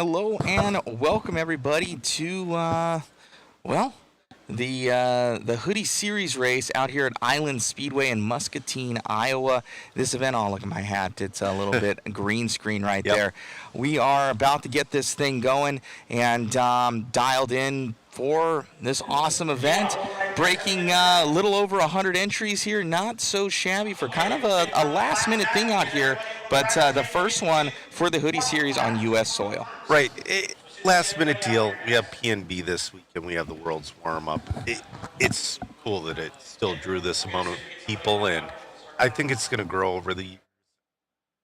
Hello and welcome everybody to the HUDY Series race out here at Island Speedway in Muscatine, Iowa. This event, oh look at my hat, it's a little bit green screen right there. We are about to get this thing going and dialed in for this awesome event. Breaking a little over 100 entries here, not so shabby for kind of a last minute thing out here, but the first one for the HUDY Series on U.S. soil. Right. Last minute deal. We have PNB this week and we have the World's Warm Up. It's cool that it still drew this amount of people, and I think it's going to grow over the years,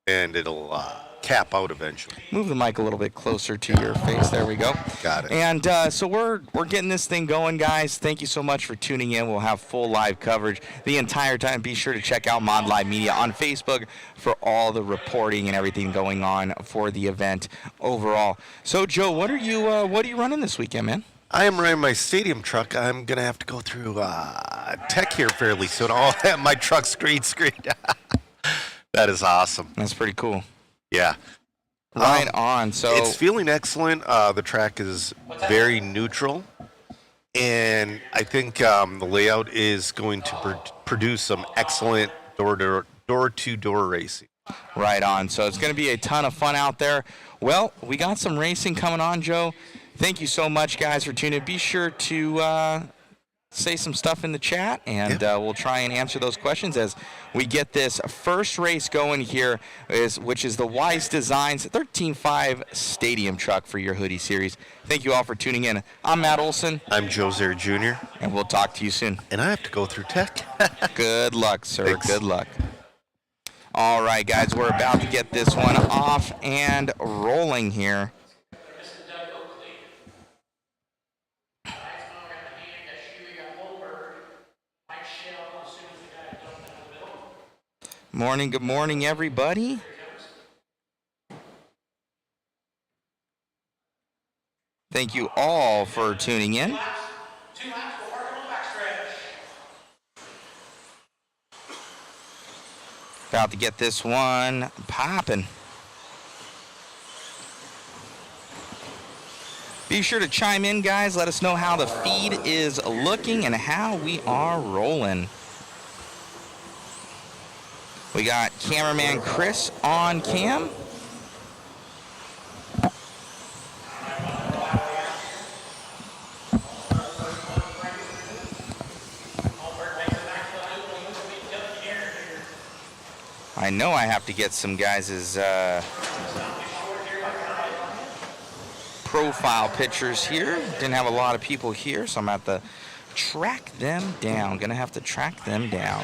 and it'll cap out eventually. Move the mic a little bit closer to your face. There we go. Got it. And so we're getting this thing going, guys. Thank you so much for tuning in. We'll have full live coverage the entire time. Be sure to check out Mod Live Media on Facebook for all the reporting and everything going on for the event overall. So, Joe, what are you running this weekend, man? I am running my stadium truck. I'm going to have to go through tech here fairly soon. I'll have my truck screen. That is awesome. That's pretty cool. Yeah. Right on. So it's feeling excellent. The track is very neutral, and I think the layout is going to produce some excellent door-to-door racing. Right on. So it's going to be a ton of fun out there. Well, we got some racing coming on, Joe. Thank you so much, guys, for tuning in. Be sure to say some stuff in the chat, and we'll try and answer those questions as we get this first race going here, which is the Wise Designs 13.5 Stadium truck for your HUDY Series. Thank you all for tuning in. I'm Matt Olson. I'm Joe Zer Jr. And we'll talk to you soon. And I have to go through tech. Good luck, sir. Thanks. Good luck. All right, guys, we're about to get this one off and rolling here. Morning, good morning, everybody. Thank you all for tuning in. About to get this one popping. Be sure to chime in, guys. Let us know how the feed is looking and how we are rolling. We got cameraman Chris on cam. I know I have to get some guys' profile pictures here. Didn't have a lot of people here, so I'm going to have to track them down. Going to have to track them down.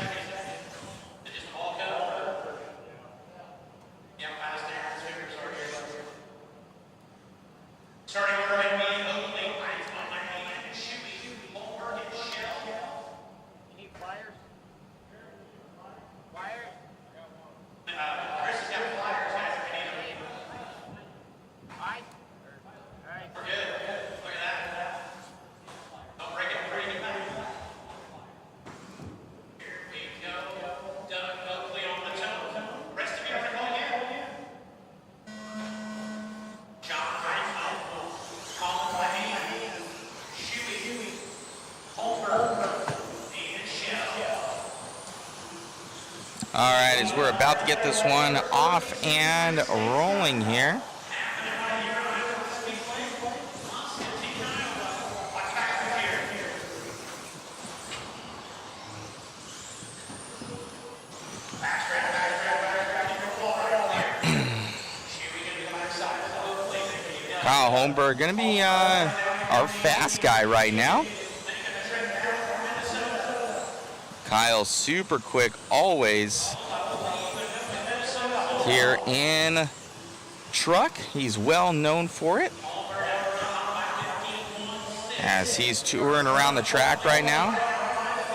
All right, as we're about to get this one off and rolling here. Kyle Holmberg going to be our fast guy right now. Kyle super quick always here in truck. He's well known for it as he's touring around the track right now.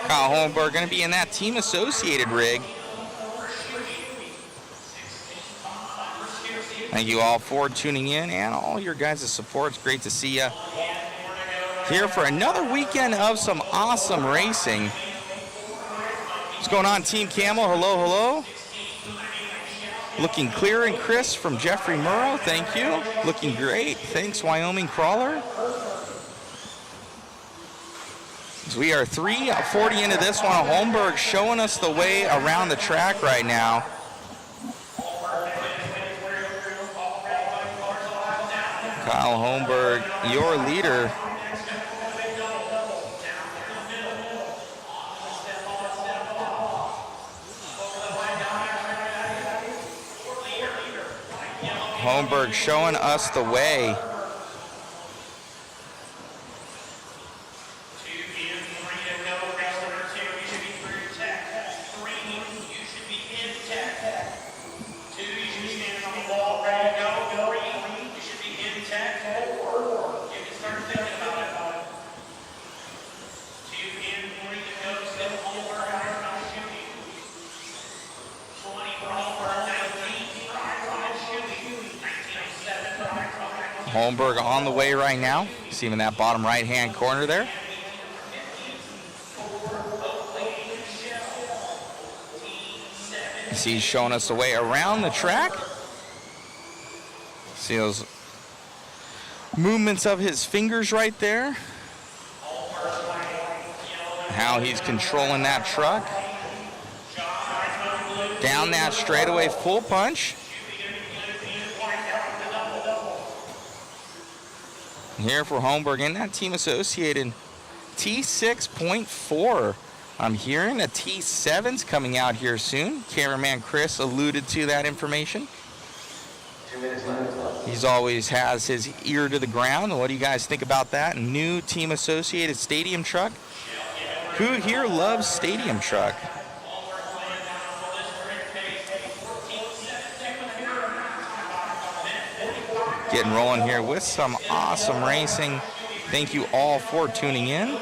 Kyle Holmberg going to be in that team associated rig. Thank you all for tuning in and all your guys' support. It's great to see you here for another weekend of some awesome racing. What's going on, Team Camel? Hello, hello. Looking clear and crisp from Jeffrey Murrow. Thank you. Looking great. Thanks, Wyoming Crawler. So we are 3:40 into this one. Holmberg showing us the way around the track right now. Kyle Holmberg, your leader. Holmberg showing us the way. Holmberg on the way right now. See him in that bottom right-hand corner there. See, he's showing us the way around the track. See those movements of his fingers right there. How he's controlling that truck. Down that straightaway, full punch. Here for Holmberg in that team associated T6.4. I'm hearing a T7's coming out here soon. Cameraman Chris alluded to that information. He's always has his ear to the ground. What do you guys think about that? New team associated stadium truck. Who here loves stadium truck? Getting rolling here with some awesome racing. Thank you all for tuning in.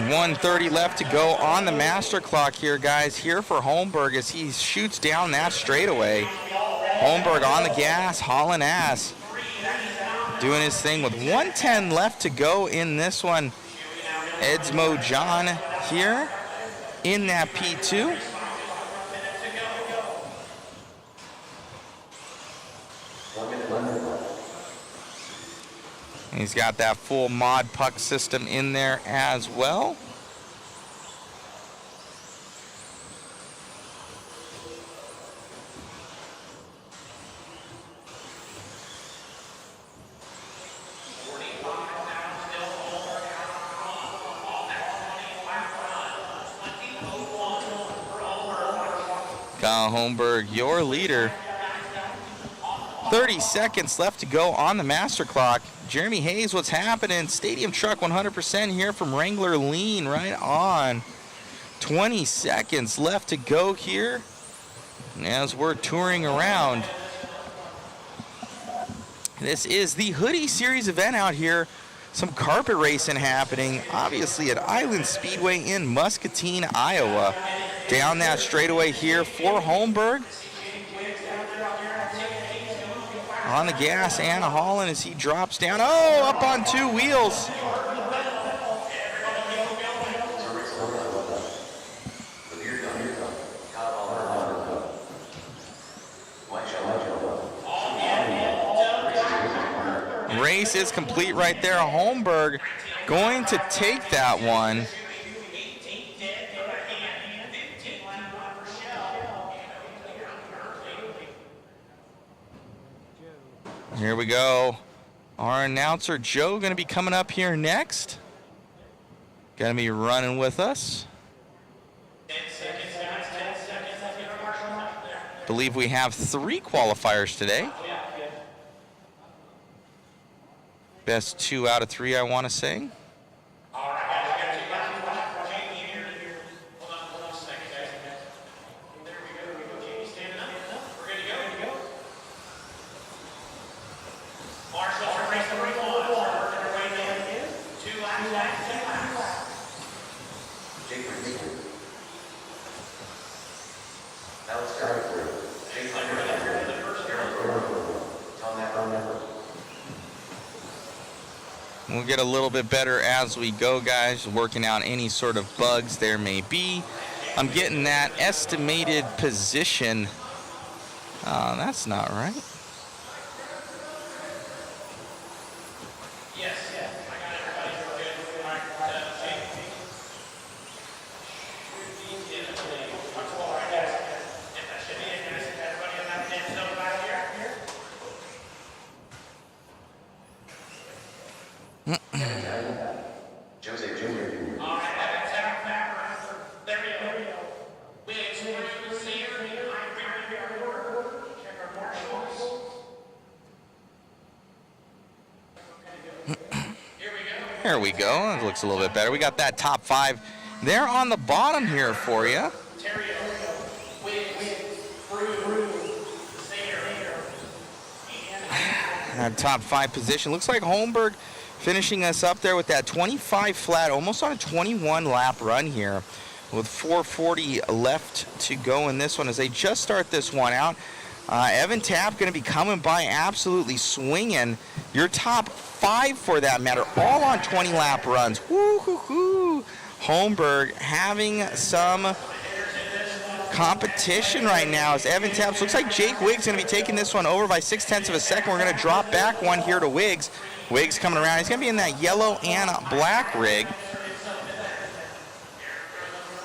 .130 left to go on the master clock here, guys. Here for Holmberg as he shoots down that straightaway. Holmberg on the gas, hauling ass. Doing his thing with 110 left to go in this one. Edsmo John here in that P2. He's got that full mod puck system in there as well. Kyle Holmberg, your leader. 30 seconds left to go on the master clock. Jeremy Hayes, what's happening? Stadium truck 100% here from Wrangler Lean, right on. 20 seconds left to go here as we're touring around. This is the HUDY Series event out here. Some carpet racing happening, obviously at Island Speedway in Muscatine, Iowa. Down that straightaway here for Holmberg. On the gas, Anna Holland as he drops down. Oh, up on two wheels. Race is complete right there. Holmberg going to take that one. Here we go. Our announcer, Joe, going to be coming up here next. Going to be running with us. Believe we have 3 qualifiers today. Best 2 out of 3, I want to say. We'll get a little bit better as we go, guys, working out any sort of bugs there may be. I'm getting that estimated position. That's not right. There we go. It looks a little bit better. We got that top 5 there on the bottom here for you. That top 5 position. Looks like Holmberg finishing us up there with that 25 flat, almost on a 21 lap run here, with 4:40 left to go in this one as they just start this one out. Evan Tapp going to be coming by absolutely swinging. Your top 5 for that matter, all on 20 lap runs. Woo-hoo-hoo. Holmberg having some competition right now as Evan Taps. Looks like Jake Wiggs going to be taking this one over by 0.6 of a second. We're going to drop back one here to Wiggs. Wiggs coming around. He's going to be in that yellow and black rig.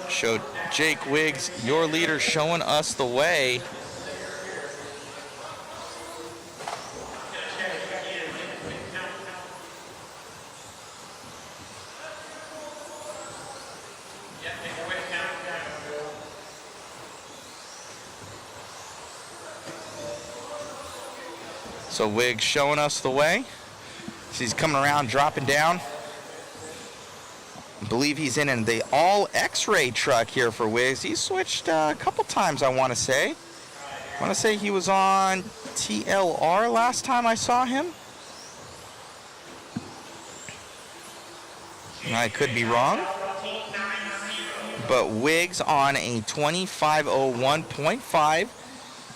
Showed Jake Wiggs, your leader, showing us the way. So Wiggs showing us the way. So he's coming around, dropping down. I believe he's in the all X-ray truck here for Wiggs. He switched a couple times, I want to say. I want to say he was on TLR last time I saw him. I could be wrong. But Wiggs on a 25:01.5.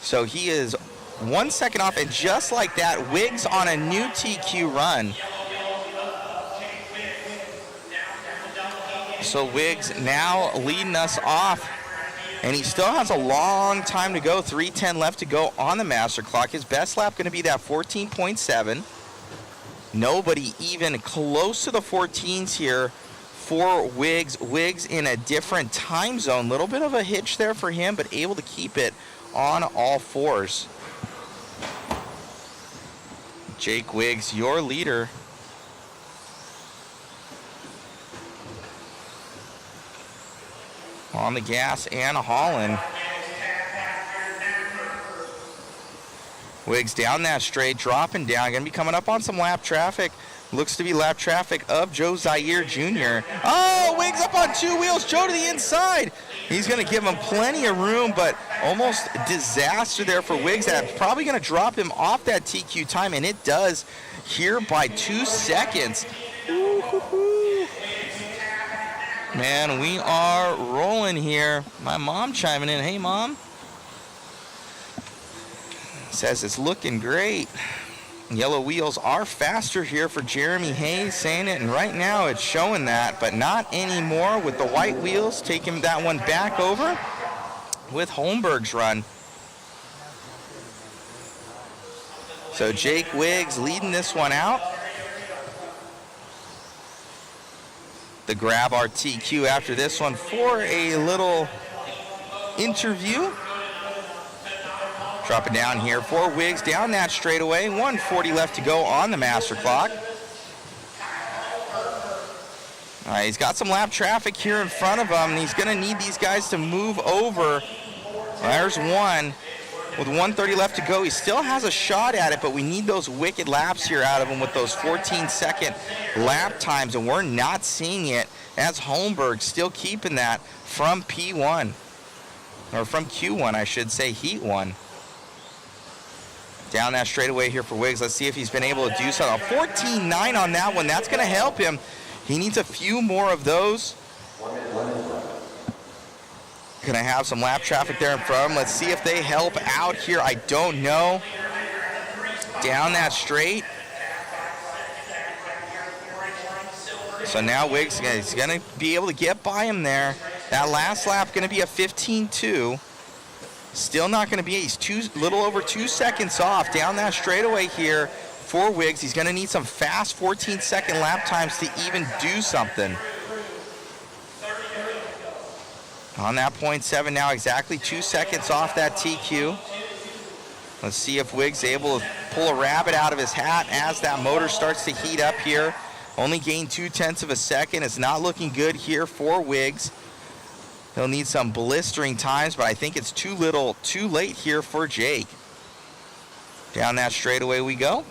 So he is 1 second off, and just like that, Wiggs on a new TQ run. So Wiggs now leading us off, and he still has a long time to go. 3:10 left to go on the master clock. His best lap going to be that 14.7. Nobody even close to the 14s here for Wiggs. Wiggs in a different time zone. Little bit of a hitch there for him, but able to keep it on all 4s. Jake Wiggs, your leader. On the gas and hauling. Wiggs down that straight, dropping down. Going to be coming up on some lap traffic. Looks to be lap traffic of Joe Zaire Jr. Oh, Wiggs up on 2 wheels. Joe to the inside. He's going to give him plenty of room, but almost disaster there for Wiggs. That's probably going to drop him off that TQ time, and it does here by 2 seconds. Ooh-hoo-hoo. Man, we are rolling here. My mom chiming in. Hey, Mom. Says it's looking great. Yellow wheels are faster here for Jeremy Hayes, saying it, and right now it's showing that, but not anymore with the white wheels, taking that one back over with Holmberg's run. So Jake Wiggs leading this one out. The Grab RTQ after this one for a little interview. Dropping down here for Wiggs down that straightaway. 1:40 left to go on the master clock. All right, he's got some lap traffic here in front of him, and he's going to need these guys to move over. There's one. With 1:30 left to go, he still has a shot at it, but we need those wicked laps here out of him with those 14-second lap times, and we're not seeing it as Holmberg still keeping that from P1, or from Q1, I should say, Heat 1. Down that straightaway here for Wiggs. Let's see if he's been able to do so. A 14.9 on that one. That's going to help him. He needs a few more of those. Going to have some lap traffic there in front of him. Let's see if they help out here. I don't know. Down that straight. So now Wiggs is going to be able to get by him there. That last lap going to be a 15.2. Still not going to be. He's little over 2 seconds off down that straightaway here for Wiggs. He's going to need some fast 14-second lap times to even do something. On that 0.7 now, exactly 2 seconds off that TQ. Let's see if Wiggs is able to pull a rabbit out of his hat as that motor starts to heat up here. Only gained 0.2 of a second. It's not looking good here for Wiggs. He'll need some blistering times, but I think it's too late here for Jake. Down that straightaway we go.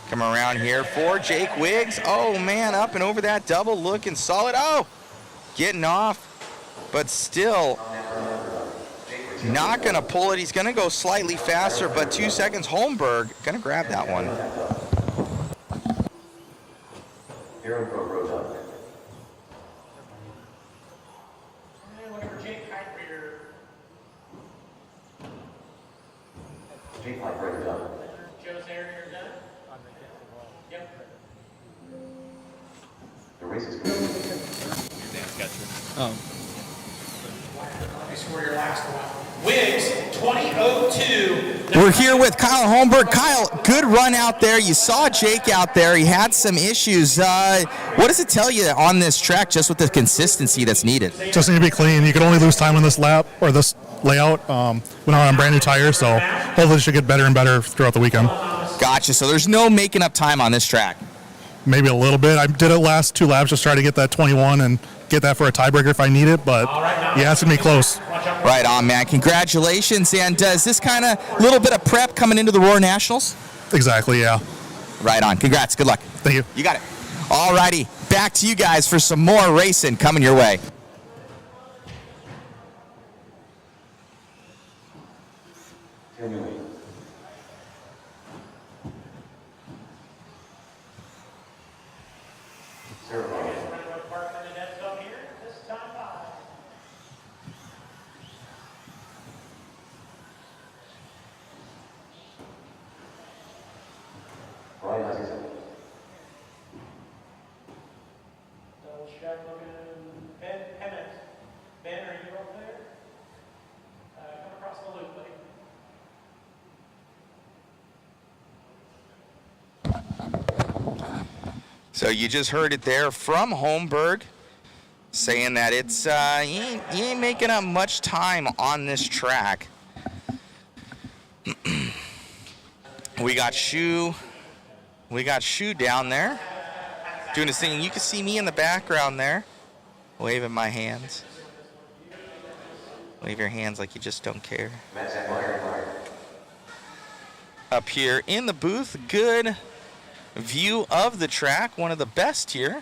Come around here for Jake Wiggs. Oh man, up and over that double, looking solid. Oh, getting off, but still not gonna pull it. He's gonna go slightly faster, but 2 seconds. Holmberg gonna grab that one. Wiggs, 20:02. We're here with Kyle Holmberg. Kyle, good run out there. You saw Jake out there. He had some issues. What does it tell you on this track, just with the consistency that's needed? Just need to be clean. You can only lose time on this lap or this layout. We're not on brand new tires, so hopefully it should get better and better throughout the weekend. Gotcha. So there's no making up time on this track. Maybe a little bit. I did it last 2 laps, just try to get that 21 and get that for a tiebreaker if I need it, but yeah, it's going to be close. Right on, man. Congratulations. And is this kind of little bit of prep coming into the Roar Nationals? Exactly, yeah. Right on. Congrats. Good luck. Thank you. You got it. All righty. Back to you guys for some more racing coming your way. So you just heard it there from Holmberg saying that it's he ain't making up much time on this track. We got Shu down there doing his thing. You can see me in the background there waving my hands. Wave your hands like you just don't care. Up here in the booth, good view of the track, one of the best here.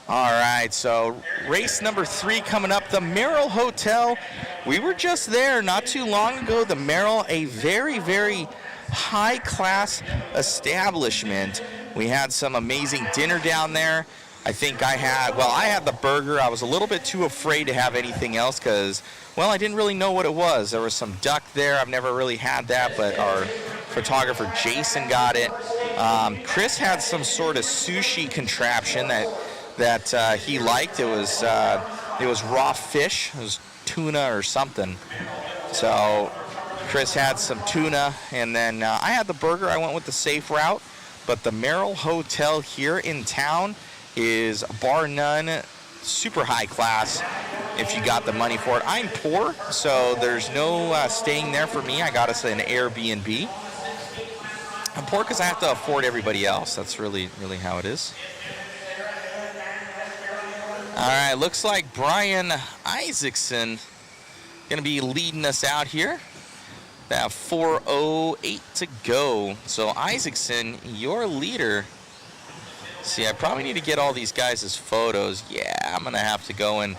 All right, so race number 3 coming up, the Merrill Hotel. We were just there not too long ago. The Merrill, a very, very high-class establishment. We had some amazing dinner down there. I think I had the burger. I was a little bit too afraid to have anything else because, well, I didn't really know what it was. There was some duck there. I've never really had that, but our photographer Jason got it. Chris had some sort of sushi contraption that he liked. It was raw fish. It was tuna or something. So Chris had some tuna, and then I had the burger. I went with the safe route, but the Merrill Hotel here in town is bar none super high class if you got the money for it. I'm poor, so there's no staying there for me. I got us an Airbnb. I'm poor because I have to afford everybody else. That's really, really how it is. All right, looks like Brian Isaacson going to be leading us out here. That 4:08 to go. So Isaacson, your leader. See, I probably need to get all these guys' photos. Yeah, I'm going to have to go and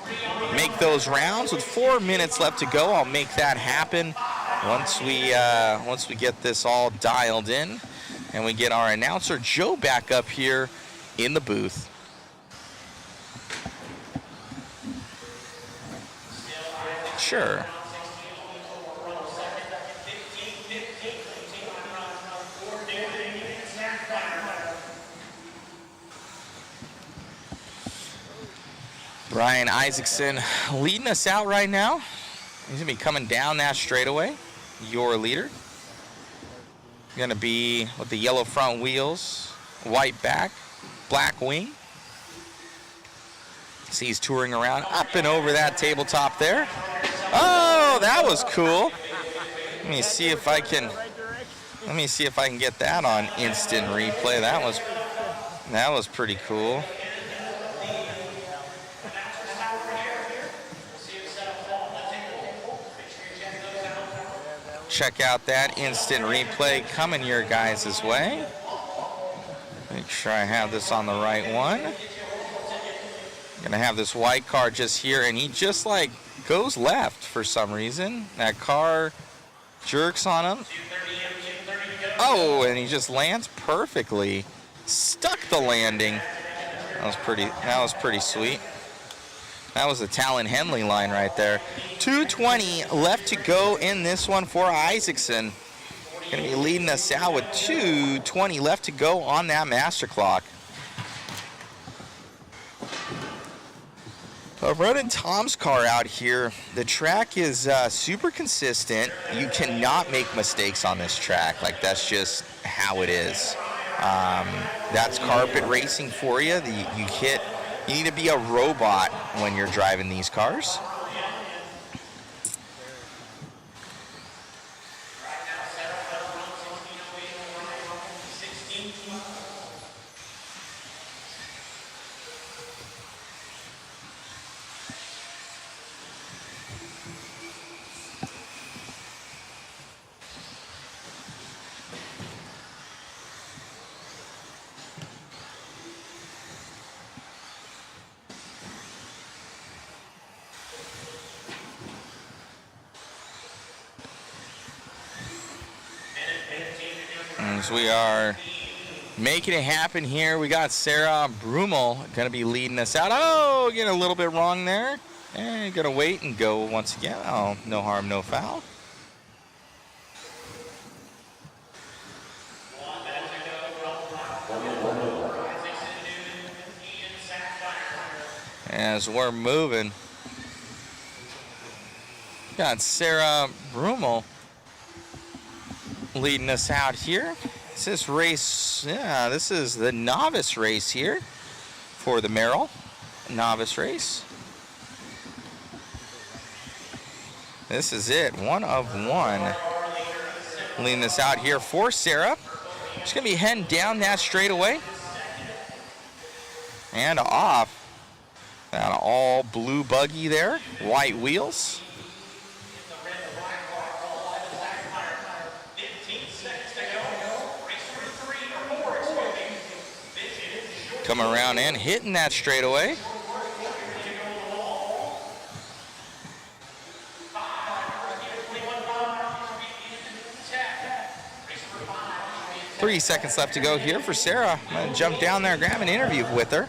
make those rounds. With 4 minutes left to go, I'll make that happen once we get this all dialed in. And we get our announcer, Joe, back up here in the booth. Sure. Brian Isaacson leading us out right now. He's going to be coming down that straightaway. Your leader. Going to be with the yellow front wheels, white back, black wing. See, he's touring around up and over that tabletop there. Oh, that was cool. Let me see if I can get that on instant replay. That was pretty cool. Check out that instant replay coming your guys' way. Make sure I have this on the right one. Gonna have this white car just here, and he just like goes left for some reason. That car jerks on him. Oh, and he just lands perfectly. Stuck the landing. That was pretty sweet. That was the Talon Henley line right there. 2:20 left to go in this one for Isaacson. Going to be leading us out with 2:20 left to go on that master clock. Running Tom's car out here. The track is super consistent. You cannot make mistakes on this track. Like, that's just how it is. That's carpet racing for you. You need to be a robot when you're driving these cars. As we are making it happen here, we got Sarah Brummel going to be leading us out. Oh, getting a little bit wrong there. And going to wait and go once again. Oh, no harm, no foul. As we're moving, got Sarah Brummel leading us out here. This race, this is the novice race here for the Merrill novice race. This is it, 1 of 1. Leading us out here for Sarah. She's going to be heading down that straightaway and off. That all blue buggy there, white wheels. Coming around and hitting that straightaway. Three seconds left to go here for Sarah. I'm going to jump down there and grab an interview with her.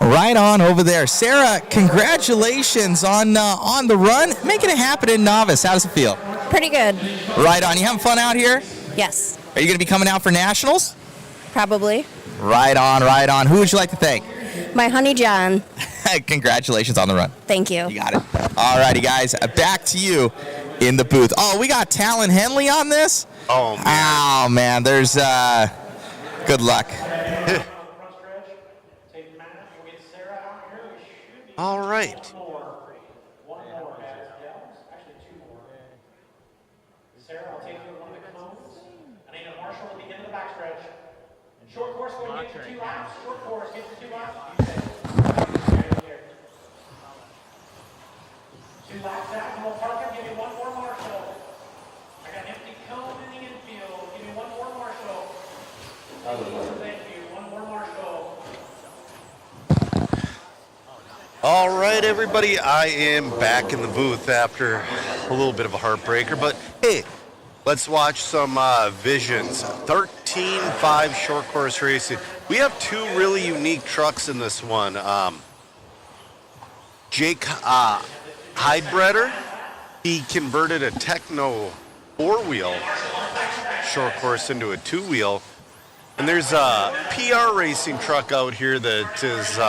Right on over there. Sarah, congratulations on the run. Making it happen in novice. How does it feel? Pretty good. Right on. You having fun out here? Yes. Are you going to be coming out for nationals? Probably. Right on, right on. Who would you like to thank? My honey John. Congratulations on the run. Thank you. You got it. All righty, guys. Back to you in the booth. Oh, we got Talon Henley on this? Oh, man. Oh, man. There's good luck. All right. Sarah, I'll take you to one of the cones. I need a Marshall at the end of the backstretch. Short course, go get your 2 laps. Short course, get your 2 laps. Here. 2 laps out, and we'll park him. Give me one more Marshall. I got an empty cone in the infield. Give me one more Marshall. Thank you. One more Marshall. All right, everybody. I am back in the booth after a little bit of a heartbreaker, but hey, let's watch some Visions 13.5 short course racing. We have 2 really unique trucks in this one. Jake Heidbreder, he converted a Techno 4-wheel short course into a 2-wheel. And there's a PR racing truck out here that is,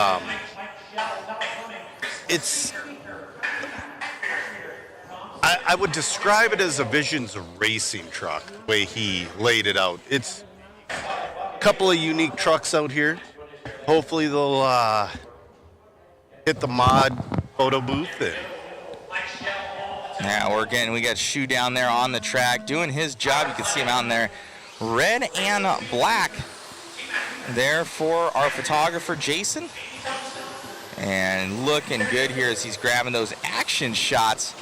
I would describe it as a Visions racing truck, the way he laid it out. It's a couple of unique trucks out here. Hopefully they'll hit the mod photo booth. Yeah, we got Shu down there on the track doing his job. You can see him out in there. Red and black there for our photographer, Jason. And looking good here as he's grabbing those action shots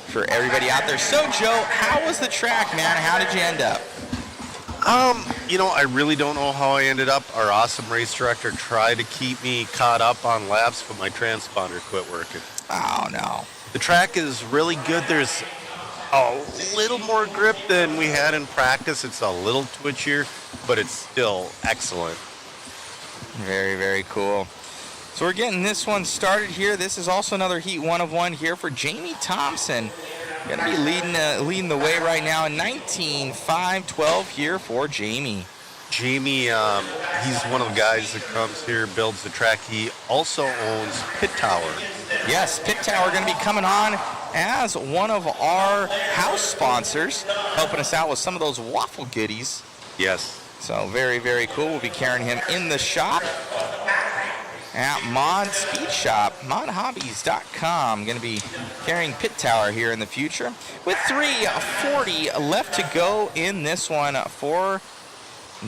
for everybody out there. So, Joe, how was the track, man? How did you end up? I really don't know how I ended up. Our awesome race director tried to keep me caught up on laps, but my transponder quit working. Oh, no. The track is really good. There's a little more grip than we had in practice. It's a little twitchier, but it's still excellent. Very, very cool. So we're getting this one started here. This is also another heat 1 of 1 here for Jamie Thompson. Going to be leading the way right now. 19.512 here for Jamie. Jamie, he's one of the guys that comes here, builds the track. He also owns Pit Tower. Yes, Pit Tower going to be coming on as one of our house sponsors, helping us out with some of those waffle goodies. Yes. So very, very cool. We'll be carrying him in the shop at Mod Speed Shop, modhobbies.com. Going to be carrying Pit Tower here in the future with 3:40 left to go in this one for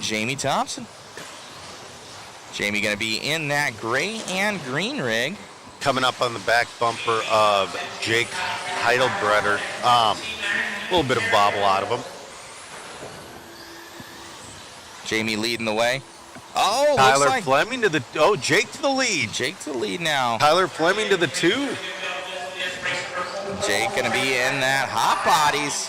Jamie Thompson. Jamie going to be in that gray and green rig. Coming up on the back bumper of Jake Heidelbreder. A little bit of bobble out of him. Jamie leading the way. Oh, Tyler looks like Fleming to the... Jake to the lead. Jake to the lead now. Tyler Fleming to the 2. Jake going to be in that hot bodies.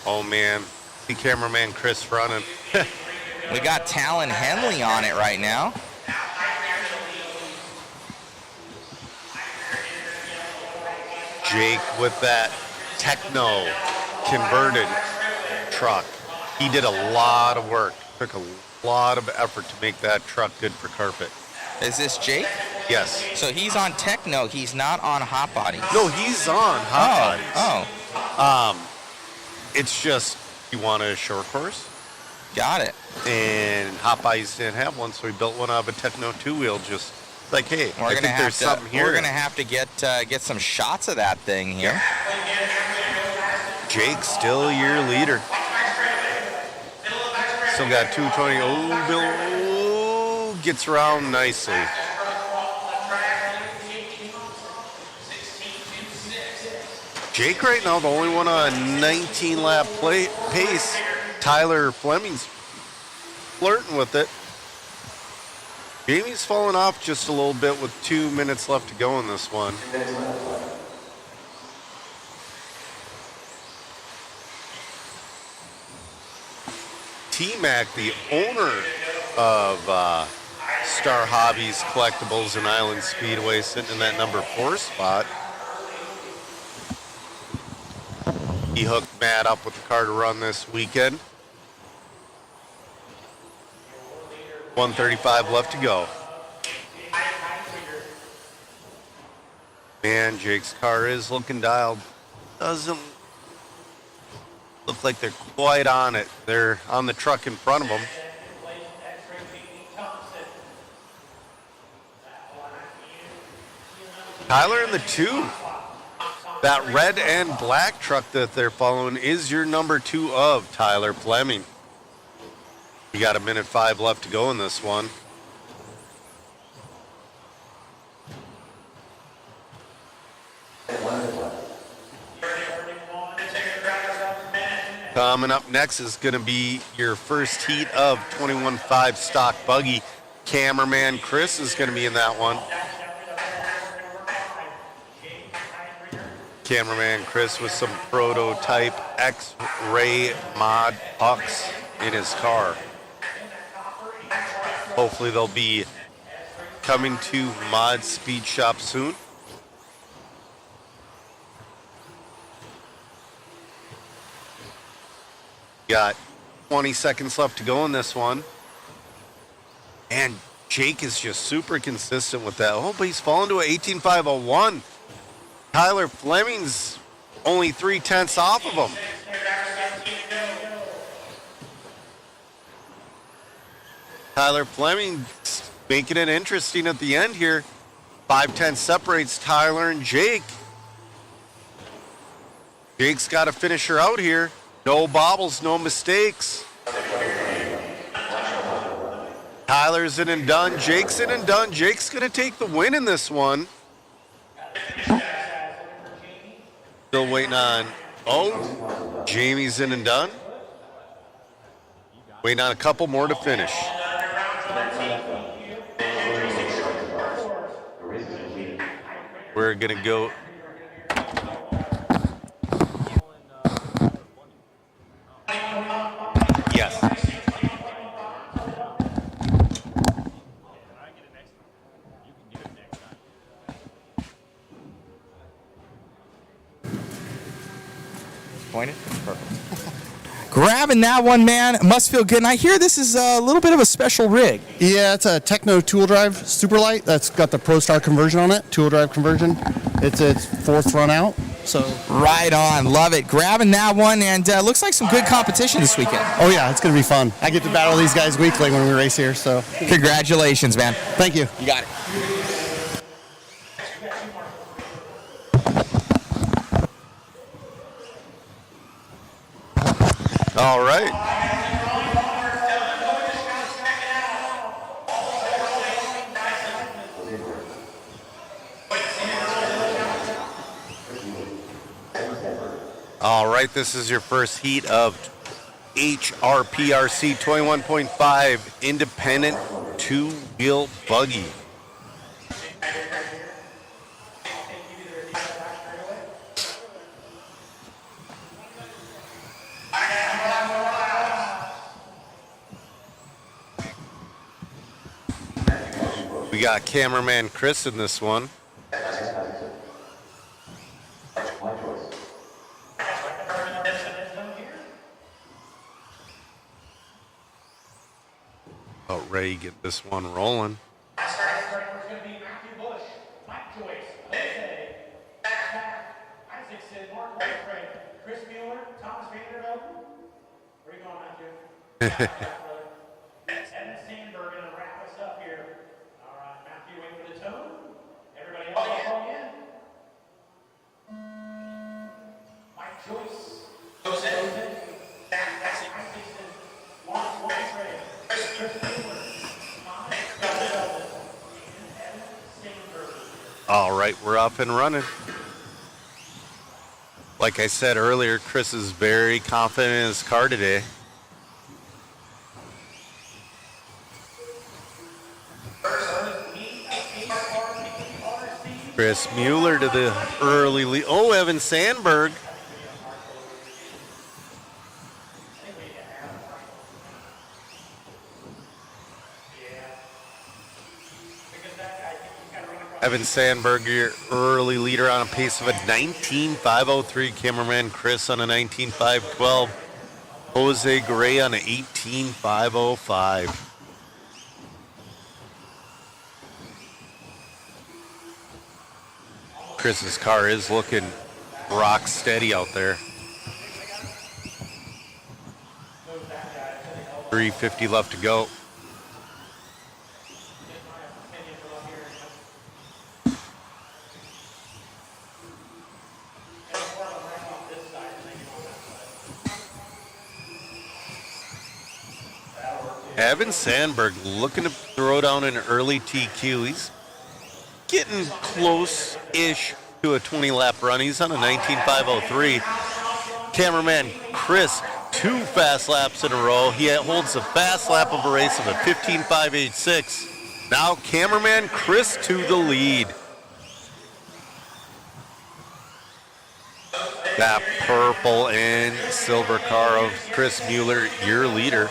Oh, man. See cameraman Chris running. We got Talon Henley on it right now. Jake with that Techno converted truck. He did a lot of work. Took a lot of effort to make that truck good for carpet. Is this Jake? Yes. So he's on Techno. He's not on Hot Bodies. No, he's on Hot Bodies. Oh. It's just he wanted a short course. Got it. And Hot Bodies didn't have one, so he built one out of a Techno 2-wheel. Just like, hey, I think there's something here. We're gonna have to get some shots of that thing here. Jake still your leader. Still got 220. Oh, Bill gets around nicely. Jake right now the only one on a 19-lap pace. Tyler Fleming's flirting with it. Jamie's falling off just a little bit with 2 minutes left to go in this one. T-Mac, the owner of Star Hobbies Collectibles and Island Speedway, sitting in that number 4 spot. He hooked Matt up with the car to run this weekend. 1:35 left to go. Man, Jake's car is looking dialed. Doesn't look like they're quite on it. They're on the truck in front of them. Tyler in the 2. That red and black truck that they're following is your number 2 of Tyler Fleming. We got 1:05 left to go in this one. Coming up next is going to be your first heat of 21.5 stock buggy. Cameraman Chris is going to be in that one. Cameraman Chris with some prototype X-ray mod pucks in his car. Hopefully they'll be coming to Mod Speed Shop soon. Got 20 seconds left to go in this one. And Jake is just super consistent with that. Oh, but he's fallen to an 18.501. Tyler Fleming's only 0.3 off of him. Tyler Fleming's making it interesting at the end here. 5:10 separates Tyler and Jake. Jake's got to finish her out here. No bobbles, no mistakes. Tyler's in and done. Jake's in and done. Jake's going to take the win in this one. Still waiting on, oh, Jamie's in and done. Waiting on a couple more to finish. We're going to go. Yes. Pointed? Perfect. Grabbing that one, man. It must feel good. And I hear this is a little bit of a special rig. Yeah, it's a Techno tool drive Superlight that's got the ProStar conversion on it, tool drive conversion. It's its 4th run out. So right on, love it. Grabbing that one, and looks like some good competition this weekend. oh yeah, it's gonna be fun. I get to battle these guys weekly when we race here. So Congratulations, man. thank you. You got it. All right. All right, this is your first heat of HRPRC 21.5 independent two-wheel buggy. We got cameraman Chris in this one. About ready to get this one rolling. All right, we're up and running. Like I said earlier, Chris is very confident in his car today. Chris Mueller to the early lead. Oh, Evan Sandberg. Evan Sandberg, your early leader on a pace of a 19.503. Cameraman Chris on a 19.512. Jose Gray on a 18.505. Chris's car is looking rock steady out there. 350 left to go. Evan Sandberg looking to throw down an early TQ. He's getting close-ish to a 20-lap run. He's on a 19.503. Cameraman Chris, 2 fast laps in a row. He holds the fast lap of a race of a 15.586. Now cameraman Chris to the lead. That purple and silver car of Chris Mueller, your leader.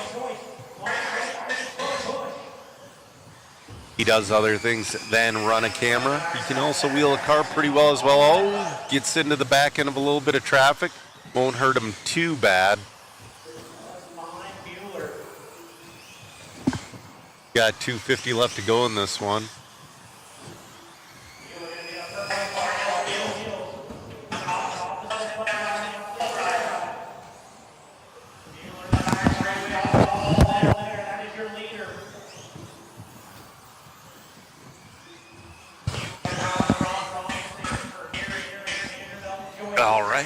He does other things than run a camera. He can also wheel a car pretty well as well. Oh, gets into the back end of a little bit of traffic. Won't hurt him too bad. Got 250 left to go in this one. All right.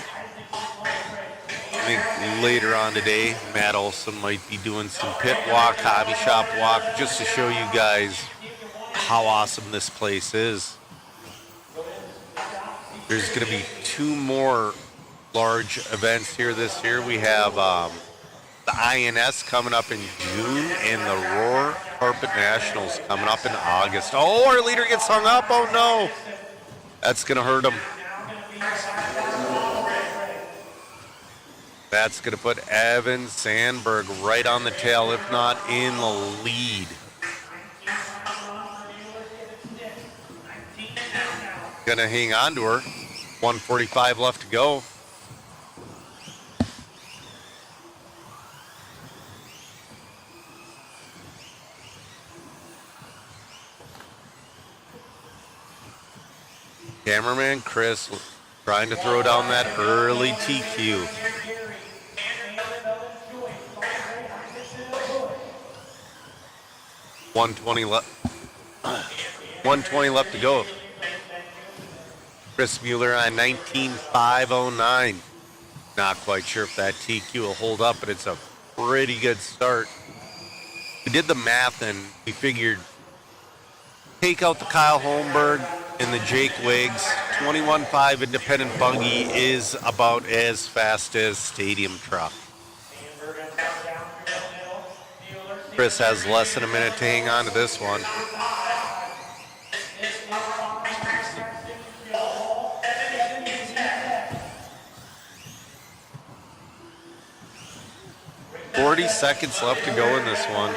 I think later on today, Matt Olson might be doing some pit walk, hobby shop walk, just to show you guys how awesome this place is. There's going to be 2 more large events here this year. We have the INS coming up in June and the Roar Carpet Nationals coming up in August. Oh, our leader gets hung up. Oh, no. That's going to hurt him. That's going to put Evan Sandberg right on the tail, if not in the lead. Going to hang on to her. 145 left to go. Cameraman Chris trying to throw down that early TQ. 120 left to go. Chris Mueller on 19.509. Not quite sure if that TQ will hold up, but it's a pretty good start. We did the math and we figured take out the Kyle Holmberg and the Jake Wiggs. 21.5 independent buggy is about as fast as stadium truck. Chris has less than a minute to hang on to this one. $40 left to go in this one.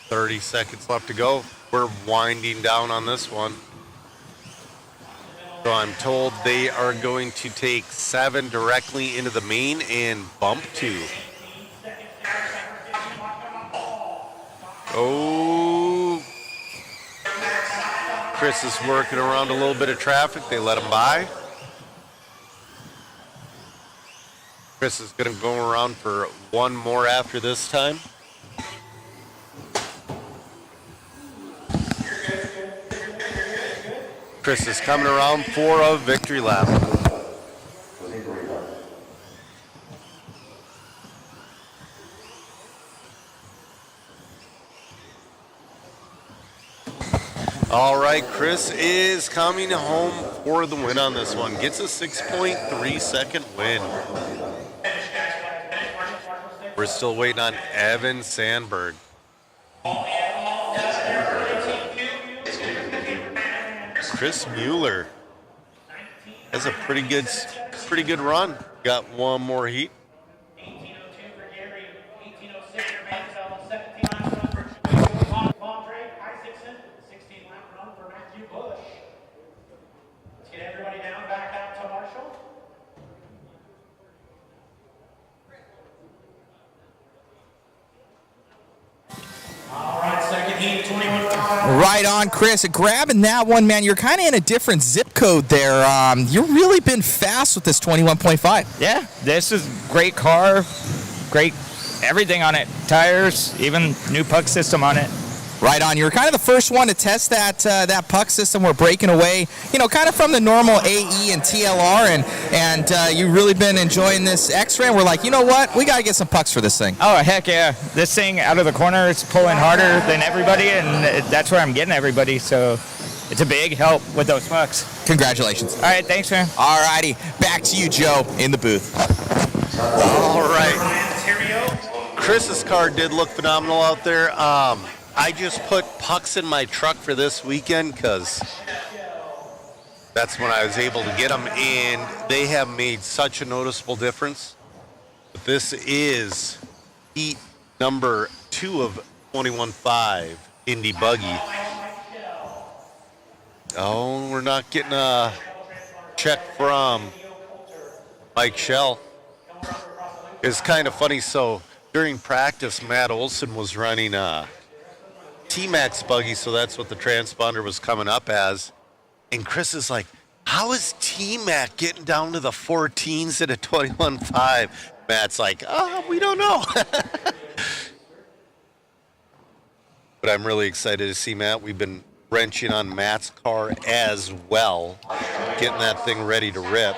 $30 left to go. We're winding down on this one. So I'm told they are going to take 7 directly into the main and bump 2. Oh. Chris is working around a little bit of traffic. They let him by. Chris is going to go around for 1 more after this time. Chris is coming around for a victory lap. All right, Chris is coming home for the win on this one. Gets a 6.3 second win. We're still waiting on Evan Sandberg. Chris Mueller has a pretty good run. Got 1 more heat. 1802 for Gary, 1806 for Mansell, 17 lap run for Andre Isaacson, 16 lap run for Matthew Bush. Let's get everybody down, back out to Marshall. Right on, Chris. Grabbing that one, man. You're kind of in a different zip code there. You've really been fast with this 21.5. Yeah, this is great car, great everything on it. Tires, even new puck system on it. Right on. You were kind of the first one to test that puck system. We're breaking away, kind of from the normal AE and TLR, and you've really been enjoying this X-Ray. And we're like, you know what? We got to get some pucks for this thing. Oh, heck yeah. This thing out of the corner is pulling harder than everybody, and that's where I'm getting everybody. So it's a big help with those pucks. Congratulations. All right, thanks, man. All righty. Back to you, Joe, in the booth. All right. Chris's car did look phenomenal out there. I just put pucks in my truck for this weekend because that's when I was able to get them, and they have made such a noticeable difference. But this is heat number 2 of 21.5 Indy Buggy. Oh, we're not getting a check from Mike Shell. It's kind of funny. So during practice, Matt Olson was running T-Mac's buggy, so that's what the transponder was coming up as. And Chris is like, how is T-Mac getting down to the 14s at a 21.5? Matt's like, we don't know. But I'm really excited to see Matt. We've been wrenching on Matt's car as well, getting that thing ready to rip.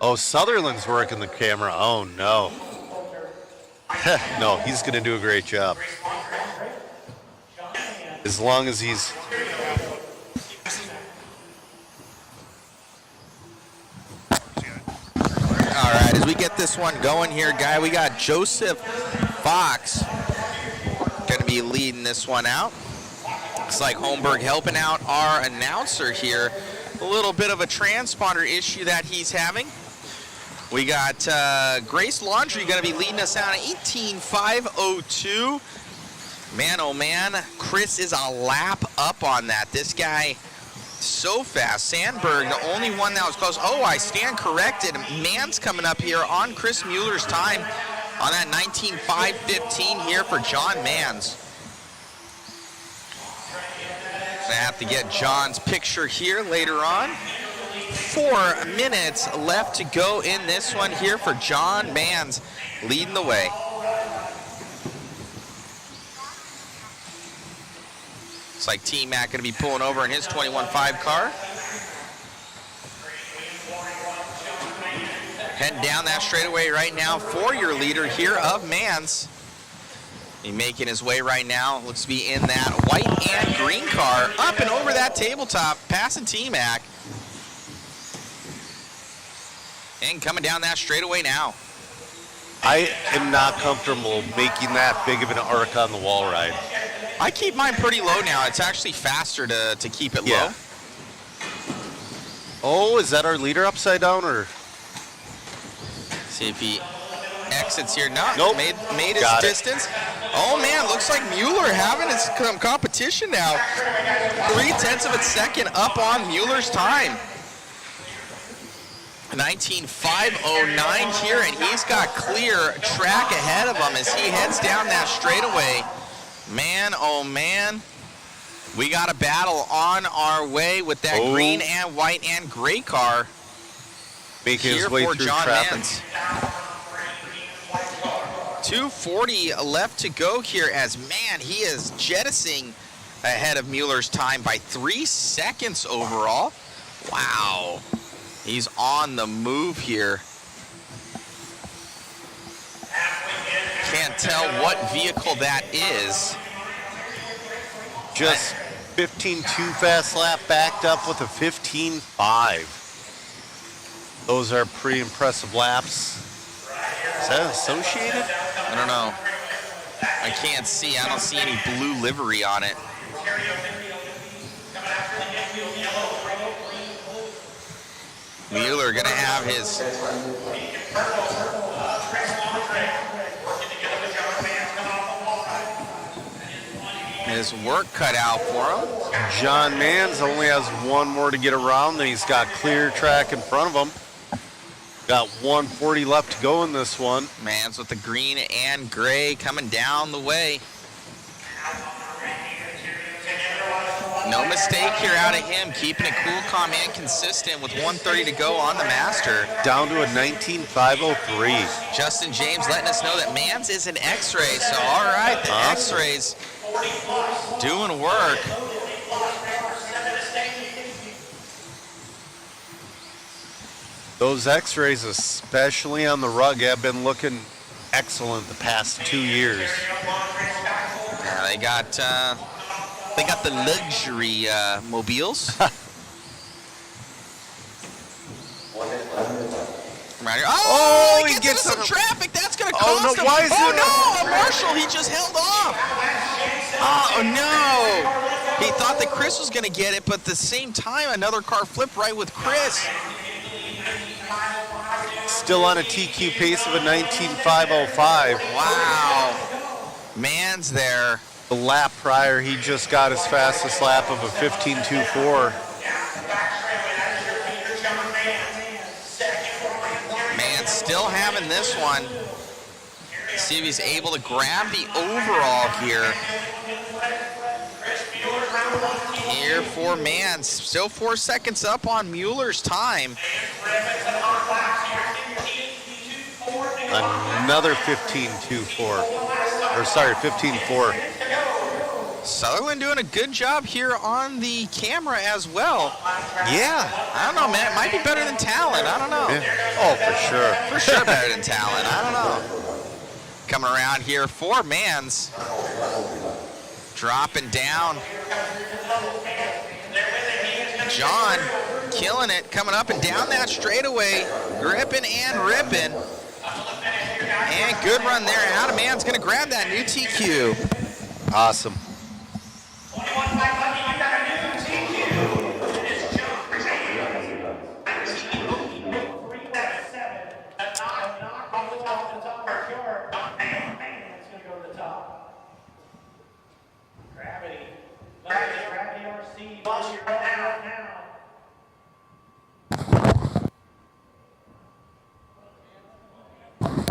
Oh, Sutherland's working the camera. Oh, no. No, he's going to do a great job. As long as he's... All right, as we get this one going here, guy, we got Joseph Fox going to be leading this one out. Looks like Holmberg helping out our announcer here. A little bit of a transponder issue that he's having. We got Grace Laundrie going to be leading us out at 18.502. Man, oh man, Chris is a lap up on that. This guy, so fast. Sandberg, the only one that was close. Oh, I stand corrected. Mann's coming up here on Chris Mueller's time on that 19.515 here for John Mans. Gonna have to get John's picture here later on. 4 minutes left to go in this one here for John Mans, leading the way. Looks like T-Mac going to be pulling over in his 21.5 car. Heading down that straightaway right now for your leader here of Mans. He's making his way right now. Looks to be in that white and green car, up and over that tabletop, passing T-Mac. And coming down that straightaway now. I am not comfortable making that big of an arc on the wall ride. I keep mine pretty low now. It's actually faster to keep it low. Oh, is that our leader upside down, or? See if he exits here. No, nope. Made his distance. Oh man, looks like Mueller having his competition now. 0.3 of a second up on Mueller's time. 19.509 here, and he's got clear track ahead of him as he heads down that straightaway. Man, oh man, we got a battle on our way with that green and white and gray car. Making his way through John traffic. Mans. 2:40 left to go here as, man, he is jettisoning ahead of Mueller's time by 3 seconds overall. Wow. He's on the move here. Can't tell what vehicle that is. Just 15.2 fast lap backed up with a 15.5. Those are pretty impressive laps. Is that associated? I don't know. I can't see. I don't see any blue livery on it. Mueller gonna have his work cut out for him. John Mans only has one more to get around, then he's got clear track in front of him. Got 140 left to go in this one. Mans with the green and gray coming down the way. No mistake here out of him, keeping it cool, calm, and consistent with 130 to go on the Master. Down to a 19.503. Justin James letting us know that Mans is an X-ray, so all right, the X-rays doing work. Those X-rays, especially on the rug, have been looking excellent the past 2 years. Yeah, they got the luxury mobiles. Right here. Oh, he gets into some traffic. That's going to cost him. Why is oh, no, a Marshall. He just held off. Oh, no. He thought that Chris was going to get it, but at the same time, another car flipped right with Chris. Still on a TQ pace of a 19.505. Wow. Man's there. The lap prior, he just got his fastest lap of a 15.24. Man, still having this one. See if he's able to grab the overall here. Here for Mans. Still 4 seconds up on Mueller's time. Another 15.24. Or sorry, 15.4. Sutherland doing a good job here on the camera as well. Yeah. I don't know, man. It might be better than Talon. I don't know. Yeah. Oh, for sure. For sure better than Talon. I don't know. Coming around here for Mans. Dropping down. John killing it. Coming up and down that straightaway. Gripping and ripping. And good run there. Adam Mann's going to grab that new TQ. Awesome.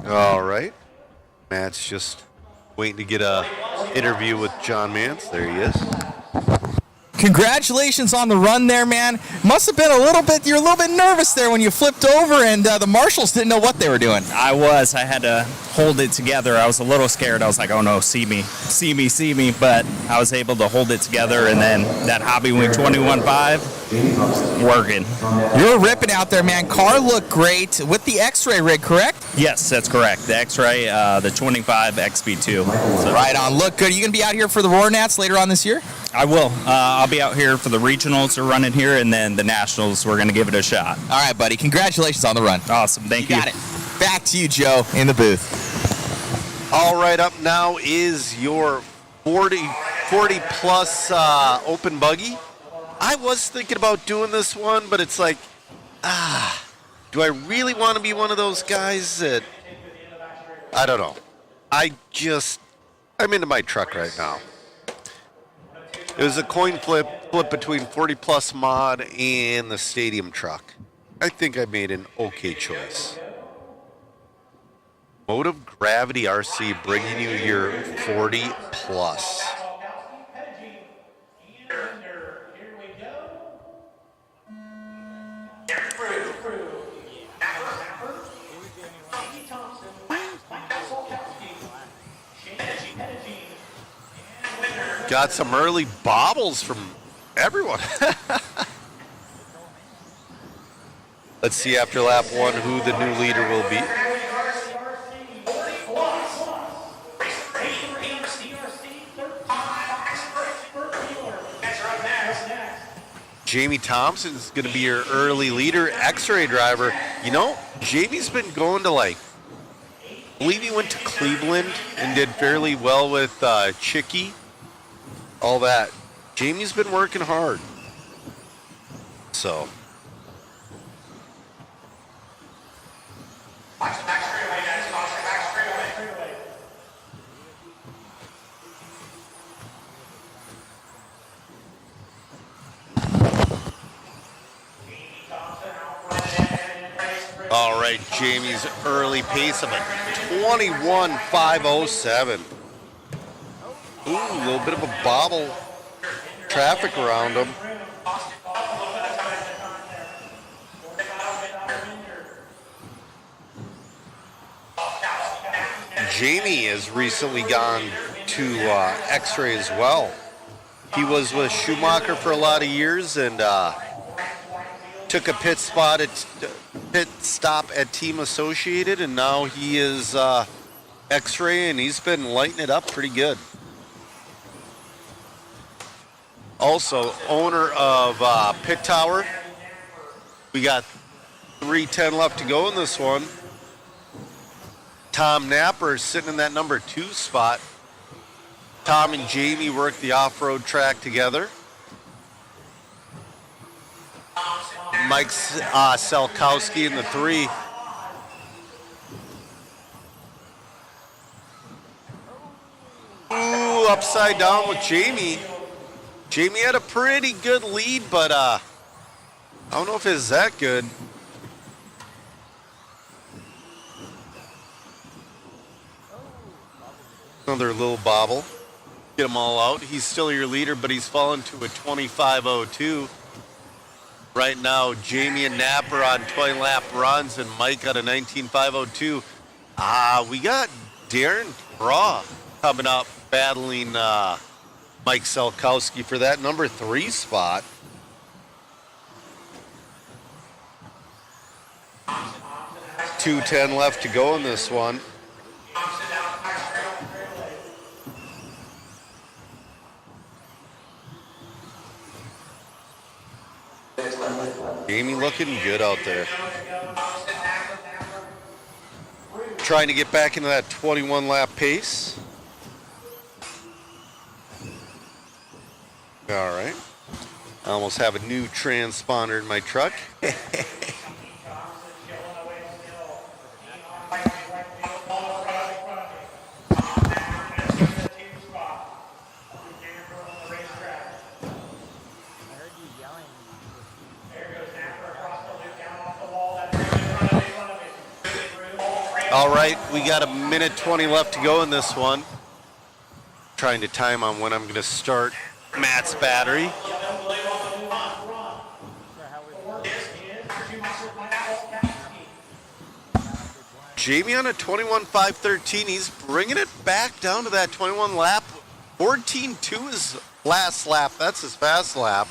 All right. Matt's just waiting to get a interview with John Mance. There he is. Congratulations on the run there, man. Must have been you're a little bit nervous there when you flipped over and the marshals didn't know what they were doing. I had to hold it together. I was a little scared. I was like, oh no, see me. But I was able to hold it together, and then that Hobby Wing 21.5 working. You were ripping out there, man. Car looked great with the X-ray rig, correct? Yes, that's correct. The X-ray, the 25 XB2. So. Right on. Look good. Are you going to be out here for the Roar Nats later on this year? I will. I'll be out here for the regionals are running here, and then the nationals. We're going to give it a shot. All right, buddy. Congratulations on the run. Awesome. Thank you. Got it. Back to you, Joe, in the booth. All right, up now is your 40 plus open buggy. I was thinking about doing this one, but it's like, do I really want to be one of those guys that, I don't know. I'm into my truck right now. It was a coin flip between 40 plus mod and the stadium truck. I think I made an okay choice. Motive Gravity RC bringing you your 40 plus. Got some early bobbles from everyone. Let's see after lap one who the new leader will be. Jamie Thompson is going to be your early leader, X-ray driver. You know, Jamie's been going to I believe he went to Cleveland and did fairly well with Chicky. All that. Jamie's been working hard. So. All right. right, Jamie's early pace of a 21.507. Ooh, a little bit of a bobble. Traffic around him. Jamie has recently gone to X-Ray as well. He was with Schumacher for a lot of years and took a pit stop at Team Associated, and now he is X-Ray, and he's been lighting it up pretty good. Also, owner of Pit Tower. We got 3:10 left to go in this one. Tom Napper is sitting in that number 2 spot. Tom and Jamie work the off-road track together. Mike Selkowski in the 3. Ooh, upside down with Jamie. Jamie had a pretty good lead, but I don't know if it's that good. Another little bobble. Get them all out. He's still your leader, but he's fallen to a 25.02. Right now, Jamie and Napper on 20-lap runs, and Mike on a 19.502. We got Darren Raw coming up, battling Mike Selkowski for that number 3 spot. .210 left to go in this one. Jamie looking good out there. Trying to get back into that 21-lap pace. All right. I almost have a new transponder in my truck. All right, we got a minute 20 left to go in this one. Trying to time on when I'm going to start Matt's battery. Jamie on a 21.513. He's bringing it back down to that 21 lap. 14.2 is last lap. That's his fast lap.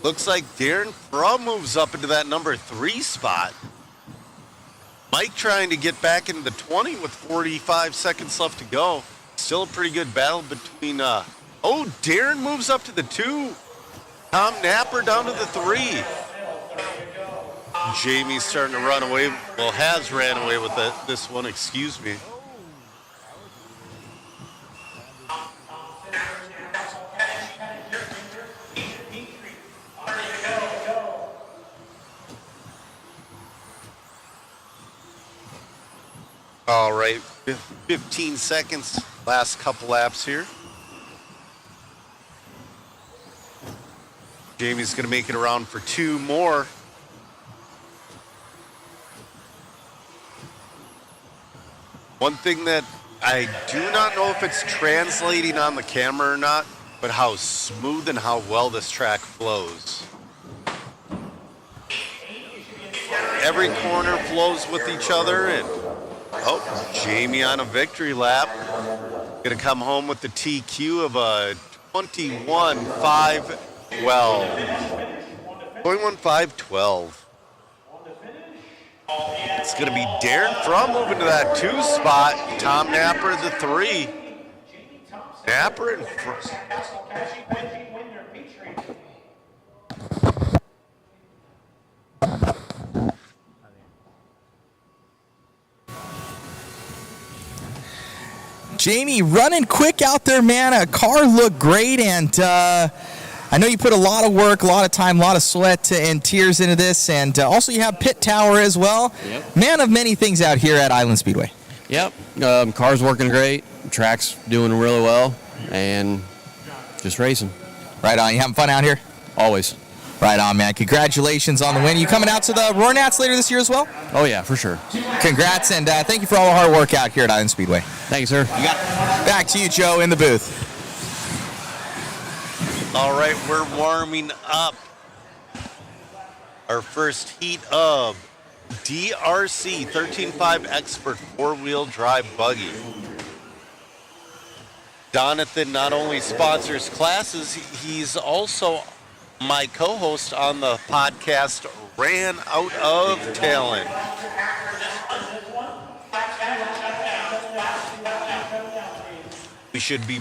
Looks like Darren Frum moves up into that number 3 spot. Mike trying to get back into the 20 with 45 seconds left to go. Still a pretty good battle between, Darren moves up to the 2. Tom Napper down to the 3. Jamie's starting to run away, has ran away with this one, excuse me. All right, 15 seconds, last couple laps here. Jamie's going to make it around for 2 more. One thing that I do not know if it's translating on the camera or not, but how smooth and how well this track flows. Every corner flows with each other, and Jamie on a victory lap. Gonna come home with the TQ of a 21.512. 21.512. It's gonna be Darren Frum moving to that 2 spot. Tom Napper the 3. Napper and Frum. Jamie running quick out there, man. A car looked great, and I know you put a lot of work, a lot of time, a lot of sweat and tears into this, and also you have Pit Tower as well. Yep. Man of many things out here at Island Yep. Car's working great. Track's doing really well, and Just racing. Right on. You having fun out here? Always. Right on, man. Congratulations on the win. You coming out to the Roar Nats later this year as well? Oh, yeah, for sure. Congrats, and thank you for all the hard work out here at Island Speedway. Thank you, sir. You got it. Back to you, Joe, in the booth. All right, we're warming up our first heat of DRC 13.5 Expert four-wheel drive buggy. Donathan not only sponsors classes, he's also my co-host on the podcast Ran Out of Talent. We should be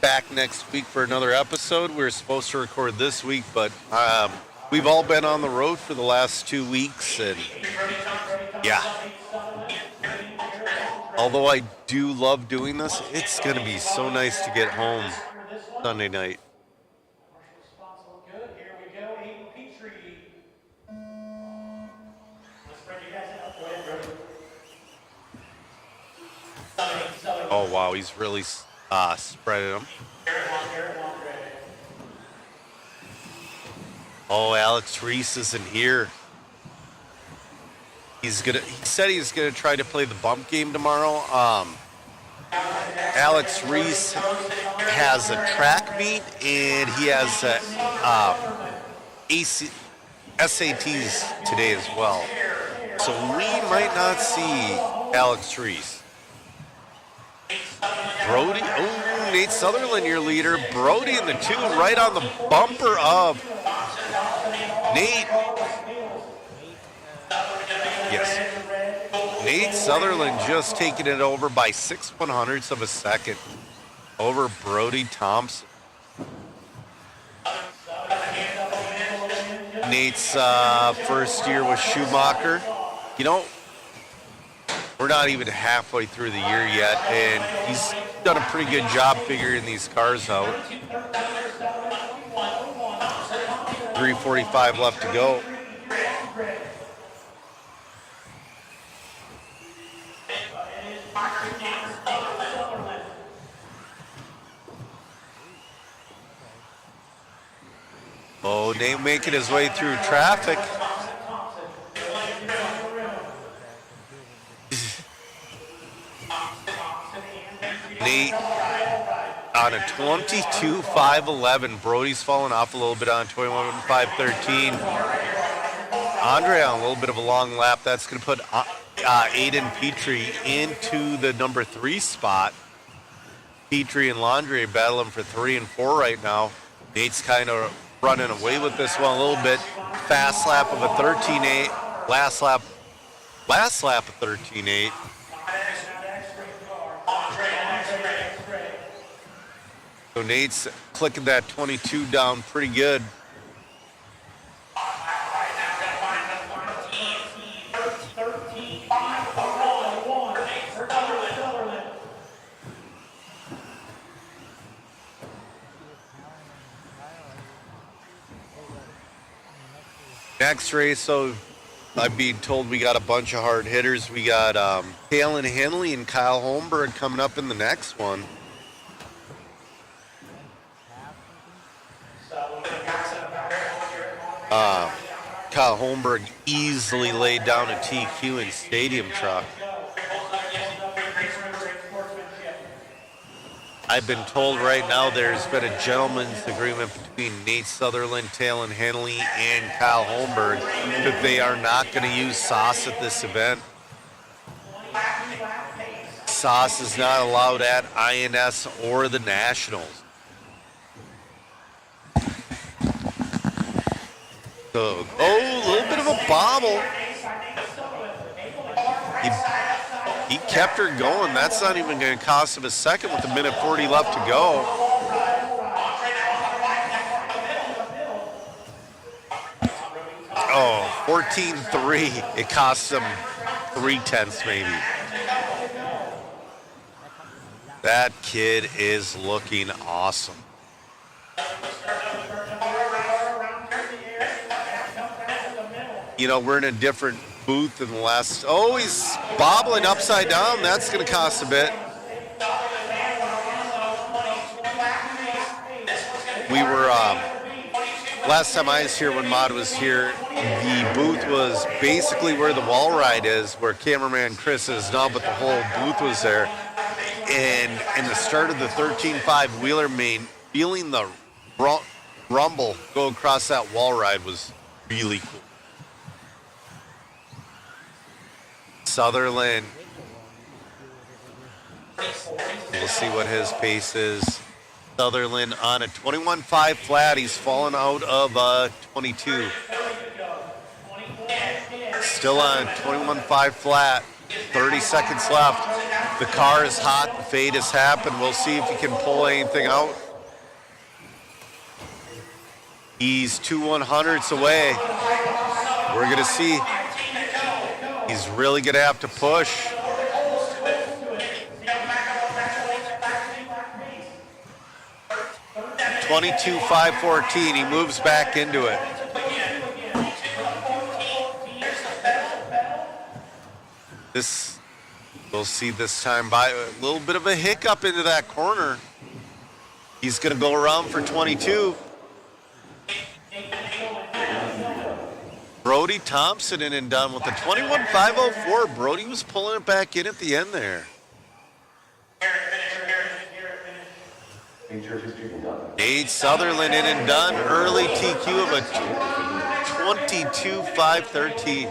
back next week for another episode. We were supposed to record this week, but we've all been on the road for the last 2 weeks, and yeah. Although I do love doing this, it's going to be so nice to get home Sunday night. Oh, wow, he's really spreading them. Oh, Alex Reese isn't here. He said he's gonna try to play the bump game tomorrow. Alex Reese has a track meet and he has SATs today as well. So we might not see Alex Reese. Brody, oh, Nate Sutherland, your leader. Brody in the 2, right on the bumper of Nate. Yes. Nate Sutherland just taking it over by 6/100ths of a second over Brody Thompson. Nate's first year with Schumacher. You know, we're not even halfway through the year yet, and he's done a pretty good job figuring these cars out. 3:45 left to go. Oh, Nate making his way through traffic. Nate on a 22.511. Brody's falling off a little bit on 21.513. Andre on a little bit of a long lap. That's going to put Aiden Petrie into the number 3 spot. Petrie and Landry battling for 3 and 4 right now. Nate's kind of running away with this one a little bit. Fast lap of a 13.8. Last lap of 13.8. So Nate's clicking that 22 down pretty good. Next race, so I'm being told we got a bunch of hard hitters. We got Talon Henley and Kyle Holmberg coming up in the next one. Kyle Holmberg easily laid down a TQ in Stadium Truck. I've been told right now there's been a gentleman's agreement between Nate Sutherland, Talon Henley, and Kyle Holmberg that they are not going to use sauce at this event. Sauce is not allowed at INS or the Nationals. So, a little bit of a bobble. He kept her going. That's not even going to cost him a second with 1:40 left to go. Oh, 14.3. It costs him 0.3 maybe. That kid is looking awesome. You know, we're in a different booth in the last... Oh, he's bobbling upside down. That's going to cost a bit. we were last time I was here when Mod was here. The booth was basically where the wall ride is, where cameraman Chris is now, but the whole booth was there. And in the start of the 13.5 Wheeler main, feeling the rumble go across that wall ride was really cool. Sutherland, we'll see what his pace is. Sutherland on a 21.5 flat. He's fallen out of 22. Still on 21.5 flat. 30 seconds left. The car is hot. The fade has happened. We'll see if he can pull anything out. He's 2/100ths away. We're going to see. He's really going to have to push. 22.514. He moves back into it. This, we'll see this time by a little bit of a hiccup into that corner. He's going to go around for 22. Brody Thompson in and done with the 21.504. Brody was pulling it back in at the end there. Nate Sutherland in and done. Early TQ of a 22.513.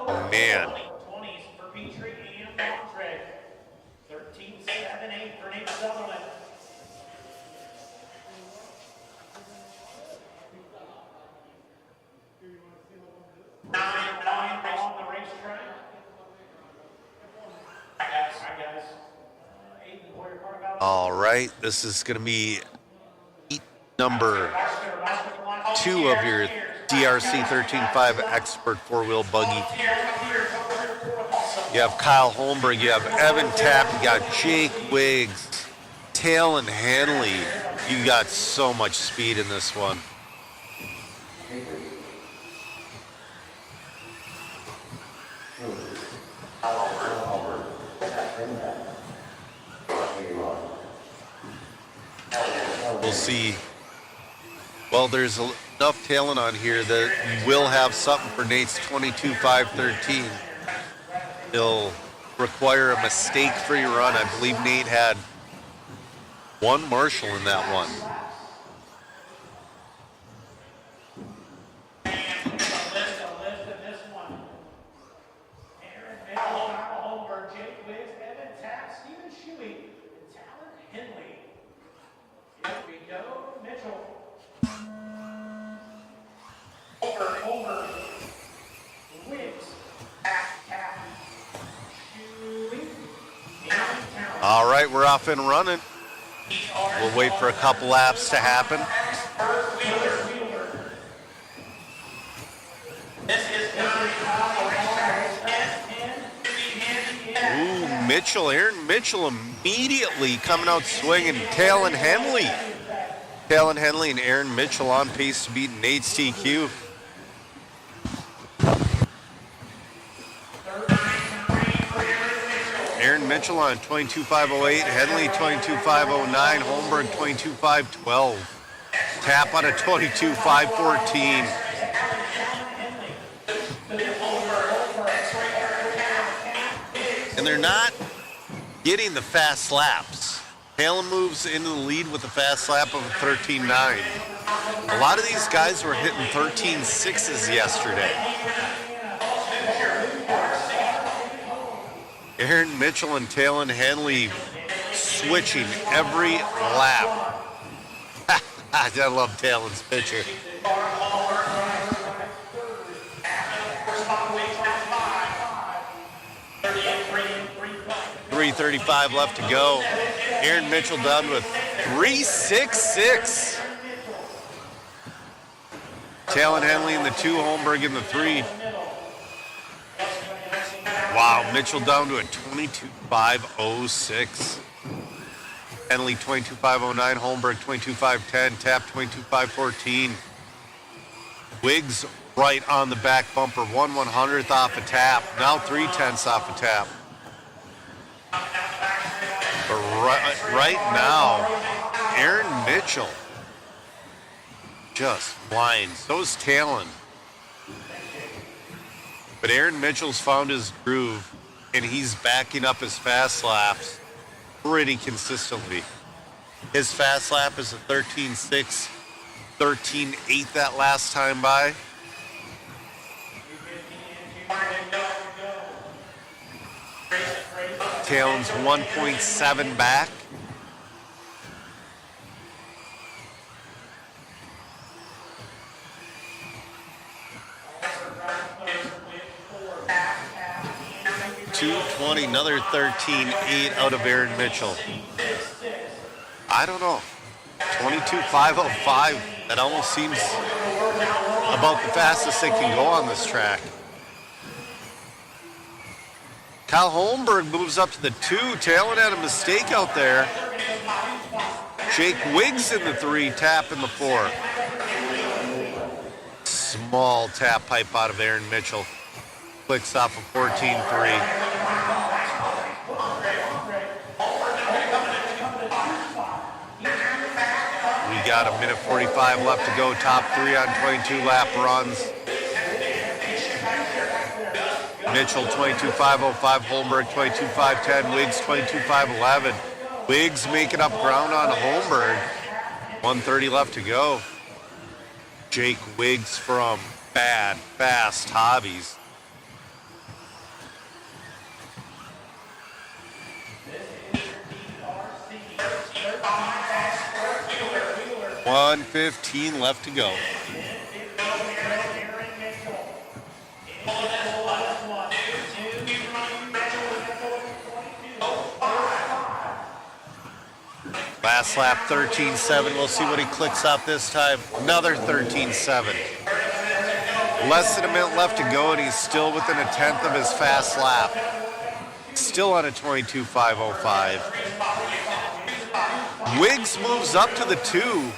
Oh, man. 20s for Petrie and Bontrey. 13.78 for Nate Sutherland. 9 on the racetrack. Hi guys. All right, this is going to be number 2 of your DRC 13.5 Expert 4-wheel buggy. You have Kyle Holmberg, you have Evan Tapp, you got Jake Wiggs, Talon Hanley. You got so much speed in this one. We'll see. Well, there's enough talent on here that you will have something for Nate's 22.513. He'll require a mistake-free run. I believe Nate had one Marshall in that one. All right, we're off and running. We'll wait for a couple laps to happen. Ooh, Mitchell, Aaron Mitchell immediately coming out swinging. Talon Henley. Talon Henley and Aaron Mitchell on pace to beat Nate's TQ. Aaron Mitchell on 22.508, Henley 22.509, Holmberg 22.512, Tapp on a 22.514. And they're not getting the fast laps. Talon moves into the lead with a fast lap of a 13.9. A lot of these guys were hitting 13.6s yesterday. Aaron Mitchell and Talon Henley switching every lap. I love Talon's picture. 3:35 left to go. Aaron Mitchell done with 3.66. Talon Henley in the 2, Holmberg in the 3. Wow, Mitchell down to a 22.506. Henley 22.509, Holmberg 22.510, Tapp 22.514. Wiggs right on the back bumper, 1/100th off a Tapp, now 3/10 off a Tapp. But right now, Aaron Mitchell just flying. So's Talon. But Aaron Mitchell's found his groove, and he's backing up his fast laps pretty consistently. His fast lap is a 13.6, 13.8 that last time by. Talon's 1.7 back. .220, another 13.8 out of Aaron Mitchell. I don't know. 22.505. That almost seems about the fastest they can go on this track. Kyle Holmberg moves up to the 2. Talon had a mistake out there. Jake Wiggs in the 3, tap in the 4. Small tap pipe out of Aaron Mitchell. Clicks off of 14.3. We got a minute 45 left to go. Top 3 on 22 lap runs. Mitchell 22.505, Holmberg 22.510, Wiggs 22.511. Wiggs making up ground on Holmberg. 1:30 left to go. Jake Wiggs from Bad Fast Hobbies. $1:15 left to go. Last lap 13.7. We'll see what he clicks off this time. Another 13.7. Less than a minute left to go, and he's still within a tenth of his fast lap. Still on a 22.505. Wiggs moves up to the 2.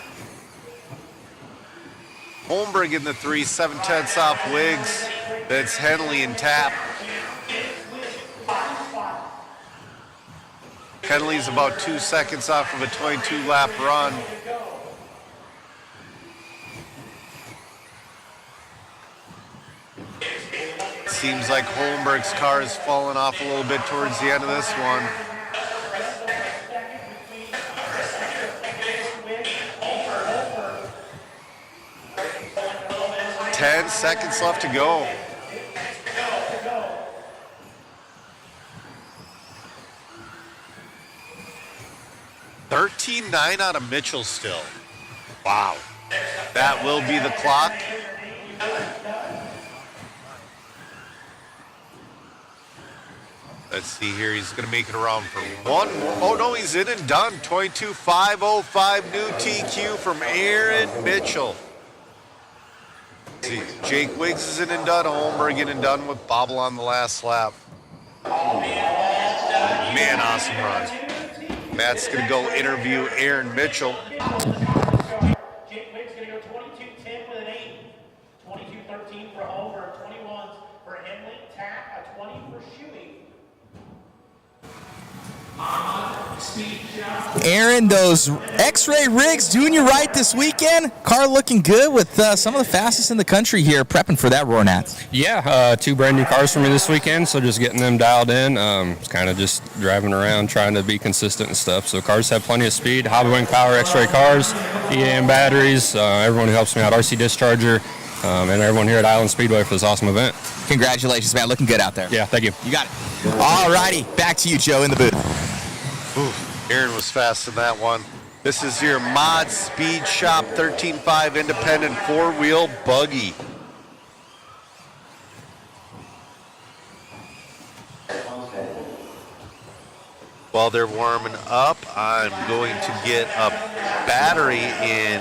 Holmberg in the 3, 7/10 off Wiggs. That's Henley and Tap. Henley's about 2 seconds off of a 22-lap run. Seems like Holmberg's car is falling off a little bit towards the end of this one. Ten seconds left to go. $13.9 out of Mitchell still. Wow. That will be the clock. Let's see here. He's going to make it around for one more. Oh, no, he's in and done. 22.505 new TQ from Aaron Mitchell. See, Jake Wiggs is in and done. Holmberg in and done with Bobble on the last lap. Man, awesome run. Matt's going to go interview Aaron Mitchell. Jake Wiggs going to go 22.10 with an 8. 22.13 for Holmberg. 21s for Henley. Tap a 20 for Shuey. Aaron, those X-Ray rigs doing you right this weekend. Car looking good with some of the fastest in the country here, prepping for that Roar Nats. Yeah, 2 brand new cars for me this weekend, so just getting them dialed in. It's kind of just driving around trying to be consistent and stuff. So cars have plenty of speed, hobby wing power, X-Ray cars, EAM batteries, everyone who helps me out, RC Discharger, and everyone here at Island Speedway for this awesome event. Congratulations, man. Looking good out there. Yeah, thank you. You got it. All righty. Back to you, Joe, in the booth. Ooh, Aaron was fast in that one. This is your Mod Speed Shop 13.5 independent 4-wheel buggy. While they're warming up, I'm going to get a battery in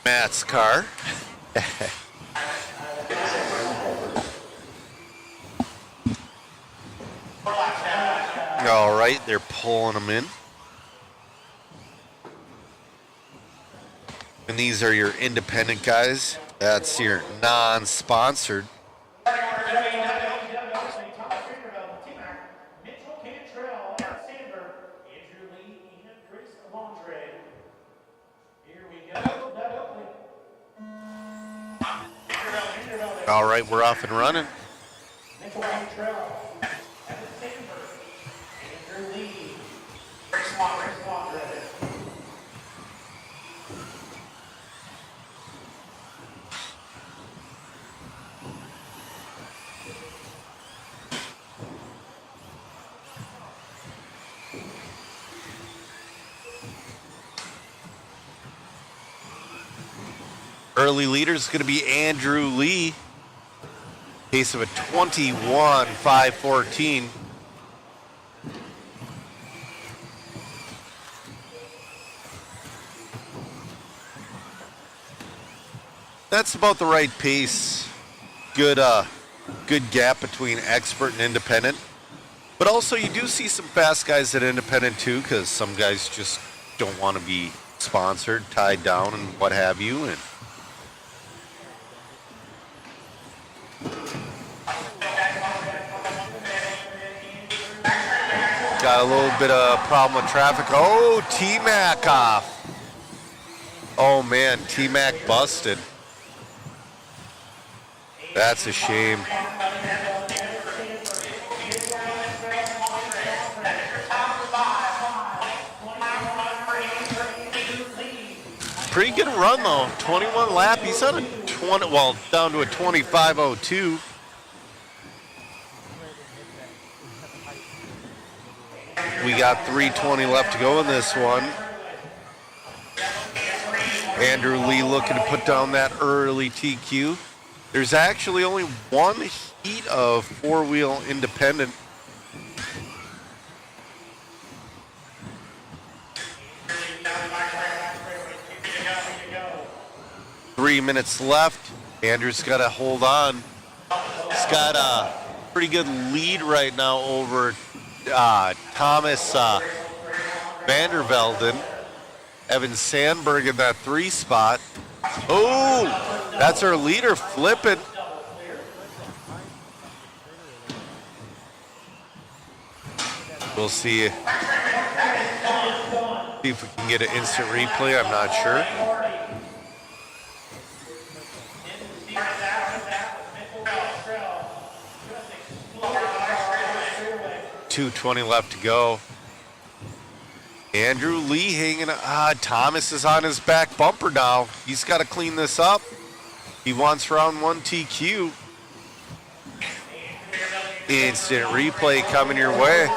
Matt's car. All right, they're pulling them in. And these are your independent guys. That's your non-sponsored. All right, we're off and running. Mitchell Cantrell, Evan Sandberg, Andrew Lee, Chris Laundrie. Early leader is going to be Andrew Lee. Pace of a 21.514. That's about the right pace. Good gap between expert and independent. But also you do see some fast guys at independent too, because some guys just don't want to be sponsored, tied down, and what have you. And got a little bit of problem with traffic. Oh, T-Mac off. Oh man, T-Mac busted. That's a shame. Pretty good run though. 21 lap. He's on a 20. Well, down to a 25:02. We got 3:20 left to go in this one. Andrew Lee looking to put down that early TQ. There's actually only one heat of four-wheel independent. Three minutes left. Andrew's got to hold on. He's got a pretty good lead right now over Thomas Vandervelden. Evan Sandberg in that 3 spot. Oh, that's our leader flipping. We'll see if we can get an instant replay. I'm not sure. 2:20 left to go. Andrew Lee hanging. Thomas is on his back bumper now. He's got to clean this up. He wants round 1 TQ. Instant replay coming your way.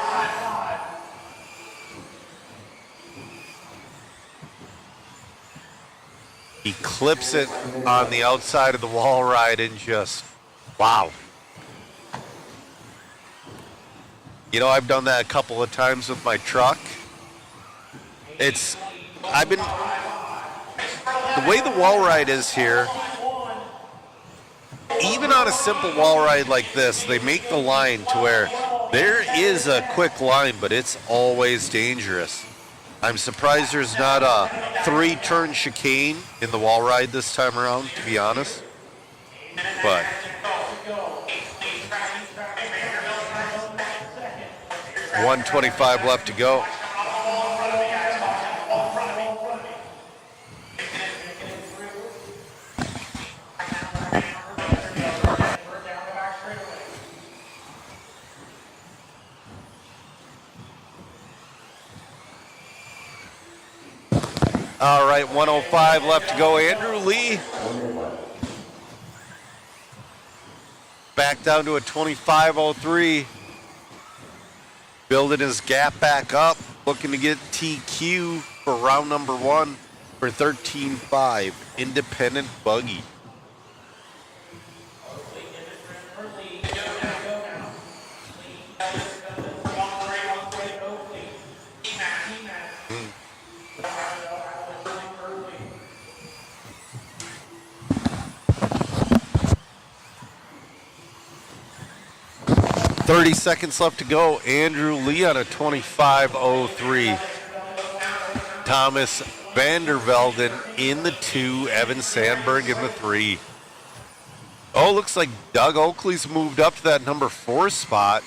He clips it on the outside of the wall ride and just, wow. You know, I've done that a couple of times with my truck. The way the wall ride is here, even on a simple wall ride like this, they make the line to where there is a quick line, but it's always dangerous. I'm surprised there's not a 3-turn chicane in the wall ride this time around, to be honest. But 1:25 left to go. All right, 1:05 left to go. Andrew Lee back down to a 25:03. Building his gap back up, looking to get TQ for round number 1 for 13.5. Independent buggy. .30 seconds left to go. Andrew Lee on a 25:03. Thomas Vandervelden in the 2. Evan Sandberg in the 3. Oh, looks like Doug Oakley's moved up to that number 4 spot.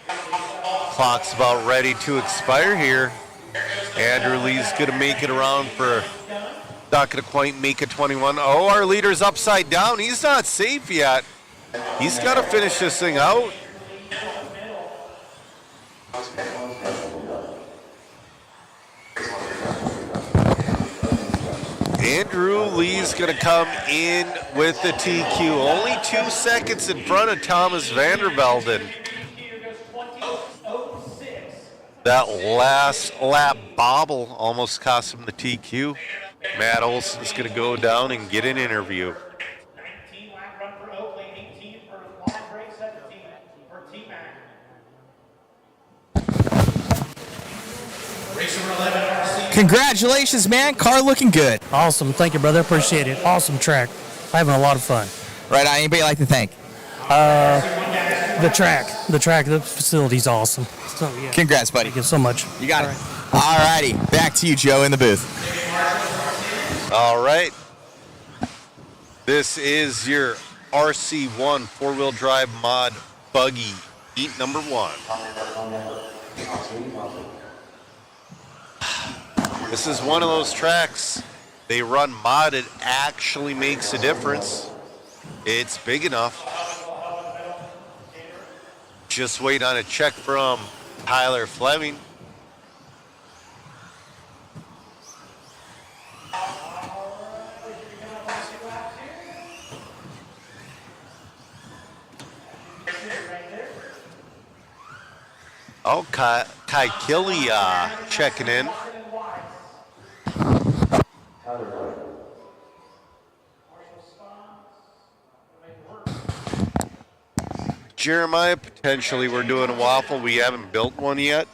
Clock's about ready to expire here. Andrew Lee's going to make it around for Not going to quite make a 21. Oh, our leader's upside down. He's not safe yet. He's got to finish this thing out. Andrew Lee's going to come in with the TQ. Only 2 seconds in front of Thomas Vandervelden. That last lap bobble almost cost him the TQ. Matt Olson's going to go down and get an interview. 19 lap run for Oakley, 18 for Andre, 17 for T-Mac. Race number 11, RC. Congratulations, man. Car looking good. Awesome. Thank you, brother. Appreciate it. Awesome track. Having a lot of fun. Right on. Anybody like to thank? The track, the facility's awesome. So, yeah. Congrats, buddy. Thank you so much. You got it. All righty. Back to you, Joe, in the booth. All right. This is your RC1 four-wheel drive mod buggy, heat number 1. This is one of those tracks. They run mod. It actually makes a difference. It's big enough. Just wait on a check from Tyler Fleming. Oh, Kai Killy checking in. Jeremiah, potentially we're doing a waffle. We haven't built one yet.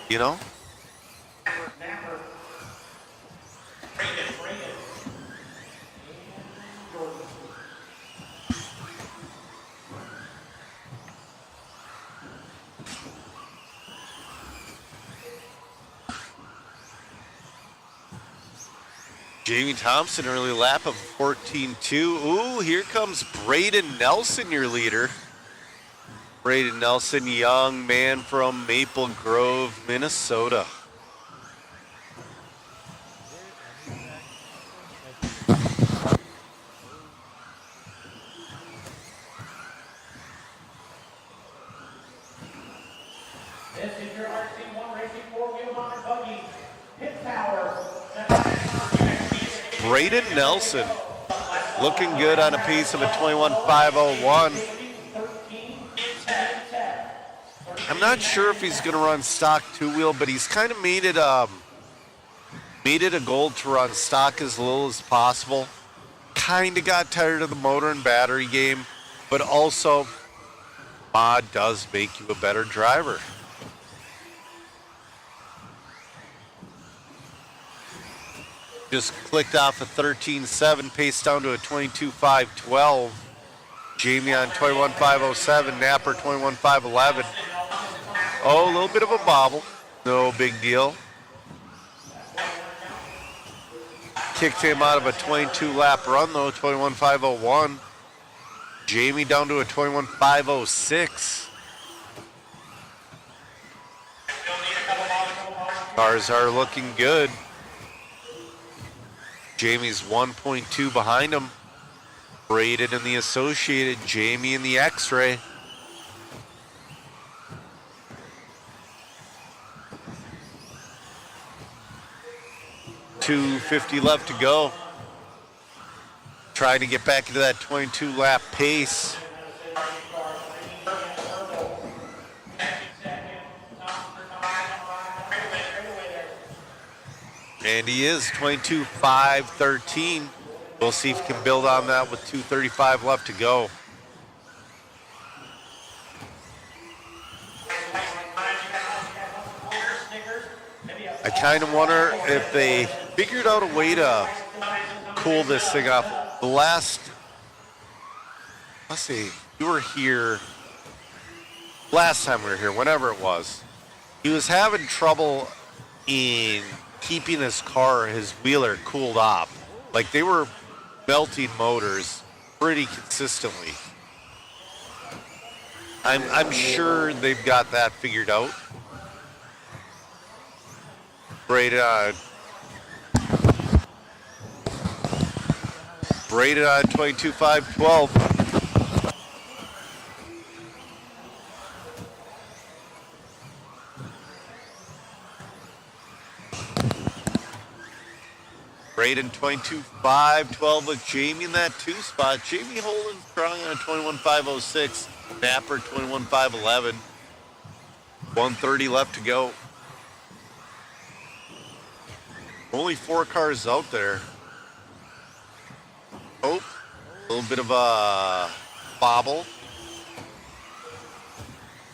You know? Jamie Thompson, early lap of 14.2. Ooh, here comes Braden Nelson, your leader. Braden Nelson, young man from Maple Grove, Minnesota. This is your RC1 Racing four-wheel mod buggy. Pit Tower. Braden Nelson looking good on a piece of a 21.501. I'm not sure if he's going to run stock two-wheel, but he's kind of made it a goal to run stock as little as possible. Kind of got tired of the motor and battery game, but also mod does make you a better driver. Just clicked off a 13.7, paced down to a 22.512. Jamie on 21.507, Napper 21.511. Oh, a little bit of a bobble. No big deal. Kicked him out of a 22-lap run, though, 21.501. Jamie down to a 21.506. Cars are looking good. Jamie's 1.2 behind him. Braden in the Associated, Jamie in the X-Ray. .250 left to go. Trying to get back into that 22-lap pace. And he is 22.513. We'll see if he can build on that with 2:35 left to go. I kind of wonder if they figured out a way to cool this thing off. The last, let's see, you were here last time we were here, whenever it was. He was having trouble in keeping his car, his wheeler, cooled off. Like they were melting motors pretty consistently. I'm sure they've got that figured out. Braden on 22.512. Braden 22.512 with Jamie in that 2 spot. Jamie holding strong on a 21.506. Napper 21.511. 130 left to go. Only 4 cars out there. Oh, a little bit of a bobble.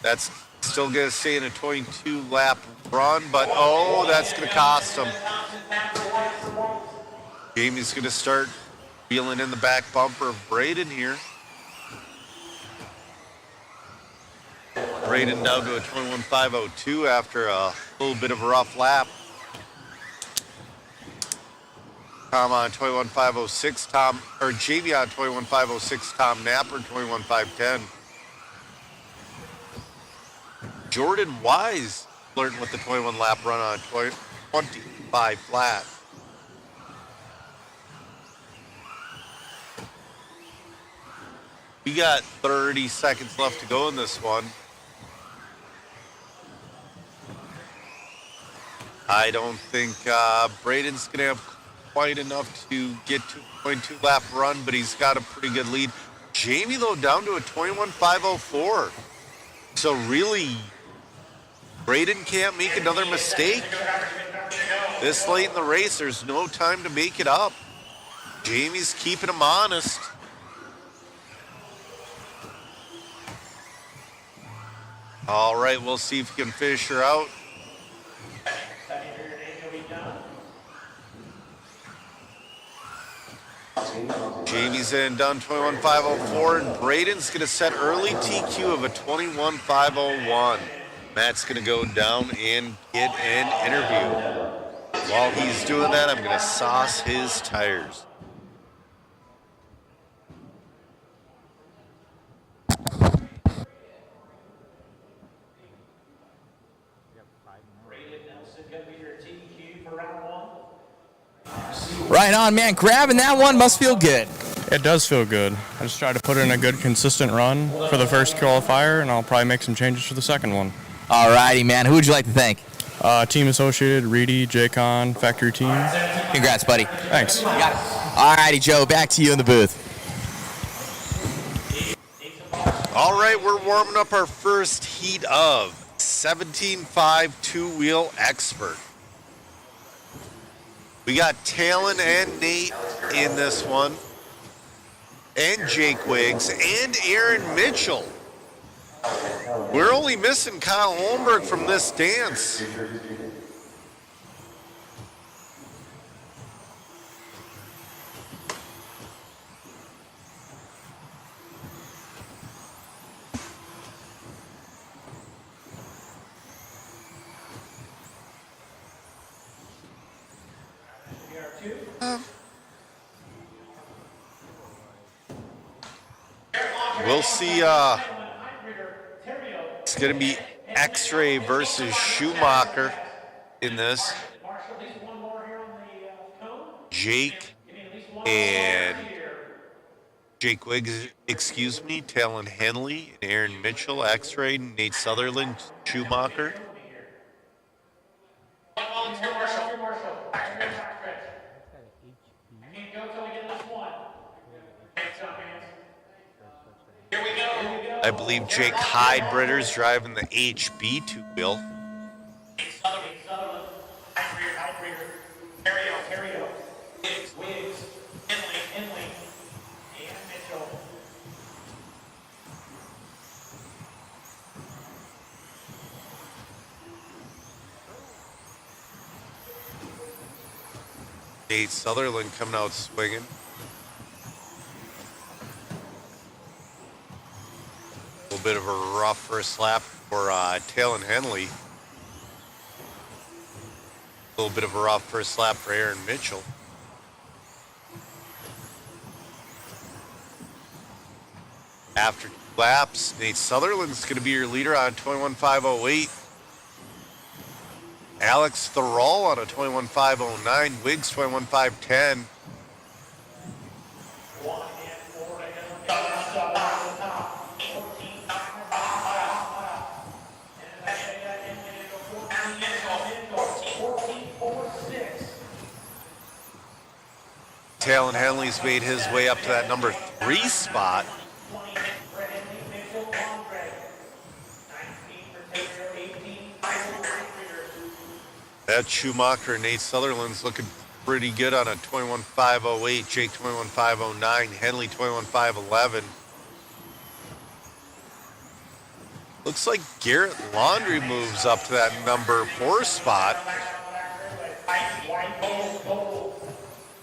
That's still going to stay in a 22 lap run, but oh, that's going to cost him. Jamie's going to start feeling in the back bumper of Braden here. Braden down to a 21.502 after a little bit of a rough lap. Tom on 21.506, Jamie on 21.506, Tom Napper 21.510. Jordan Wise flirting with the 21 lap run on 25 flat. We got 30 seconds left to go in this one. I don't think Braden's going to have quite enough to get to a 22 lap run, but he's got a pretty good lead. Jamie, though, down to a 21.504. So really, Braden can't make another mistake. This late in the race, there's no time to make it up. Jamie's keeping him honest. All right, we'll see if he can finish her out. Jamie's in done 21.504, and Braden's going to set early TQ of a 21.501. Matt's going to go down and get an interview. While he's doing that, I'm going to sauce his tires. Right on, man. Grabbing that one must feel good. It does feel good. I just try to put in a good, consistent run for the first qualifier, and I'll probably make some changes for the second one. All righty, man. Who would you like to thank? Team Associated, Reedy, J-Con, Factory Team. Congrats, buddy. Thanks. You got it. All righty, Joe. Back to you in the booth. All right, we're warming up our first heat of 17.5 two-wheel expert. We got Talon and Nate in this one, and Jake Wiggs, and Aaron Mitchell. We're only missing Kyle Holmberg from this dance. We'll see. It's going to be X-Ray versus Schumacher in this. Jake and Jake Wiggs, excuse me, Talon Henley, and Aaron Mitchell, X-Ray, Nate Sutherland, Schumacher. I believe Jake Hydebritter's driving the HB two-wheel. Nate Sutherland coming out swinging. A little bit of a rough first lap for Talon Henley. A little bit of a rough first lap for Aaron Mitchell. After 2 laps, Nate Sutherland's going to be your leader on 21.508. Alex Thoral on a 21.509. Wiggs 21.510. Talon Henley's made his way up to that number 3 spot. That Schumacher and Nate Sutherland's looking pretty good on a 21.508. Jake 21.509. Henley 21.511. Looks like Garrett Laundry moves up to that number 4 spot.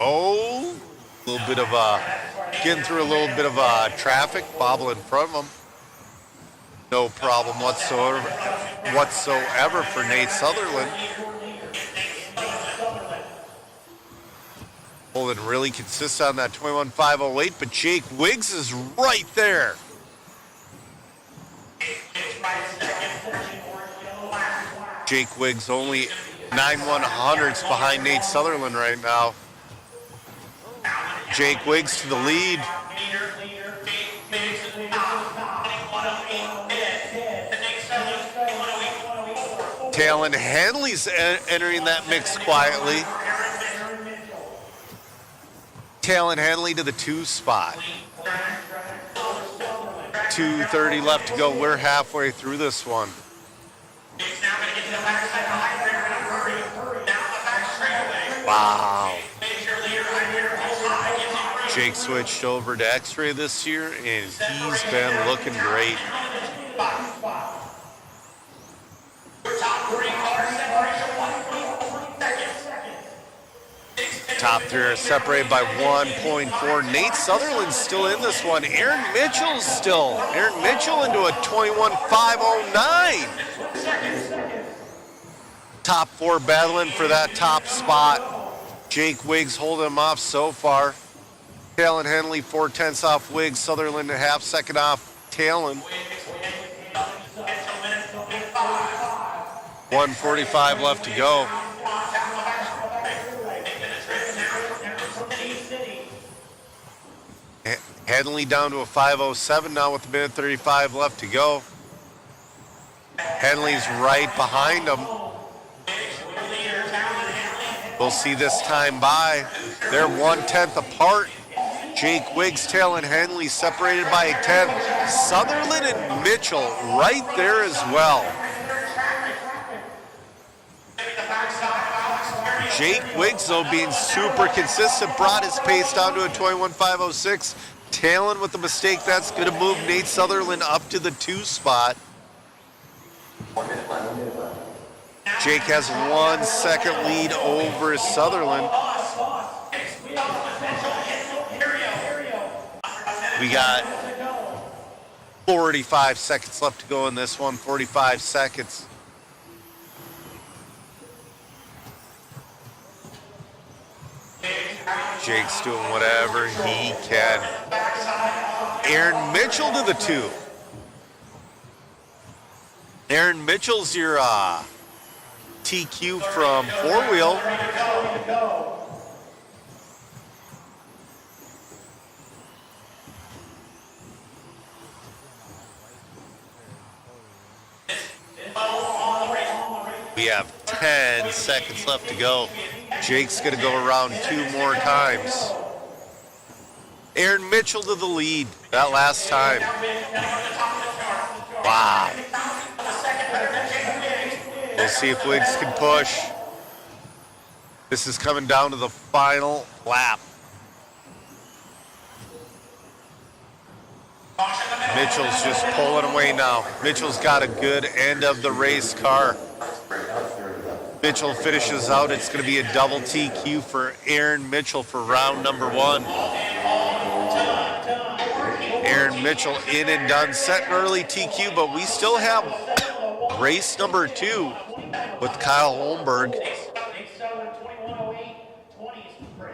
Oh, a little bit of getting through a little bit of traffic, bobble in front of him. No problem whatsoever for Nate Sutherland. Holding really consistent on that 21.508, but Jake Wiggs is right there. Jake Wiggs only 9/100ths behind Nate Sutherland right now. Jake Wiggs to the lead. Talon Henley's entering that mix quietly. Talon Henley to the 2 spot. 2:30 left to go. We're halfway through this one. Wow. Jake switched over to X-Ray this year, and he's been looking great. Top 3 are separated by 1.4. Nate Sutherland's still in this one. Aaron Mitchell into a 21.509. Top 4 battling for that top spot. Jake Wiggs holding him off so far. Talon Henley 4/10 off Wiggs. Sutherland a half second off Talon. 1:45 left to go. Henley down to a 5:07 now with a minute 35 left to go. Henley's right behind him. We'll see this time by. They're 1/10 apart. Jake Wiggs, Talon Henley separated by a 10. Sutherland and Mitchell right there as well. Jake Wiggs, though, being super consistent, brought his pace down to a 21.506. Talon with the mistake, that's going to move Nate Sutherland up to the 2 spot. Jake has 1 second lead over Sutherland. We got 45 seconds left to go in this one, 45 seconds. Jake's doing whatever he can. Aaron Mitchell to the 2. Aaron Mitchell's your TQ from 4-wheel. We have 10 seconds left to go. Jake's going to go around 2 more times. Aaron Mitchell to the lead that last time. Wow. We'll see if Wiggs can push. This is coming down to the final lap. Mitchell's just pulling away now. Mitchell's got a good end of the race car. Mitchell finishes out. It's going to be a double TQ for Aaron Mitchell for round number 1. Aaron Mitchell in and done, set an early TQ, but we still have race number 2 with Kyle Holmberg.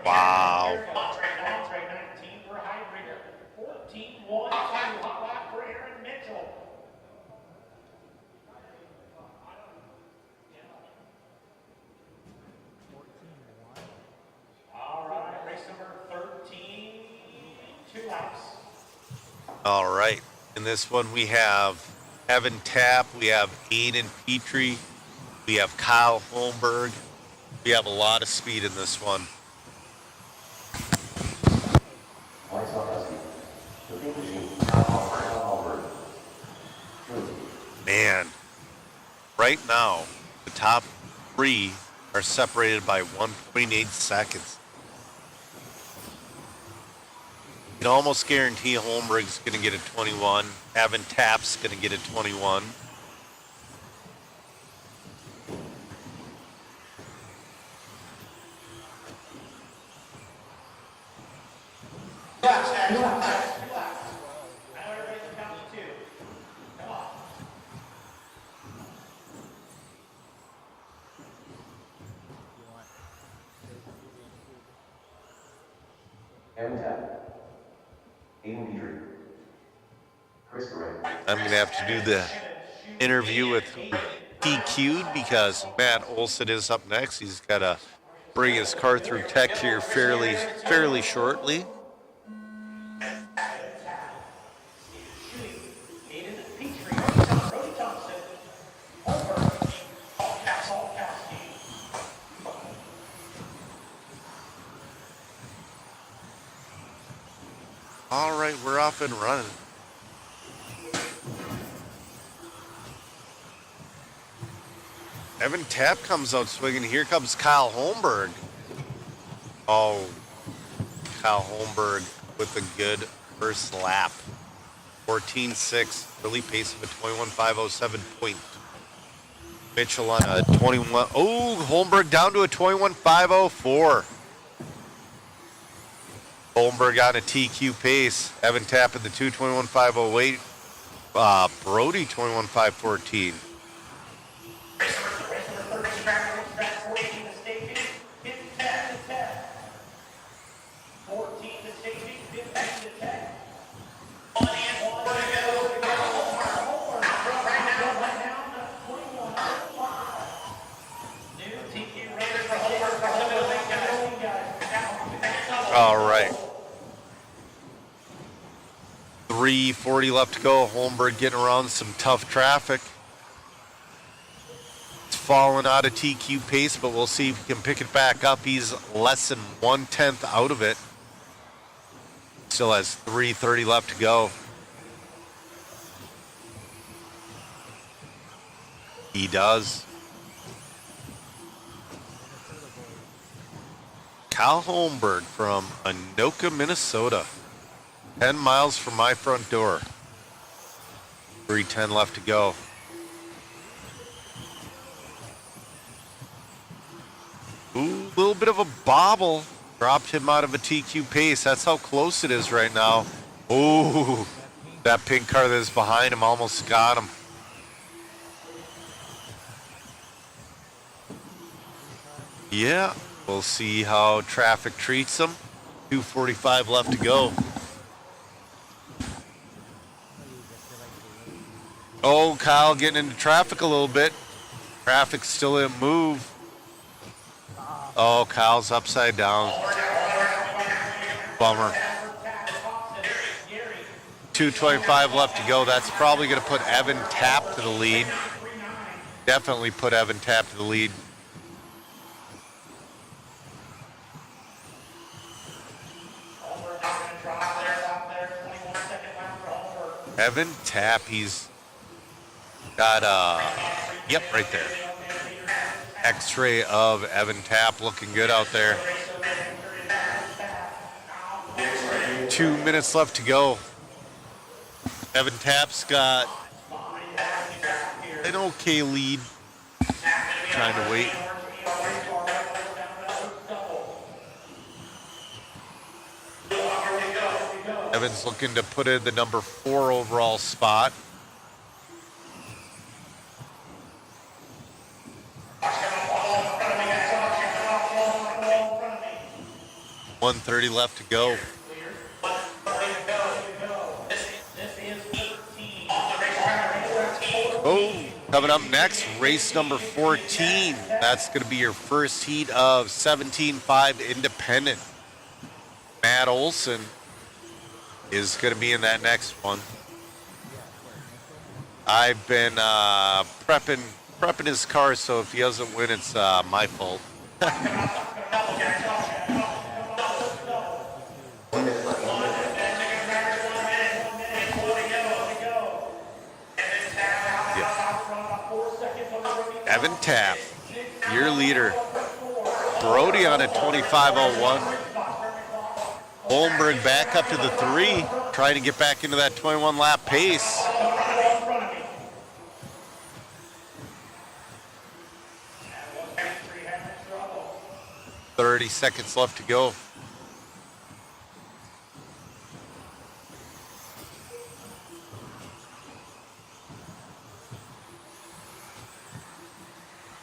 Wow. laps. All right. In this one, we have Evan Tapp, we have Aiden Petrie, we have Kyle Holmberg. We have a lot of speed in this one. Man, right now, the top three are separated by 1.8 seconds. You can almost guarantee Holmberg's going to get a 21. Evan Tapp's going to get a 21. I'm going to have to do the interview with PQ'd because Matt Olson is up next. He's got to bring his car through tech here fairly shortly. All right, we're off and running. Evan Tapp comes out swinging. Here comes Kyle Holmberg. Oh, Kyle Holmberg with a good first lap. 14.6, really pace of a 21.507 point. Mitchell on a 21. Oh, Holmberg down to a 21.504. Holmberg on a TQ pace. Evan Tapp in the 2:21.508. Brody 21.514. All right. 3:40 left to go. Holmberg getting around some tough traffic. It's fallen out of TQ pace, but we'll see if he can pick it back up. He's less than 1/10 out of it. Still has 3:30 left to go. He does. Kyle Holmberg from Anoka, Minnesota. 10 miles from my front door. 3:10 left to go. Ooh, a little bit of a bobble. Dropped him out of a TQ pace. That's how close it is right now. Ooh, that pink car that is behind him almost got him. Yeah, we'll see how traffic treats him. 2:45 left to go. Oh, Kyle getting into traffic a little bit. Traffic still didn't move. Oh, Kyle's upside down. Bummer. 2:25 left to go. That's probably going to put Evan Tapp to the lead. Definitely put Evan Tapp to the lead. Evan Tapp, he's got yep, right there. X-ray of Evan Tapp, looking good out there. 2 minutes left to go. Evan Tapp's got an okay lead. Trying to wait. Evan's looking to put in the number 4 overall spot. $130 left to go. Oh, coming up next, race number 14. That's going to be your first heat of 17.5 independent. Matt Olson is going to be in that next one. I've been prepping his car, so if he doesn't win, it's my fault. Evan Tapp, your leader. Brody on a 25.01. Holmberg back up to the 3, trying to get back into that 21 lap pace. "30 seconds left to go."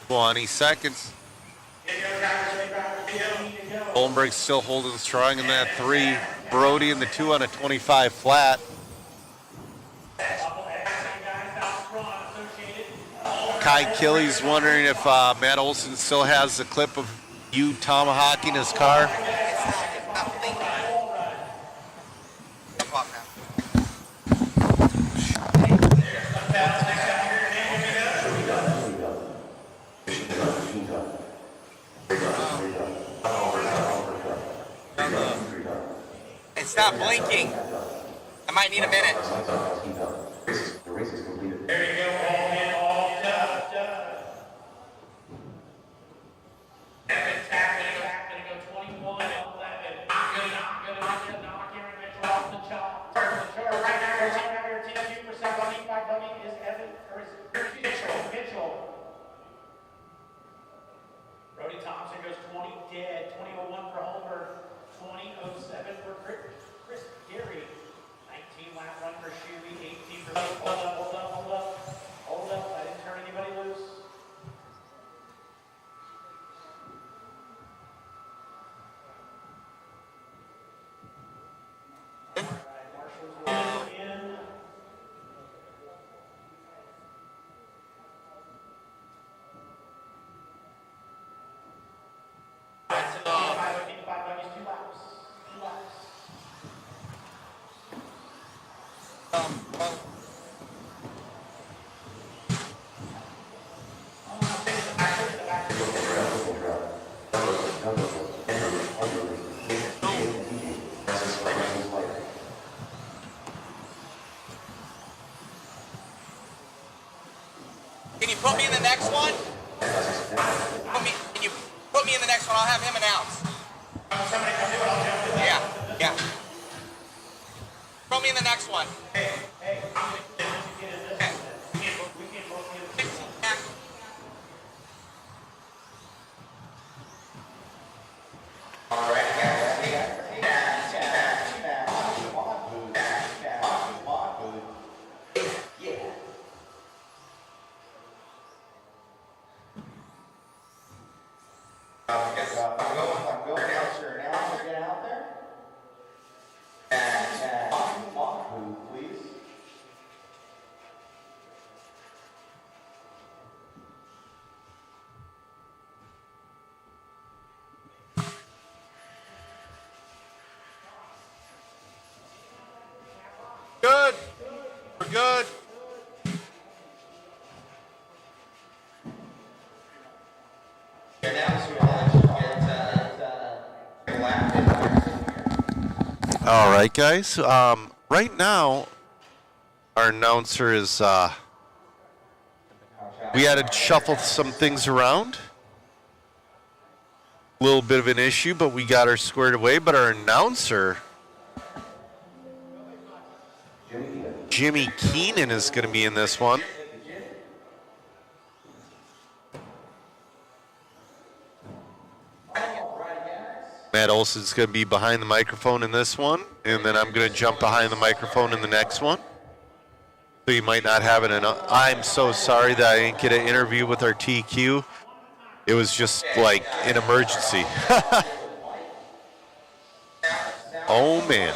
"20 seconds. Holmberg's still holding strong in that 3. Brody in the 2 on a 25 flat. Kai Killy's wondering if Matt Olson still has the clip of you tomahawking his car. And stop blinking. I might need a minute. There you go, all done. Evan Tapp gonna go 21-11. Knock Aaron Mitchell off the chop. Right now, your 10-2% buggy is Evan, or is Mitchell. Brody Thompson goes 20 dead, 20.01 for Holmberg, 20.07 for Chris Gary, 19 lap run for Shuey, 18 for Hold up, I didn't turn anybody loose. All right, Marshall's in. Five buggies, 2 laps. Can you put me in the next one? Can you put me in the next one? I'll have him announce. Yeah. Throw me in the next one. Good. We're good. All right, guys. Right now, our announcer is. We had to shuffle some things around. A little bit of an issue, but we got her squared away. But our announcer, Jimmy Keenan, is going to be in this one. Matt Olson's going to be behind the microphone in this one, and then I'm going to jump behind the microphone in the next one. So you might not have it. I'm so sorry that I didn't get an interview with our TQ. It was just like an emergency. Oh, man.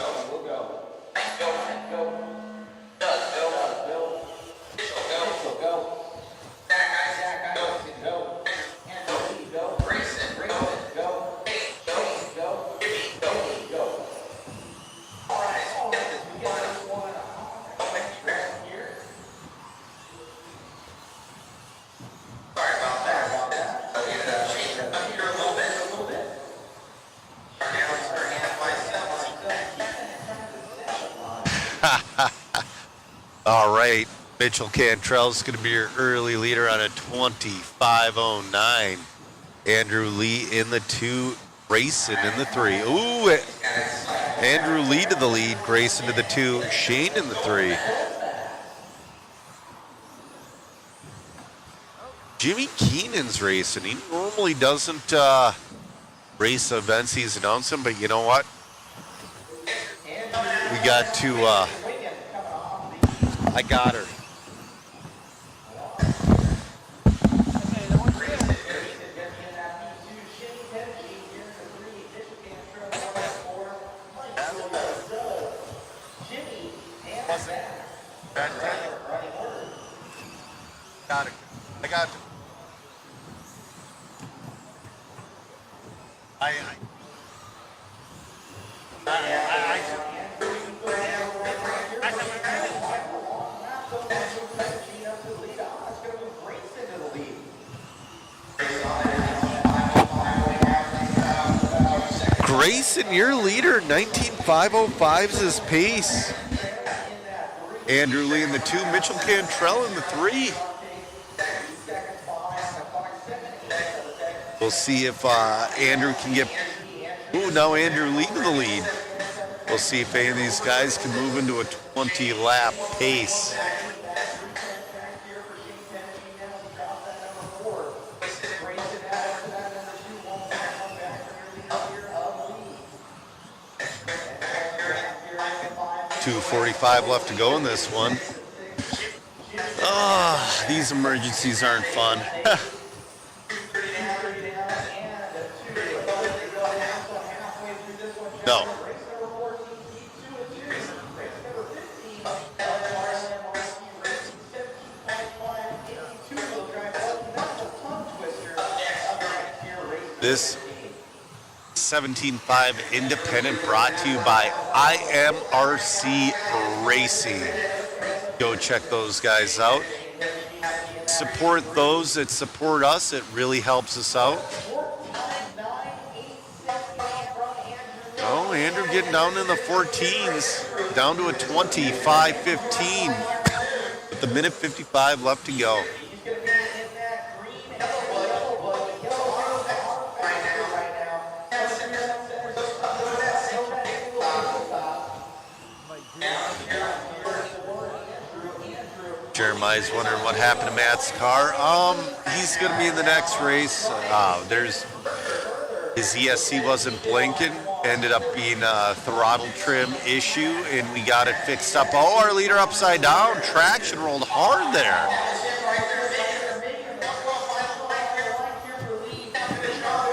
All right. Mitchell Cantrell's going to be your early leader on a 25:09. Andrew Lee in the 2, Grayson in the 3. Ooh, Andrew Lee to the lead, Grayson to the 2, Shane in the 3. Jimmy Keenan's racing. He normally doesn't race events he's announcing, but you know what? We got to, I got her. Got it. I got it. Grayson, your leader, 19.505's his pace. Andrew Lee in the 2, Mitchell Cantrell in the 3. We'll see if Andrew can get. Ooh, now Andrew Lee to the lead. We'll see if any of these guys can move into a 20-lap pace. .245 left to go in this one. Ah, these emergencies aren't fun. No. This 17.5 Independent brought to you by IMRC Racing. Go check those guys out. Support those that support us. It really helps us out. Oh, Andrew getting down in the 14s, down to a 25:15 with a minute 55 left to go. Jeremiah's wondering what happened to Matt's car. He's going to be in the next race. His ESC wasn't blinking. Ended up being a throttle trim issue, and we got it fixed up. Oh, our leader upside down. Traction rolled hard there.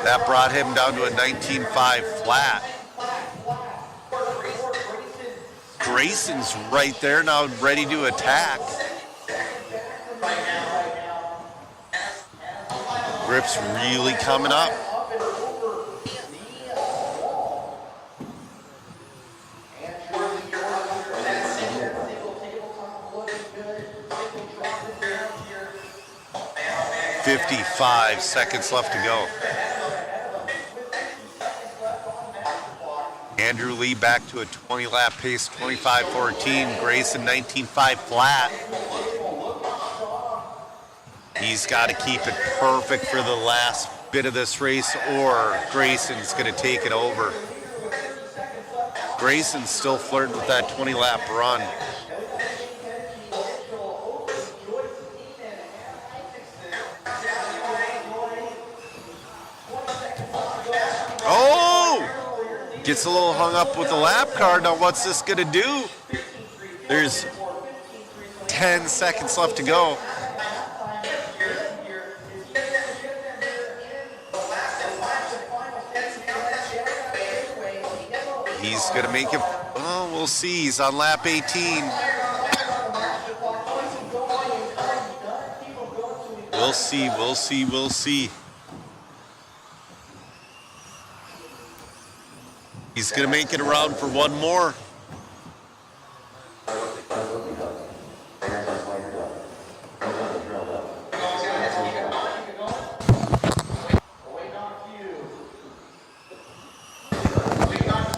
That brought him down to a 19.5 flat. Grayson's right there now, ready to attack. Grip's really coming up. .55 seconds left to go. Andrew Lee back to a 20-lap pace, 25:14. Grayson 19.5 flat. He's got to keep it perfect for the last bit of this race, or Grayson's going to take it over. Grayson's still flirting with that 20-lap run. Oh! Gets a little hung up with the lap car. Now what's this going to do? There's 10 seconds left to go. He's going to make it. Oh, we'll see. He's on lap 18. We'll see. We'll see. We'll see. He's going to make it around for one more.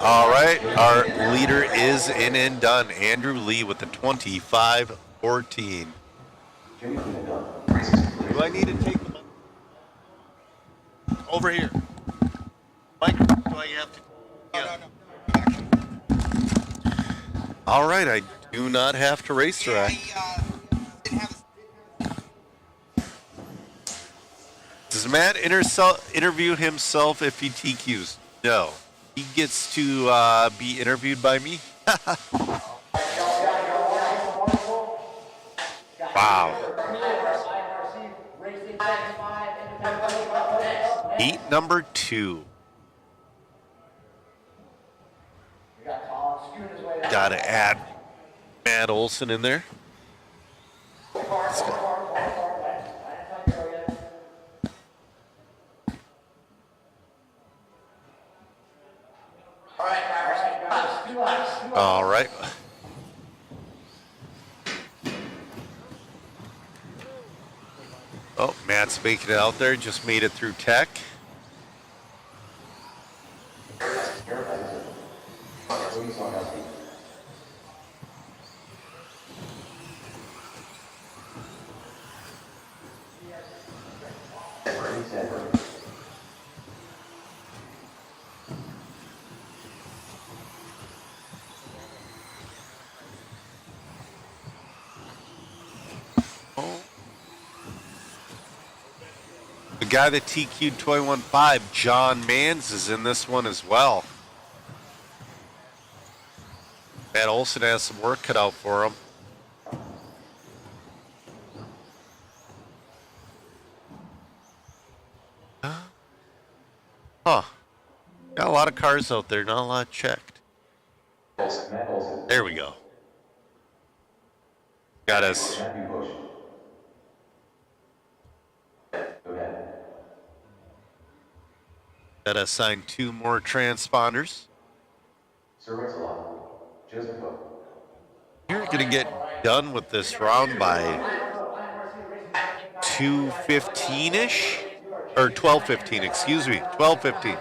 All right, our leader is in and done. Andrew Lee with the 25-14. Do I need to take the mic? Over here. Mike, do I have to? Yeah. All right, I do not have to race track. Does Matt interview himself if he TQs? No. He gets to be interviewed by me? Wow. Heat number 2. Got to add Matt Olson in there. All right. Oh, Matt's making it out there. Just made it through tech. The guy that TQ'd 21.5, John Mans, is in this one as well. Matt Olson has some work cut out for him. Huh. Got a lot of cars out there, not a lot checked. There we go. Got us. Got to assign 2 more transponders. You're going to get done with this round by 2:15-ish? Or 12:15, excuse me, 12:15.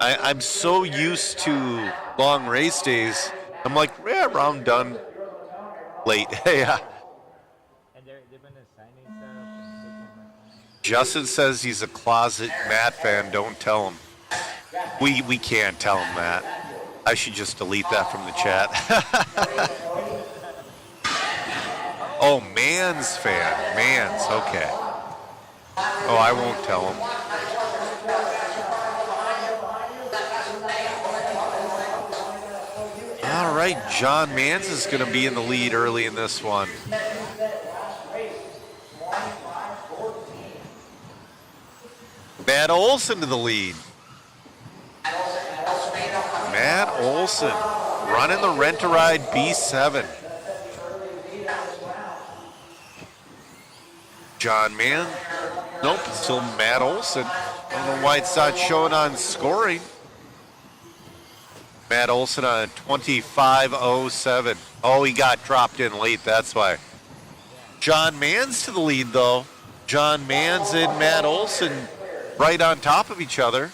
I'm so used to long race days. I'm like, yeah, round done late. Yeah. Justin says he's a closet Matt fan. Don't tell him. We can't tell him that. I should just delete that from the chat. Oh, Mans fan. Mans, okay. Oh, I won't tell him. All right, John Mans is going to be in the lead early in this one. Matt Olson to the lead. Matt Olson running the Rent-A-Ride B7. John Mann. Nope, it's still Matt Olson. I don't know why it's not showing on scoring. Matt Olson on 25.07. Oh, he got dropped in late, that's why. John Mann's to the lead, though. John Mann's and Matt Olson right on top of each other.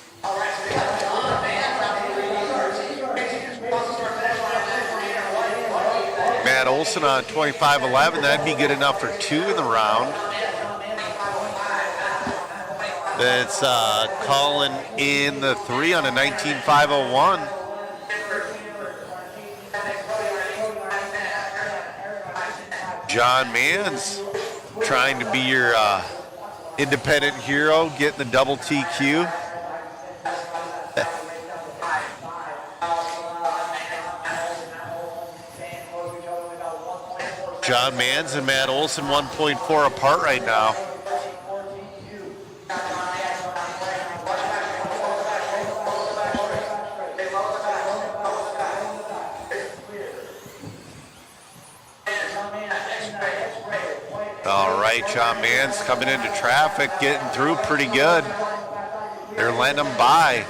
Matt Olson on 25.11. That'd be good enough for 2 in the round. That's calling in the 3 on a 19.501. John Mans trying to be your independent hero, getting the double TQ. John Mans and Matt Olson 1.4 apart right now. All right, John Mans coming into traffic, getting through pretty good. They're letting him by.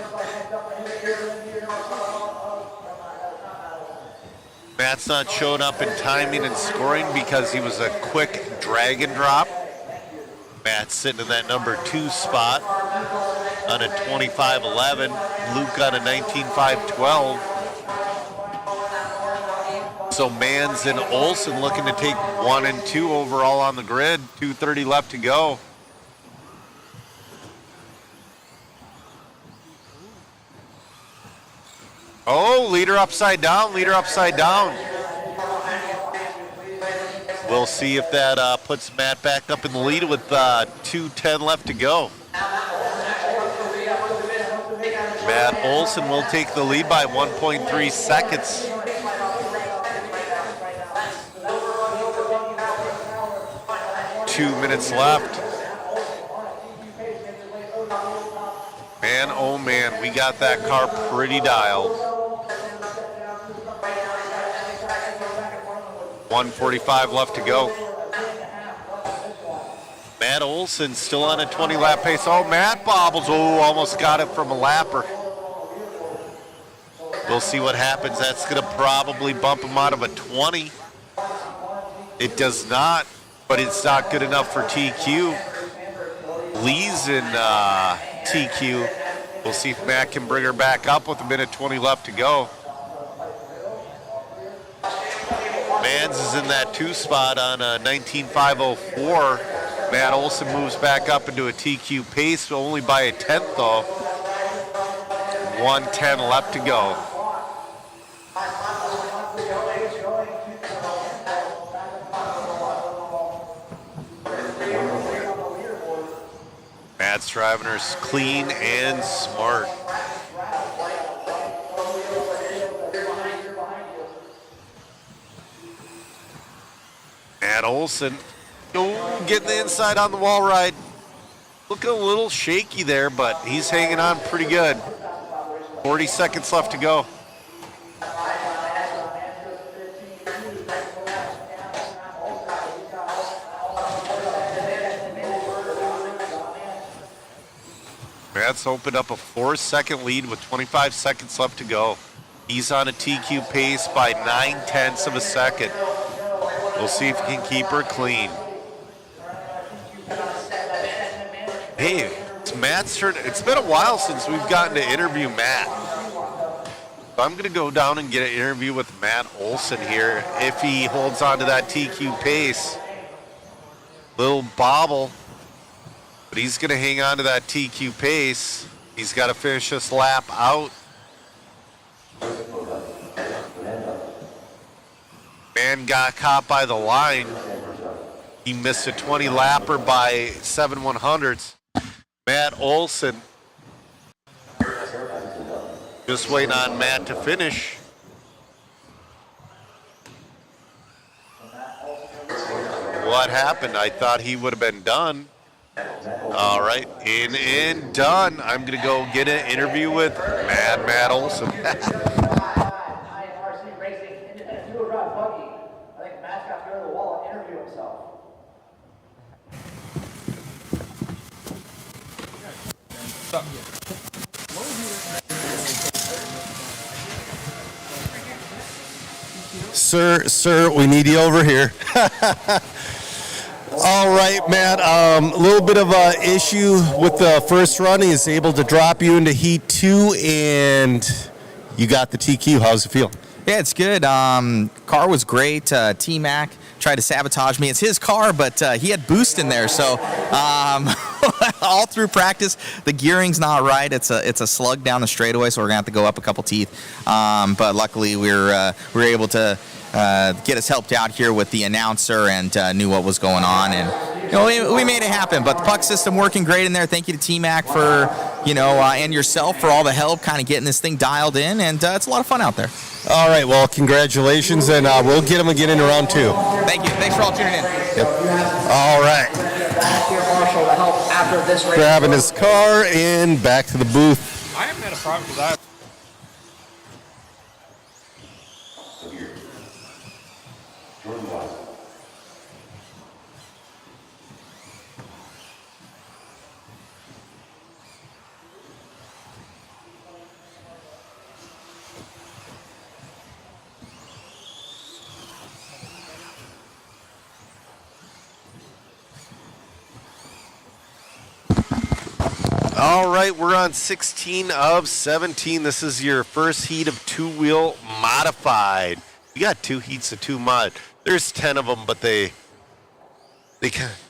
Matt's not showing up in timing and scoring because he was a quick drag and drop. Matt's sitting in that number 2 spot. on a 25.11. Luke on a 19.5.12. So Mans and Olson looking to take 1 and 2 overall on the grid. 2:30 left to go. Oh, leader upside down, leader upside down. We'll see if that puts Matt back up in the lead with 2:10 left to go. Matt Olson will take the lead by 1.3 seconds. Two minutes left. Man, oh man, we got that car pretty dialed. 1:45 left to go. Matt Olson still on a 20-lap pace. Oh, Matt bobbles. Oh, almost got it from a lapper. We'll see what happens. That's going to probably bump him out of a 20. It does not, but it's not good enough for TQ. Lee's in TQ. We'll see if Matt can bring her back up with a minute 20 left to go. Mans is in that 2 spot on a 19.504. Matt Olson moves back up into a TQ pace, only by a 10th though. 1:10 left to go. Matt's driving her clean and smart. Matt Olson, oh, getting the inside on the wall ride. Looking a little shaky there, but he's hanging on pretty good. 40 seconds left to go. Matt's opened up a 4-second lead with 25 seconds left to go. He's on a TQ pace by 9/10 of a second. We'll see if he can keep her clean. Hey, it's Matt's turn. It's been a while since we've gotten to interview Matt. So I'm going to go down and get an interview with Matt Olson here. If he holds on to that TQ pace. Little bobble. But he's going to hang on to that TQ pace. He's got to finish this lap out. Man got caught by the line. He missed a 20-lapper by 7/100ths. Matt Olson just waiting on Matt to finish. What happened? I thought he would have been done. All right, in and done. I'm going to go get an interview with Matt Olson. Sir, we need you over here. All right, Matt, a little bit of an issue with the first run. He is able to drop you into Heat 2, and you got the TQ. How's it feel? Yeah, it's good. Car was great. T-Mac tried to sabotage me. It's his car, but he had boost in there, so all through practice, the gearing's not right. It's a slug down the straightaway, so we're gonna have to go up a couple teeth. But luckily, we were able to get us helped out here with the announcer and knew what was going on, and we made it happen. But the puck system working great in there. Thank you to T-Mac for and yourself for all the help, kind of getting this thing dialed in, and it's a lot of fun out there. All right, well, congratulations, and we'll get him again in round 2. Thank you. Thanks for all tuning in. Yep. All right. Grabbing his car and back to the booth. I haven't had a problem with that. All right, we're on 16 of 17. This is your first heat of two-wheel modified. You got 2 heats of 2 mod. There's 10 of them, but they kind of...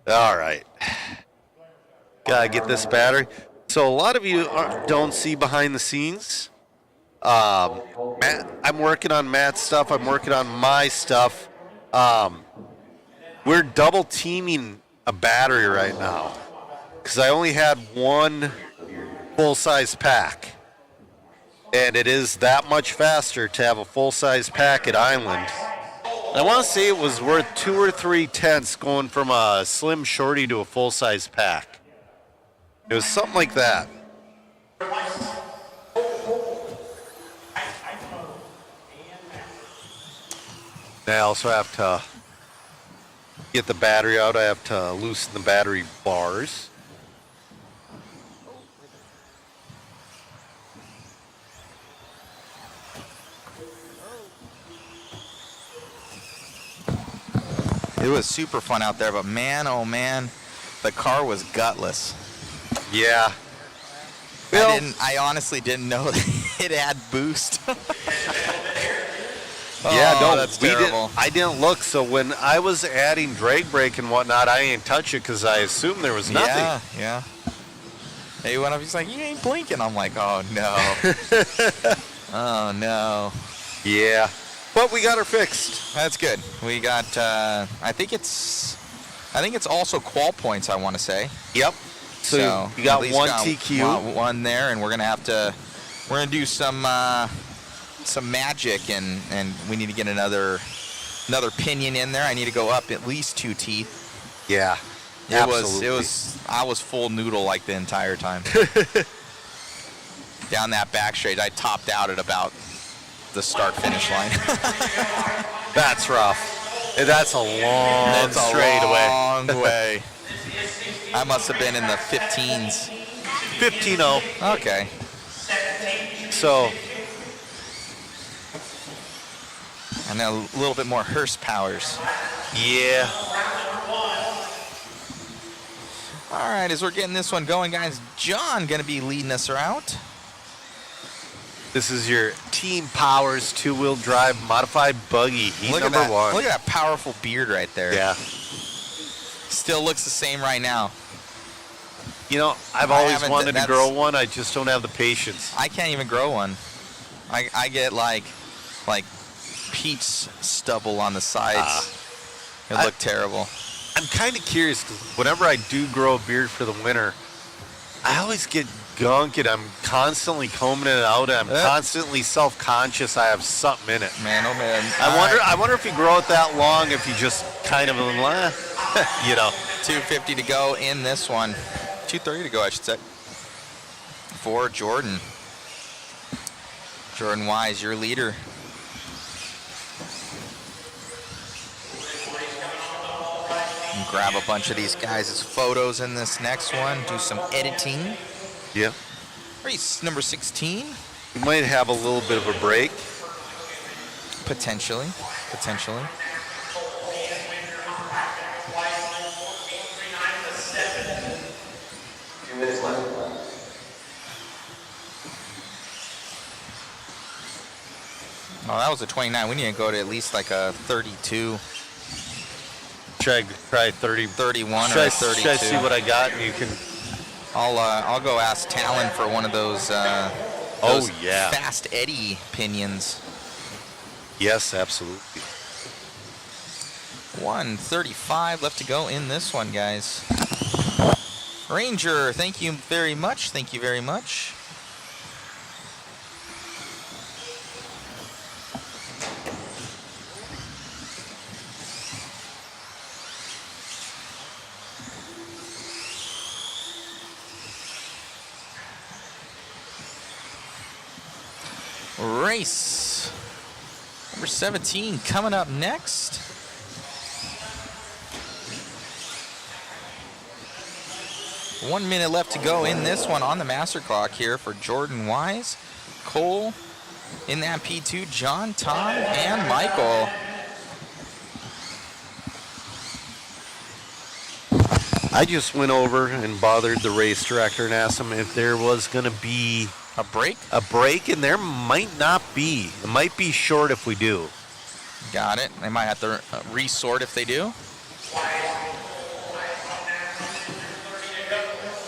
All right. Gotta get this battery. So a lot of you don't see behind the scenes. Matt, I'm working on Matt's stuff. I'm working on my stuff. We're double teaming a battery right now because I only had one full-size pack. And it is that much faster to have a full-size pack at Island. I want to say it was worth 2 or 3 tenths going from a slim shorty to a full-size pack. It was something like that. I also have to get the battery out. I have to loosen the battery bars. It was super fun out there, but man, oh man, the car was gutless. Yeah. Well, I honestly didn't know it had boost. Yeah, no, that's terrible. I didn't look, so when I was adding drag brake and whatnot, I didn't touch it because I assumed there was nothing. Yeah. He went up, he's like, you ain't blinking. I'm like, oh no. Oh no. Yeah. But we got her fixed. That's good. We got, I think it's also qual points, I want to say. Yep. So you got one TQ. One there, and we're going to do some magic, and we need to get another pinion in there. I need to go up at least 2 teeth. Yeah. Absolutely. I was full noodle like the entire time. Down that back straight, I topped out at about the start finish line. That's rough. That's a long straightaway. Long way. I must have been in the 15s. 15-0. Okay. So. And a little bit more Hearst powers. Yeah. All right, as we're getting this one going, guys, John going to be leading us out. This is your Team Powers 2-wheel drive modified buggy. Heat number 1. Look at that powerful beard right there. Yeah. Still looks the same right now. You know, I've always wanted to grow one. I just don't have the patience. I can't even grow one. I get like peach stubble on the sides. It looked terrible. I'm kind of curious because whenever I do grow a beard for the winter, I always get gunk and I'm constantly combing it out and I'm constantly self-conscious I have something in it. Man, oh man. I wonder if you grow it that long, if you just kind of, you know. 250 to go in this one. 230 to go, I should say. For Jordan. Jordan Wise, your leader. And grab a bunch of these guys' photos in this next one. Do some editing. Yeah. Race number 16. We might have a little bit of a break. Potentially. Oh, that was a 29. We need to go to at least like a 32. Try 30, 31 or 32. Should I see what I got and you can... I'll go ask Talon for one of those Fast Eddie pinions. Yes, absolutely. 135 left to go in this one, guys. Ranger, thank you very much. Thank you very much. Race number 17 coming up next. .1 minute left to go in this one on the master clock here for Jordan Wise. Cole in that P2, John, Tom, and Michael. I just went over and bothered the race director and asked him if there was going to be A break? a break, and there might not be. It might be short if we do. Got it. They might have to resort if they do.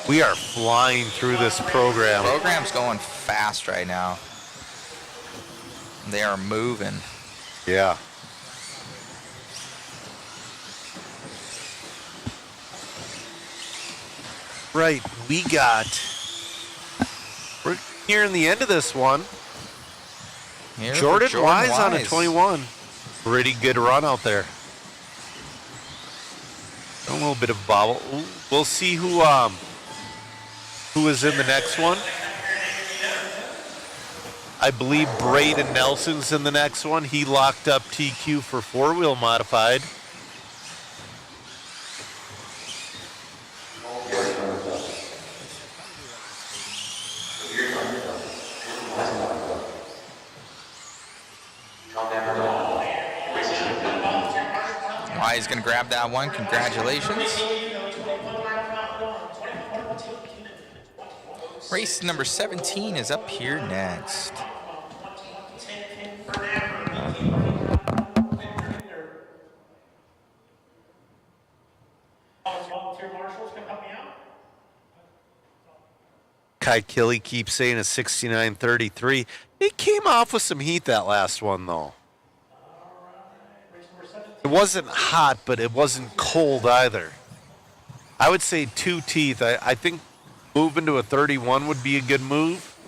We are flying through this program. Program's going fast right now. They are moving. Yeah. Right, we're nearing the end of this one. Here for Jordan Wise on a Wise. 21. Pretty good run out there. A little bit of bobble. Ooh, we'll see who is in the next one. I believe Braden Nelson's in the next one. He locked up TQ for four-wheel modified. Wise going to grab that one. Congratulations. Race number 17 is up here next. Volunteer marshals can help me out. Kai Killy keeps saying a 69.33. It came off with some heat that last one, though. It wasn't hot, but it wasn't cold either. I would say two teeth. I think moving to a 31 would be a good move.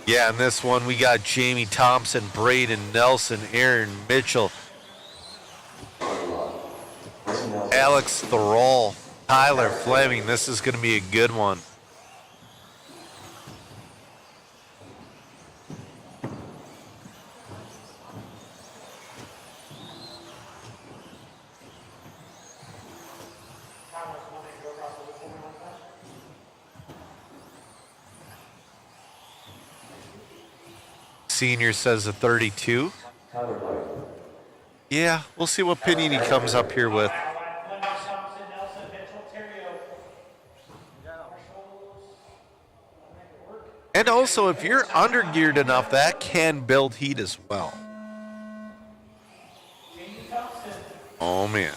Yeah, in this one we got Jamie Thompson, Braden Nelson, Aaron Mitchell, Alex Thoreau, Tyler Fleming. This is going to be a good one. Senior says a 32. Yeah, we'll see what opinion he comes up here with. And also, if you're undergeared enough, that can build heat as well. Oh, man.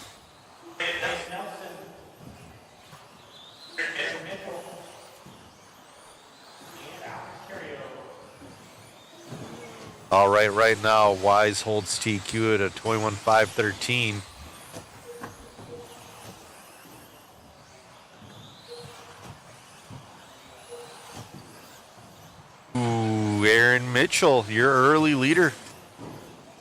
All right now, Wise holds TQ at a 21.513. Ooh, Aaron Mitchell, your early leader.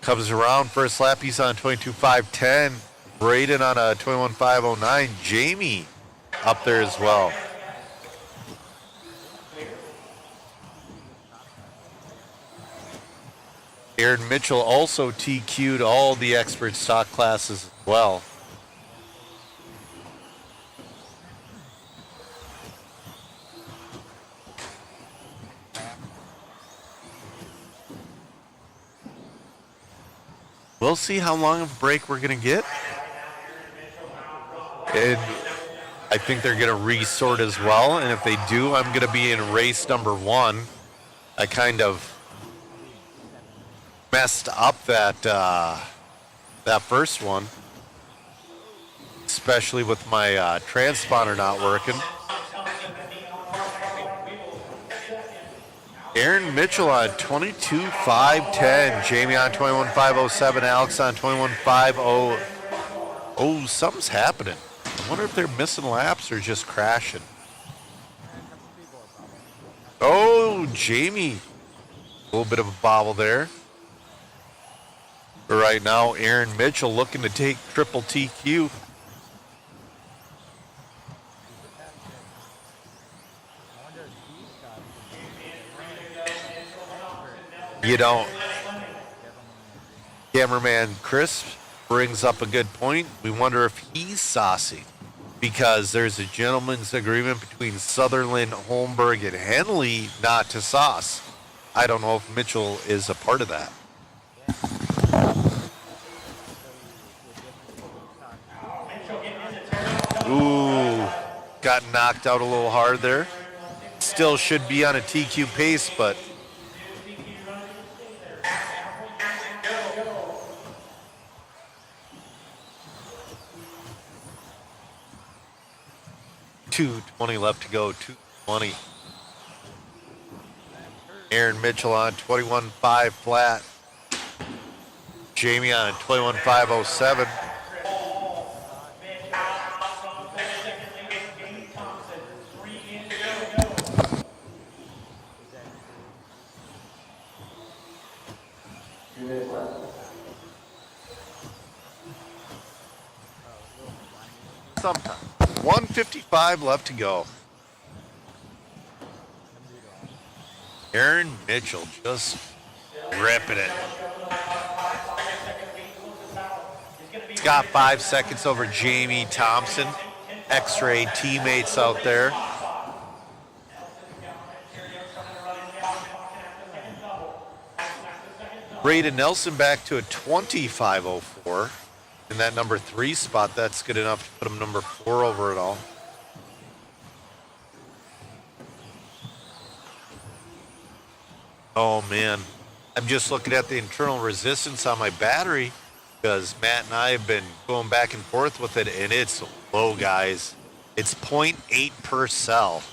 Comes around first lap, he's on 22.510. Braden on a 21.509. Jamie up there as well. Aaron Mitchell also TQ'd all the expert stock classes as well. We'll see how long of a break we're going to get. And I think they're going to resort as well. And if they do, I'm going to be in race number 1. I kind of messed up that that first one, especially with my transponder not working. Aaron Mitchell on 22.510, Jamie on 21.507, Alex on 21.50. Oh, something's happening. I wonder if they're missing laps or just crashing. Oh, Jamie, a little bit of a bobble there. But right now, Aaron Mitchell looking to take triple TQ. You don't. Cameraman Chris brings up a good point. We wonder if he's saucy. because there's a gentleman's agreement between Sutherland, Holmberg, and Henley not to sauce. I don't know if Mitchell is a part of that. Ooh, got knocked out a little hard there. Still should be on a TQ pace, but .220 left to go. 2:20. Aaron Mitchell on 21.5 flat. Jamie on 21.507. Sometime. 1:55 left to go. Aaron Mitchell just ripping it. He's got 5 seconds over Jamie Thompson. X-ray teammates out there. Braden Nelson back to a 25.04. In that number 3 spot, that's good enough to put him number 4 over it all. Oh man, I'm just looking at the internal resistance on my battery because Matt and I have been going back and forth with it, and it's low, guys. It's 0.8 per cell.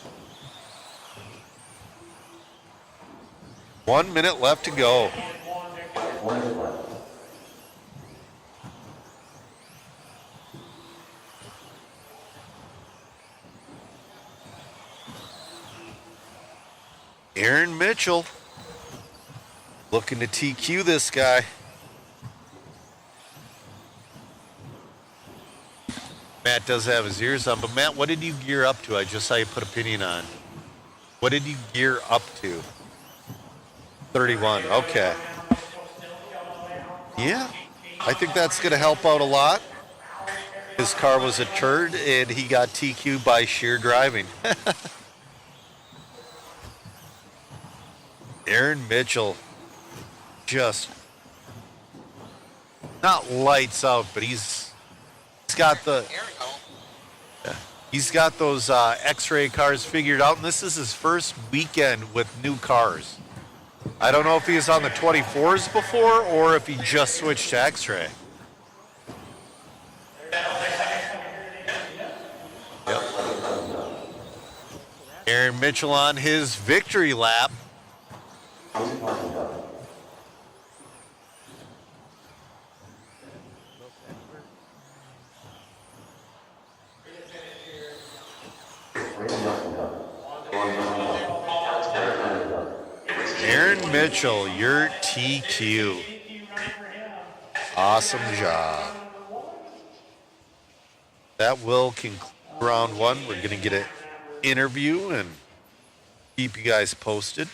1 minute left to go. Aaron Mitchell looking to TQ this guy. Matt does have his ears on, but Matt, what did you gear up to? I just saw you put opinion on. What did you gear up to? 31, okay. Yeah, I think that's going to help out a lot. His car was a turd, and he got TQ'd by sheer driving. Aaron Mitchell just not lights out, but he's got those X-ray cars figured out, and this is his first weekend with new cars. I don't know if he was on the 24s before or if he just switched to X-ray. Yep. Aaron Mitchell on his victory lap. Aaron Mitchell, your TQ. Awesome job. That will conclude round 1. We're going to get an interview and keep you guys posted.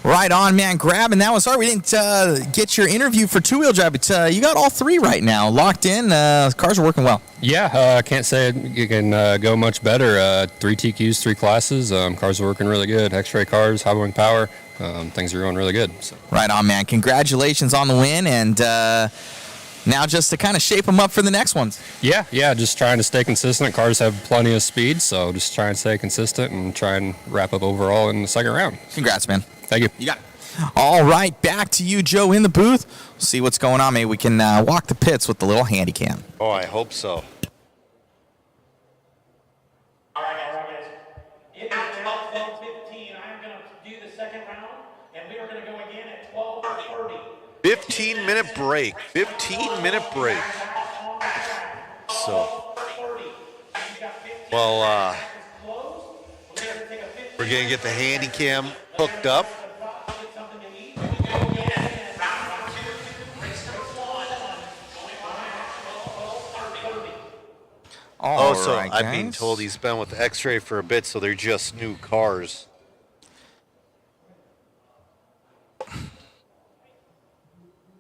Right on, man. Grabbing that one. Sorry we didn't get your interview for two-wheel drive, but you got all 3 right now locked in. Cars are working well. Yeah, I can't say you can go much better. 3 TQs, 3 classes. Cars are working really good. X-ray cars, high wing power. Things are going really good. So. Right on, man. Congratulations on the win, and now just to kind of shape them up for the next ones. Yeah, just trying to stay consistent. Cars have plenty of speed, so just try and stay consistent and try and wrap up overall in the second round. Congrats, man. Thank you. You got it. All right, back to you, Joe, in the booth. We'll see what's going on. Maybe we can walk the pits with the little handy cam. Oh, I hope so. All right, guys. It is now 12:15. I'm going to do the second round, and we are going to go again at 12:30. 15-minute break. 15-minute break. So, well, we're going to get the handy cam hooked up. Also, right, I'm being told he's been with X-Ray for a bit, so they're just new cars. All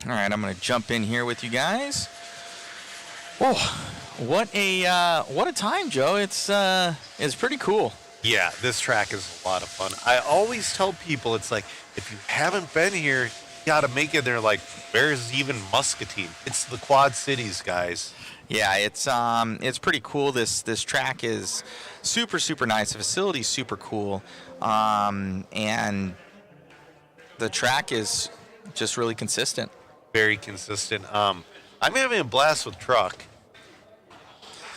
right, I'm going to jump in here with you guys. Oh, What a time, Joe. It's pretty cool. Yeah, this track is a lot of fun. I always tell people, it's like, if you haven't been here, you got to make it. They're like, where's even Muscatine? It's the Quad Cities, guys. Yeah, it's pretty cool. This track is super, super nice. The facility's super cool. And the track is just really consistent. Very consistent. I'm having a blast with truck.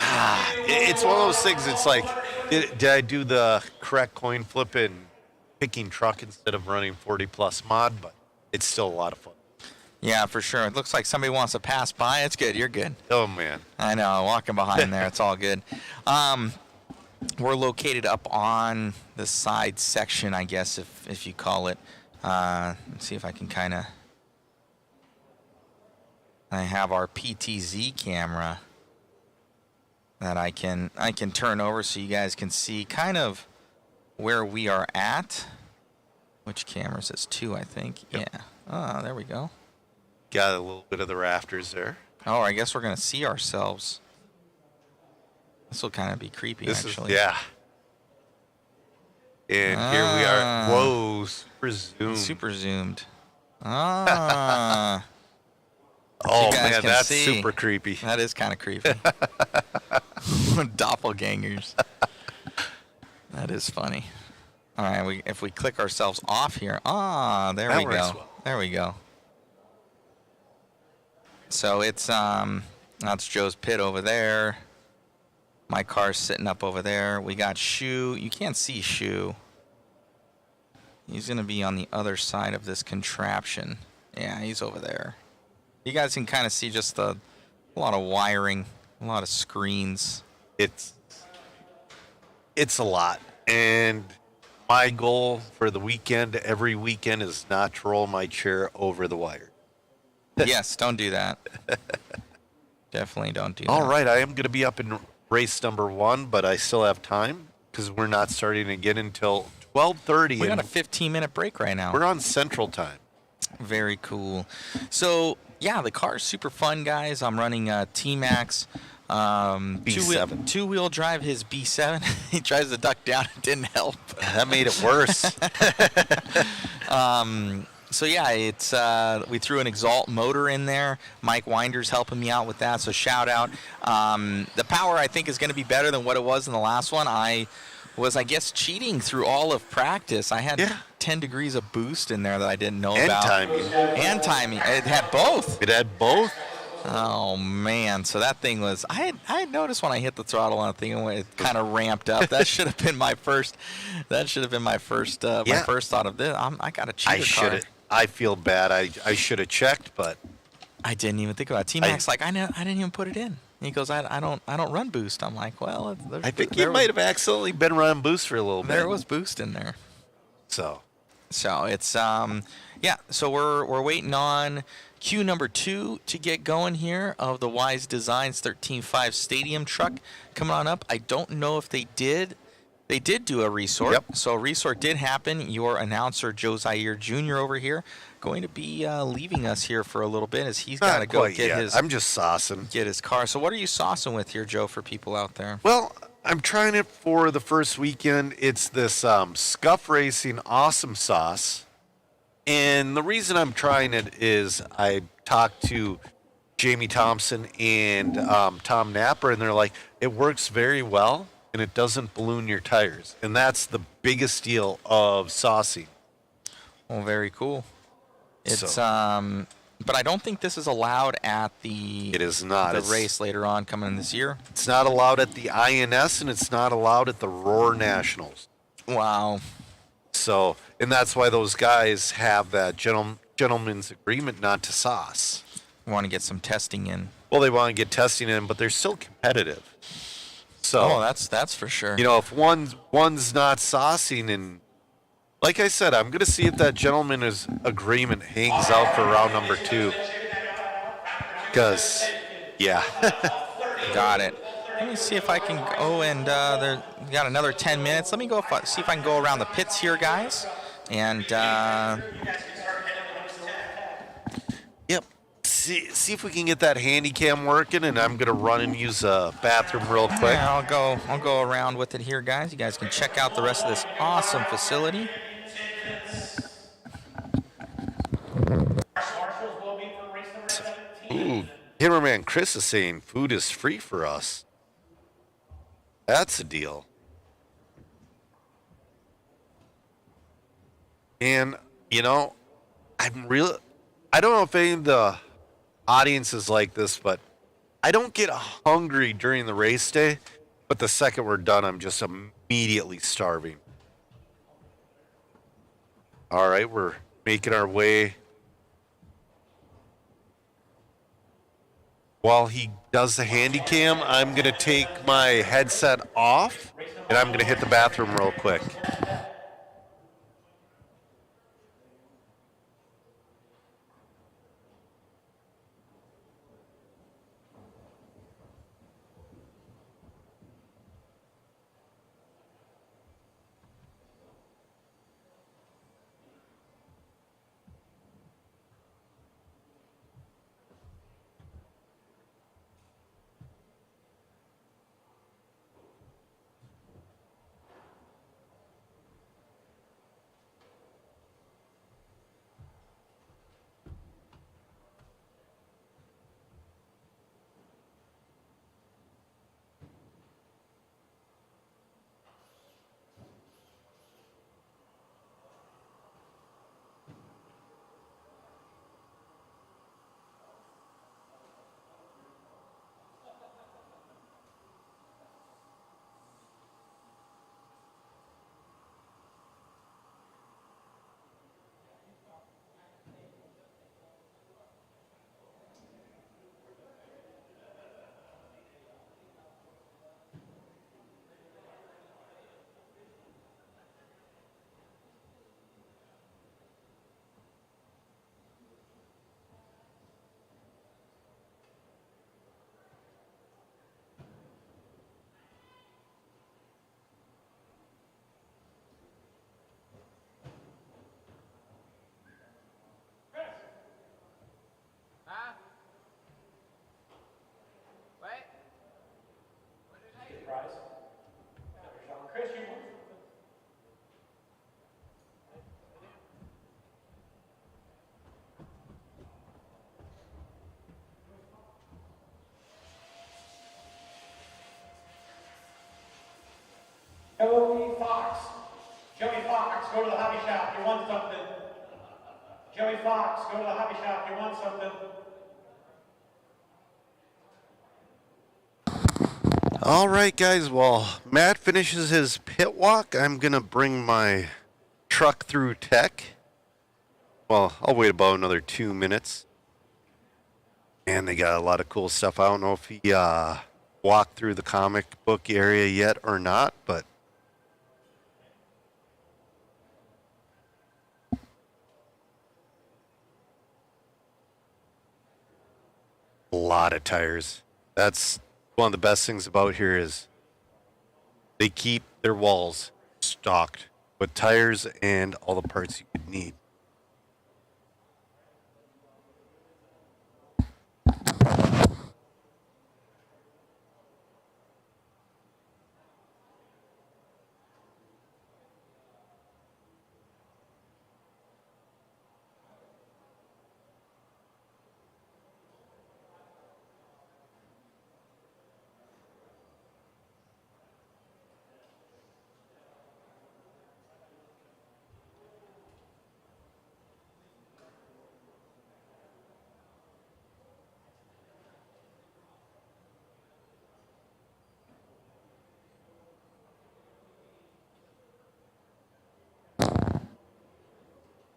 It's one of those things. It's like, did I do the correct coin flip and picking truck instead of running 40+ mod? But it's still a lot of fun. Yeah, for sure. It looks like somebody wants to pass by. It's good. You're good. Oh, man. I know. Walking behind there. It's all good. We're located up on the side section, I guess, if you call it. Let's see if I can kind of... I have our PTZ camera that I can turn over so you guys can see kind of where we are at. Which camera is this? 2, I think. Yep. Yeah. Oh, there we go. Got a little bit of the rafters there. Oh, I guess we're going to see ourselves. This will kind of be creepy, actually. Yeah. And here we are. Whoa, super zoomed. Super zoomed. Ah. Oh, man, that's super creepy. That is kind of creepy. Doppelgangers. That is funny. All right, if we click ourselves off here. There we go. Well. There we go. So it's that's Joe's pit over there. My car's sitting up over there. We got Shu. You can't see Shu. He's gonna be on the other side of this contraption. Yeah, he's over there. You guys can kind of see just a lot of wiring, a lot of screens. It's a lot. And my goal for the weekend, every weekend, is not to roll my chair over the wire. Yes, don't do that. Definitely don't do that. All right, I am going to be up in race number 1, but I still have time because we're not starting again until 12:30. We got a 15-minute break right now. We're on Central Time. Very cool. So, yeah, the car is super fun, guys. I'm running T-Max. B7. Two-wheel drive his B7. He tries to duck down. It didn't help. That made it worse. So yeah, it's we threw an Exalt motor in there. Mike Winder's helping me out with that, so shout out. The power I think is going to be better than what it was in the last one. I guess cheating through all of practice. I had 10 degrees of boost in there that I didn't know about. And timing. It had both. It had both. Oh man! So that thing was. I had noticed when I hit the throttle on the thing, it kind of ramped up. That should have been my first. That should have been my first. My first thought of this. I got a cheater car. I feel bad. I should have checked, but I didn't even think about it. T-Max I didn't even put it in. He goes, I don't run boost. I'm like, well, I think you might have accidentally been running boost for a little bit. There was boost in there. So it's So we're waiting on cue number 2 to get going here of the Wise Designs 13.5 Stadium truck coming on up. I don't know if they did. They did do a resort. Yep. So a resort did happen. Your announcer, Joe Zaire Jr. over here, going to be leaving us here for a little bit as he's got to go get his. I'm just saucing. Get his car. So what are you saucing with here, Joe, for people out there? Well, I'm trying it for the first weekend. It's this Scuff Racing Awesome Sauce. And the reason I'm trying it is I talked to Jamie Thompson and Tom Napper, and they're like, it works very well, and it doesn't balloon your tires. And that's the biggest deal of saucing. Well, very cool. It's but I don't think this is allowed at the. It is not. The race later on coming in this year. It's not allowed at the INS, and it's not allowed at the Roar Nationals. Wow. So, and that's why those guys have that gentleman's agreement not to sauce. Want to get some testing in. Well, they want to get testing in, but they're still competitive. So, that's for sure. You know, if one's not saucing, and like I said, I'm going to see if that gentleman's agreement hangs out for round number 2. Because, yeah. Got it. Let me see if I can go and we got another 10 minutes. Let me go see if I can go around the pits here, guys. And yep. see if we can get that handy cam working, and I'm gonna run and use a bathroom real quick. Yeah, I'll go around with it here, guys. You guys can check out the rest of this awesome facility. Marshals will be for race number 17. Ooh, cameraman Chris is saying food is free for us. That's a deal. And you know, I don't know if any of the audience is like this, but I don't get hungry during the race day, but the second we're done, I'm just immediately starving. All right, we're making our way. While he does the handy cam, I'm going to take my headset off, and I'm going to hit the bathroom real quick. Chris, you want? Joey Fox. Joey Fox, go to the hobby shop. You want something? Joey Fox, go to the hobby shop. You want something? All right, guys. While Matt finishes his pit walk, I'm going to bring my truck through tech. Well, I'll wait about another 2 minutes. And they got a lot of cool stuff. I don't know if he walked through the comic book area yet or not, but a lot of tires. That's one of the best things about here is they keep their walls stocked with tires and all the parts you could need.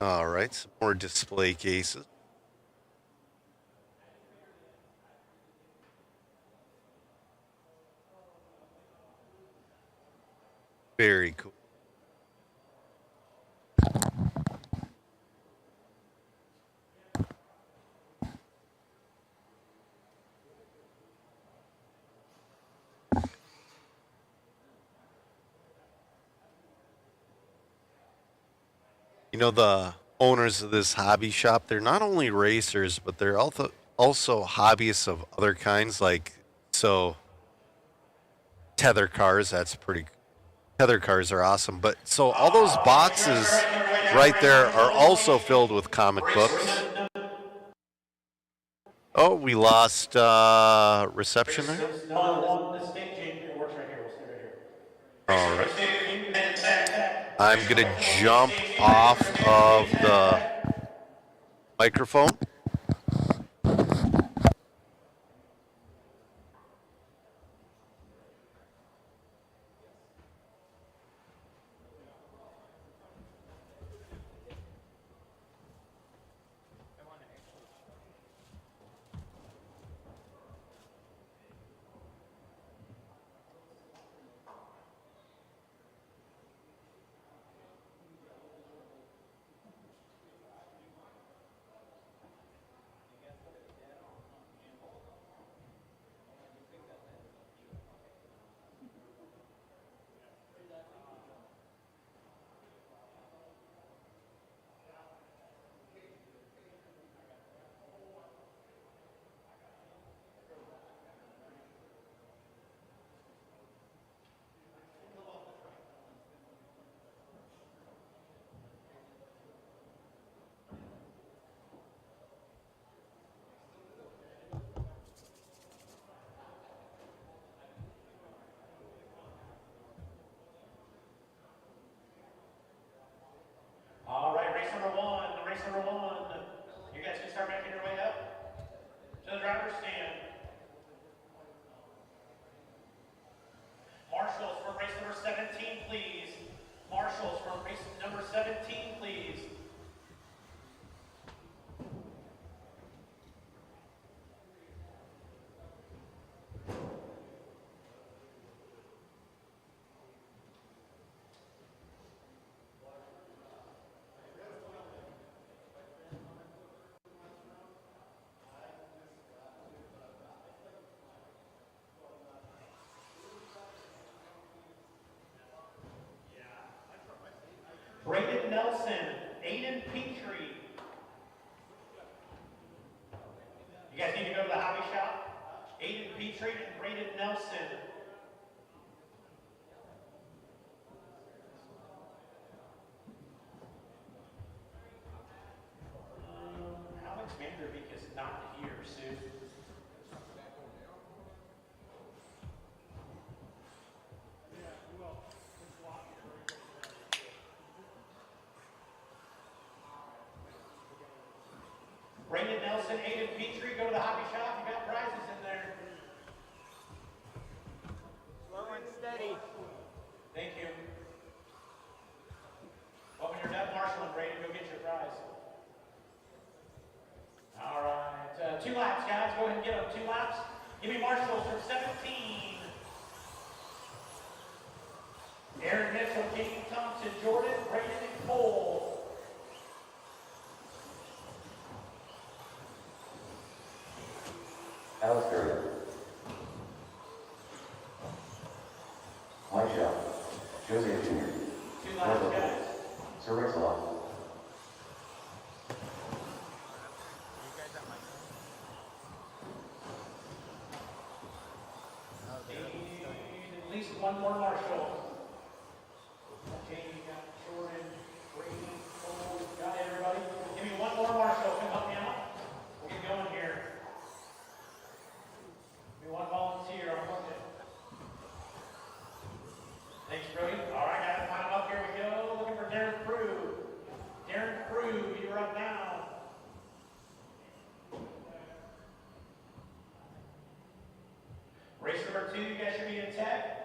All right, some more display cases. Very cool. You know, the owners of this hobby shop, they're not only racers, but they're also hobbyists of other kinds, like so tether cars. That's pretty. Tether cars are awesome, but so all those boxes right there are also filled with comic books. Oh, we lost reception there. All right. I'm going to jump off of the microphone. All right, race number one. You guys can start making your way up to the driver's stand. Marshals from race number 17, please. Marshals from race number 17, please. Braden Nelson, Aiden Petrie. You guys need to go to the hobby shop. Aiden Petrie and Braden Nelson. Alex Vanderbeek is not here, Sue. Brandon Nelson, Aiden Petrie, go to the hobby shop. You got prizes in there. Slow and steady. Thank you. Well, when you're done marshaling, Brandon, go get your prize. All right. 2 laps, guys. Go ahead and get them. 2 laps. Give me marshals from 17. Aaron Mitchell, Katie Thompson, Jordan, Brandon, and Cole. Alistair. Aisha. Jose Jr. 2 laps, guys. Sir Rex-a-Lot. At least one more marshal. Jamie got Jordan, Brady, Cole, got everybody. Give me one more marshal. Come help me out. We'll get going here. Give me one volunteer. I'm looking. Thanks, Brody. All right, guys, line them up. Here we go. Looking for Darren Prue. Darren Prue, you're up now. Race number 2, you guys should be in tech.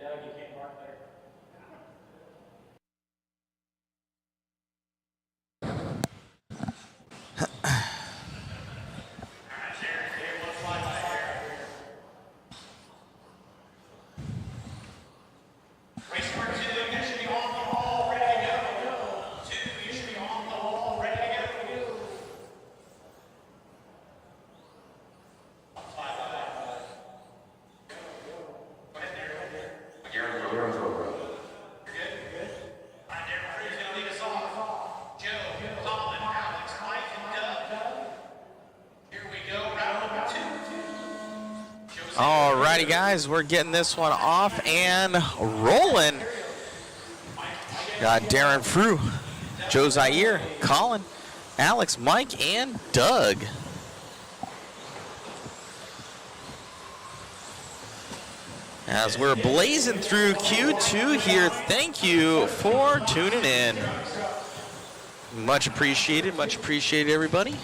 Doug, you can't mark there. Race number 2, you should be on the wall, ready to go. 2, you should be on the wall, ready to go. righty, guys, we're getting this one off and rolling. Got Darren Frew, Joe Zaire, Colin, Alex, Mike, and Doug. As we're blazing through Q2 here, thank you for tuning in. Much appreciated, everybody.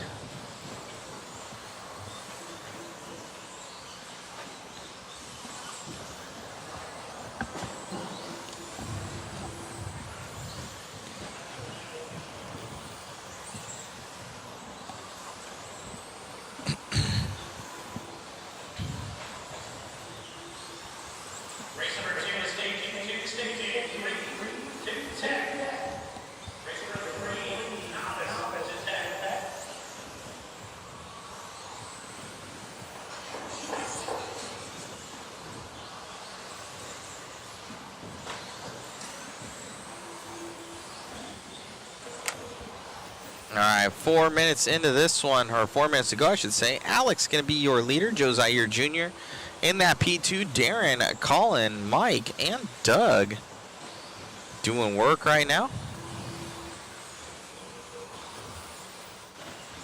All right, 4 minutes into this one, or 4 minutes to go, I should say. Alex going to be your leader, Joe Zaire Jr. In that P2, Darren, Colin, Mike, and Doug doing work right now.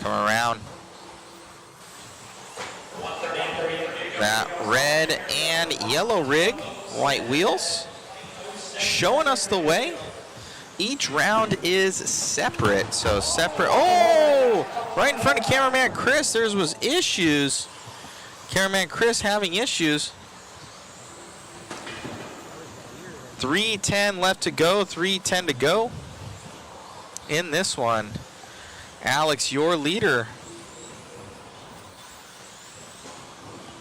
Coming around. That red and yellow rig, white wheels, showing us the way. Each round is separate, so separate. Oh, right in front of cameraman Chris, there was issues. Cameraman Chris having issues. 3:10 left to go, 3:10 to go in this one. Alex, your leader.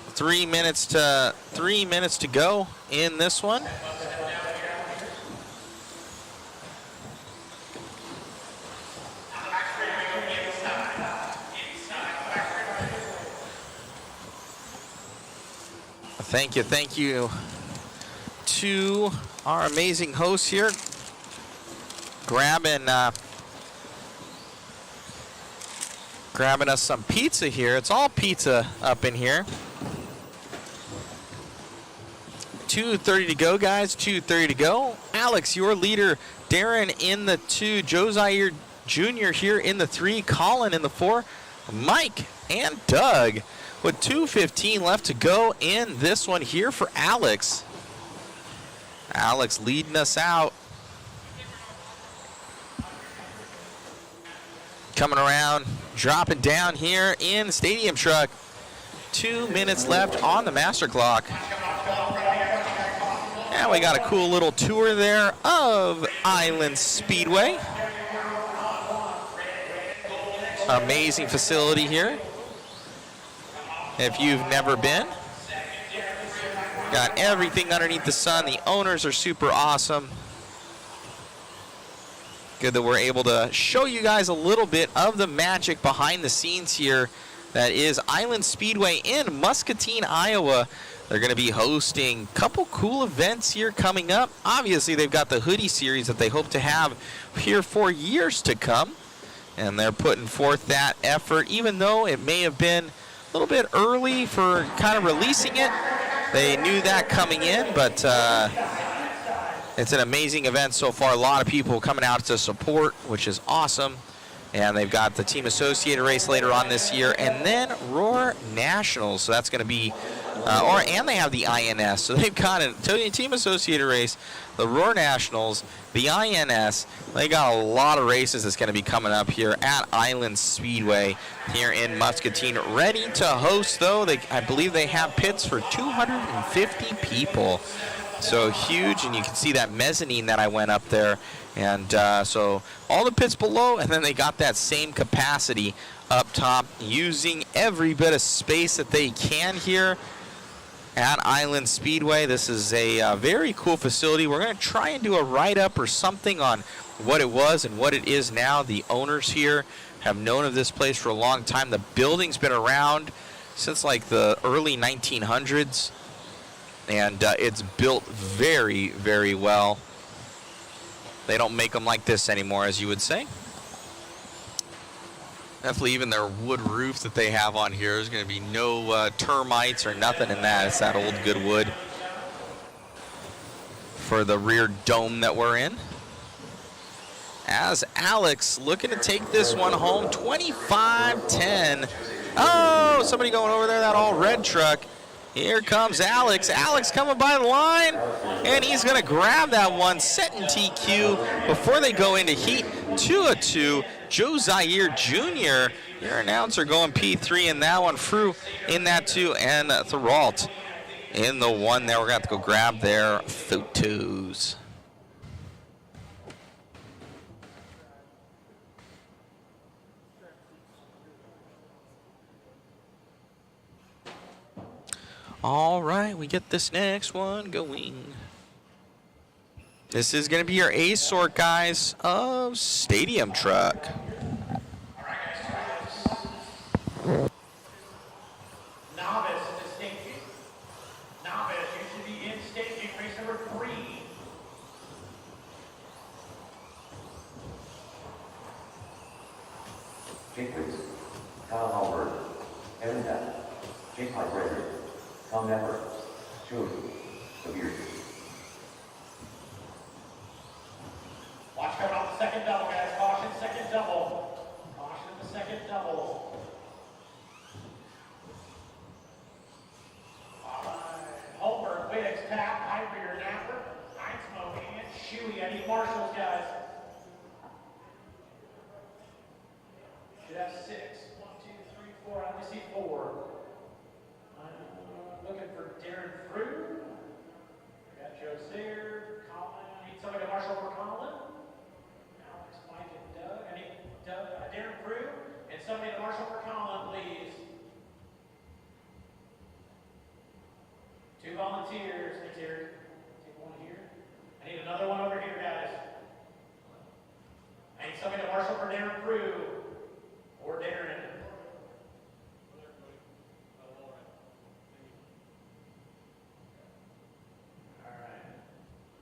3 minutes to go in this one. Thank you to our amazing hosts here. Grabbing us some pizza here. It's all pizza up in here. 2:30 to go, guys. 2:30 to go. Alex, your leader. Darren in the 2. Joe Zaire Jr. here in the 3. Colin in the 4. Mike and Doug with 2:15 left to go in this one here for Alex. Alex leading us out. Coming around, dropping down here in the stadium truck. 2 minutes left on the master clock. And we got a cool little tour there of Island Speedway. Amazing facility here. If you've never been, got everything underneath the sun. The owners are super awesome. Good that we're able to show you guys a little bit of the magic behind the scenes here. That is Island Speedway in Muscatine, Iowa. They're going to be hosting a couple cool events here coming up. Obviously, they've got the HUDY Series that they hope to have here for years to come. And they're putting forth that effort, even though it may have been a little bit early for kind of releasing it. They knew that coming in, but it's an amazing event so far. A lot of people coming out to support, which is awesome. And they've got the Team Associated race later on this year, and then Roar Nationals. So that's going to be, and they have the INS. So they've got a Team Associated race, the Roar Nationals, the INS. They got a lot of races that's going to be coming up here at Island Speedway here in Muscatine. Ready to host, though. I believe they have pits for 250 people. So huge, and you can see that mezzanine that I went up there. And so all the pits below, and then they got that same capacity up top, using every bit of space that they can here at Island Speedway. This is a very cool facility. We're going to try and do a write-up or something on what it was and what it is now. The owners here have known of this place for a long time. The building's been around since like the early 1900s, and it's built very, very well. They don't make them like this anymore, as you would say. Definitely even their wood roof that they have on here. There's going to be no termites or nothing in that. It's that old good wood for the rear dome that we're in. As Alex looking to take this one home, 25-10. Oh, somebody going over there, that all red truck. Here comes Alex. Alex coming by the line, and he's going to grab that one, setting TQ before they go into heat 2-2. Joe Zaire Jr., your announcer, going P3 in that one. Frew in that 2, and Thoralt in the 1 there. We're going to have to go grab their photos. All right, we get this next one going. This is going to be your A sort, guys, of Stadium Truck. Novice to staging. Novice, you should be in staging race number 3. Jake Wicks, Kyle Hallberg, Evan Dutt, Jake Mike Gregory, Tom Nepper, Julie, Severe. Watch coming off the second double, guys. Caution, second double. Caution at the second double. All right. Holberg, Wiggs, Tap, Hybrier, Napper, Heinzmo, and Shuey. I need marshals, guys. Should have 6. 1, 2, 3, 4. I only see 4. I'm looking for Darren Frew. I got Joe Zier, Colin. I need somebody to marshal for Colin. Alex, Mike, and Doug. I need Darren Frew and somebody to marshal for Colin, please. 2 volunteers. Thanks, Eric. Take 1 here. I need another one over here, guys. I need somebody to marshal for Darren Frew or Darren.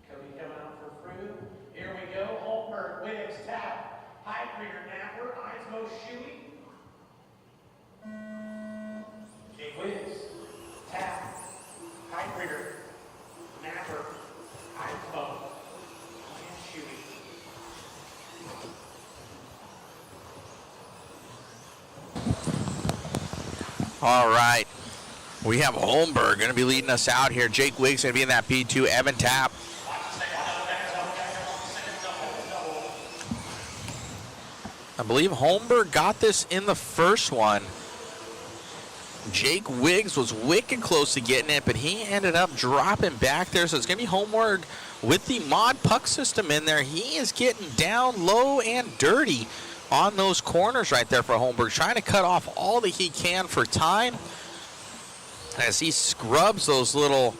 Coming out for Frew. Here we go. Holberg, Wiggs, Tap, Hybrier, Napper, Einsmo, Shuey. Jake Wiggs, Tap, Hybrier, Napper, Einsmo, and Shuey. All right. We have Holmberg going to be leading us out here. Jake Wiggs going to be in that P2. Evan Tapp. I believe Holmberg got this in the first one. Jake Wiggs was wicked close to getting it, but he ended up dropping back there. So it's going to be Holmberg with the mod puck system in there. He is getting down low and dirty on those corners right there for Holmberg, trying to cut off all that he can for time as he scrubs those little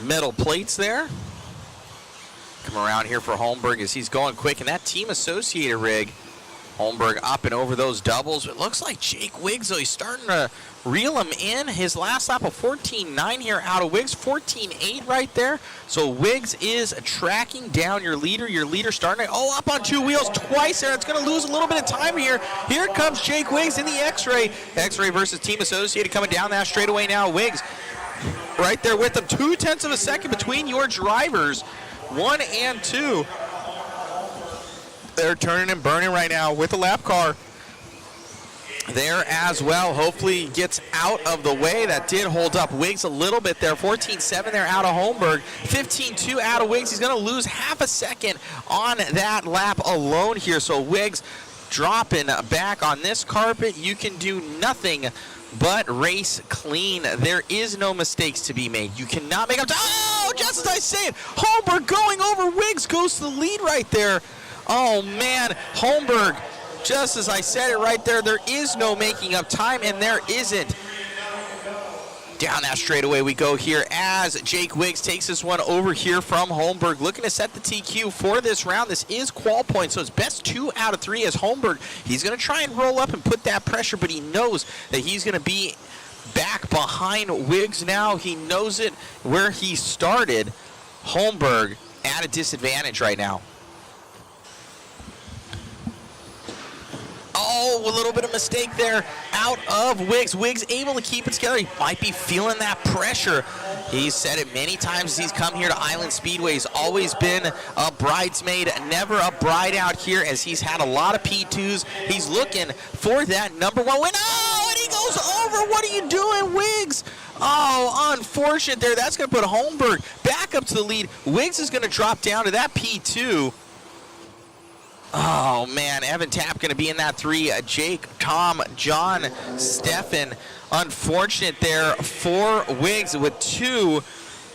metal plates there. Come around here for Holmberg as he's going quick, and that team associated rig. Holmberg up and over those doubles. It looks like Jake Wiggs, though, he's starting to reel him in. His last lap of 14.9 here out of Wiggs, 14.8 right there. So Wiggs is tracking down your leader. Your leader starting up on 2 wheels twice there. It's going to lose a little bit of time here. Here comes Jake Wiggs in the X-Ray. X-Ray versus Team Associated coming down that straightaway now. Wiggs right there with them. 0.2 of a second between your drivers. 1 and 2. They're turning and burning right now with the lap car there as well. Hopefully gets out of the way. That did hold up Wiggs a little bit there. 14.7 there out of Holmberg. 15.2 out of Wiggs. He's going to lose half a second on that lap alone here. So Wiggs dropping back on this carpet. You can do nothing but race clean. There is no mistakes to be made. You cannot make up. Oh, just as I say it, Holmberg going over Wiggs goes to the lead right there. Oh, man, Holmberg, just as I said it right there, there is no making up time, and there isn't. Down that straightaway we go here as Jake Wiggs takes this one over here from Holmberg, looking to set the TQ for this round. This is qual point, so it's best 2 out of 3 as Holmberg. He's going to try and roll up and put that pressure, but he knows that he's going to be back behind Wiggs now. He knows it where he started. Holmberg at a disadvantage right now. Oh, a little bit of mistake there out of Wiggs. Wiggs able to keep it together. He might be feeling that pressure. He's said it many times as he's come here to Island Speedway. He's always been a bridesmaid, never a bride out here, as he's had a lot of P2s. He's looking for that #1 win. Oh, and he goes over. What are you doing, Wiggs? Oh, unfortunate there. That's going to put Holmberg back up to the lead. Wiggs is going to drop down to that P2. Oh, man, Evan Tapp going to be in that 3. Jake, Tom, John, Stefan. Unfortunate there for Wiggs with 2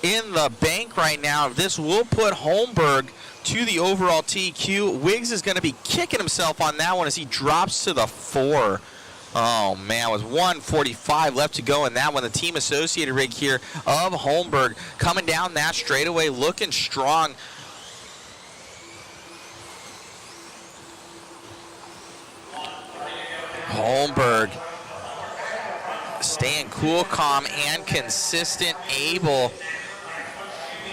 in the bank right now. This will put Holmberg to the overall TQ. Wiggs is going to be kicking himself on that one as he drops to the 4. Oh, man, with 1:45 left to go in that one. The team associated rig here of Holmberg coming down that straightaway, looking strong. Holmberg staying cool, calm, and consistent, able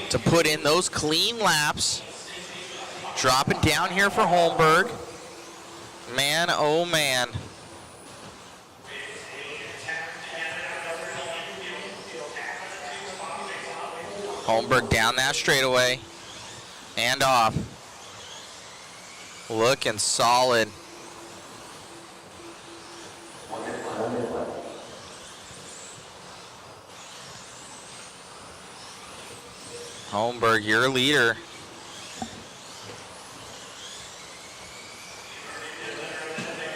to put in those clean laps. Dropping down here for Holmberg. Man, oh man. Holmberg down that straightaway and off. Looking solid. Holmberg, your leader.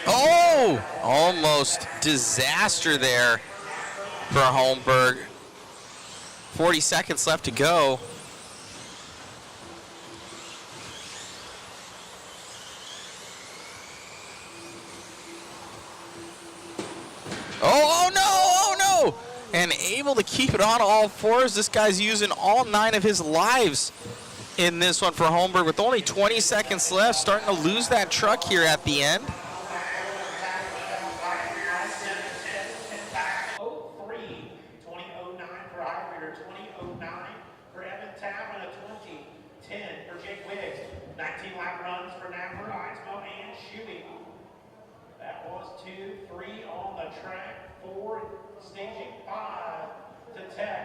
Oh, almost disaster there for Holmberg. 40 seconds left to go. Oh no, oh no! And able to keep it on all fours. This guy's using all 9 of his lives in this one for Holmberg with only 20 seconds left. Starting to lose that truck here at the end. 20:09 for Ivor, 20:09 for Evan Tapp, and a 20:10 for Jake Wiggs. 19 lap runs for Napper, Eidsmo, and Shuey. That was 2, 3 on the track, 4 staging, 5 to Tech.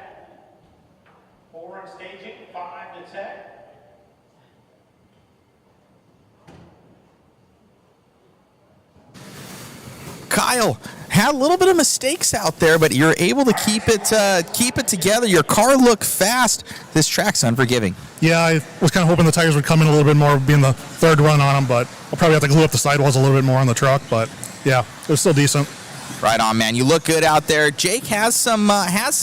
4 in staging, 5 to Tech. Kyle had a little bit of mistakes out there, but you're able to keep it together. Your car looked fast. This track's unforgiving. Yeah, I was kind of hoping the tires would come in a little bit more, being the 3rd run on them, but I'll probably have to glue up the sidewalls a little bit more on the truck. But yeah, it was still decent. Right on, man. You look good out there. Jake has some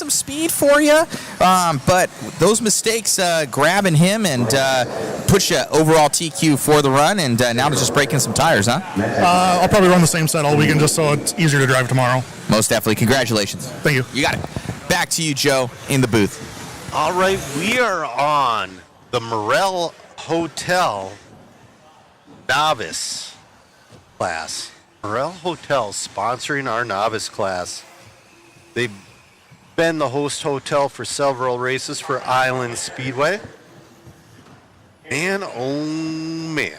speed for you, but those mistakes grabbing him and push you overall TQ for the run, and now it's just breaking some tires, huh? I'll probably run the same set all weekend just so it's easier to drive tomorrow. Most definitely. Congratulations. Thank you. You got it. Back to you, Joe, in the booth. All right, we are on the Morel Hotel Novice class. Morel Hotel sponsoring our novice class. They've been the host hotel for several races for Island Speedway. And oh man.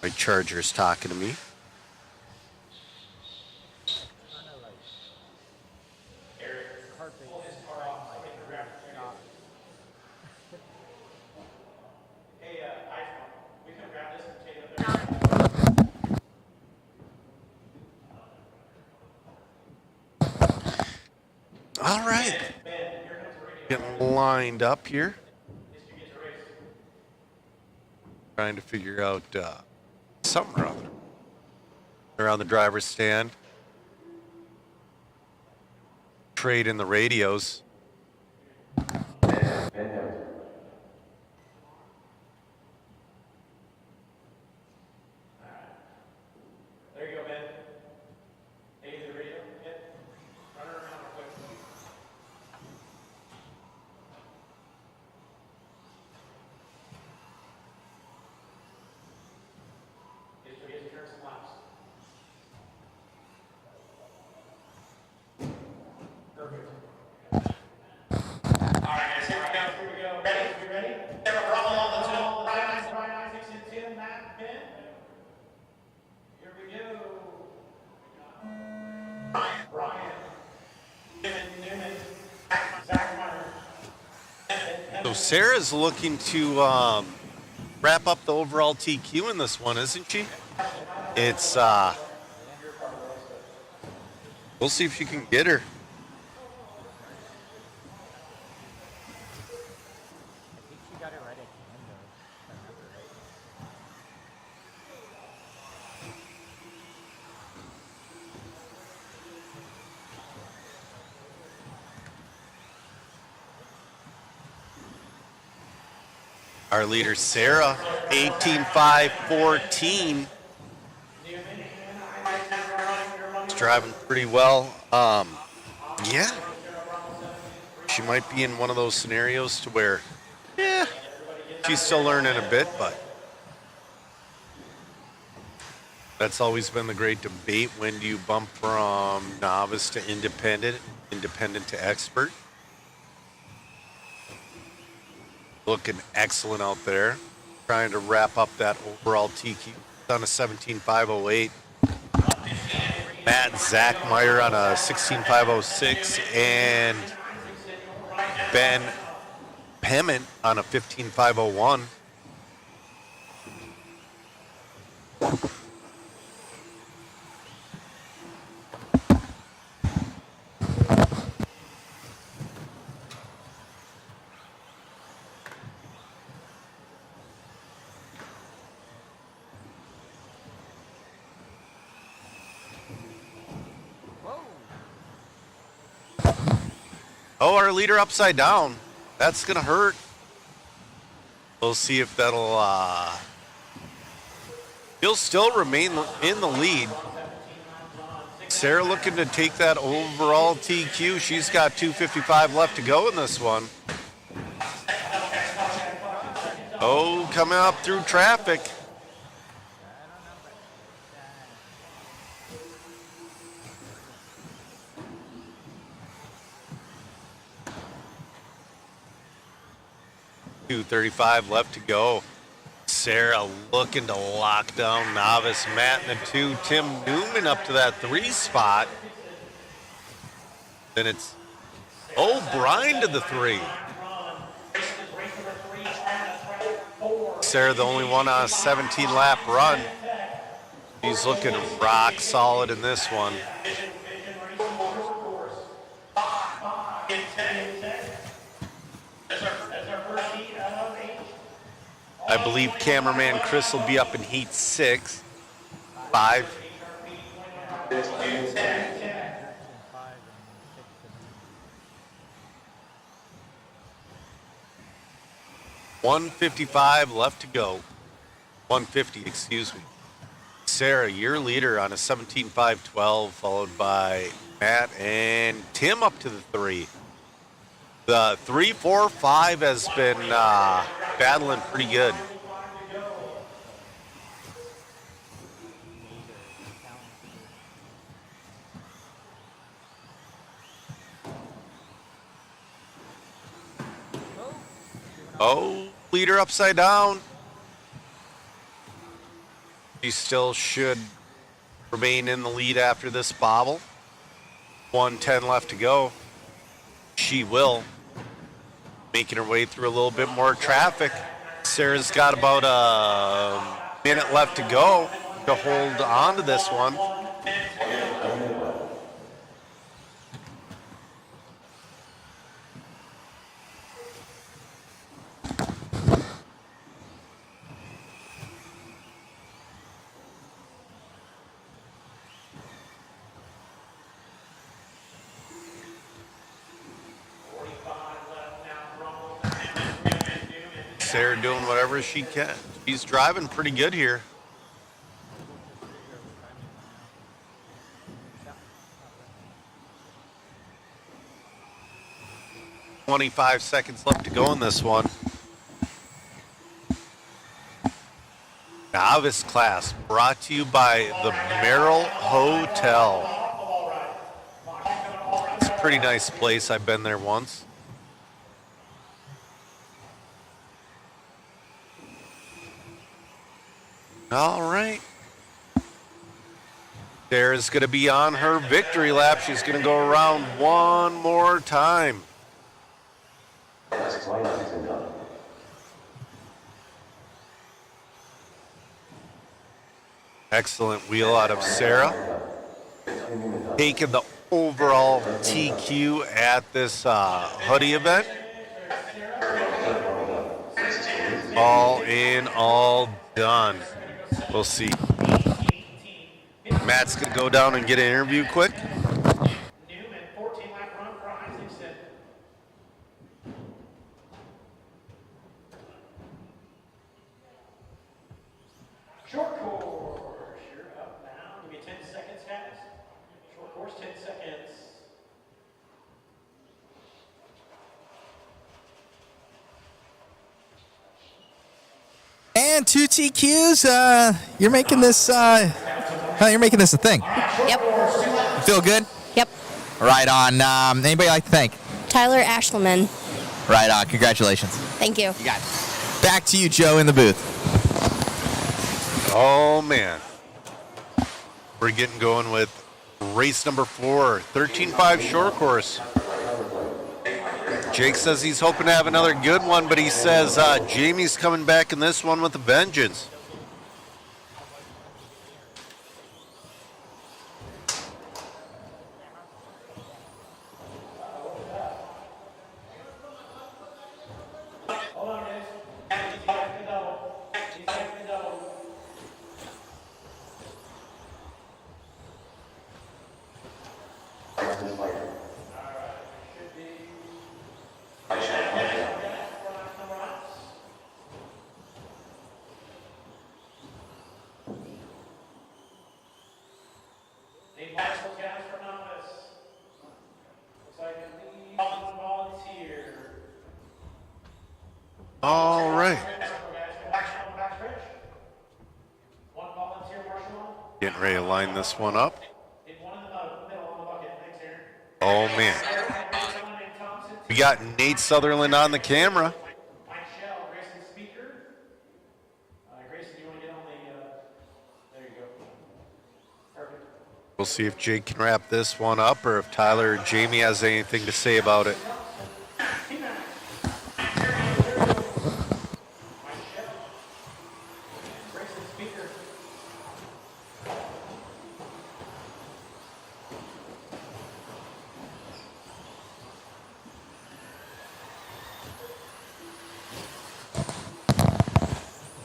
My charger's talking to me. All right. Getting lined up here. Trying to figure out something or other around the driver's stand. Trade in the radios. There you go, Ben. Hey, the radio. Yep. Run her around real quick. Here's turn some laps. Sarah's looking to wrap up the overall TQ in this one, isn't she? It's we'll see if she can get her. Our leader, Sarah, 18.5.14. She's driving pretty well. Yeah. She might be in one of those scenarios to where, yeah, she's still learning a bit, but that's always been the great debate. When do you bump from novice to independent, independent to expert? Looking excellent out there. Trying to wrap up that overall TQ on a 17.508. Matt Zachmeyer on a 16.506 and Ben Pement on a 15.501. Oh, our leader upside down. That's going to hurt. We'll see if that'll... He'll still remain in the lead. Sarah looking to take that overall TQ. She's got 2:55 left to go in this one. Oh, coming up through traffic. .235 left to go. Sarah looking to lock down novice Matt in the 2. Tim Newman up to that 3 spot. Then it's Brian to the 3. Sarah the only one on a 17-lap run. He's looking rock solid in this one. I believe cameraman Chris will be up in heat 6, 5. $155 left to go. 150, excuse me. Sarah, your leader on a 17.512, followed by Matt and Tim up to the 3. The 3, 4, 5 has been battling pretty good. Oh, leader upside down. She still should remain in the lead after this bobble. 110 left to go. She will. Making her way through a little bit more traffic. Sarah's got about a minute left to go to hold on to this one. Sarah doing whatever she can. She's driving pretty good here. $25 seconds left to go in this one. Novice class brought to you by the Merrill Hotel. It's a pretty nice place. I've been there once. All right. Sarah's going to be on her victory lap. She's going to go around one more time. Flight 6 and done. Excellent wheel out of Sarah. Taking the overall TQ at this HUDY event. All in, all done. We'll see. Matt's going to go down and get an interview quick. Newman, 14-lap run for Isaacson. Short course, you're up now. Give me 10 seconds, guys. Short course, 10 seconds. And 2 TQs. You're making this. You're making this a thing. Yep. You feel good? Yep. Right on. Anybody like to thank? Tyler Ashleman. Right on. Congratulations. Thank you. You got it. Back to you, Joe, in the booth. Oh, man. We're getting going with race number 4, 13.5 short course. Jake says he's hoping to have another good one, but he says Jamie's coming back in this one with a vengeance. Hold on, guys. He's back to double. He's back to double. Need bicycle guys for Novice. Looks like a lead on volunteer. All right. One volunteer, Marshall. Getting ready to line this one up. Did one in the middle on the bucket. Thanks, Aaron. Oh, man. We got Nate Sutherland on the camera. Mike Shell, Grayson Speaker. Grayson, you want to get on the, there you go. Perfect. We'll see if Jake can wrap this one up or if Tyler or Jamie has anything to say about it. Grayson Speaker.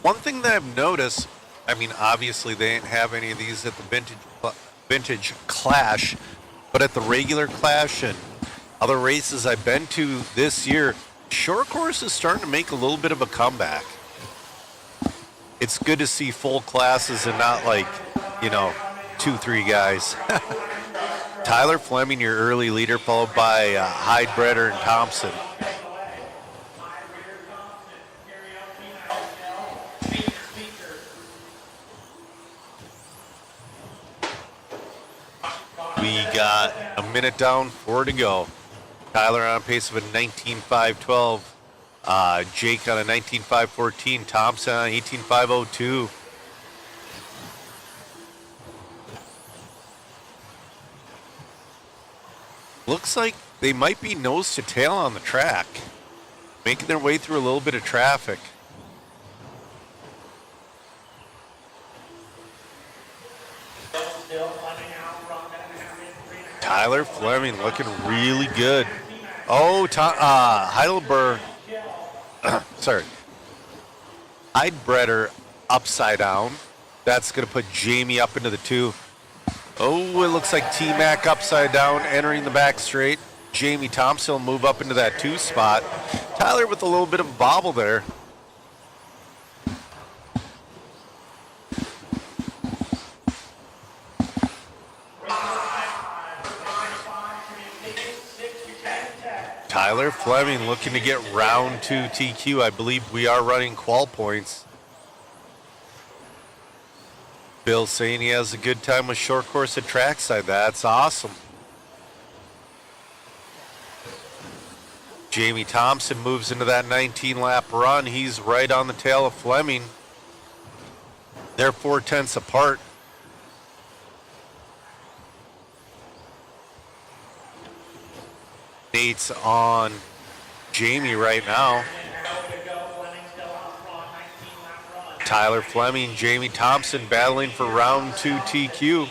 One thing that I've noticed, I mean, obviously they didn't have any of these at the vintage Clash, but at the regular Clash and other races I've been to this year, short course is starting to make a little bit of a comeback. It's good to see full classes and not like, 2-3 guys. Tyler Fleming, your early leader, followed by Hyde, Breder, and Thompson. We got a minute down, 4 to go. Tyler on a pace of a 19.512. Jake on a 19.514. Thompson on 18.502. Looks like they might be nose to tail on the track, making their way through a little bit of traffic. Tyler Fleming looking really good. Oh, Heidelberg. Sorry. Hyde-Breder upside down. That's going to put Jamie up into the 2. Oh, it looks like T-Mac upside down, entering the back straight. Jamie Thompson will move up into that 2 spot. Tyler with a little bit of a bobble there. Tyler Fleming looking to get round 2 TQ. I believe we are running qual points. Bill saying he has a good time with short course at trackside. That's awesome. Jamie Thompson moves into that 19-lap run. He's right on the tail of Fleming. They're 4/10 apart. Nate's on Jamie right now. Tyler Fleming, Jamie Thompson battling for round 2 TQ.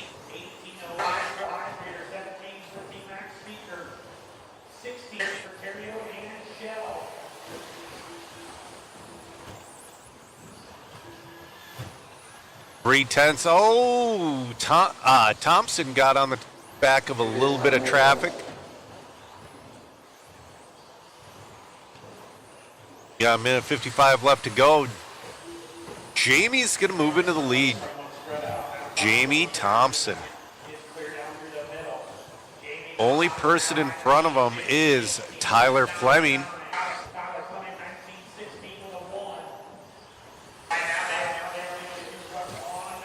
3/10. Oh, Thompson got on the back of a little bit of traffic. Got a minute 55 left to go. Jamie's going to move into the lead. Jamie Thompson. Only person in front of him is Tyler Fleming.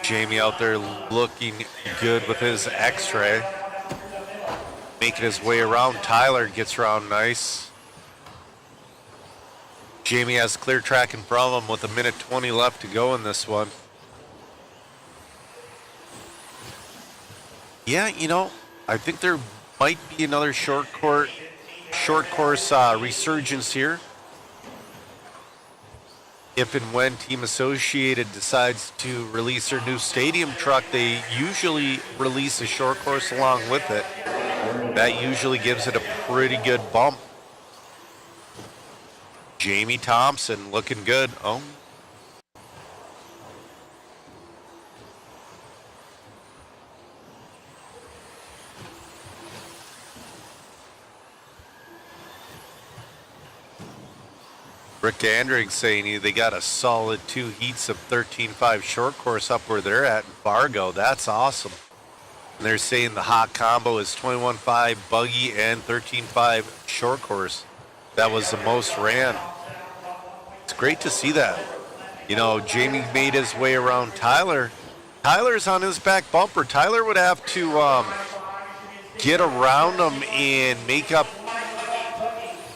Jamie out there looking good with his X-ray. Making his way around. Tyler gets around nice. Jamie has clear track in front of him with a minute 20 left to go in this one. Yeah, you know, I think there might be another short course resurgence here. If and when Team Associated decides to release their new stadium truck, they usually release a short course along with it. That usually gives it a pretty good bump. Jamie Thompson looking good. Oh. Rick Andrig saying they got a solid 2 heats of 13.5 short course up where they're at in Fargo. That's awesome. And they're saying the hot combo is 21.5 buggy and 13.5 short course. That was the most ran. It's great to see that. You know, Jamie made his way around Tyler. Tyler's on his back bumper. Tyler would have to get around him and make up,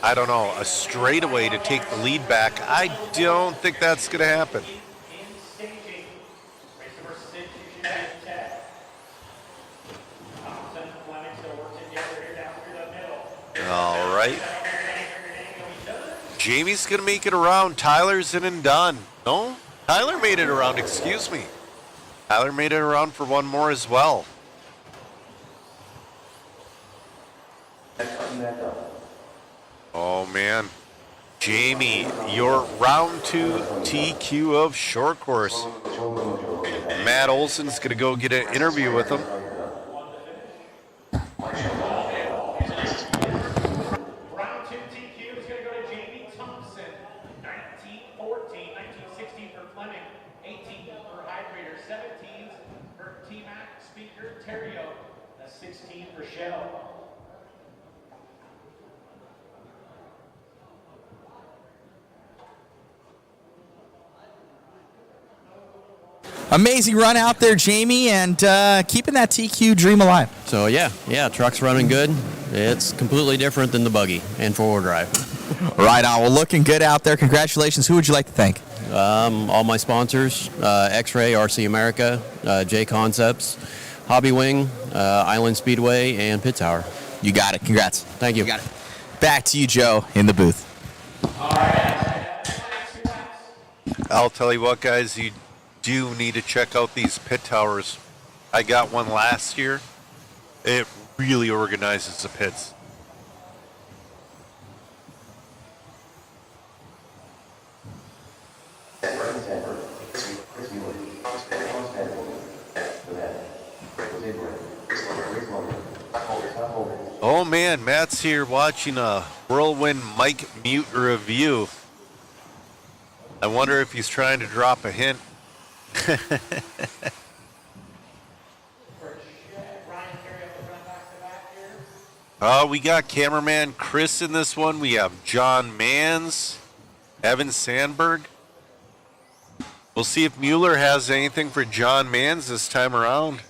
I don't know, a straightaway to take the lead back. I don't think that's going to happen. All right. Jamie's going to make it around. Tyler's in and done. No, Tyler made it around, excuse me. Tyler made it around for one more as well. Oh, man. Jamie, your round 2 TQ of short course. Matt Olson's going to go get an interview with him. Round 2 TQ is going to go to Jamie Thompson. 1914, 1916 for Fleming, 18 for Hydrator, 17s for T-Mac, Speaker, Terrio, a 16 for Shell. Amazing run out there, Jamie, and keeping that TQ dream alive. So yeah, truck's running good. It's completely different than the buggy and four-wheel drive. Right on. Well, looking good out there. Congratulations. Who would you like to thank? All my sponsors, X-Ray, RC America, J Concepts, Hobby Wing, Island Speedway, and Pit Tower. You got it. Congrats. Thank you. You got it. Back to you, Joe, in the booth. I'll tell you what, guys, you do need to check out these pit towers. I got one last year. It really organizes the pits. Oh man, Matt's here watching a Whirlwind Mike Mute review. I wonder if he's trying to drop a hint. We got cameraman Chris in this one. We have John Mans, Evan Sandberg. We'll see if Mueller has anything for John Mans this time around.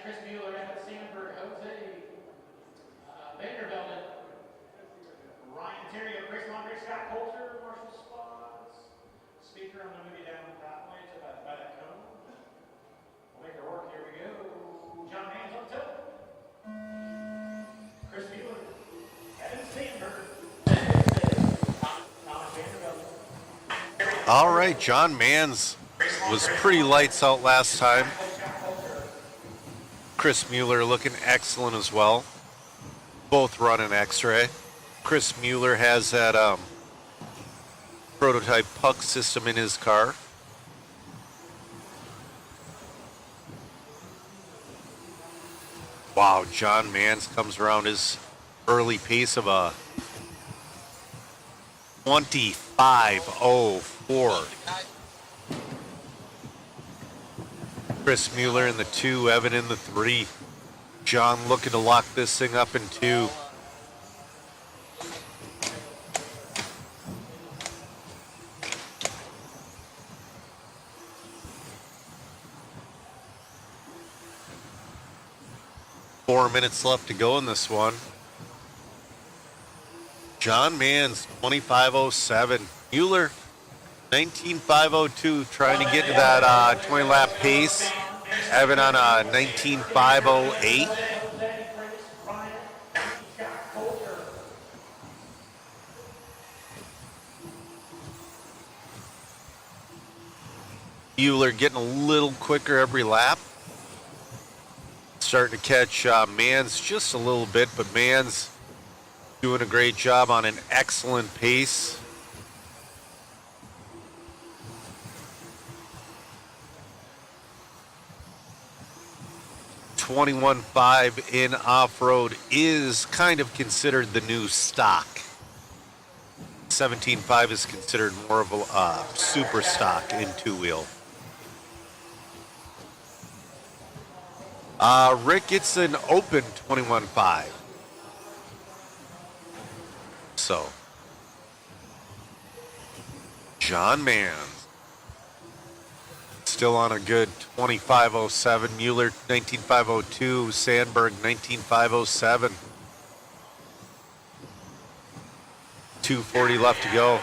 Chris Mueller, Evan Sandberg, Jose Vandervelden, Ryan Terrio, Chris Mondre, Scott Coulter, Marshall Spots. Speaker, I'm going to move you down that way to by that cone. We'll make it work. Here we go. John Haynes on top. Chris Mueller, Evan Sandberg, Thomas Vandervelden. All right, John Mans was pretty lights out last time. Chris Mueller looking excellent as well. Both running X-ray. Chris Mueller has that prototype puck system in his car. Wow, John Mans comes around his early pace of a 25:04. Chris Mueller in the 2, Evan in the 3. John looking to lock this thing up in 2. Four minutes left to go in this one. John Mans 25:07. Mueller 19:502, trying to get to that 20 lap pace. Evan on a 19:508. Mueller getting a little quicker every lap. Starting to catch Mans just a little bit, but Mans doing a great job on an excellent pace. .21.5 in off-road is kind of considered the new stock. 17.5 is considered more of a super stock in two-wheel. Rick, it's an open 21.5. So, John Mans still on a good 25:07. Mueller 19:502. Sandberg 19:507. 2:40 left to go.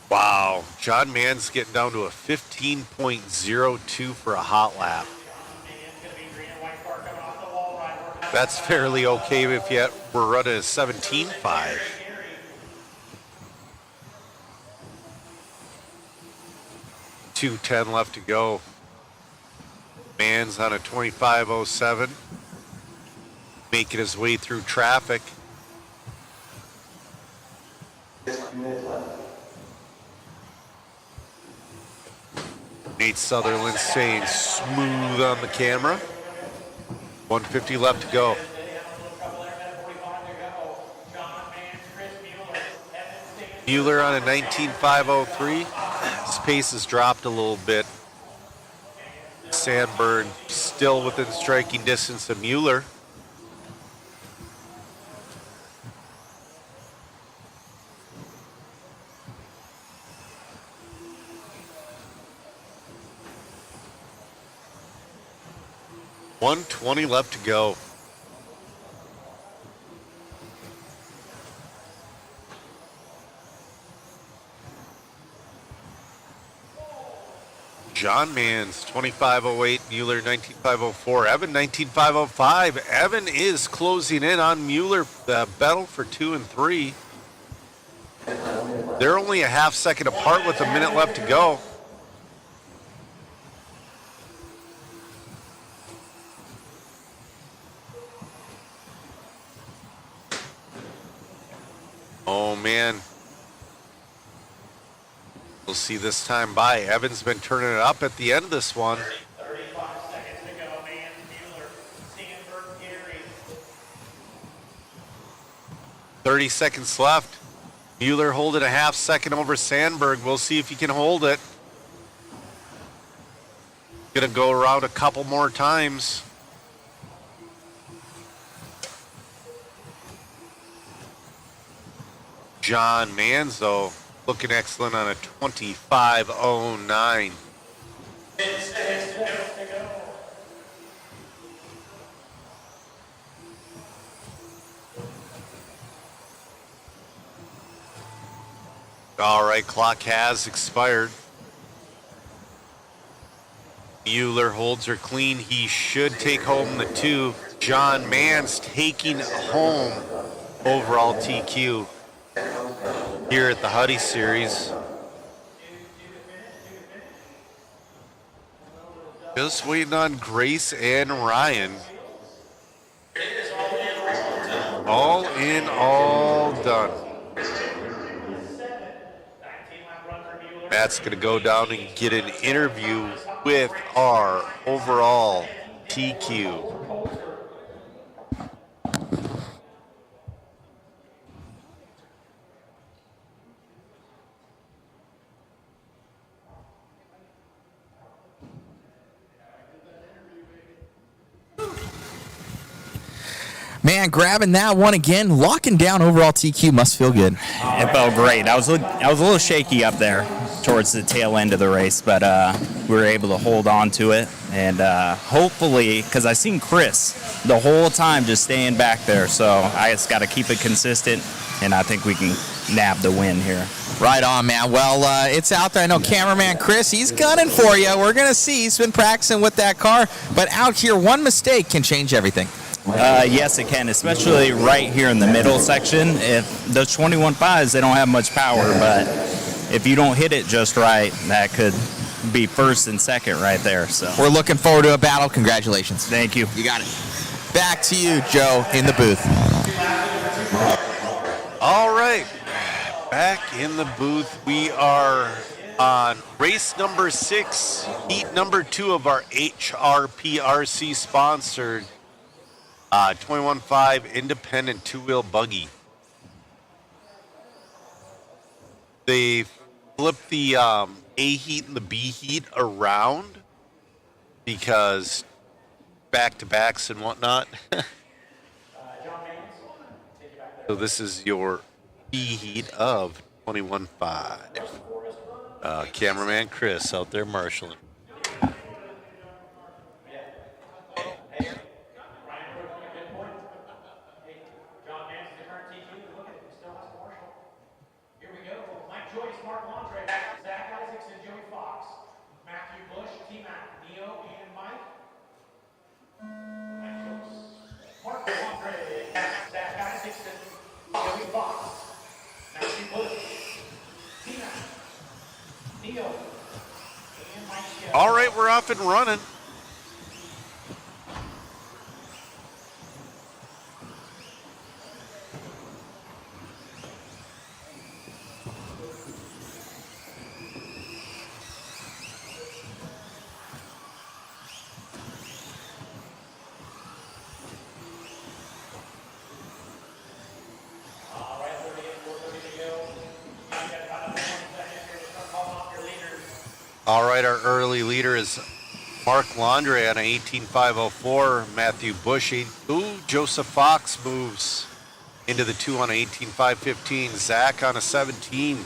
Wow, John Mans getting down to a 15.02 for a hot lap. That's fairly okay if yet we're running a 17.5. .210 left to go. Mans on a 25:07, making his way through traffic. Nate Sutherland staying smooth on the camera. 150 left to go. Mueller on a 19:503. His pace has dropped a little bit. Sandberg still within striking distance of Mueller. .120 left to go. John Mans 25:08, Mueller 19:504, Evan 19:505. Evan is closing in on Mueller. Battle for 2 and 3. They're only a half second apart with a minute left to go. Oh man. We'll see this time by. Evan's been turning it up at the end of this one. 35 seconds to go. Mans, Mueller, Sandberg, Gary. 30 seconds left. Mueller holding a half second over Sandberg. We'll see if he can hold it. Gonna go around a couple more times. John Manzo looking excellent on a 25:09. All right, clock has expired. Mueller holds her clean. He should take home the 2. John Mans taking home overall TQ here at the HUDY Series. Just waiting on Grace and Ryan. All in, all done. Matt's going to go down and get an interview with our overall TQ. Man, grabbing that one again, locking down overall TQ must feel good. It felt great. I was a little shaky up there towards the tail end of the race, but we were able to hold on to it. And hopefully, because I seen Chris the whole time just staying back there, so I just got to keep it consistent, and I think we can nab the win here. Right on, man. Well, it's out there. I know cameraman Chris, he's gunning for you. We're going to see. He's been practicing with that car. But out here, one mistake can change everything. Yes, it can, especially right here in the middle section. If those 21.5s, they don't have much power, but if you don't hit it just right, that could be first and second right there. So we're looking forward to a battle. Congratulations. Thank you. You got it. Back to you, Joe, in the booth. All right. Back in the booth. We are on race number 6, heat number 2 of our HRPRC sponsored 21.5 independent two-wheel buggy. They flipped the A heat and the B heat around because back-to-backs and whatnot. So this is your B heat of 21.5. Cameraman Chris out there marshalling. All right, we're off and running. All right, our early leader is Mark Landre on an 18.504. Matthew Bush, Joseph Fox moves into the 2 on an 18.515. Zach on a 17.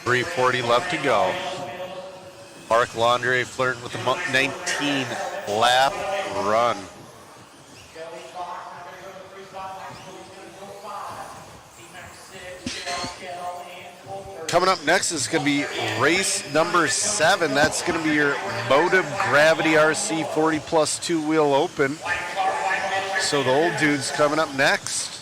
.340 left to go. Mark Landre flirting with a 19 lap run. Coming up next is going to be race number 7. That's going to be your Motive Gravity RC 40 plus 2-wheel open. So the old dude's coming up next.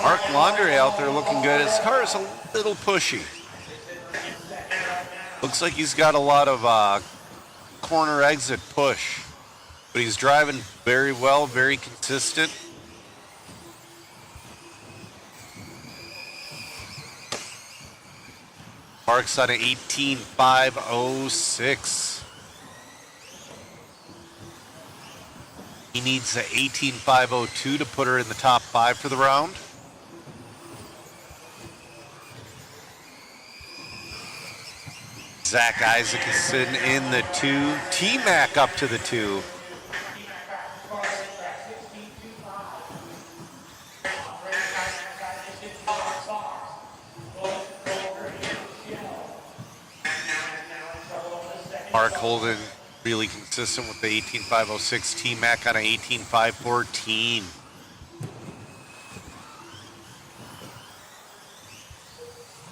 Mark Landre out there looking good. His car is a little pushy. Looks like he's got a lot of corner exit push. But he's driving very well, very consistent. Mark's on an 18.506. He needs an 18.502 to put her in the top 5 for the round. Zach Isaacson in the 2. T-Mac up to the 2. Mark Holden really consistent with the 18.506. T-Mac on an 18.514.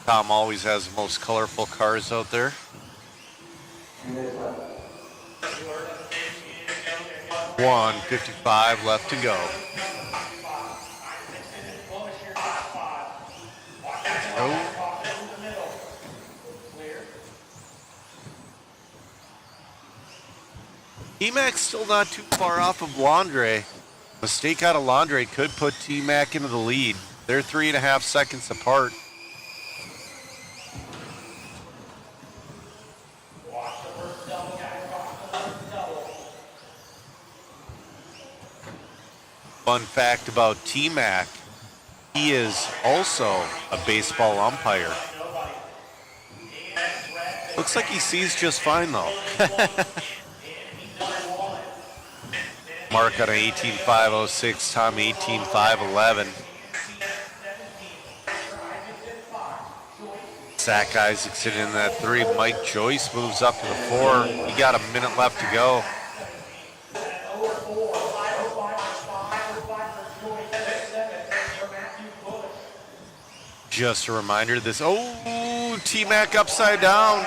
Tom always has the most colorful cars out there. 1:55 left to go. Oh. T-Mac's still not too far off of Landre. Mistake out of Landre could put T-Mac into the lead. They're 3.5 seconds apart. Fun fact about T-Mac, he is also a baseball umpire. Looks like he sees just fine though. Mark on an 18.506, Tom 18.511. Zach Isaacson in that 3. Mike Joyce moves up to the 4. You got a minute left to go. Just a reminder, this, oh, T-Mac upside down.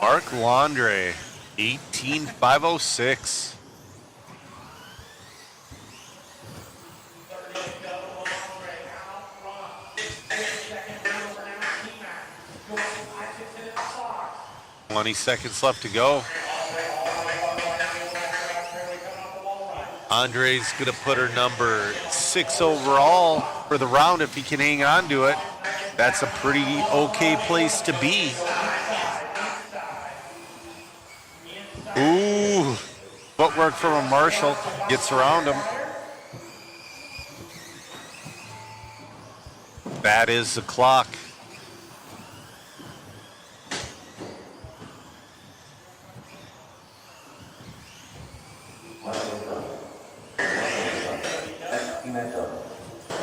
Mark Landre, 18.506. Twenty seconds left to go. Andre's going to put her number 6 overall for the round if he can hang on to it. That's a pretty okay place to be. Ooh, footwork from a Marshall. Gets around him. That is the clock.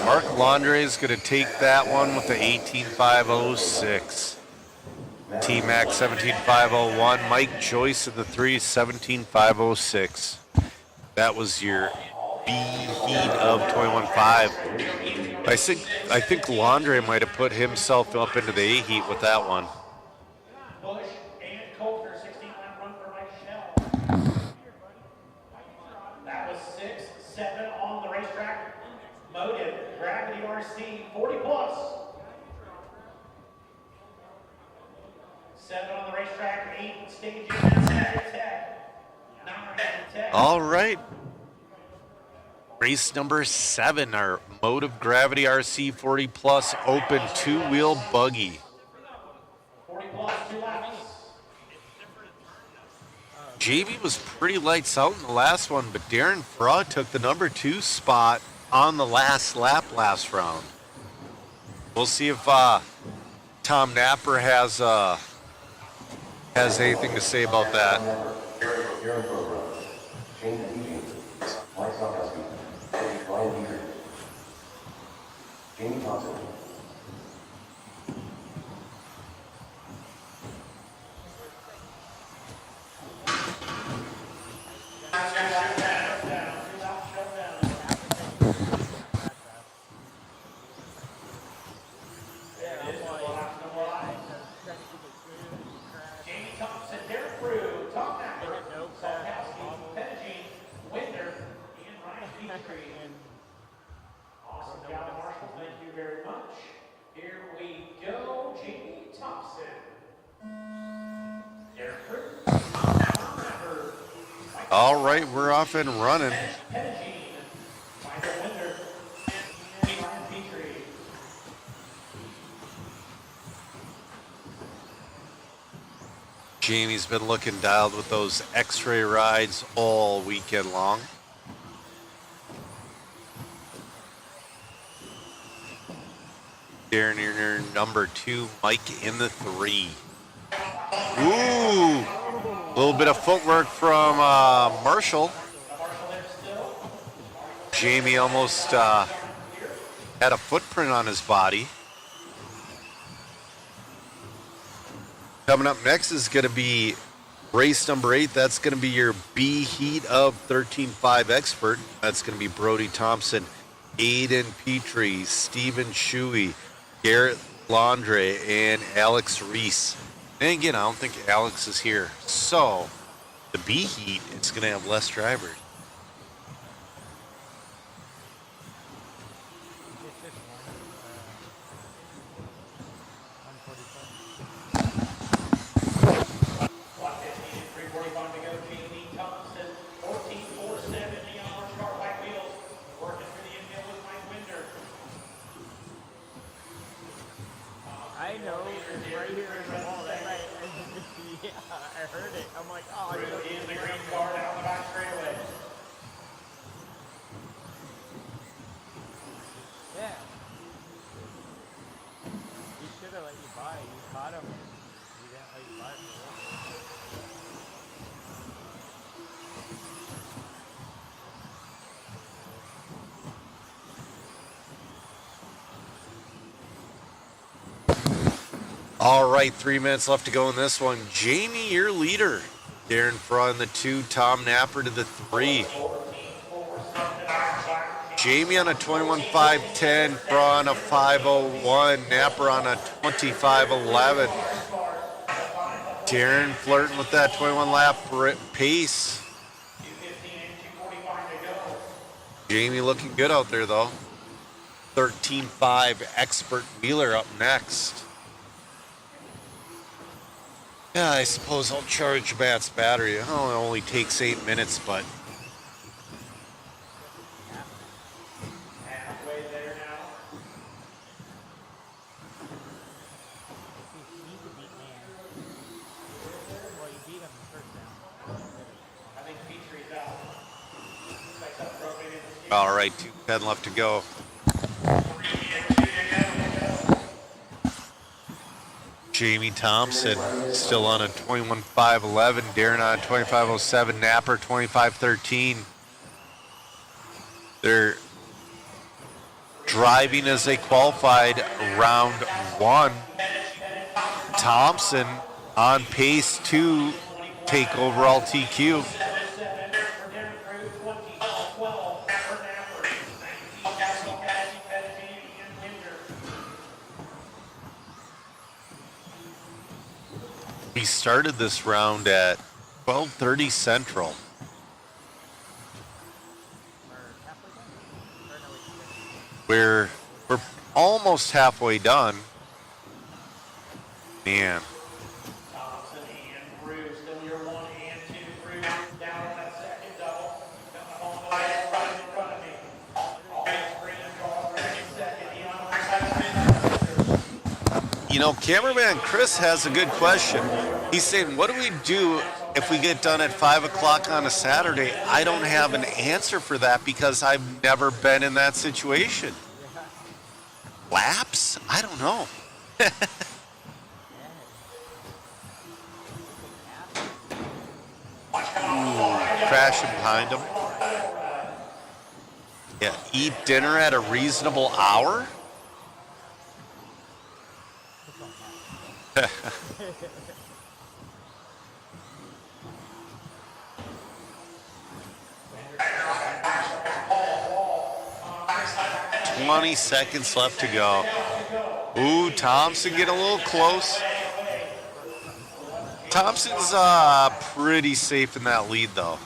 Mark Landre is going to take that one with the 18.506. T-Mac 17.501. Mike Joyce in the 3, 17.506. That was your B heat of 21.5. I think Landre might have put himself up into the A heat with that one. Bush and Coulter, 16-lap run for Mike Shell. That was 6-7 on the racetrack. Motive, Gravity RC, 40 plus. 7 on the racetrack, 8 stages, and Tech. 9 Tech. All right. Race number 7, our Motive Gravity RC 40 plus open 2-wheel buggy. 40 plus, 2 laps. JV was pretty lights out in the last one, but Darren Fraud took the number 2 spot on the last lap last round. We'll see if Tom Napper has anything to say about that. Awesome job, Marshall. Thank you very much. Here we go. Jamie Thompson. Derek Cruz. All right, we're off and running. Jamie's been looking dialed with those X-ray rides all weekend long. Darren Earner, number 2, Mike in the 3. Ooh, a little bit of footwork from Marshall. Jamie almost had a footprint on his body. Coming up next is going to be race number 8. That's going to be your B heat of 13.5 expert. That's going to be Brody Thompson, Aiden Petrie, Stephen Shuey, Garrett Landre, and Alex Reese. And again, I don't think Alex is here. So the B heat is going to have less drivers. I know, right here in the wall. That's right. Yeah, I heard it. I'm like, oh, In the green car down the back straightaway. yeah. He should have let you buy. You caught him. He didn't let you buy for real. All right, 3 minutes left to go in this one. Jamie, your leader. Darren Fraw in the 2, Tom Napper to the 3. Jamie on a 21.510, Fraw on a 5:01, Napper on a 25:11. Darren flirting with that 21 lap pace. Jamie looking good out there though. 13.5 expert Wheeler up next. Yeah, I suppose I'll charge Matt's battery. Oh, it only takes 8 minutes, but Halfway there now. He's a beat man. Well, you beat him the first round. I think Petrie's out. Looks like something broken in the steering. all right, 2:10 left to go. Jamie Thompson still on a 21.511, Darren on a 25:07, Napper 25:13. They're driving as they qualified round 1. Thompson on pace to take overall TQ. We started this round at 12:30 Central. We're almost halfway done. Man. Thompson and Bruce, still your 1 and 2. Bruce down on that second double. Coming on the way, right in front of me. All this green car, right in second. You know, cameraman Chris has a good question. He's saying, what do we do if we get done at 5 o'clock on a Saturday? I don't have an answer for that because I've never been in that situation. Laps? I don't know. Crashing behind him. Yeah, eat dinner at a reasonable hour? 20 seconds left to go. Ooh, Thompson getting a little close. Thompson's pretty safe in that lead, though.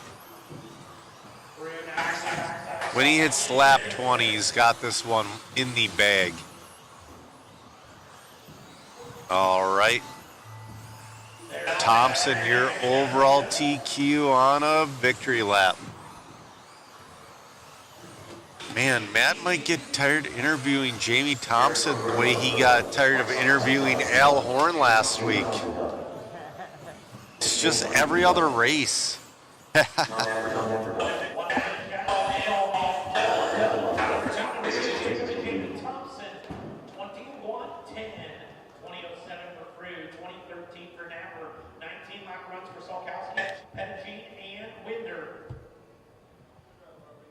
When he hits lap 20, he's got this one in the bag. All right. Thompson, your overall TQ on a victory lap. Man, Matt might get tired interviewing Jamie Thompson the way he got tired of interviewing Al Horn last week. It's just every other race. Thompson, 21:10, 20:07 for Crew, 20:13 for Napper, 19 lap runs for Solkowski, Pettigene, and Winder.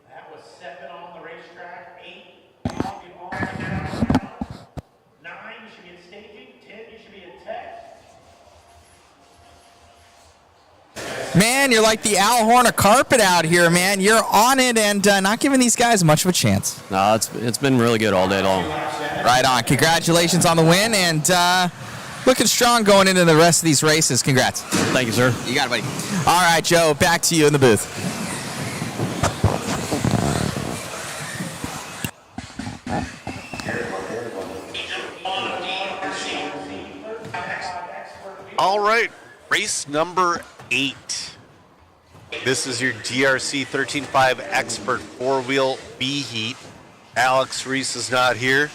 That was 7 on the racetrack, 8 on the all-around, 9 you should be in staging, 10 you should be in tech. Man, you're like the Al Horn of carpet out here, man. You're on it and not giving these guys much of a chance. No, it's been really good all day long. Right on. Congratulations on the win and looking strong going into the rest of these races. Congrats. Thank you, sir. You got it, buddy. All right, Joe, back to you in the booth. All right, race number 8. This is your DRC 13.5 Expert 4-wheel B heat. Alex Reese is not here.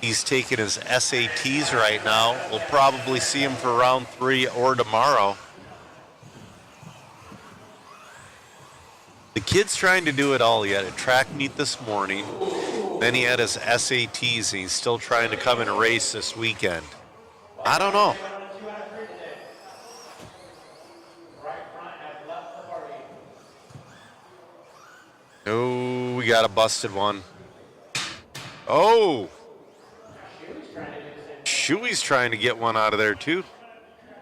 He's taking his SATs right now. We'll probably see him for round 3 or tomorrow. The kid's trying to do it all. He had a track meet this morning. Then he had his SATs, and he's still trying to come and race this weekend. I don't know. Oh, we got a busted one. Oh! Shuey's trying to get one out of there, too.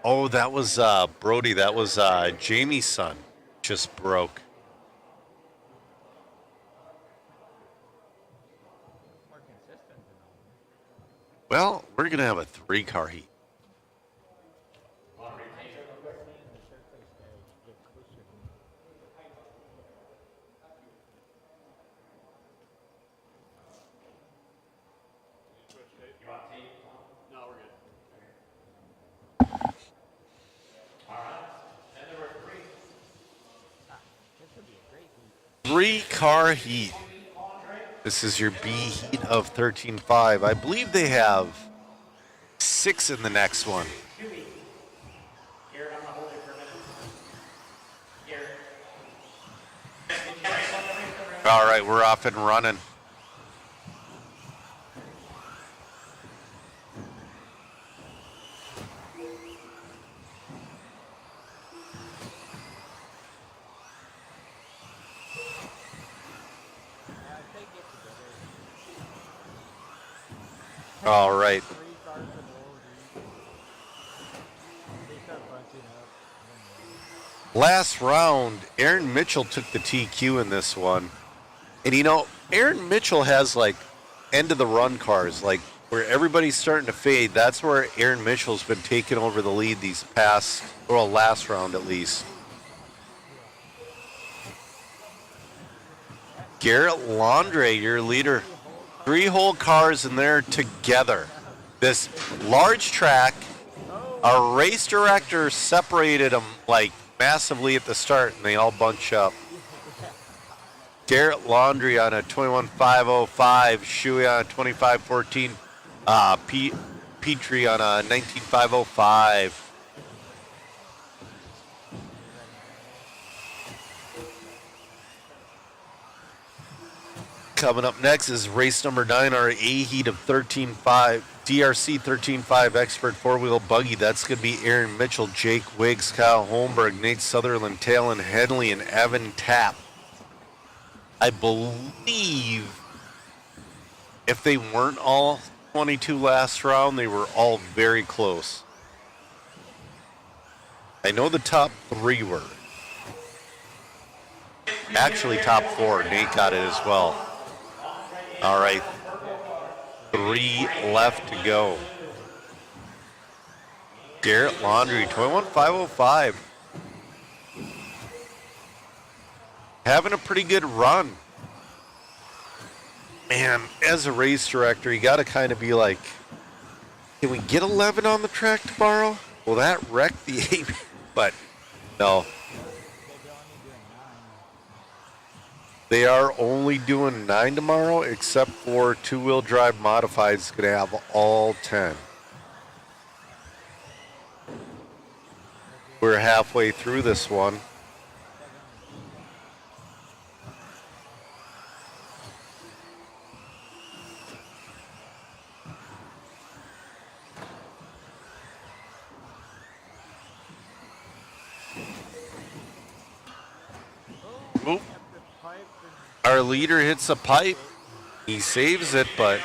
Oh, that was Brody. That was Jamie's son. Just broke. Well, we're going to have a 3-car heat. Three-car heat. This is your B heat of 13.5. I believe they have 6 in the next one. All right, we're off and running. All right. Last round, Aaron Mitchell took the TQ in this one. And you know, Aaron Mitchell has like end of the run cars, like where everybody's starting to fade. That's where Aaron Mitchell's been taking over the lead these past, or last round at least. Garrett Landry, your leader. 3 whole cars in there together. This large track, our race director separated them like massively at the start, and they all bunch up. Garrett Laundry on a 21.505, Shuey on a 25.14, Petrie on a 19.505. Coming up next is race number 9, our A heat of 13.5, DRC 13.5 Expert 4-wheel buggy. That's going to be Aaron Mitchell, Jake Wiggs, Kyle Holmberg, Nate Sutherland, Talon Henley, and Evan Tapp. I believe if they weren't all 22 last round, they were all very close. I know the top 3 were. Actually, top 4. Nate got it as well. All right, 3 left to go. Garrett Laundry, 21.505. Having a pretty good run. Man, as a race director, you got to kind of be like, can we get 11 on the track tomorrow? Will that wreck the 8? But no. They are only doing 9 tomorrow, except for 2-wheel drive modified is going to have all 10. We're halfway through this one. Oop. Our leader hits a pipe. He saves it, but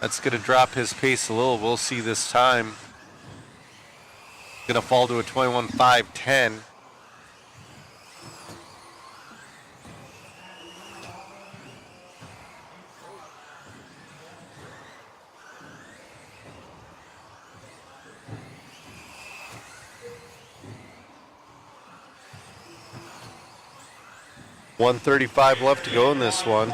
that's going to drop his pace a little. We'll see this time. Going to fall to a 21.510. .135 left to go in this one.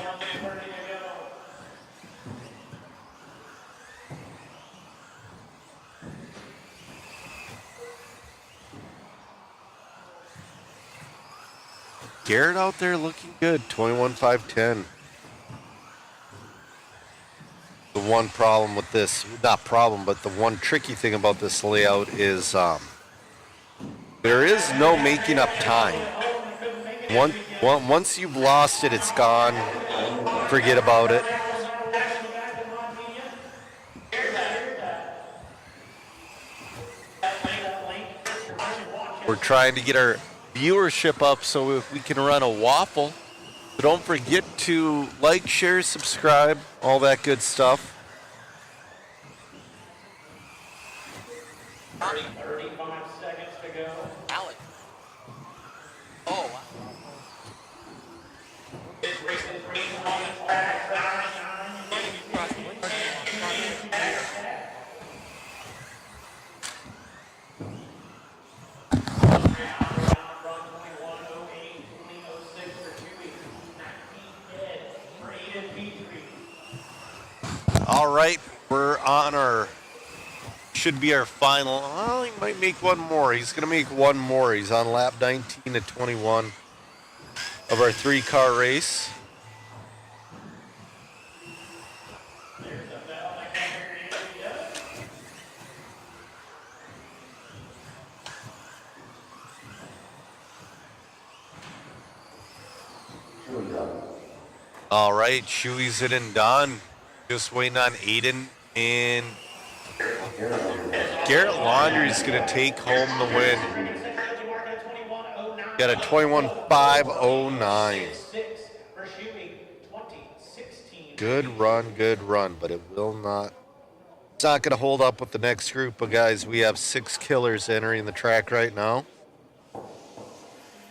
Garrett out there looking good, 21.510. The one problem with this, not problem, but the one tricky thing about this layout is there is no making up time. Once you've lost it, it's gone. Forget about it. We're trying to get our viewership up so if we can run a waffle. So don't forget to like, share, subscribe, all that good stuff. 35 seconds to go. Alex. Oh, wow. All right, we're on our, should be our final. Well, he might make one more. He's going to make one more. He's on lap 19 at 21 of our 3-car race. All right, Chewy's it and done. Just waiting on Aiden, and Garrett Laundrie's going to take home the win. Got a 21.509. Good run, but it will not. It's not going to hold up with the next group of guys. We have 6 killers entering the track right now.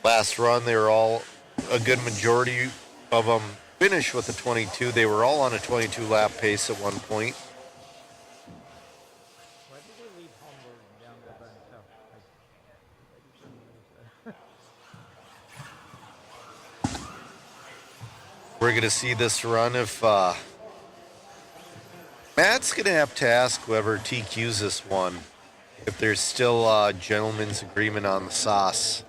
Last run, they were all, a good majority of them finished with a 22. They were all on a 22 lap pace at one point. We're going to see this run if Matt's going to have to ask whoever TQs this one if there's still a gentleman's agreement on the sauce.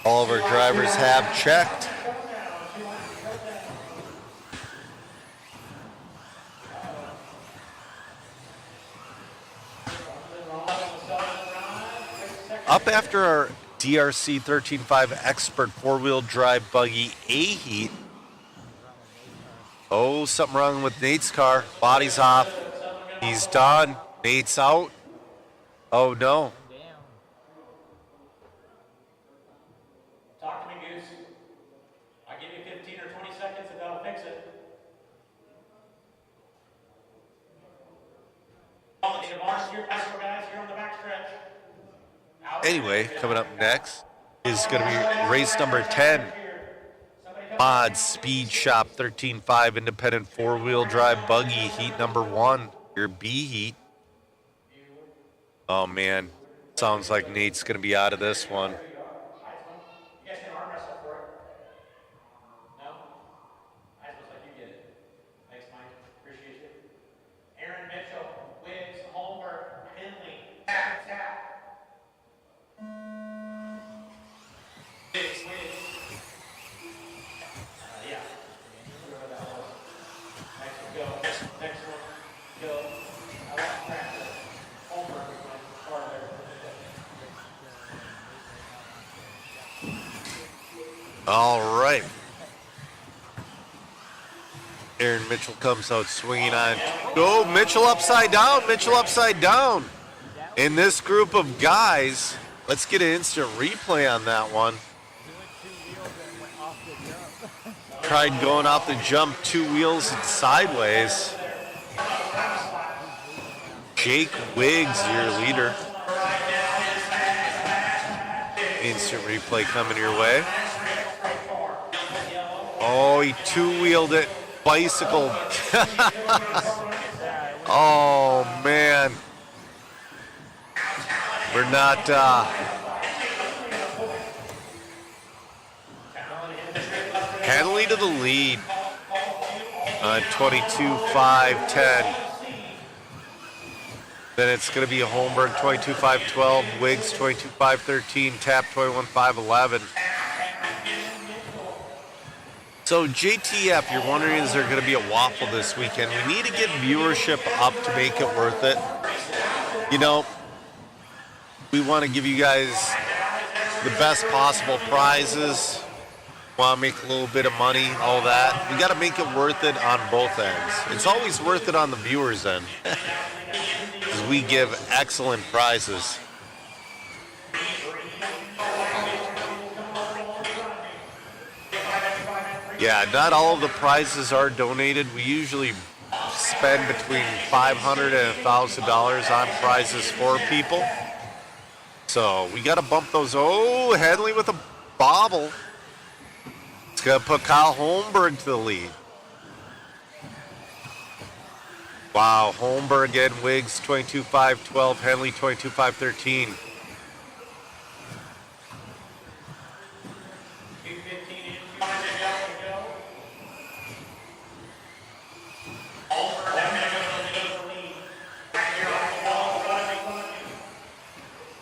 All of our drivers have checked. Up after our DRC 13.5 Expert 4-wheel drive buggy A-Heat. Oh, something wrong with Nate's car. Body's off. He's done. Nate's out. Oh, no. Talk to me, Goose. I'll give you 15 or 20 seconds and that'll fix it. Guys, here on the backstretch. Anyway, coming up next is going to be race number 10. Mod Speed Shop 13.5 Independent 4-wheel drive buggy heat number 1. Your B heat. Oh, man. Sounds like Nate's going to be out of this one. All right. Aaron Mitchell comes out swinging on. Go, Mitchell upside down. Mitchell upside down. In this group of guys, let's get an instant replay on that one. Tried going off the jump, 2 wheels and sideways. Jake Wiggs, your leader. Instant replay coming your way. Oh, he 2-wheeled it. Bicycle. Oh, man. We're not... Henley to the lead. 22-5-10. Then it's going to be a Holmberg 22-5-12, Wiggs 22-5-13, Tap 21-5-11. So JTF, you're wondering, is there going to be a waffle this weekend? We need to get viewership up to make it worth it. You know, we want to give you guys the best possible prizes. Want to make a little bit of money, all that. We got to make it worth it on both ends. It's always worth it on the viewers' end. Because we give excellent prizes. Yeah, not all of the prizes are donated. We usually spend between $500 and $1,000 on prizes for people. So we got to bump those. Oh, Henley with a bobble. It's going to put Kyle Holmberg to the lead. Wow, Holmberg and Wiggs 22-5-12, Henley 22-5-13.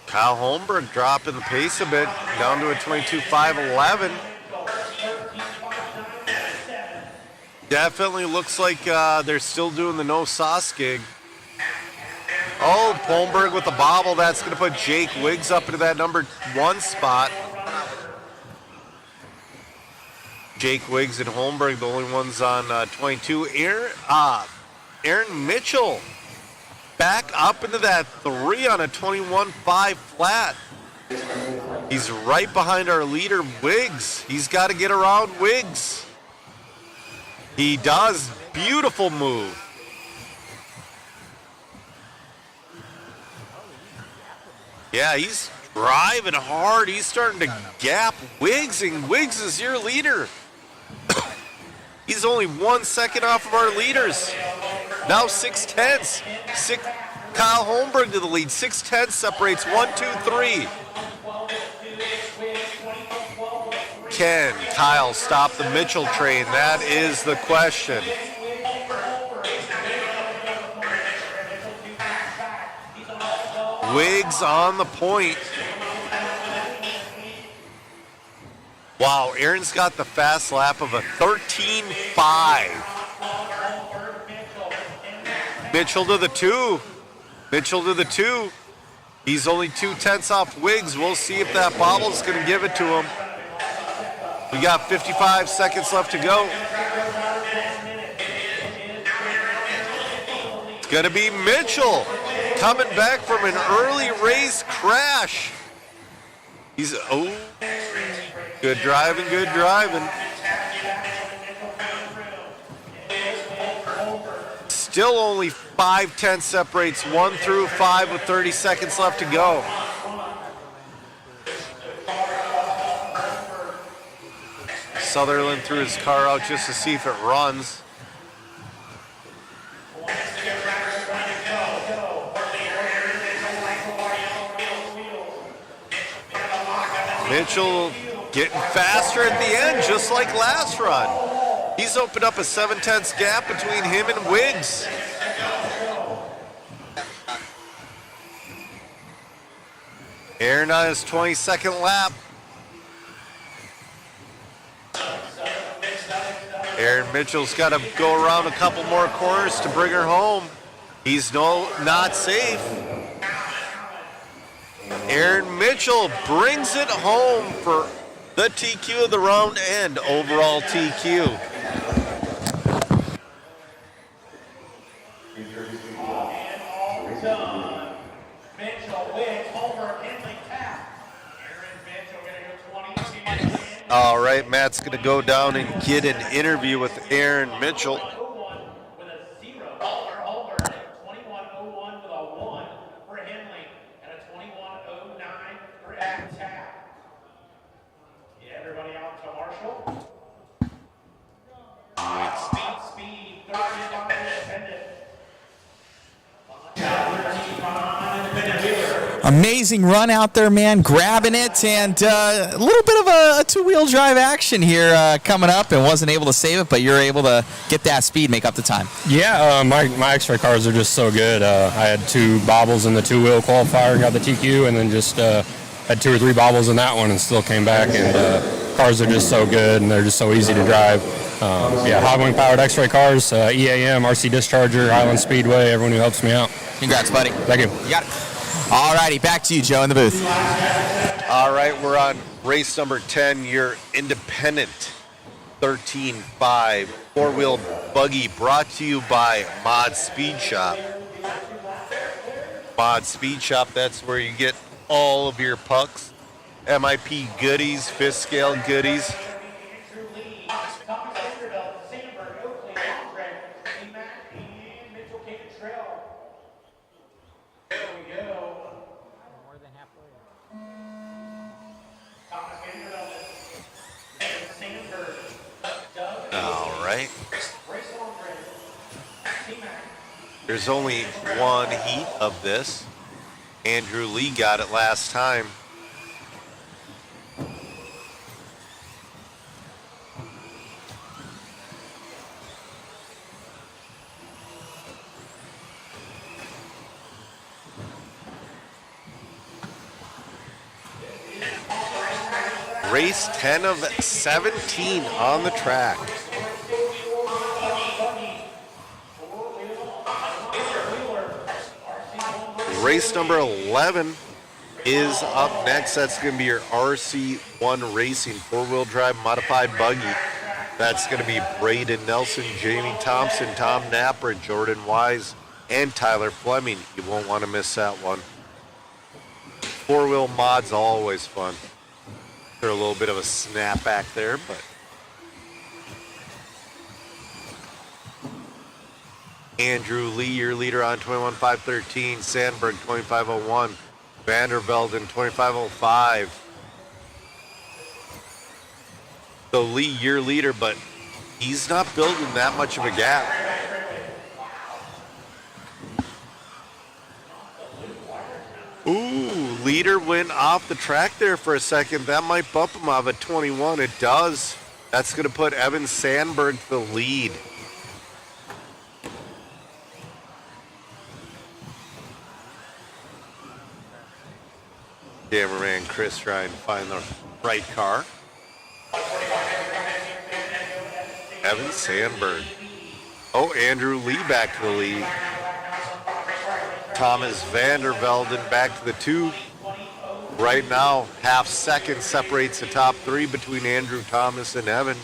Kyle Holmberg dropping the pace a bit, down to a 22-5-11. Definitely looks like they're still doing the no sauce gig. Oh, Holmberg with the bobble. That's going to put Jake Wiggs up into that number 1 spot. Jake Wiggs and Holmberg, the only ones on 22. Aaron Mitchell back up into that 3 on a 21-5 flat. He's right behind our leader, Wiggs. He's got to get around Wiggs. He does. Beautiful move. Yeah, he's driving hard. He's starting to gap Wiggs, and Wiggs is your leader. He's only 1 second off of our leaders. Now 6/10. Kyle Holmberg to the lead. 6/10 separates 1, 2, 3. Can Kyle stop the Mitchell train? That is the question. Wiggs on the point. Wow, Aaron's got the fast lap of a 13.5. Mitchell to the 2. Mitchell to the 2. He's only 2/10 off Wiggs. We'll see if that bobble's going to give it to him. We got 55 seconds left to go. It's going to be Mitchell coming back from an early race crash. He's, oh, good driving, good driving. Still only 5/10 separates 1 through 5 with 30 seconds left to go. Sutherland threw his car out just to see if it runs. Mitchell getting faster at the end, just like last run. He's opened up a 7/10 gap between him and Wiggs. Aaron on his 22nd lap. Aaron Mitchell's got to go around a couple more corners to bring her home. He's not safe. Aaron Mitchell brings it home for the TQ of the round and overall TQ. All right, Matt's going to go down and get an interview with Aaron Mitchell. Amazing run out there, man, grabbing it, and a little bit of a two-wheel drive action here coming up, and wasn't able to save it, but you're able to get that speed, make up the time. Yeah, my X-ray cars are just so good. I had 2 bobbles in the two-wheel qualifier and got the TQ, and then just had 2 or 3 bobbles in that one and still came back, and cars are just so good, and they're just so easy to drive. Hot wing powered X-ray cars, EAM, RC Discharger, Island Speedway, everyone who helps me out. Congrats, buddy. Thank you. You got it. All righty, back to you, Joe, in the booth. All right, we're on race number 10, your independent 13.5 four-wheel buggy, brought to you by Mod Speed Shop. Mod Speed Shop, that's where you get all of your pucks, MIP goodies, fifth scale goodies. All right. There's only one heat of this. Andrew Lee got it last time. Race 10 of 17 on the track. Race number 11 is up next. That's going to be your RC1 Racing four-wheel drive modified buggy. That's going to be Braden Nelson, Jamie Thompson, Tom Napper, Jordan Wise, and Tyler Fleming. You won't want to miss that one. Four-wheel mods always fun. They're a little bit of a snapback there, but Andrew Lee, your leader on 21.513, Sandberg 25.01, Vandervelden 25.05. So Lee, your leader, but he's not building that much of a gap. Ooh, leader went off the track there for a second. That might bump him off at 21. It does. That's going to put Evan Sandberg to the lead. Cameraman Chris trying to find the right car. Evan Sandberg. Oh, Andrew Lee back to the lead. Thomas Vandervelden back to the 2. Right now, half second separates the top 3 between Andrew Thomas and Evan.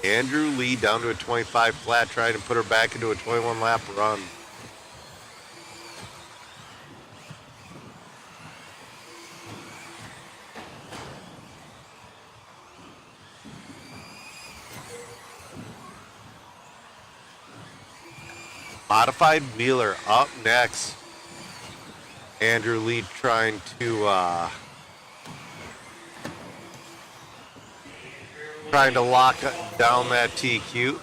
Andrew Lee down to a 25 flat, trying to put her back into a 21 lap run. Modified Wheeler up next. Andrew Lee trying to lock down that TQ.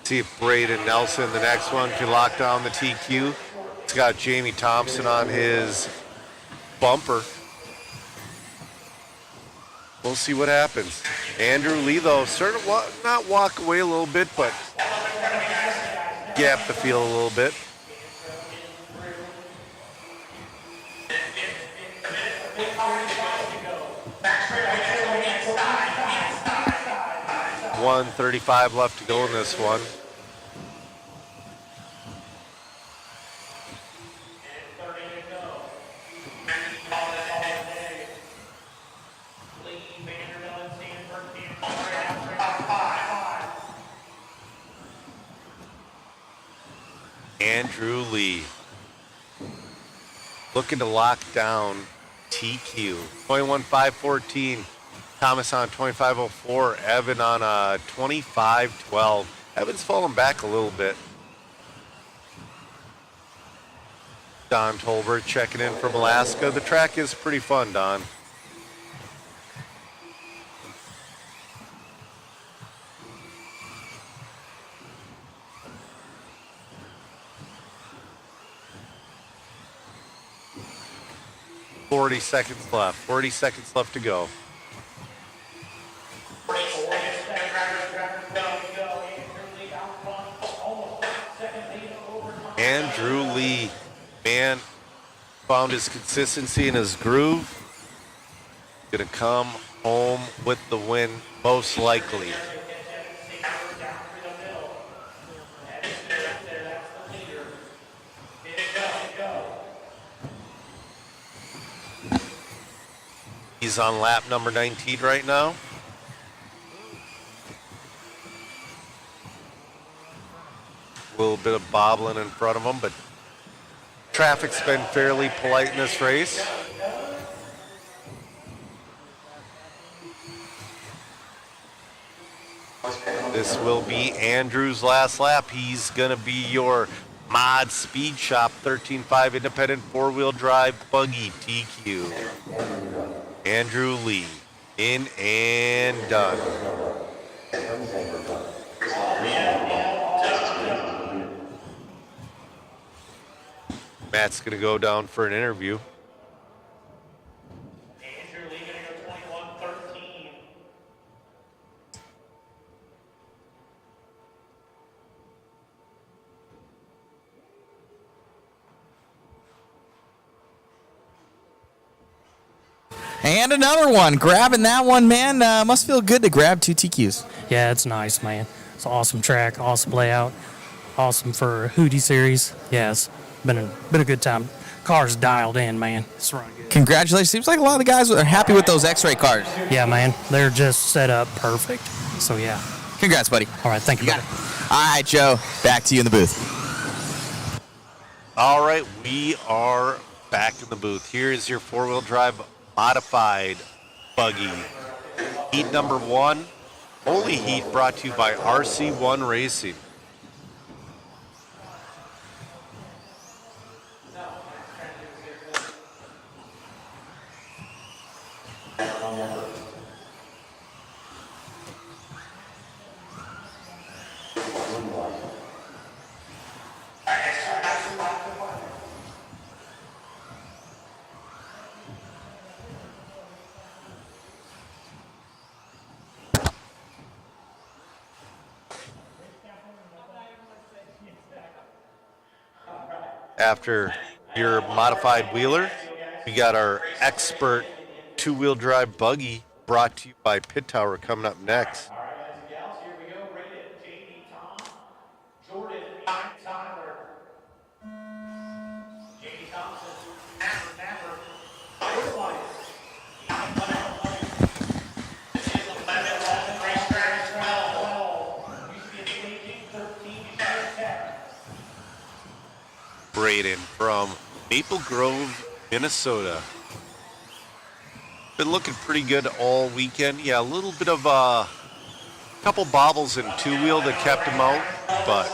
See if Braden Nelson, the next one, can lock down the TQ. It's got Jamie Thompson on his bumper. We'll see what happens. Andrew Lee, though, starting to not walk away a little bit, but gap the field a little bit. $1:35 left to go in this one. Andrew Lee looking to lock down TQ. 21.514. Thomas on 25.04. Evan on 25.12. Evan's falling back a little bit. Don Tolbert checking in from Alaska. The track is pretty fun, Don. $40 seconds left. 40 seconds left to go. Andrew Lee, man, found his consistency in his groove. Gonna come home with the win, most likely. He's on lap number 19 right now. A little bit of bobbling in front of him, but traffic's been fairly polite in this race. This will be Andrew's last lap. He's going to be your Mod Speed Shop 13.5 independent four-wheel drive buggy TQ. Andrew Lee, in and done. Matt's going to go down for an interview. Andrew Lee going to go 21.13. And another one. Grabbing that one, man. Must feel good to grab two TQs. Yeah, it's nice, man. It's an awesome track, awesome layout, awesome for HUDY Series. Yeah, it's been a good time. Car's dialed in, man. It's really good. Congratulations. Seems like a lot of the guys are happy with those X-ray cars. Yeah, man. They're just set up perfect. So, yeah. Congrats, buddy. All right, thank you, buddy. All right, Joe. Back to you in the booth. All right, we are back in the booth. Here is your four-wheel drive modified buggy. Heat number one. Only heat brought to you by RC1 Racing. After your modified wheeler, we got our expert two-wheel drive buggy brought to you by Pit Tower coming up next. All right, guys and gals, here we go. Rated J.D. Tom, Jordan Tyler, J.D. Thompson, Napper, Woodline. This is 11 racetrack 12. Used to be a staging 13 Tech. Braden from Maple Grove, Minnesota. Been looking pretty good all weekend. Yeah, a little bit of a couple bobbles in two-wheel that kept him out, but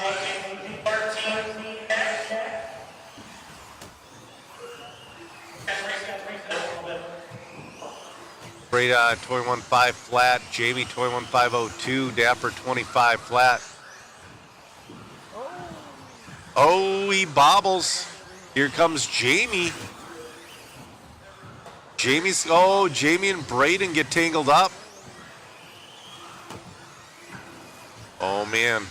Brady 21.5 flat, Jamie 21.502, Dapper 25 flat. Oh, he bobbles. Here comes Jamie. Jamie and Braden get tangled up. Oh, man.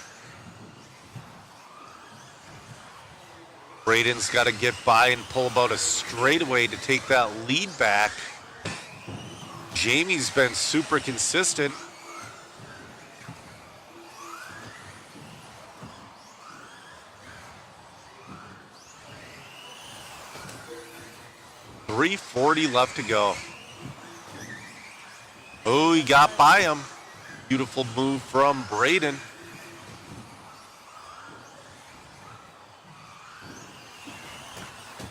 Braden's got to get by and pull about a straightaway to take that lead back. Jamie's been super consistent. .340 left to go. Oh, he got by him. Beautiful move from Braden.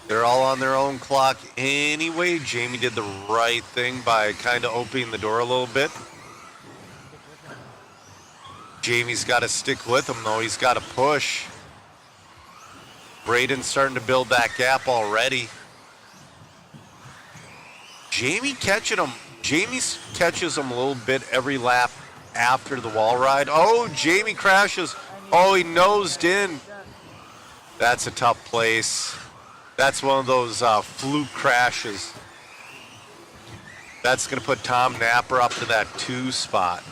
They're all on their own clock anyway. Jamie did the right thing by kind of opening the door a little bit. Jamie's got to stick with him, though. He's got to push. Braden's starting to build that gap already. Jamie catching him. Jamie catches him a little bit every lap after the wall ride. Oh, Jamie crashes. Oh, he nosed in. That's a tough place. That's one of those fluke crashes. That's going to put Tom Napper up to that 2 spot.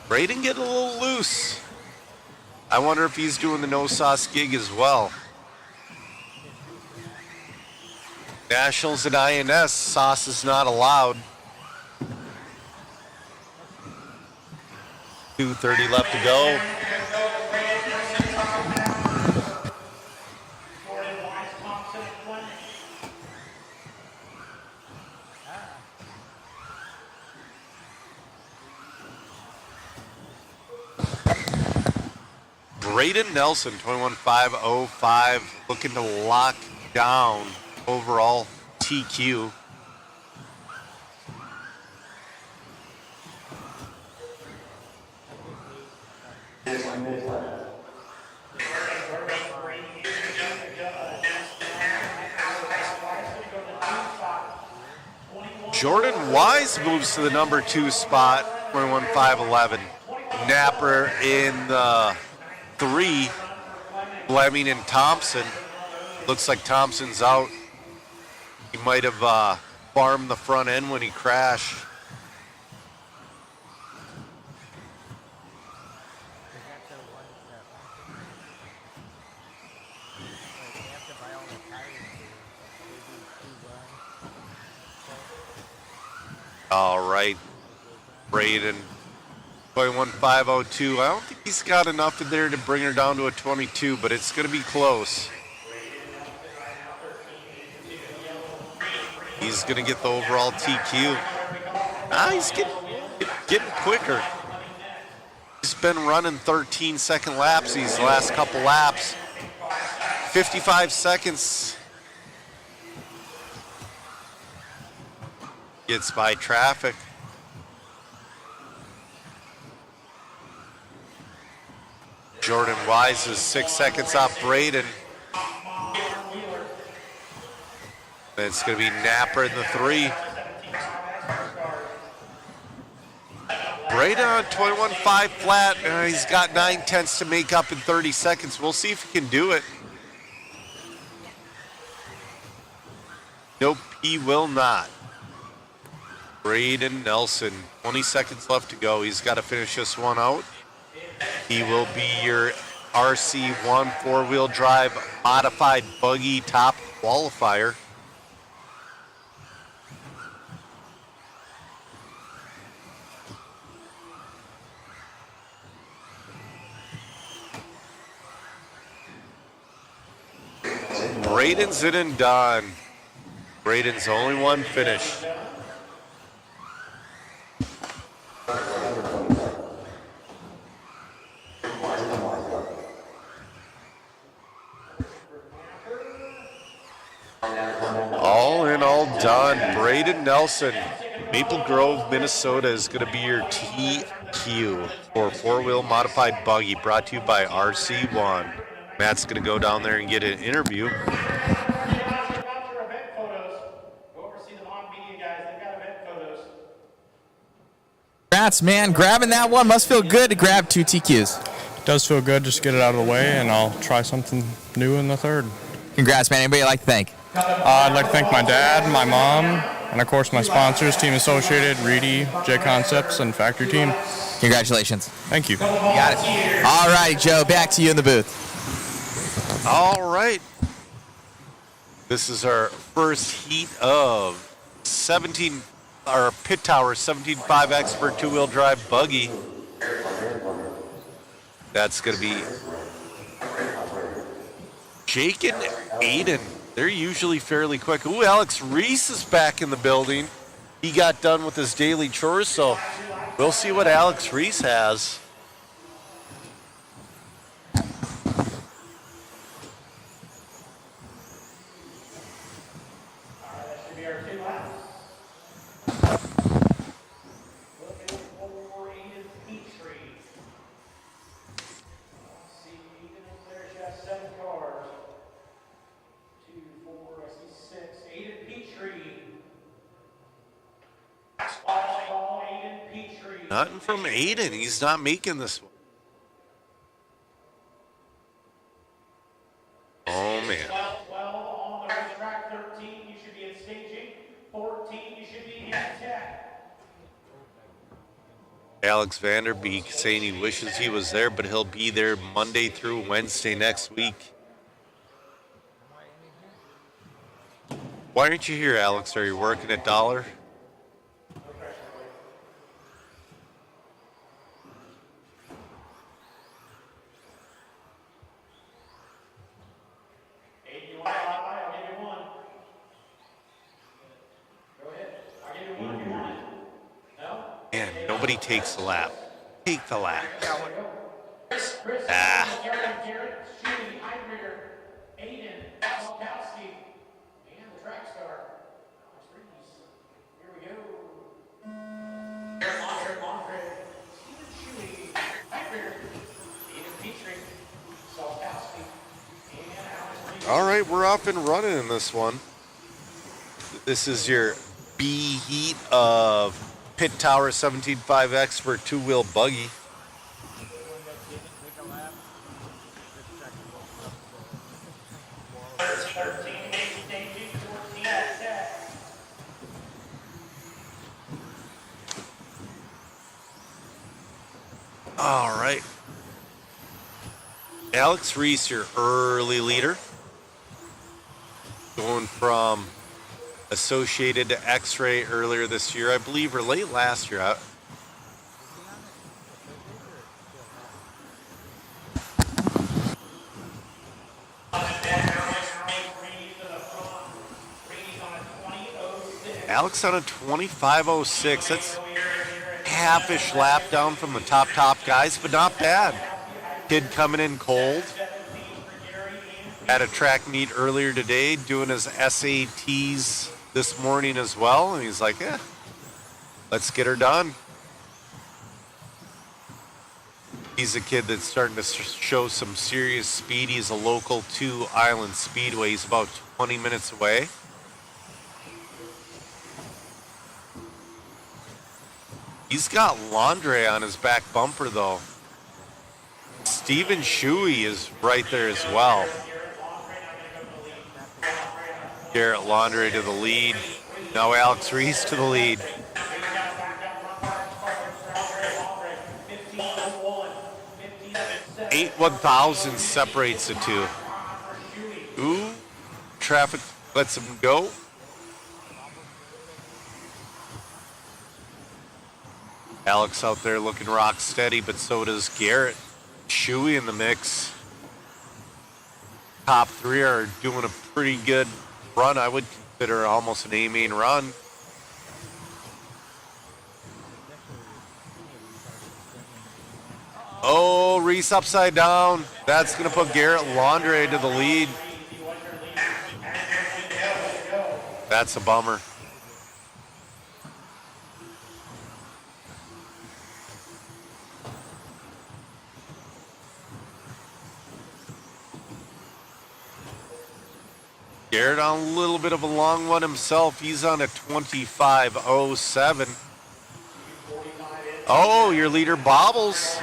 Braden getting a little loose. I wonder if he's doing the no sauce gig as well. Nationals at INS, sauce is not allowed. 2:30 left to go. Braden Nelson, 21.505, looking to lock down overall TQ. Jordan Wise moves to the number 2 spot, 21.511. Napper in the 3, Fleming and Thompson. Looks like Thompson's out. He might have farmed the front end when he crashed. All right, Braden, 21.502. I don't think he's got enough in there to bring her down to a 22, but it's going to be close. He's going to get the overall TQ. He's getting quicker. He's been running 13-second laps these last couple laps. 55 seconds. Gets by traffic. Jordan Wise is 6 seconds off Braden. It's going to be Napper in the 3. Braden on 21.5 flat. He's got 9/10 to make up in 30 seconds. We'll see if he can do it. Nope, he will not. Braden Nelson, 20 seconds left to go. He's got to finish this one out. He will be your RC1 four-wheel drive modified buggy top qualifier. Braden's in and done. Braden's only one finish. All in, all done. Braden Nelson, Maple Grove, Minnesota is going to be your TQ for four-wheel modified buggy, brought to you by RC1. Matt's going to go down there and get an interview. Congrats, man. Grabbing that one must feel good to grab 2 TQs. It does feel good. Just get it out of the way, and I'll try something new in the 3rd. Congrats, man. Anybody you'd like to thank? I'd like to thank my dad, my mom, And of course, my sponsors, Team Associated, Reedy, J Concepts, and Factory Team. Congratulations. Thank you. You got it. All right, Joe, back to you in the booth. All right. This is our first heat of 17, our Pit Tower 17.5 Expert two-wheel drive buggy. That's going to be Jake and Aiden. They're usually fairly quick. Ooh, Alex Reese is back in the building. He got done with his daily chores, so we'll see what Alex Reese has. Nothing from Aiden. He's not making this one. Oh, man. 12 on the racetrack, 13, you should be at staging. 14, you should be in tech. Alex Vanderbeek saying he wishes he was there, but he'll be there Monday through Wednesday next week. Why aren't you here, Alex? Are you working at Dollar? Man, nobody takes the lap. Take the lap. Ah. All right, we're off and running in this one. This is your B heat of Pit Tower 17.5 Expert two-wheel buggy. All right. Alex Reese, your early leader. Going from Associated to X-Ray earlier this year, I believe, or late last year. Alex on a 25.06. That's half-ish lap down from the top guys, but not bad. Kid coming in cold. Had a track meet earlier today, doing his SATs this morning as well, and he's like, yeah, let's get her done. He's a kid that's starting to show some serious speed. He's a local to Island Speedway. He's about 20 minutes away. He's got Landre on his back bumper, though. Steven Shuey is right there as well. Garrett Landre to the lead. Now Alex Reese to the lead. 8/1000 separates the two. Ooh, traffic lets him go. Alex out there looking rock steady, but so does Garrett. Shuey in the mix. Top three are doing a pretty good run. I would consider almost an A-main run. Oh, Reese upside down. That's going to put Garrett Landre to the lead. That's a bummer. Garrett on a little bit of a long one himself. He's on a 25.07. Oh, your leader bobbles.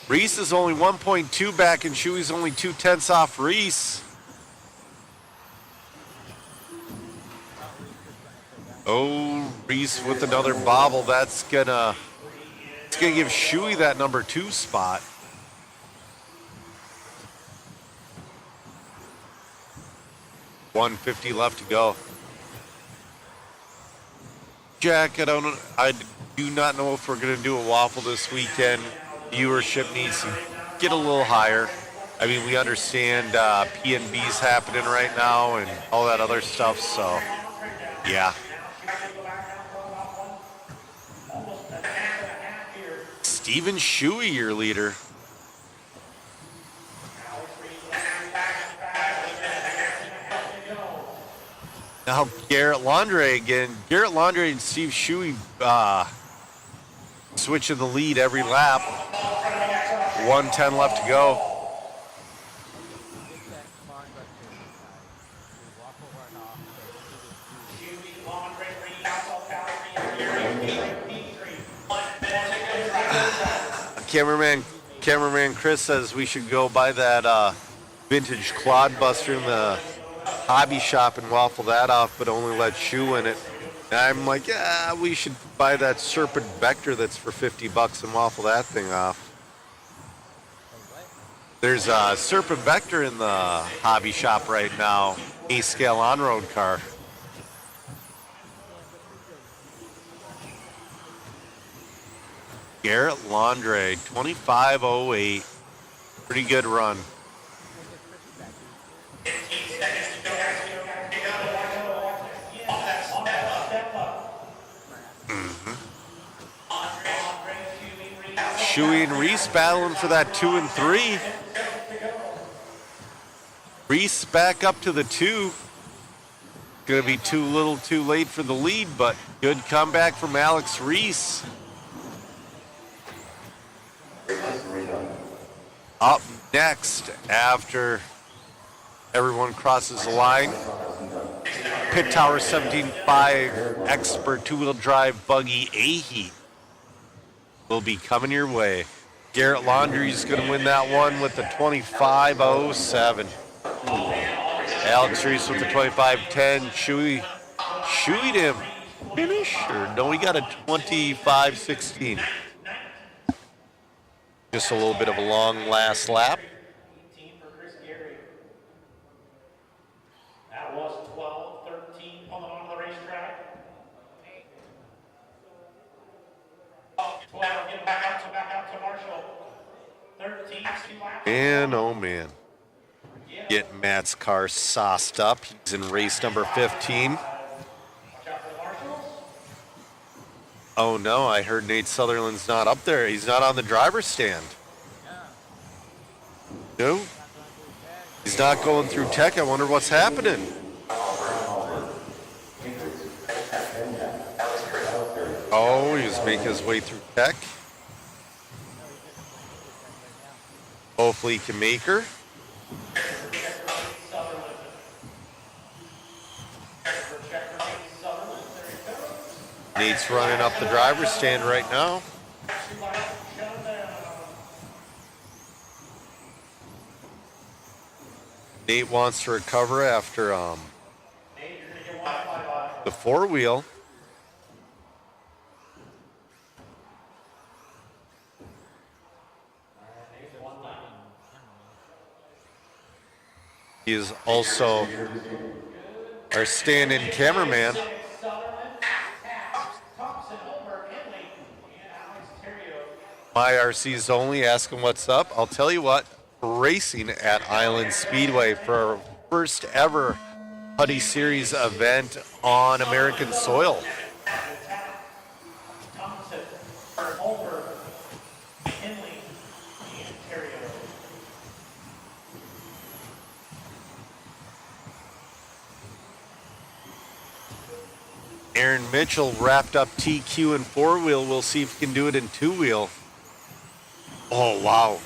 Reese is only 1.2 back, and Shuey's only 0.2 off Reese. Oh, Reese with another bobble. It's gonna give Shuey that number 2 spot. $150 left to go. Jack, I do not know if we're gonna do a waffle this weekend. Viewership needs to get a little higher. I mean, we understand P&B's happening right now and all that other stuff, so yeah. Steven Shuey, your leader. Now Garrett Landre again. Garrett Landre and Steve Shuey switching the lead every lap. 1:10 left to go. Cameraman Chris says we should go buy that vintage Clod Buster in the hobby shop and waffle that off, but only let Shoe in it. And I'm like, yeah, we should buy that Serpent Vector that's for $50 and waffle that thing off. There's a Serpent Vector in the hobby shop right now, A-scale on-road car. Garrett Landre, 25:08. Pretty good run. Shuey and Reese battling for that 2 and 3. Reese back up to the 2. Gonna be too little too late for the lead, but good comeback from Alex Reese. Up next, after everyone crosses the line, Pit Tower 17.5 Expert 2-wheel drive buggy A-Heat will be coming your way. Garrett Laundrie is going to win that one with the 25:07. Alex Reese with the 25:10. Shueyed him. Finish? Or no, we got a 25:16. Just a little bit of a long last lap. That was 12-13 pulling onto the racetrack. 12, get back out to Marshall. 13, 2 laps. And oh man. Get Matt's car sauced up. He's in race number 15. Oh no, I heard Nate Sutherland's not up there. He's not on the driver's stand. No. He's not going through tech. I wonder what's happening. Oh, he's making his way through tech. Hopefully he can make her. Nate's running up the driver's stand right now. Nate wants to recover after the 4-wheel. He is also our stand-in cameraman. My RC's only asking what's up. I'll tell you what, racing at Island Speedway for our first ever HUDY Series event on American soil. Aaron Mitchell wrapped up TQ in 4-wheel. We'll see if he can do it in 2-wheel. Oh, wow.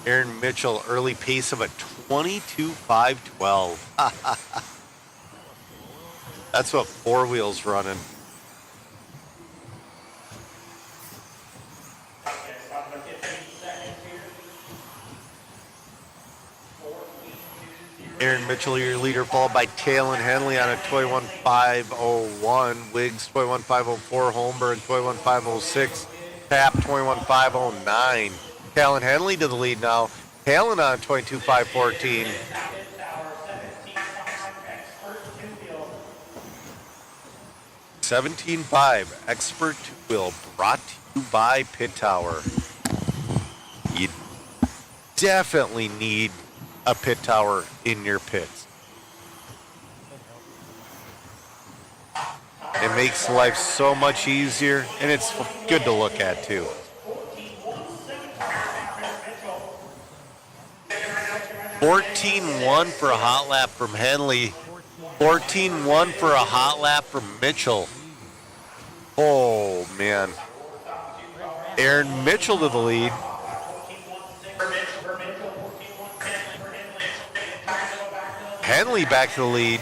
Aaron Mitchell, early pace of a 22.512. That's what 4-wheel's running. Aaron Mitchell, your leader, followed by Talon Henley on a toy 1501. Wiggs, toy 1504. Holmberg, toy 1506. Tap, toy 1509. Talon Henley to the lead now. Talon on 22.514. 17.5 Expert Two-Wheel, brought to you by Pit Tower. You definitely need a pit tower in your pits. It makes life so much easier, and it's good to look at too. 14-1 for a hot lap from Henley. 14-1 for a hot lap from Mitchell. Oh, man. Aaron Mitchell to the lead. Henley back to the lead.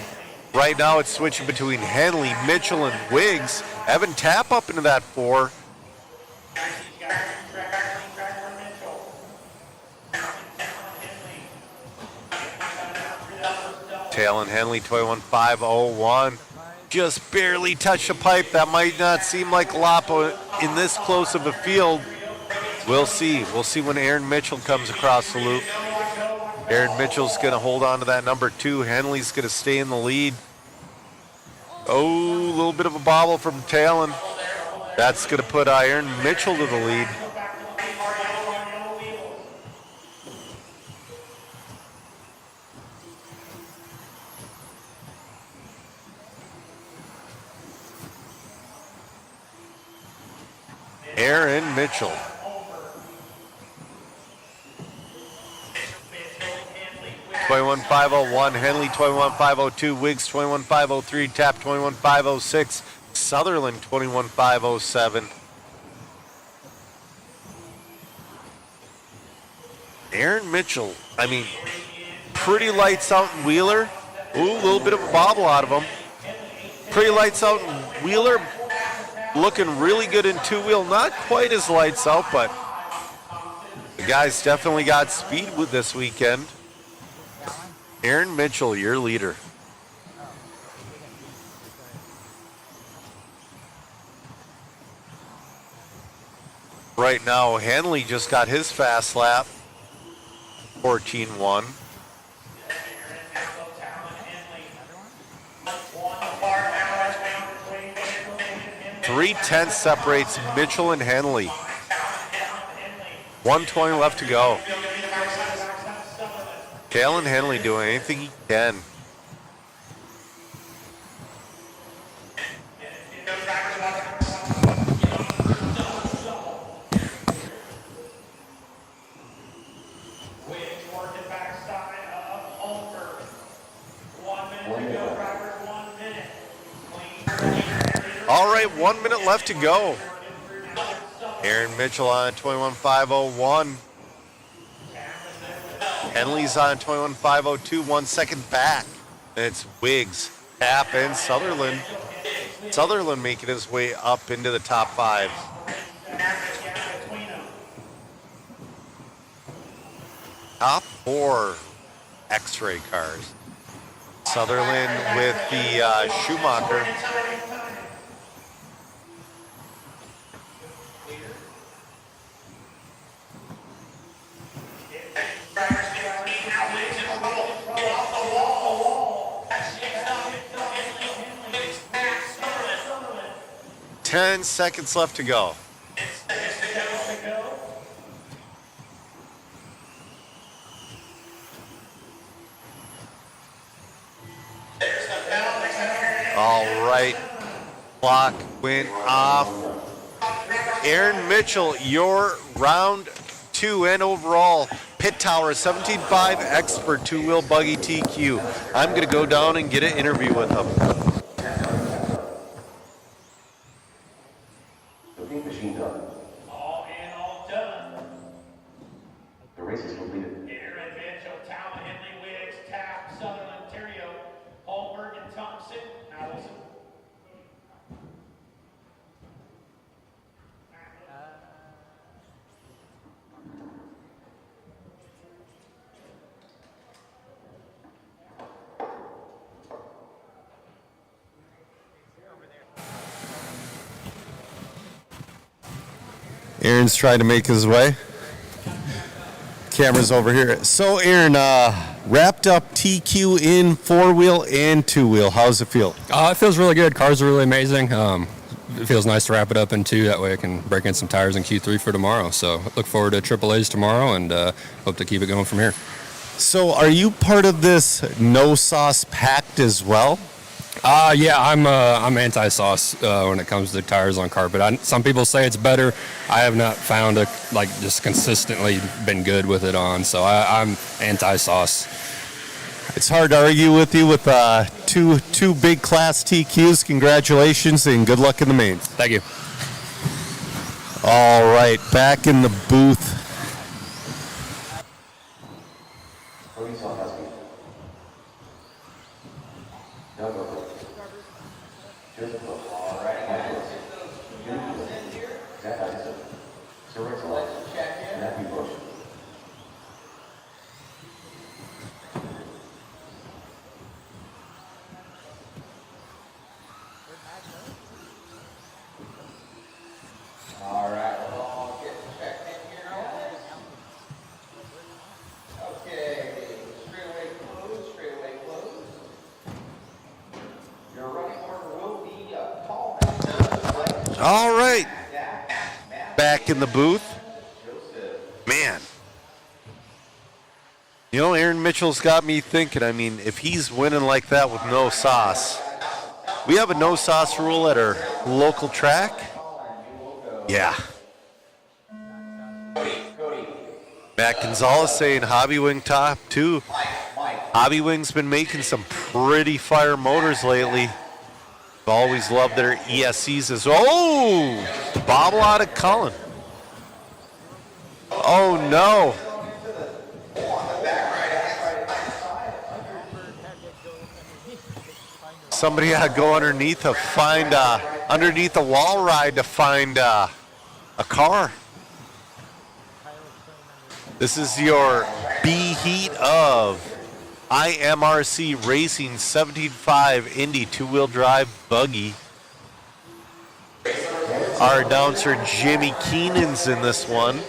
Right now it's switching between Henley, Mitchell, and Wiggs. Evan Tapp up into that 4. Talon Henley, toy 1501. Just barely touched the pipe. That might not seem like a lot, but in this close of a field, we'll see. We'll see when Aaron Mitchell comes across the loop. Aaron Mitchell's going to hold on to that number 2. Henley's going to stay in the lead. Oh, a little bit of a bobble from Talon. That's going to put Aaron Mitchell to the lead. Aaron Mitchell. Toy 1501, Henley 21502, Wiggs 21503, Tap 21506, Sutherland 21507. Aaron Mitchell, I mean, pretty lights out in Wheeler. Ooh, a little bit of a bobble out of him. Pretty lights out in Wheeler. Looking really good in two-wheel. Not quite as lights out, but the guy's definitely got speed with this weekend. Aaron Mitchell, your leader. Right now, Henley just got his fast lap. 14-1. .3 separates Mitchell and Henley. 120 left to go. Talon Henley doing anything he can. All right, 1 minute left to go. Aaron Mitchell on 21501. Henley's on 21502, 1 second back. And it's Wiggs, Tapp, and Sutherland. Sutherland making his way up into the top 5. Top 4 X-ray cars. Sutherland with the Schumacher. Ten seconds left to go. All right, clock went off. Aaron Mitchell, your round 2 and overall Pit Tower 17.5 Expert two-wheel buggy TQ. I'm going to go down and get an interview with him. Machine done. All in, all done. The race is completed. Aaron Mitchell, Talon Henley, Wiggs, Tapp, Sutherland, Terrio, Holmberg, and Thompson. Now Wilson. Aaron's trying to make his way. Camera's over here. So, Aaron, wrapped up TQ in 4-wheel and 2-wheel. How does it feel? It feels really good. Cars are really amazing. It feels nice to wrap it up in 2. That way I can break in some tires in Q3 for tomorrow. So look forward to Triple A's tomorrow and hope to keep it going from here. So are you part of this no sauce pact as well? Yeah, I'm anti-sauce when it comes to tires on carpet. Some people say it's better. I have not found just consistently been good with it on. So I'm anti-sauce. It's hard to argue with you with two big class TQs. Congratulations and good luck in the mains. Thank you. All right, back in the booth. All right, back in the booth. Man, you know, Aaron Mitchell's got me thinking. I mean, if he's winning like that with no sauce, we have a no sauce rule at our local track. Yeah. Matt Gonzalez saying Hobby Wing top 2. Hobby Wing's been making some pretty fire motors lately. I've always loved their ESCs as well. Oh, bobble out of Cullen. Oh no. Somebody had to go underneath underneath a wall ride to find a car. This is your B heat of IMRC Racing 17.5 Indy 2-wheel drive buggy. Our announcer Jimmy Keenan's in this one.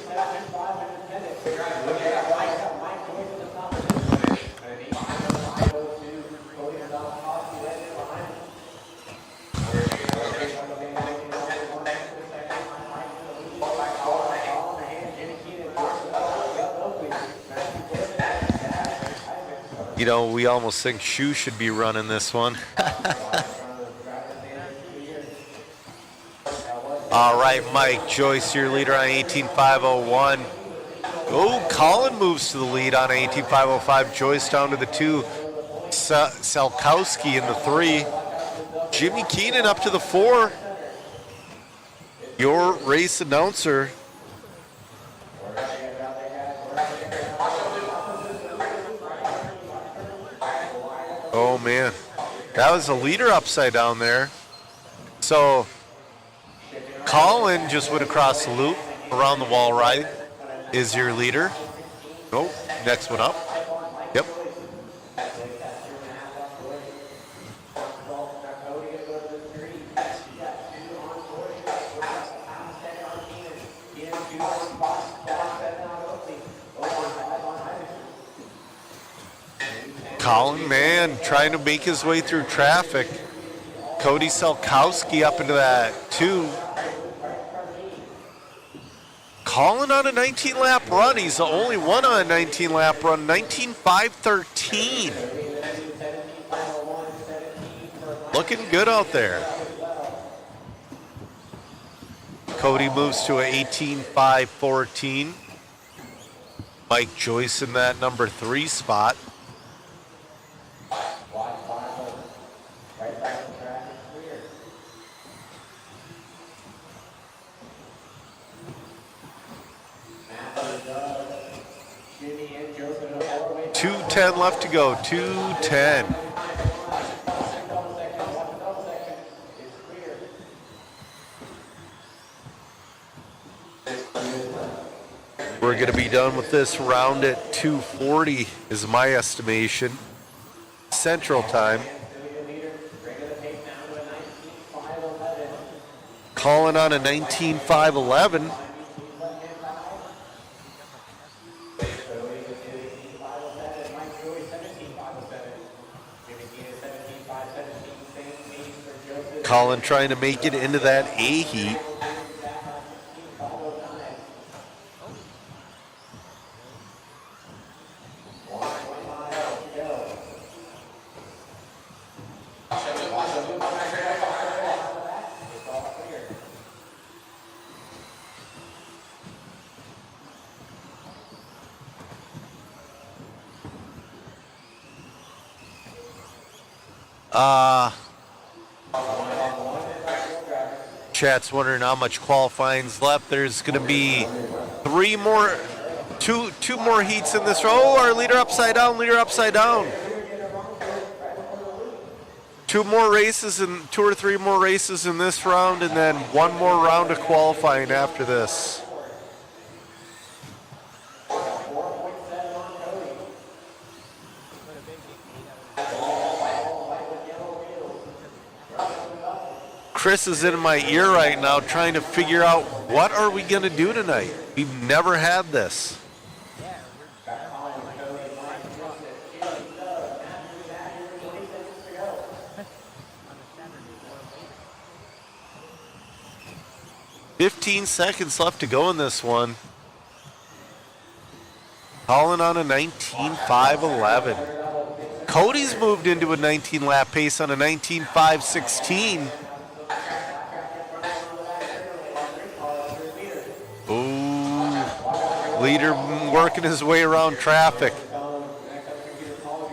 You know, we almost think Shu should be running this one. All right, Mike Joyce, your leader on 18.501. Oh, Colin moves to the lead on 18.505. Joyce down to the 2. Salkowski in the 3. Jimmy Keenan up to the 4. Your race announcer. Oh man, that was a leader upside down there. So Colin just went across the loop around the wall ride. Is your leader. Oh, next one up. Yep. Colin, man, trying to make his way through traffic. Cody Salkowski up into that 2. Colin on a 19-lap run. He's the only one on a 19-lap run. 19.513. Looking good out there. Cody moves to a 18.514. Mike Joyce in that number 3 spot. .210 left to go. 2:10. We're going to be done with this round at 2:40 is my estimation. Central time. Calling on a 19.511. Colin trying to make it into that A heat. Chat's wondering how much qualifying's left. There's going to be two more heats in this row. Oh, our leader upside down. Two or three more races in this round, and then one more round of qualifying after this. Chris is in my ear right now trying to figure out what are we going to do tonight. We've never had this. "15 seconds left to go in this one." Colin on a 19.5.11. Cody's moved into a 19 lap pace on a 19.5.16. Ooh, leader working his way around traffic.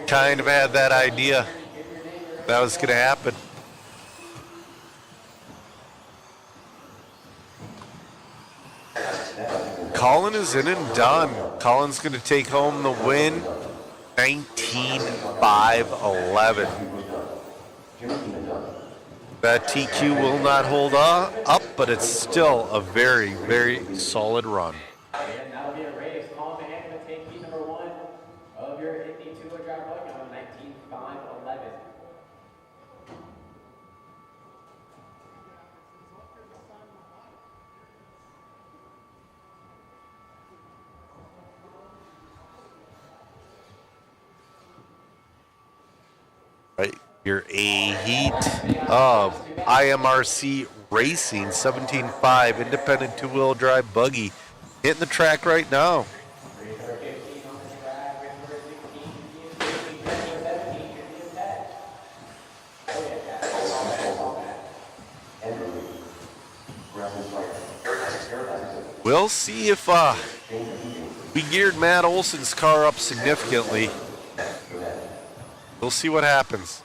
Kind of had that idea that was going to happen. Colin is in and done. Colin's going to take home the win, 19.5.11. That TQ will not hold up, but it's still a very, very solid run. And that'll be a race. Colin McHann will take heat number 1 of your Indy 2-wheel drive buggy on 19.5.11. Right, your A heat of IMRC Racing 17.5 independent two-wheel drive buggy hitting the track right now. We'll see if we geared Matt Olson's car up significantly. We'll see what happens.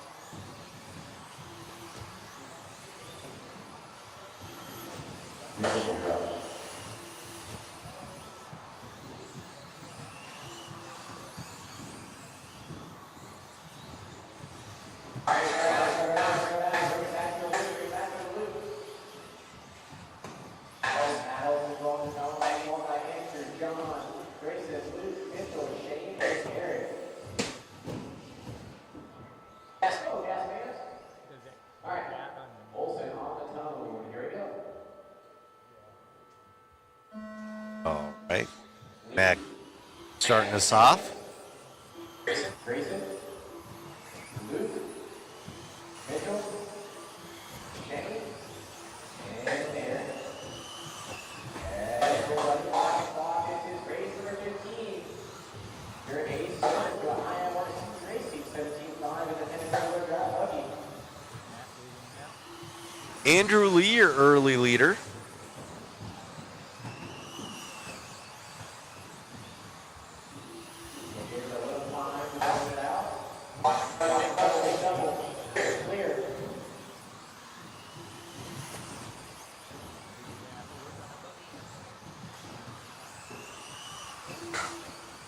All right, Mac starting us off. Andrew Lee, your early leader.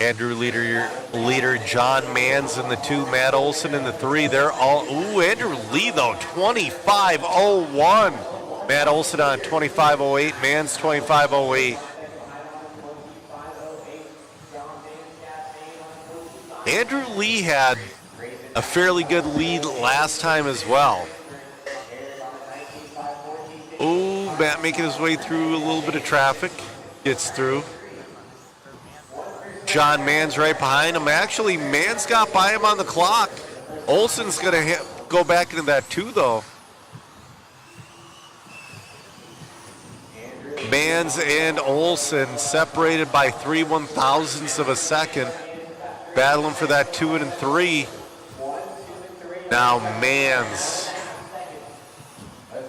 Andrew leader John Mans in the 2, Matt Olson in the 3. They're all, Andrew Lee though, 25.01. Matt Olson on 25.08, Mans 25.08. Andrew Lee had a fairly good lead last time as well. Matt making his way through a little bit of traffic, gets through. John Mans right behind him. Actually, Mans got by him on the clock. Olson's going to go back into that 2, though. Mans and Olson separated by 3/1000ths of a second, battling for that 2 and 3. Now Mans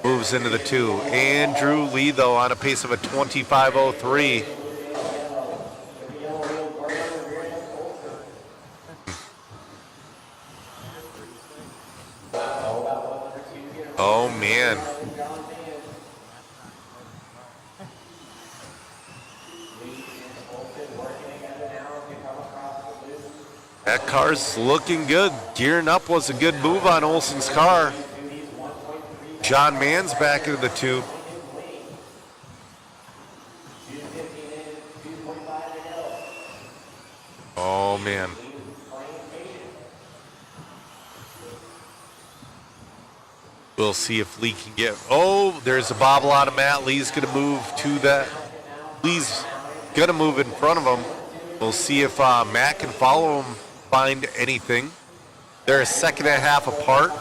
moves into the 2. Andrew Lee, though, on a pace of a 25:03. Oh, man. That car's looking good. Gearing up was a good move on Olson's car. John Mann's back into the 2. Oh, man. We'll see if Lee can get... Oh, there's a bobble out of Matt. Lee's going to move to that. Lee's going to move in front of him. We'll see if Matt can follow him, find anything. They're a second and a half apart.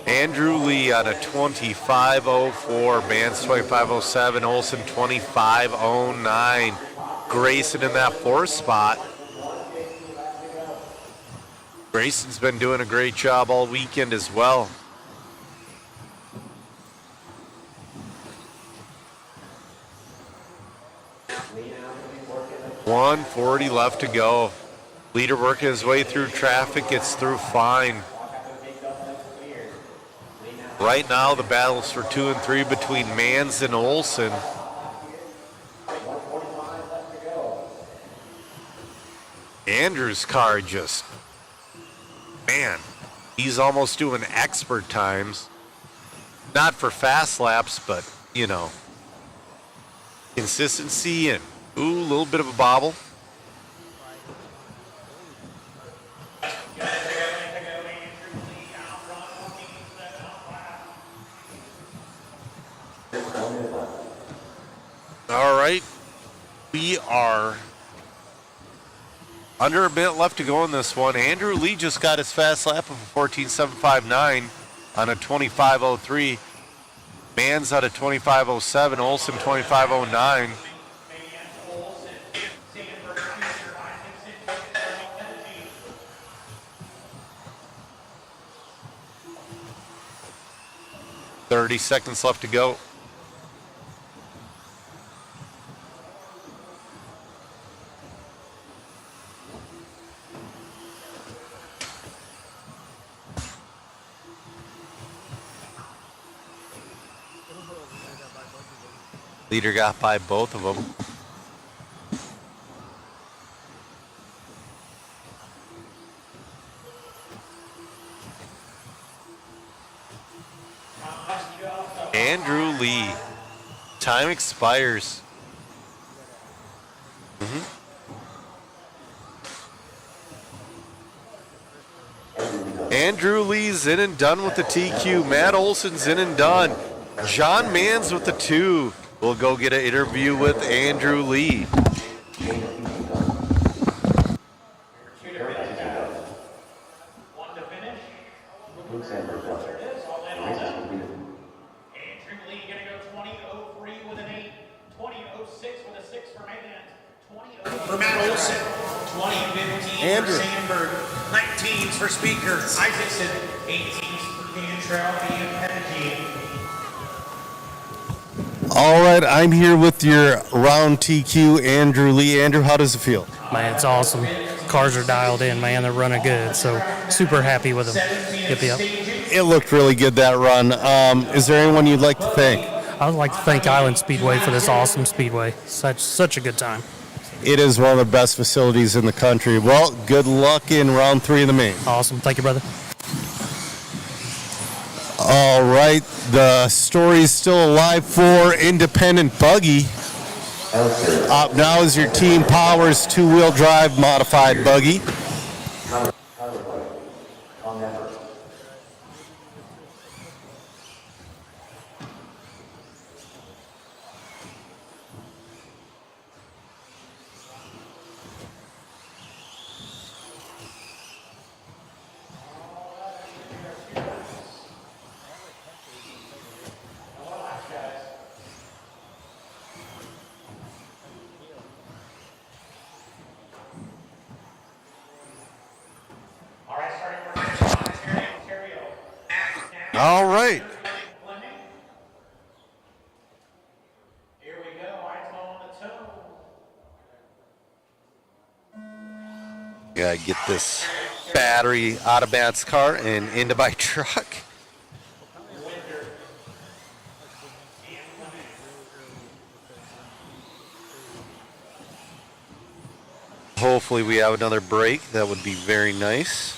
Andrew Lee at a 25:04, Mans 25:07, Olson 25:09. Grayson in that 4th spot. Grayson's been doing a great job all weekend as well. $140 left to go. Leader working his way through traffic, gets through fine. Right now, the battle's for 2 and 3 between Mans and Olson. Andrew's car just, man, he's almost doing expert times. Not for fast laps, but, you know, consistency and, ooh, a little bit of a bobble. All right, we are under a minute left to go in this one. Andrew Lee just got his fast lap of a 14.759 on a 25:03. Mans at a 25:07. Olson 25:09. $30 seconds left to go. Leader got by both of them. Andrew Lee. Time expires. Andrew Lee's in and done with the TQ. Matt Olson's in and done. John Mans with the 2. We'll go get an interview with Andrew Lee. For Matt Olson, 2015 Andrew. for Sandberg, 19s for Speaker, Isaacson, 18s for Cantrell and Pettigee. All right, I'm here with your round TQ, Andrew Lee. Andrew, how does it feel? Man, it's awesome. Cars are dialed in, man. They're running good. So super happy with them. Yep, yep. It looked really good, that run. Is there anyone you'd like to thank? I would like to thank Island Speedway for this awesome speedway. Such a good time. It is one of the best facilities in the country. Well, good luck in round 3 of the main. Awesome. Thank you, brother. All right, the story's still alive for Independent Buggy. Up now is your Team Powers 2-wheel drive modified buggy. All right. Here we go. Eyes on the toe. Gotta get this battery out of Matt's car and into my truck. Hopefully we have another break. That would be very nice.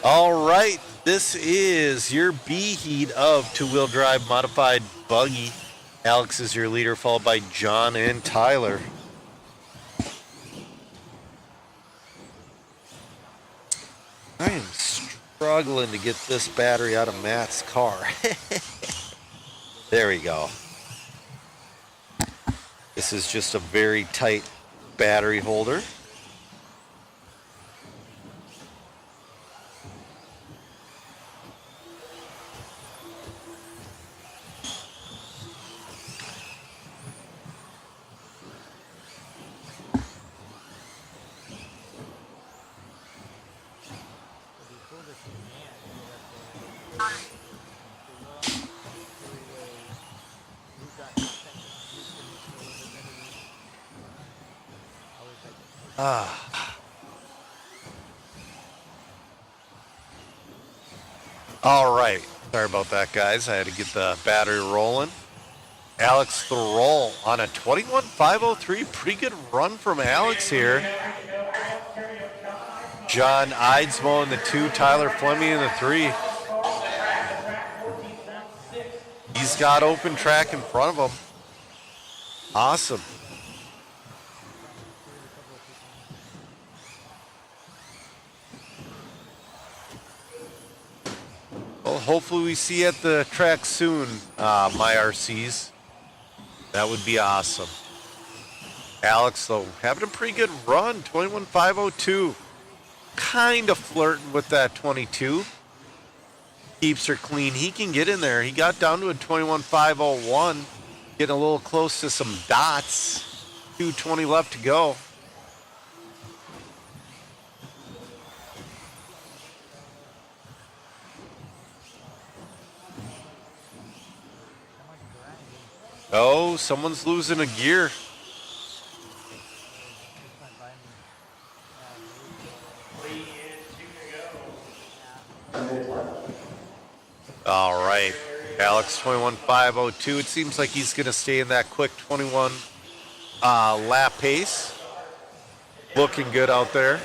All right, this is your B heat of two-wheel drive modified buggy. Alex is your leader, followed by John and Tyler. I am struggling to get this battery out of Matt's car. There we go. This is just a very tight battery holder. All right. Sorry about that, guys. I had to get the battery rolling. Alex the roll on a 21.503. Pretty good run from Alex here. John Eidsmo in the 2, Tyler Fleming in the 3. He's got open track in front of him. Awesome. Well, hopefully we see you at the track soon, my RCs. That would be awesome. Alex, though, having a pretty good run, 21.502. Kind of flirting with that 22. Keeps her clean. He can get in there. He got down to a 21.501. Getting a little close to some dots. 2:20 left to go. Oh, someone's losing a gear. All right. Alex, 21.502. It seems like he's going to stay in that quick 21 lap pace. Looking good out there.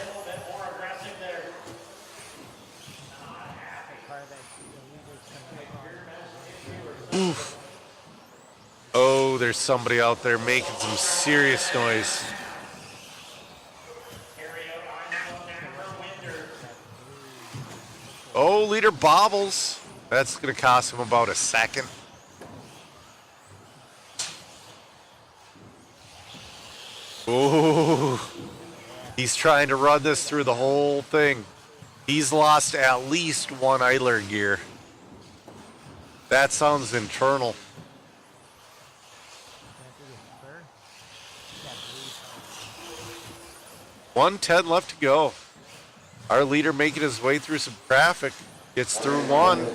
Oof. Oh, there's somebody out there making some serious noise. Oh, leader bobbles. That's going to cost him about a second. Ooh. He's trying to run this through the whole thing. He's lost at least one idler gear. That sounds internal. $110 left to go. Our leader making his way through some traffic. Gets through one.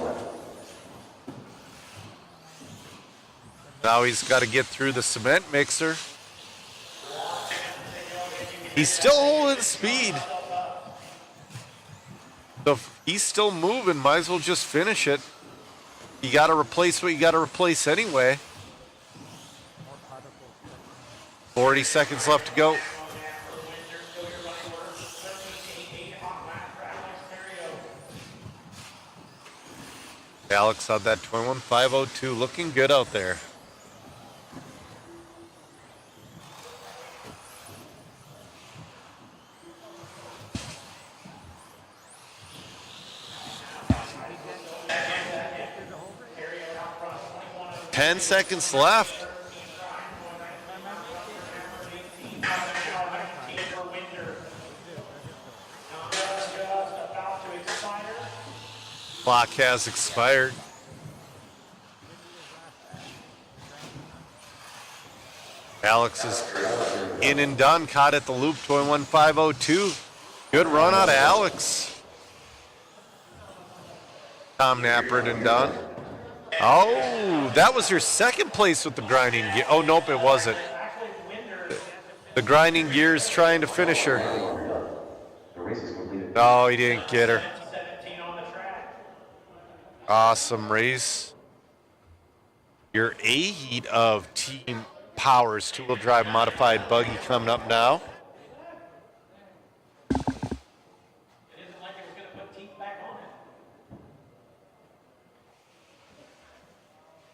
Now he's got to get through the cement mixer. He's still holding speed. So he's still moving. Might as well just finish it. You got to replace what you got to replace anyway. 40 seconds left to go. Alex on that 21.502, looking good out there. $10 seconds left. Clock has expired. Alex is in and done, caught at the loop, 21.502. Good run out of Alex. Tom Nappert and done. Oh, that was your second place with the grinding gear. Oh, nope, it wasn't. The grinding gear's trying to finish her. No, he didn't get her. Awesome race. Your A heat of Team Powers two-wheel drive modified buggy coming up now.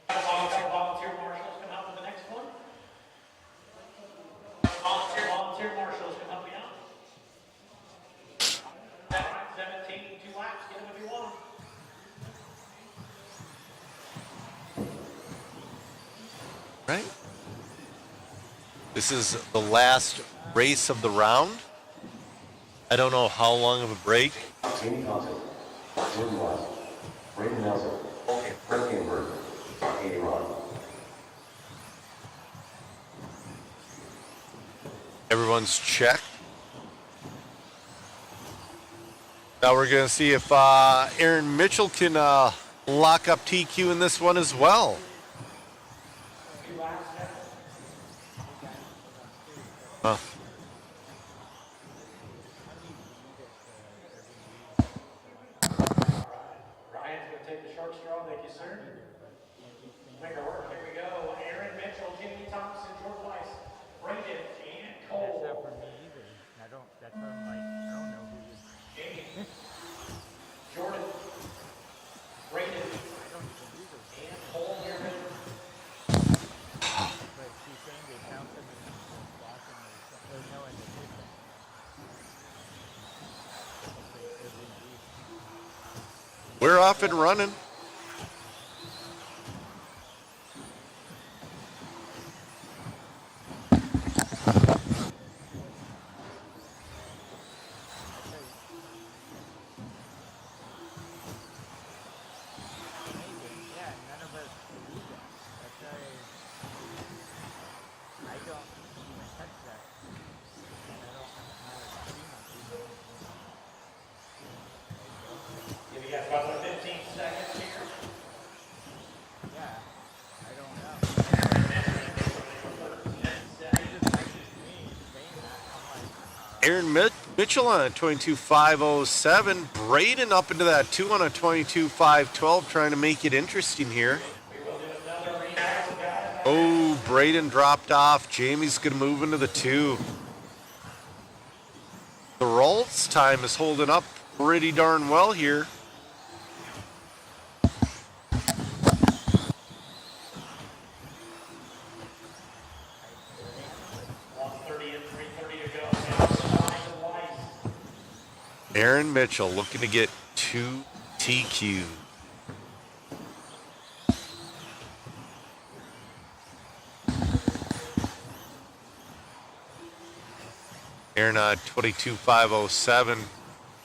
Volunteer marshals come out with the next one. Volunteer marshals can help me out. 17, 2 laps, get them if you want them. Right? This is the last race of the round. I don't know how long of a break. Jamie Thompson, Jordan Wise, Brandon Nelson, Frank Hamburg, Andy Ron. Everyone's checked. Now we're going to see if Aaron Mitchell can lock up TQ in this one as well. Huh. Ryan's going to take the short straw. Thank you, sir. Make her work. Here we go. Aaron Mitchell, Jimmy Thompson, George Weiss, Brandon, and Cole. Except for me either. That's why I'm like, I don't know who this is. Jamie, Jordan, Brandon, and Cole here. But she's saying they count them in Boston or no, in the distance. We're off and running. Yeah, none of us do that. That's why I don't even touch that. And I don't know how to see my people. You got about 15 seconds here. Yeah, I don't know. Aaron Mitchell on a 22.507. Braden up into that 2 on a 22.512, trying to make it interesting here. Oh, Braden dropped off. Jamie's going to move into the 2. The Ralt's time is holding up pretty darn well here. Aaron Mitchell looking to get 2 TQ. Aaron 22.507.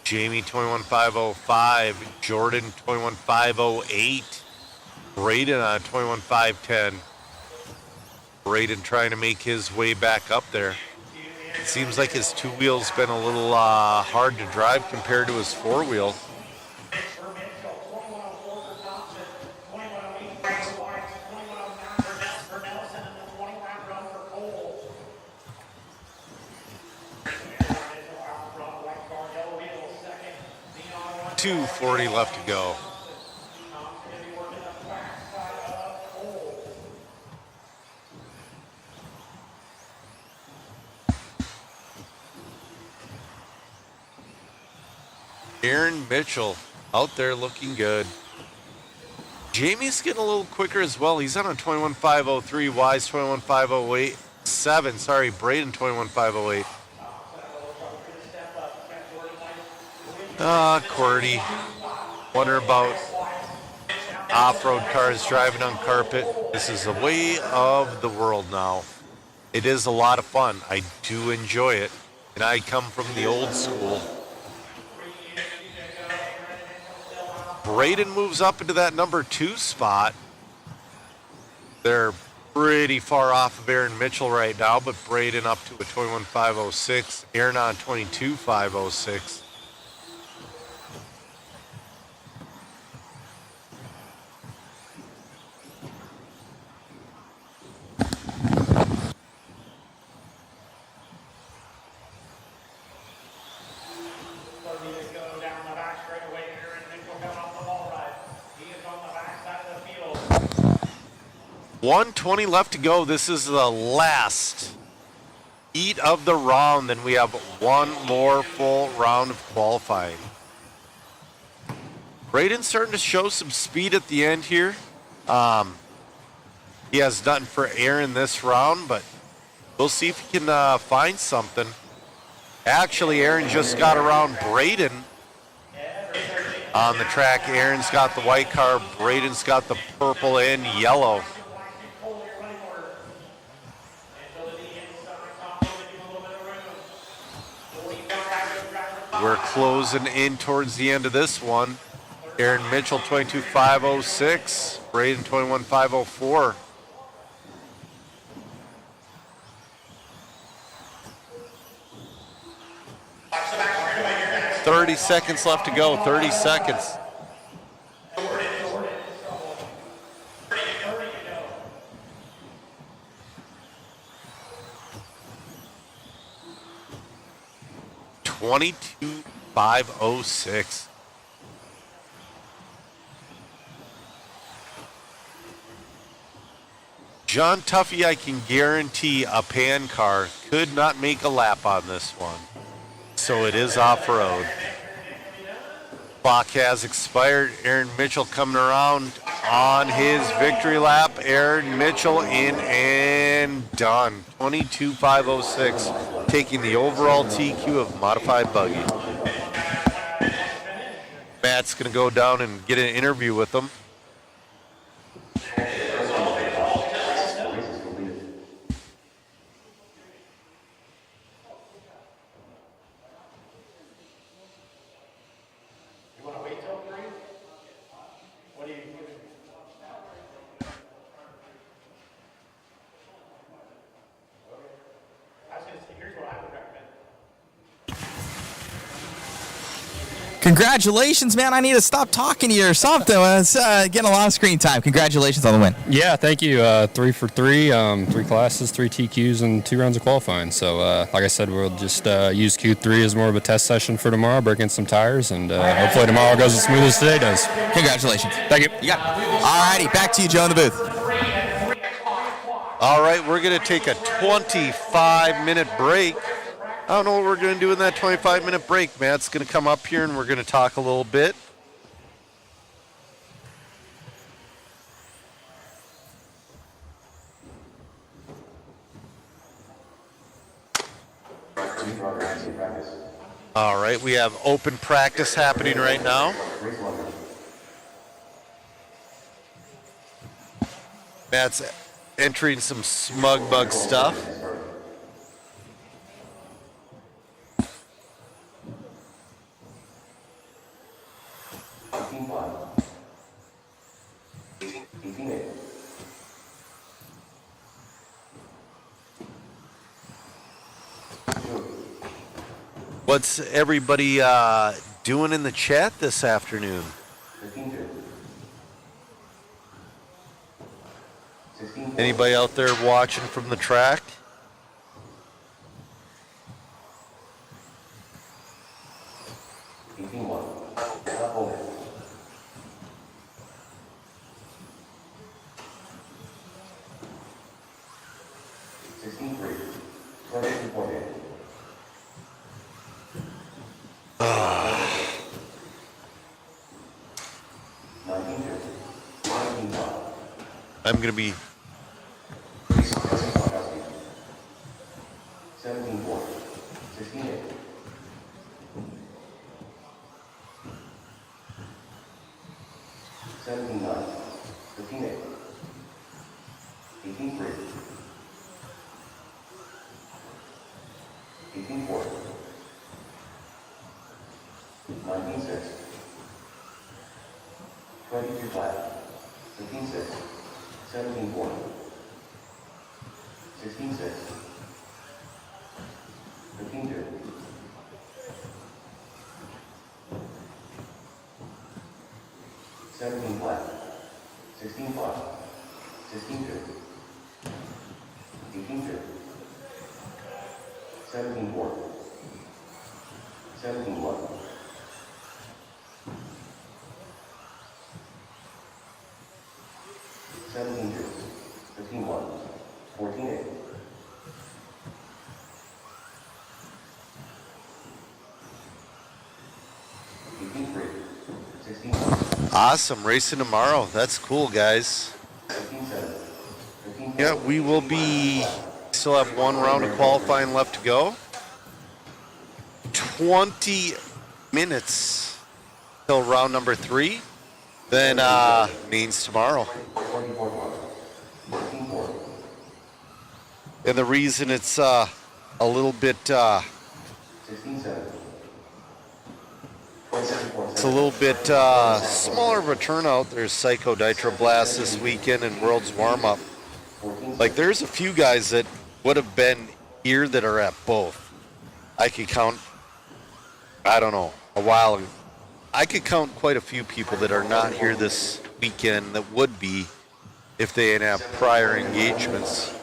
Jamie 21.505. Jordan 21.508. Braden on 21.510. Braden trying to make his way back up there. It seems like his 2-wheel's been a little hard to drive compared to his 4-wheel. .240 left to go. Aaron Mitchell out there looking good. Jamie's getting a little quicker as well. He's on a 21.503. Wise 21.508. 7. Sorry, Braden 21.508. QWERTY. Wonder about off-road cars driving on carpet. This is the way of the world now. It is a lot of fun. I do enjoy it. And I come from the old school. Braden moves up into that number 2 spot. They're pretty far off of Aaron Mitchell right now, but Braden up to a 21.506. Aaron on 22.506. Starting to go down the back straightaway here, and Mitchell coming off the wall ride. He is on the back side of the field. 120 left to go. This is the last heat of the round. Then we have one more full round of qualifying. Braden's starting to show some speed at the end here. He has nothing for Aaron this round, but we'll see if he can find something. Actually, Aaron just got around Braden on the track. Aaron's got the white car. Braden's got the purple and yellow. We're closing in towards the end of this one. Aaron Mitchell, 22.506. Braden, 21.504. $30 seconds left to go. 30 seconds. $22.506. John Tuffy, I can guarantee a pan car could not make a lap on this one. So it is off-road. Clock has expired. Aaron Mitchell coming around on his victory lap. Aaron Mitchell in and done. 22.506, taking the overall TQ of modified buggy. Matt's going to go down and get an interview with them. Congratulations, man. I need to stop talking to you or something. It's getting a lot of screen time. Congratulations on the win. Yeah, thank you. 3 for 3, 3 classes, 3 TQs, and 2 rounds of qualifying. So, like I said, we'll just use Q3 as more of a test session for tomorrow, break in some tires, and hopefully tomorrow goes as smooth as today does. Congratulations. Thank you. Yeah. All righty, back to you, Joe, in the booth. All right, we're going to take a 25-minute break. I don't know what we're going to do in that 25-minute break. Matt's going to come up here and we're going to talk a little bit. All right, we have open practice happening right now. Matt's entering some smug bug stuff. What's everybody doing in the chat this afternoon? Anybody out there watching from the track? I'm going to be 19.6. 22 flat, 15-6, 17-4, 16-6, 15-2, 17 flat, 16 flat, 16-2, 18-2, 17-4, 17-1, 17-2, 15-1, 14-8, 18-3, 16-1, Awesome. Racing tomorrow. That's cool, guys. 15-7, 15-4, Yeah, we will be, still have one round of qualifying left to go. 20 minutes till round number 3. Then means tomorrow. 24-1, 15-4, And the reason it's a little bit, 16-7, it's a little bit smaller of a turnout. There's Psycho Nitro Blast this weekend and World's Warm Up. Like there's a few guys that would have been here that are at both. I could count, I don't know, a while ago. I could count quite a few people that are not here this weekend that would be if they didn't have prior engagements.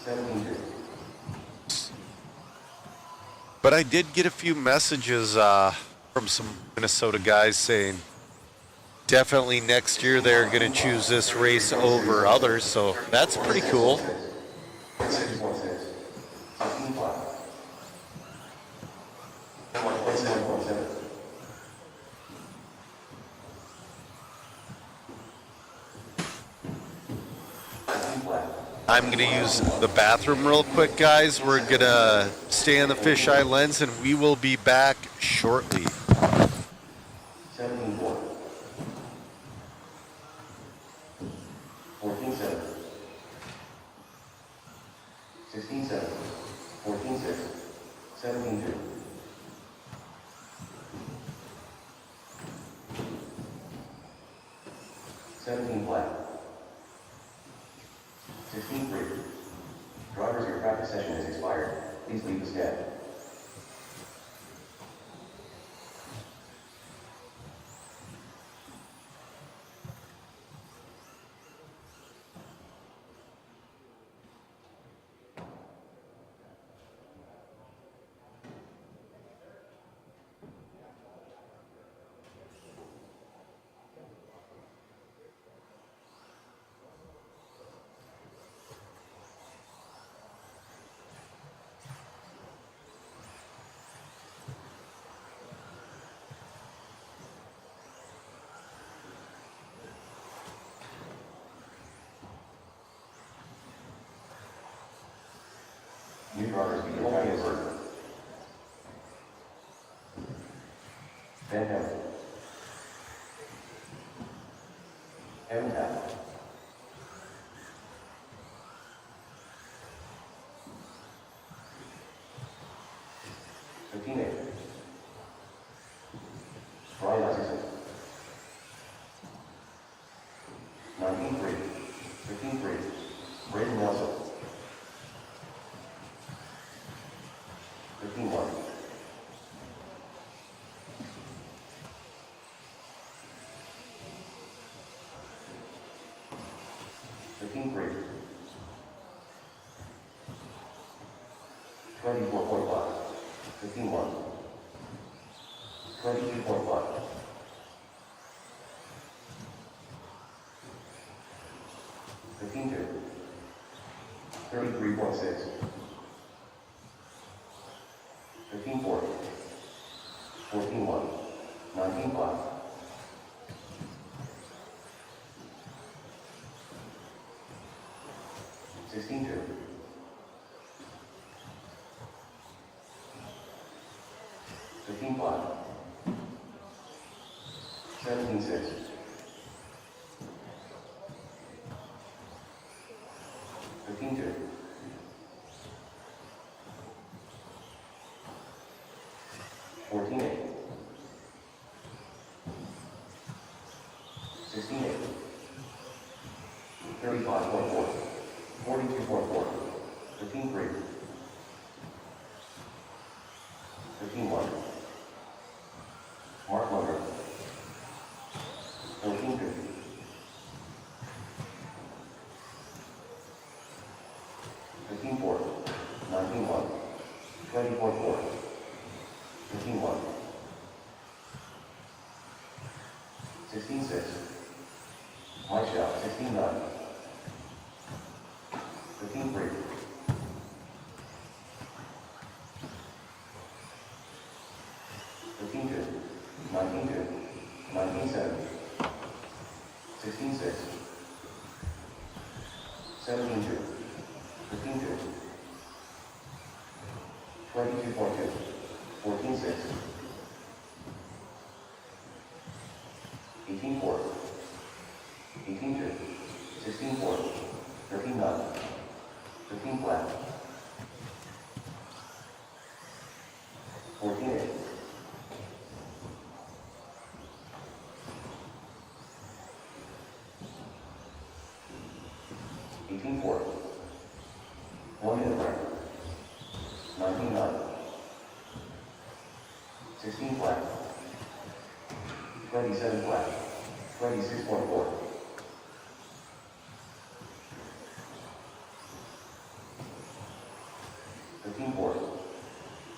17-2, But I did get a few messages from some Minnesota guys saying definitely next year they're going to choose this race over others, so that's pretty cool. 6.6, 16 flat, 21.7, I'm going to use the bathroom real quick, guys. We're going to stay on the fisheye lens, and we will be back shortly. 17-4, 14-7, 16-7, 14-6, 17-2, 17 flat, 16-3. Drivers, your practice session is expired. Please leave the stand. New drivers begin training circuit. Van Hamel. Evan Tapp. Brian Isaacson. 19-3. 15-3. Braden Nelson. 15-1. 15-3. 24.5. 15-1. 22.5. 15-2. 33.6. 15-4. 14-1. 19-5. 16-2. 15-5. 17-6. 15-2. 14-8. 35.4, 42.4, 15.3, 15.1, Mark Munger, 14.50, 15.4, 19.1, 20.4, 15.1, 16.6, Mike Shell, 16.9, 15.3, 15.2, 19.2, 19.7, 16.6, 17.2, 15.2, 22.2, 14.6, 18.4, 18.2, 16.4, 13.9, 15 flat, 14.8, 18.4, 1 minute break, 19.9, 16 flat, 27 flat, 26.4, 15.4,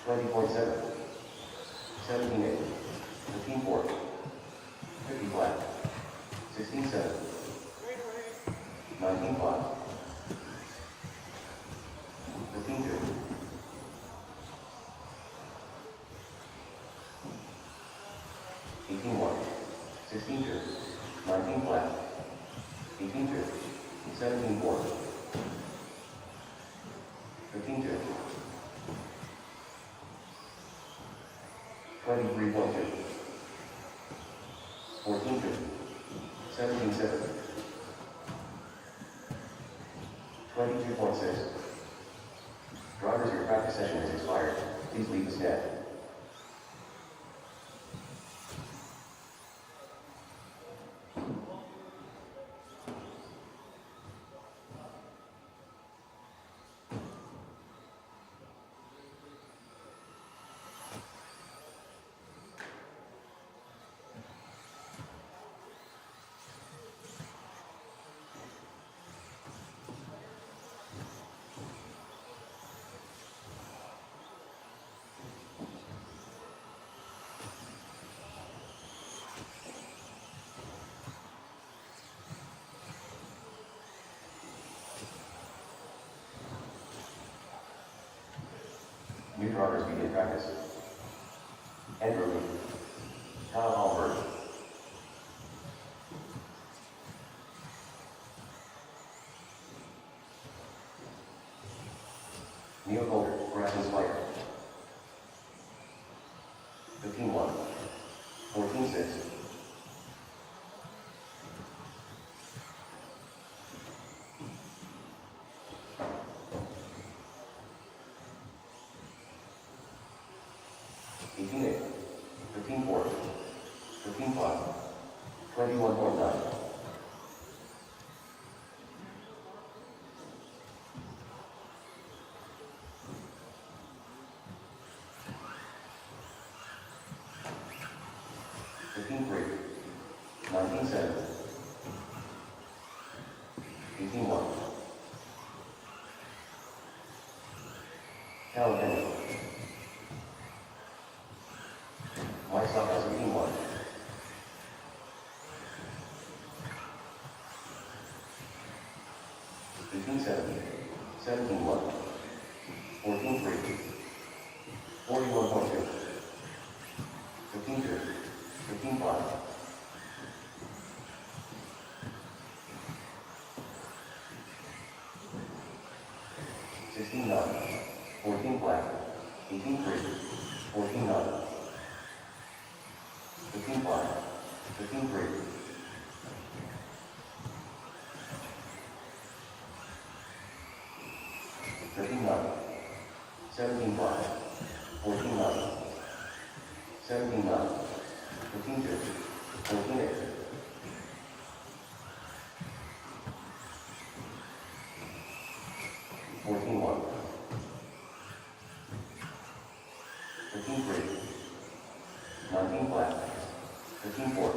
20.7, 17.8, 15.4, 50 flat, 16.7, 19 flat, 15.2, 18.1, 16.2, 19 flat, 18.2, 17.4, 15.2, 23.2, 14.2, 17.7, 22.6. Drivers, your practice session has expired. Please leave the stand. New drivers begin practice. Andrew Lee, Kyle Hallberg, Neil Golder, Grassley Spiker, 15.1, 14.6, 18.8, 15.4, 15.5, 21.9, 15.3, 19.7, 18.1, Cal Henry, Mike Stockhouse, 18.1, 18.7, 17.1, 14.3, 41.2, 15.2, 15.5, 16.9, 14 flat, 18.3, 14.9, 15.5, 15.3, 13.9, 17.5, 14.9, 17.9, 15.2, 14.8, 14-1. 15-3. 19 flat. 15-4.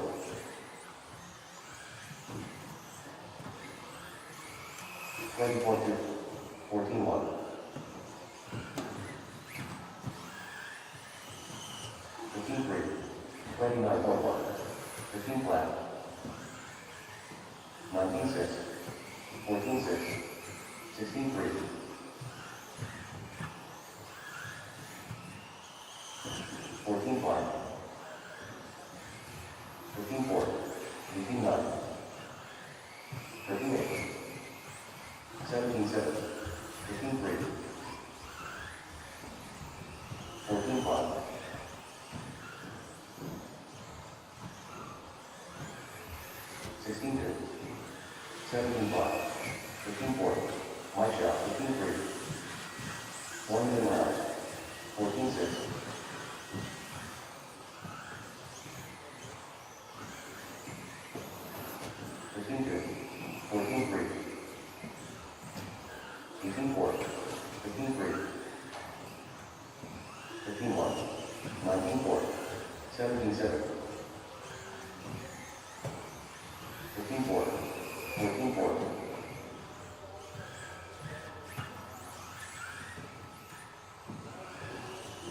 20-2. 14-1. 15-3. 29.1. 15 flat. 19-6. 14-6. 16-3. 14 flat. 15-4. 18-9. 13-8. 17-7. 15-3. 14 flat. 16-2. 17 flat. 15-4. My shot. 15-3. 1 minute round. 14-6. 15-2. 14-3. 18-4. 15-3. 15-1. 19-4. 17-7. 15-4. 14-4.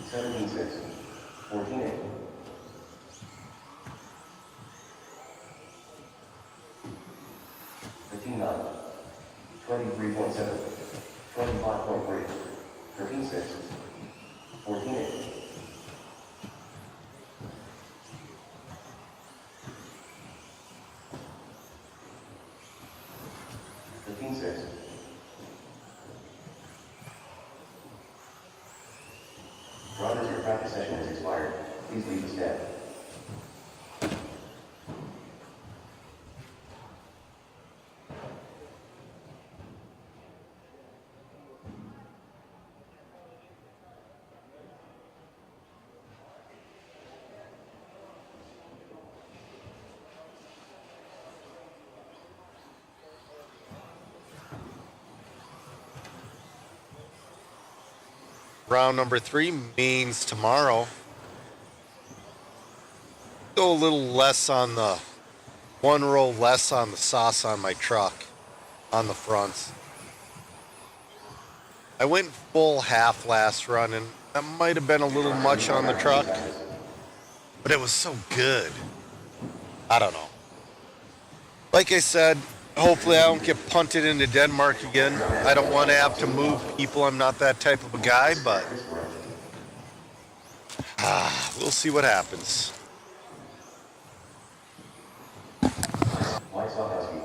17-6. 14-8. 15-9. 23.7. 25.3. 13-6. 14-8. 15-6. Runners, your practice session has expired. Please leave the stand. Round number 3 means tomorrow. Go a little less on the 1 row less on the sauce on my truck on the fronts. I went full half last run, and that might have been a little much on the truck, but it was so good. I don't know. Like I said, hopefully I don't get punted into Denmark again. I don't want to have to move people. I'm not that type of a guy, but we'll see what happens. Lights off, Husky.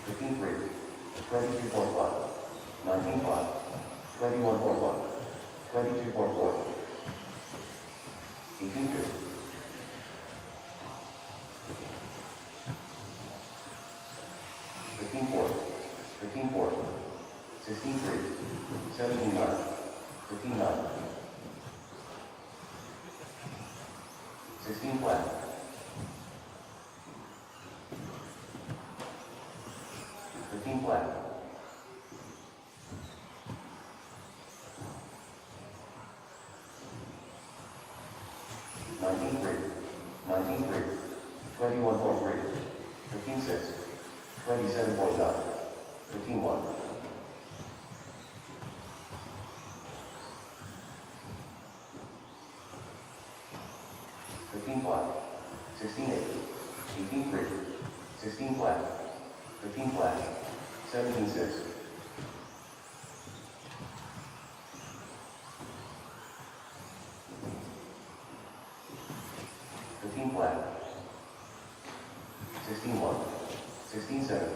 15-3. 22.1. 19-5. 21.1. 22.4. 18-2. 15-4. 15-4. 16-3. 17-9. 15-9. 16 flat. 15 flat. 19-3. 19-3. 21.3. 15-6. 27.9. 15-1. 15 flat. 16-8. 18-3. 16 flat. 15 flat. 17-6. 15 flat. 16-1. 16-7.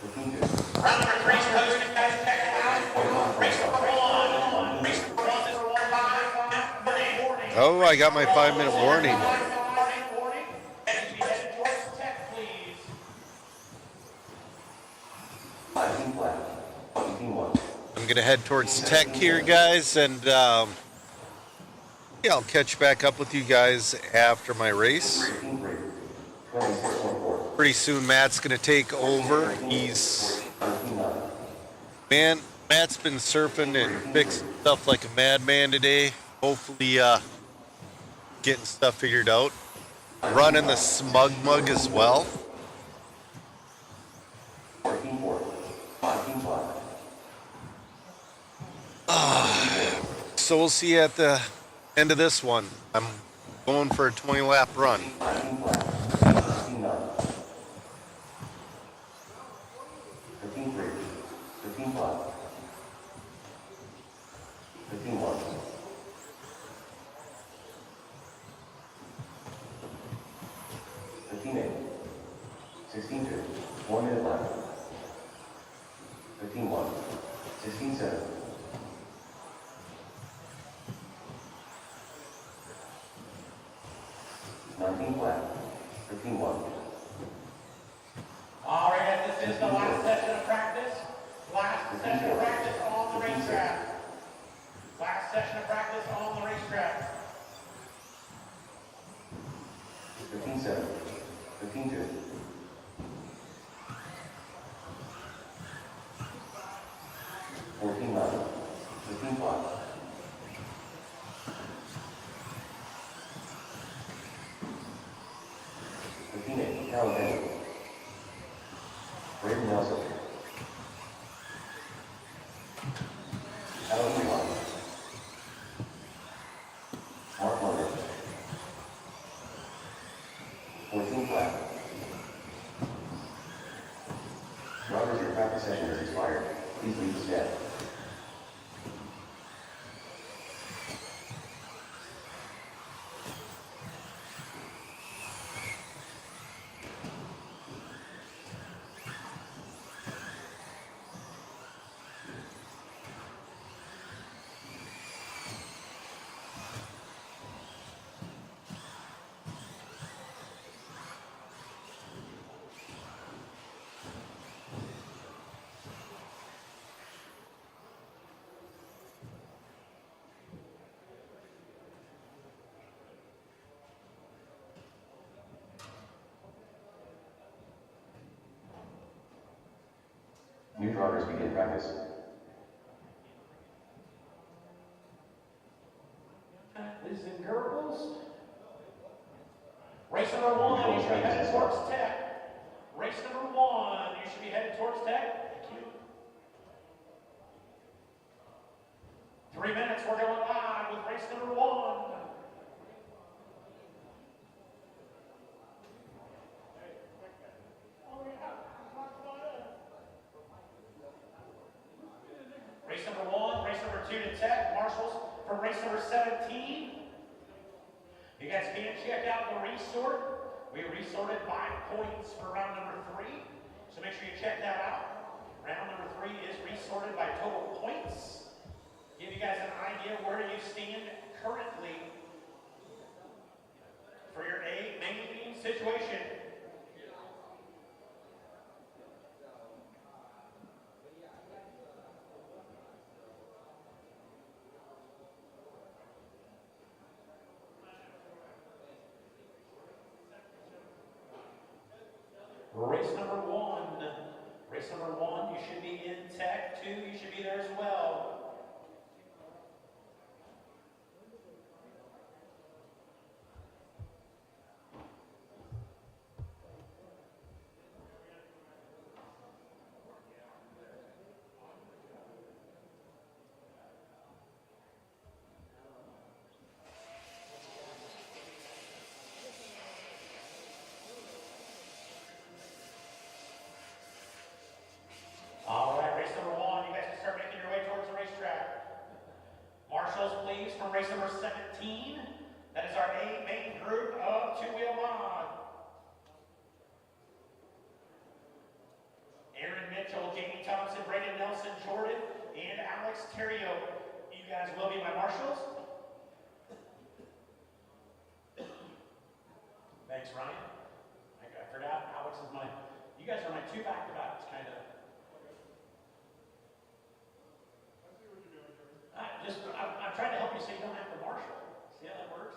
15-2. Round number 3 is posted, guys. Check it out. Race number 1. Race number 1 is 5 Oh, I got my 5-minute warning. I'm going to head towards Tech here, guys, and yeah, I'll catch back up with you guys after my race. Pretty soon Matt's going to take over. Matt's been surfing and fixing stuff like a madman today. Hopefully getting stuff figured out. Running the smug mug as well. So we'll see you at the end of this one. I'm going for a 20-lap run. All right, this is the last session of practice. Last session of practice on the racetrack. Last session of practice on the racetrack. 15-7, 15-2. 14-9, 15-5. 15-8, Carol Henry. Braden Nelson. Alan Leon. Mark Munger. 14 flat. Drivers, your practice session has expired. Please leave the stand. New drivers begin practice. Listen, girls. Race number one, you should be headed towards Tech. Race number one, you should be headed towards Tech. Thank you. 3 minutes, we're going live with race number one. Race number one, race number two to Tech, marshals from race number 17. You guys can check out the resort. We resorted by points for round number 3. So make sure you check that out. Round number 3 is resorted by total points. Give you guys an idea where you stand currently for your A main situation. Race number one, you should be in Tech. 2, you should be there as well. All right, race number one, you guys can start making your way towards the racetrack. Marshals, please, from race number 17. That is our A main group of two-wheel mod. Aaron Mitchell, Jamie Thompson, Brandon Nelson, Jordan, and Alex Terrio. You guys will be my marshals. Thanks, Ryan. I forgot Alex is my, you guys are my 2 back-to-backs, kind of. I'm trying to help you so you don't have to marshal. See how that works?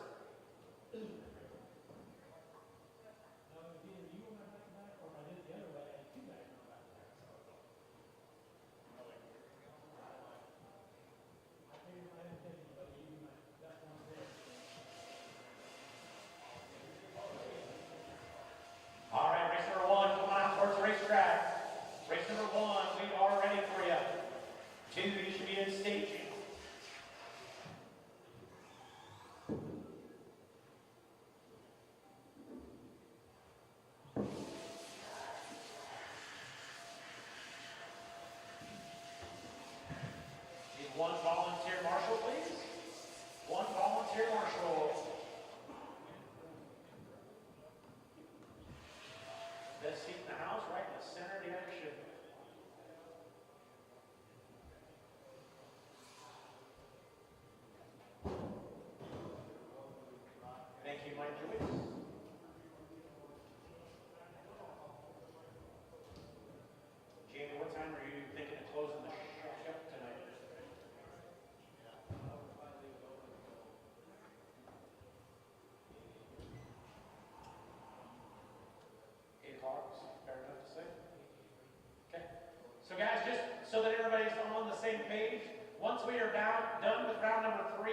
so that everybody's on the same page. Once we are done with round number 3,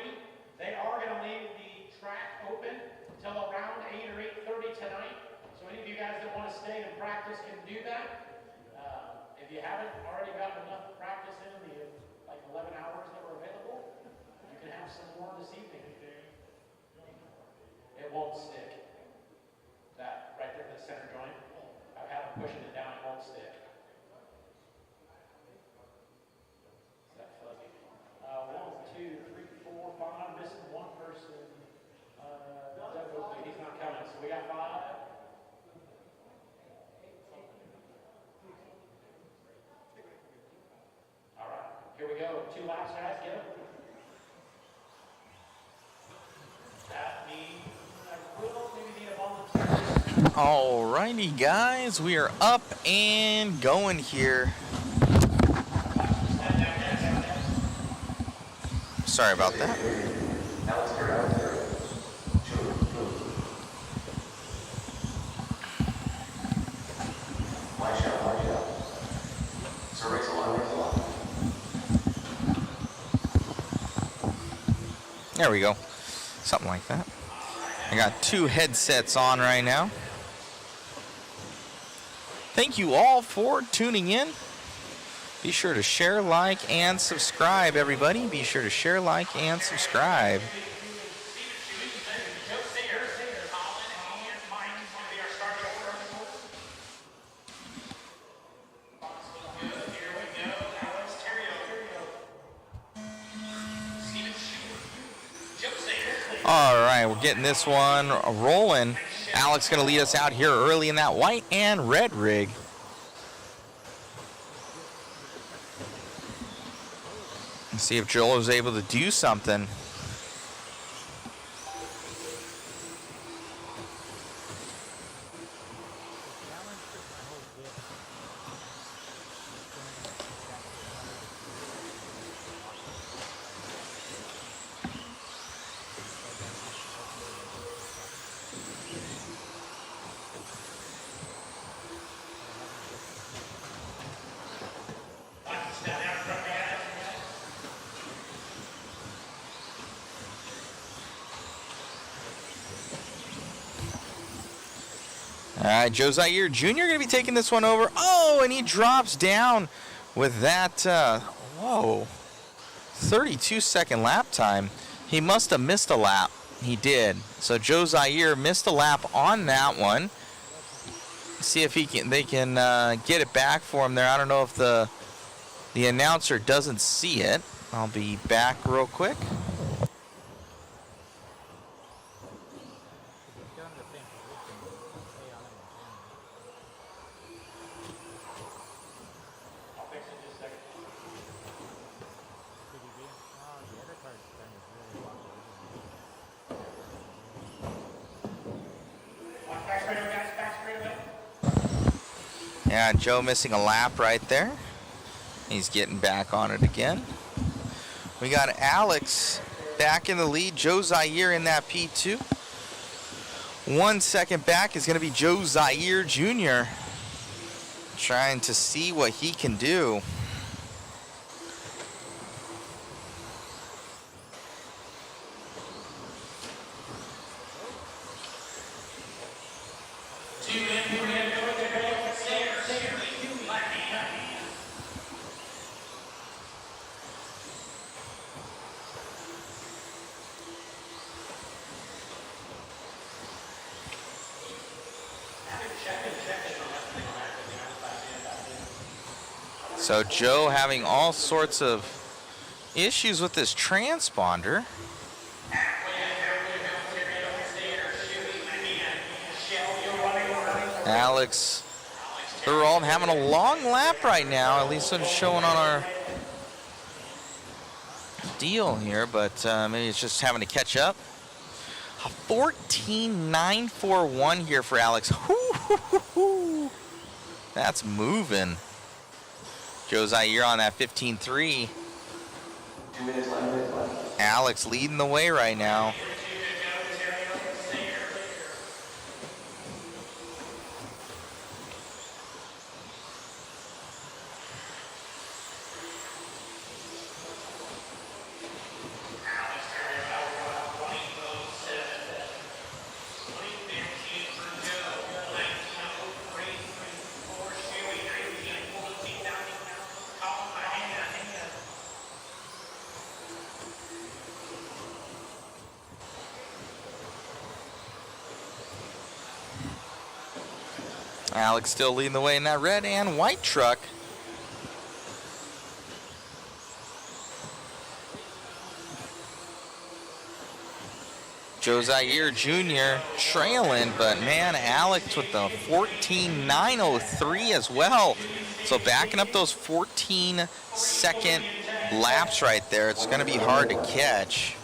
they are going to leave the track open until around 8 or 8:30 tonight. So any of you guys that want to stay and practice can do that. If you haven't already gotten enough practice in the like 11 hours that were available, you can have some more this evening. It won't stick. That right there, the center joint. I've had them pushing it down, it won't stick. Is that fuzzy? 1, 2, 3, 4, 5. Missing one person. Doug Oakley, he's not coming. So we got 5. All right, here we go. 2 laps, guys. Get them. That means I will maybe need a volunteer. Alrighty, guys, we are up and going here. Sorry about that. There we go. Something like that. I got 2 headsets on right now. Thank you all for tuning in. Be sure to share, like, and subscribe, everybody. Be sure to share, like, and subscribe. All right, we're getting this one rolling. Alex going to lead us out here early in that white and red rig. Let's see if Joel is able to do something. All right, Joe Zaire Jr. going to be taking this one over. Oh, and he drops down with that, whoa, 32-second lap time. He must have missed a lap. He did. So Joe Zaire missed a lap on that one. See if they can get it back for him there. I don't know if the announcer doesn't see it. I'll be back real quick. Yeah, Joe missing a lap right there. He's getting back on it again. We got Alex back in the lead. Joe Zaire in that P2. 1 second back is going to be Joe Zaire Jr. Trying to see what he can do. So Joe having all sorts of issues with this transponder. Alex Thurald having a long lap right now, at least it's showing on our deal here, but maybe it's just having to catch up. A 14.941 here for Alex. That's moving. Joe Zaire on that 15.3. Alex leading the way right now. Alex still leading the way in that red and white truck. Joe Zaire Jr. trailing, but man, Alex with the 14.903 as well. So backing up those 14-second laps right there, it's going to be hard to catch.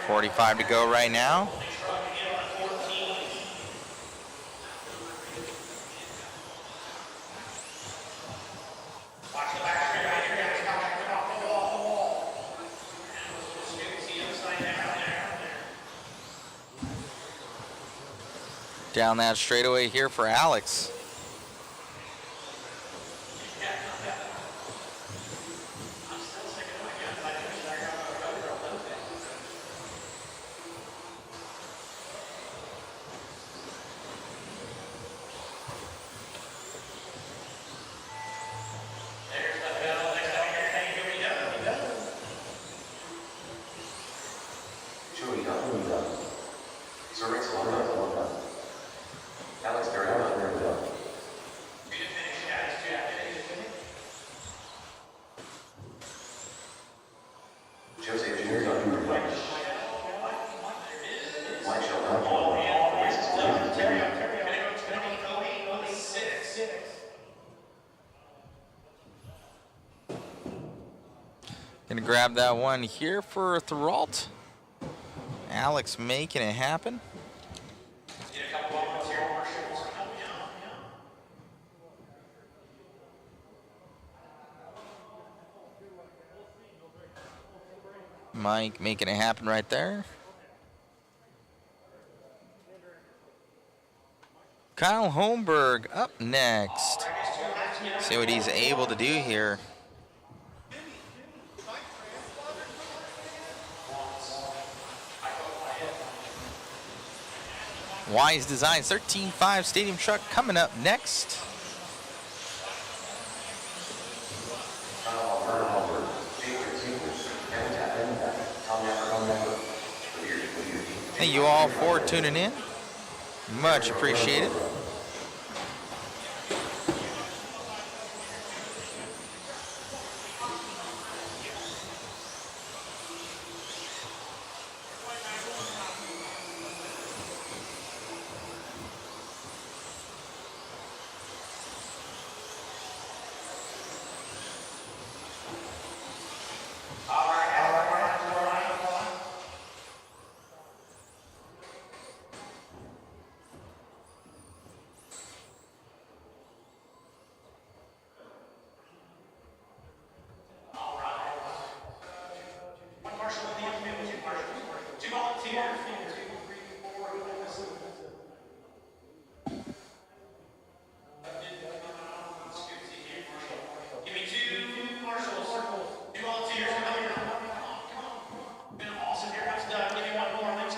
.45 to go right now. Down that straightaway here for Alex. Gonna grab that one here for Thuralt. Alex making it happen. Mike making it happen right there. Kyle Holmberg up next. See what he's able to do here. Wise Designs 13.5 Stadium Truck coming up next. Thank you all for tuning in. Much appreciated.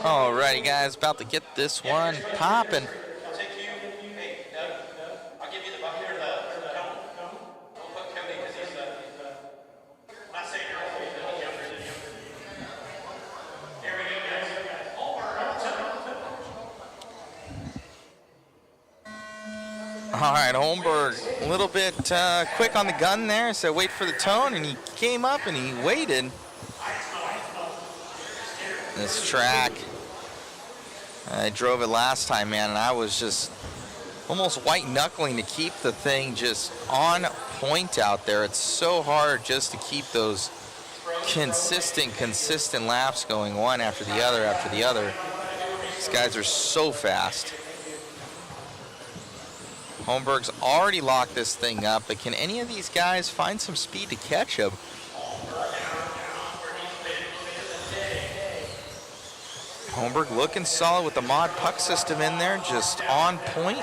Alrighty, guys, about to get this one popping. All right, Holmberg, a little bit quick on the gun there, so wait for the tone, and he came up and he waited. This track, I drove it last time, man, and I was just almost white knuckling to keep the thing just on point out there. It's so hard just to keep those consistent laps going, one after the other after the other. These guys are so fast. Holmberg's already locked this thing up, but can any of these guys find some speed to catch him? Holmberg looking solid with the mod puck system in there, just on point.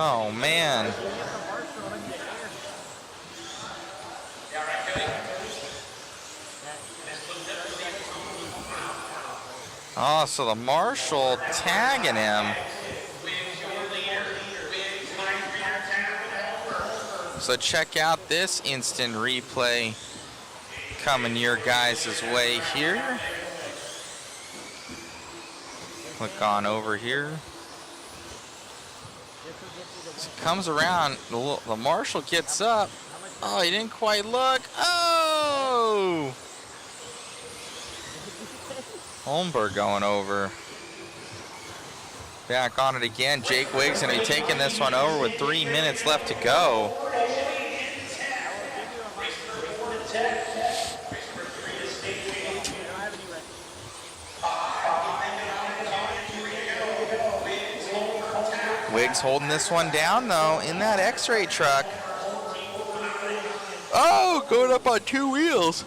Oh, man. Oh, so the marshal tagging him. So check out this instant replay coming your guys' way here. Click on over here. So comes around, the marshal gets up. Oh, he didn't quite look. Oh! Holmberg going over. Back on it again. Jake Wiggs going to be taking this one over with 3 minutes left to go. Wiggs holding this one down, though, in that X-ray truck. Oh, going up on 2 wheels.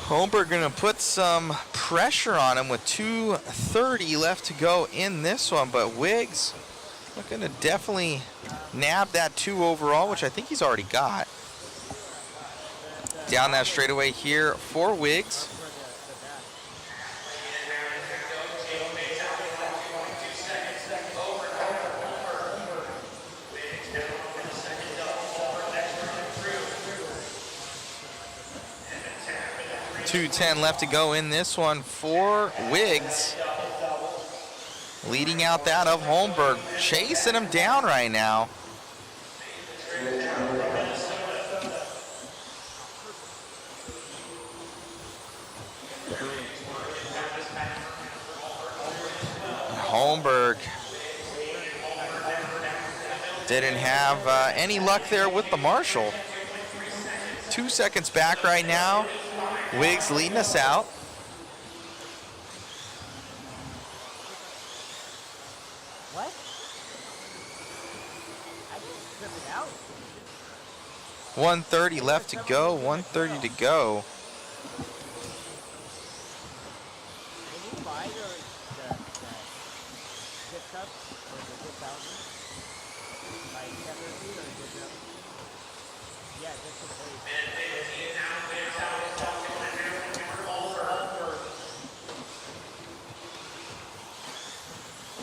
Holmberg going to put some pressure on him with 2:30 left to go in this one, but Wiggs looking to definitely nab that 2 overall, which I think he's already got. Down that straightaway here for Wiggs. .210 left to go in this one for Wiggs. Leading out that of Holmberg, chasing him down right now. Holmberg didn't have any luck there with the marshal. 2 seconds back right now. Wiggs leading us out. What? I just stripped it out. 1:30 left to go. 1:30 to go. Did you buy the zip cups or the zip houses? Like separately or zip up? Yeah, just the place.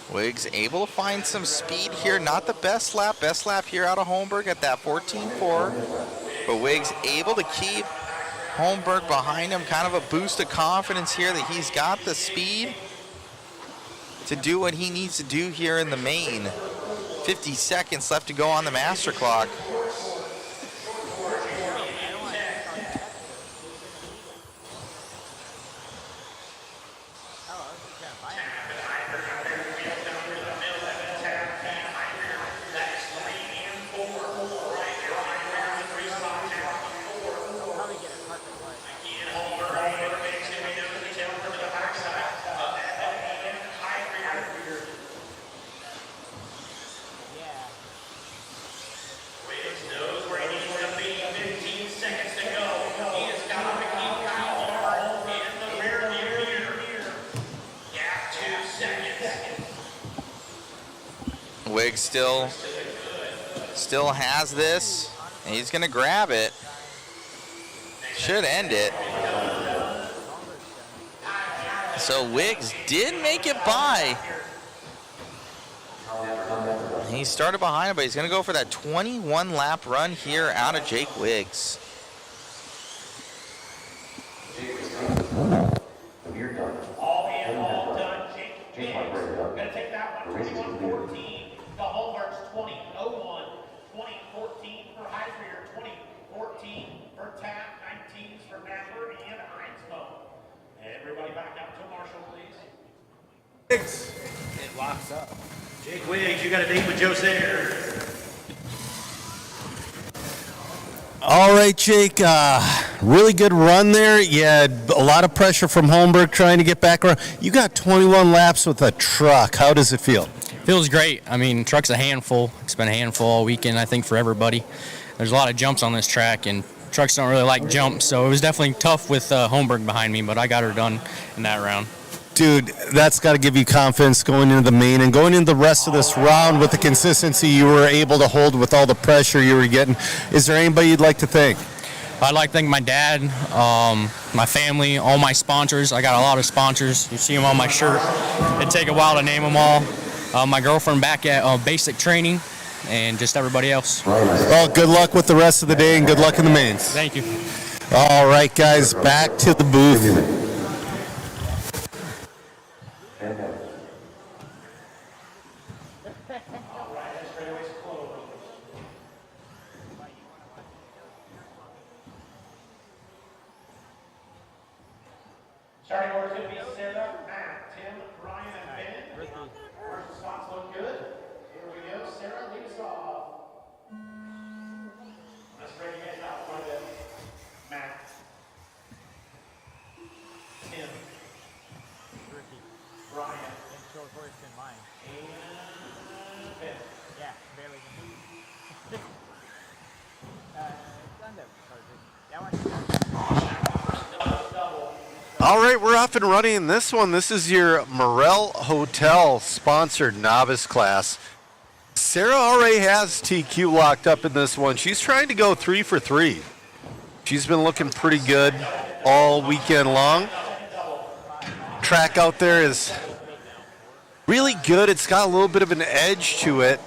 Wiggs able to find some speed here. Not the best lap. Best lap here out of Holmberg at that 14.4. But Wiggs able to keep Holmberg behind him. Kind of a boost of confidence here that he's got the speed to do what he needs to do here in the main. 50 seconds left to go on the master clock. Wiggs still has this, and he's gonna grab it. Should end it. So Wiggs did make it by. He started behind him, but he's gonna go for that 21 lap run here out of Jake Wiggs. All in, all done. Jake Wiggs gonna take that one. 21-14 to Holmberg's 20-01. 20-14 for Heisler. 20-14 for Tapp. 19s for Mapper and Heinzmo. Everybody back out to Marshall, please. It locks up. Jake Wiggs, you got a date with Joe Sayer. All right, Jake. Really good run there. You had a lot of pressure from Holmberg trying to get back around. You got 21 laps with a truck. How does it feel? Feels great. I mean, truck's a handful. It's been a handful all weekend, I think, for everybody. There's a lot of jumps on this track, and trucks don't really like jumps, so it was definitely tough with Holmberg behind me, but I got her done in that round. Dude, that's got to give you confidence going into the main and going into the rest of this round with the consistency you were able to hold with all the pressure you were getting. Is there anybody you'd like to thank? I'd like to thank my dad, my family, all my sponsors. I got a lot of sponsors. You see them on my shirt. It'd take a while to name them all. My girlfriend back at Basic Training, and just everybody else. Well, good luck with the rest of the day and good luck in the mains. Thank you. All right, guys, back to the booth. Starting order to be Sarah, Matt, Tim, Ryan, and Ben. First spots look good. Here we go. Sarah leads off. Let's bring you guys out for the Matt, Tim, Ryan, and Ben. Yeah, barely. All right, we're off and running in this one. This is your Morel Hotel sponsored novice class. Sarah already has TQ locked up in this one. She's trying to go 3 for 3. She's been looking pretty good all weekend long. Track out there is really good. It's got a little bit of an edge to it.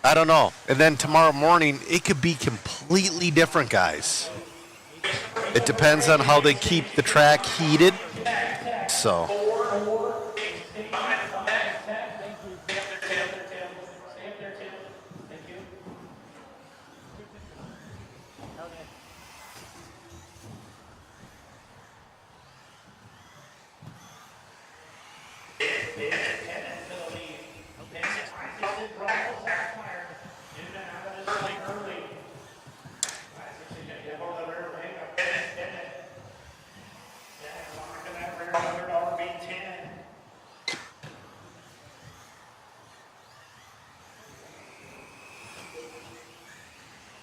I don't know. And then tomorrow morning, it could be completely different, guys. It depends on how they keep the track heated. So.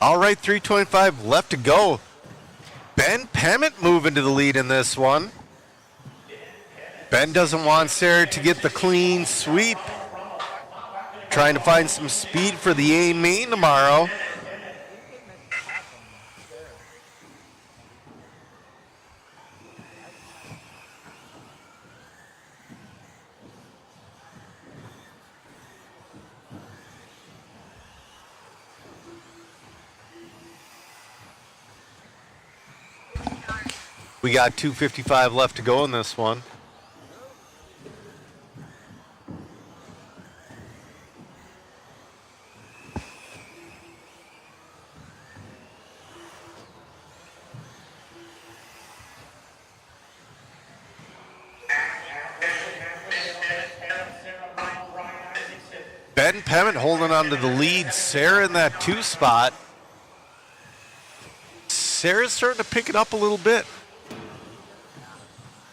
All right, 3:25 left to go. Ben Pemmett moving to the lead in this one. Ben doesn't want Sarah to get the clean sweep. Trying to find some speed for the A main tomorrow. We got 2:55 left to go in this one. Ben Pemmett holding on to the lead. Sarah in that 2 spot. Sarah's starting to pick it up a little bit.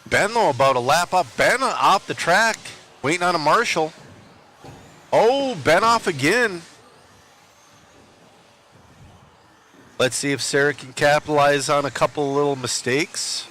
Ben, though, about a lap up. Ben off the track, waiting on a Marshall. Oh, Ben off again. Let's see if Sarah can capitalize on a couple little mistakes.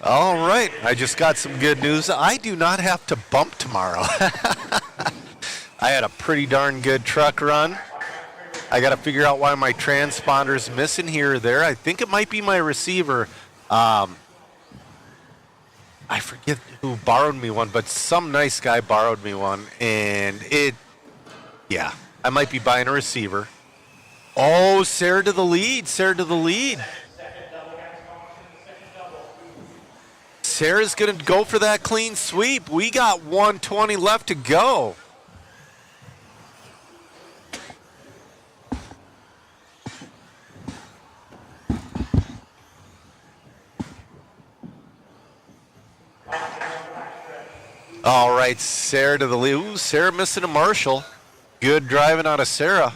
All right, I just got some good news. I do not have to bump tomorrow. I had a pretty darn good truck run. I got to figure out why my transponder's missing here or there. I think it might be my receiver. I forget who borrowed me one, but some nice guy borrowed me one. And yeah, I might be buying a receiver. Oh, Sarah to the lead, Sarah to the lead. Sarah's going to go for that clean sweep. We got 120 left to go. All right, Sarah to the lead. Ooh, Sarah missing a Marshall. Good driving out of Sarah.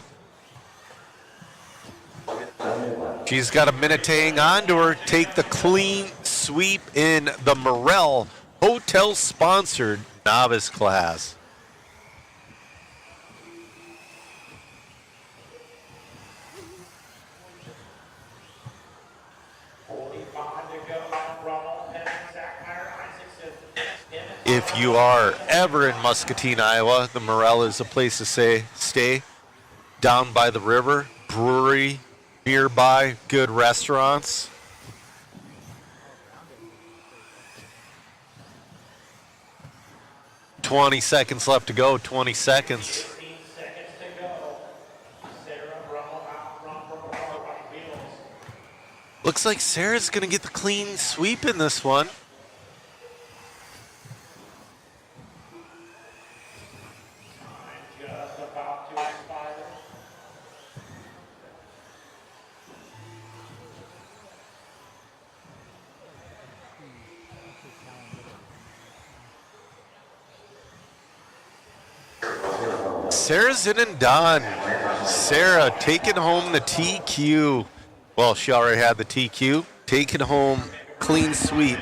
She's got a minute to hang on to her. Take the clean sweep in the Morel Hotel sponsored novice class. If you are ever in Muscatine, Iowa, the Morel is a place to stay. Down by the river, brewery, nearby, good restaurants. $20 seconds left to go. 20 seconds. Looks like Sarah's going to get the clean sweep in this one. Sarah's in and done. Sarah taking home the TQ. Well, she already had the TQ. Taking home clean sweep.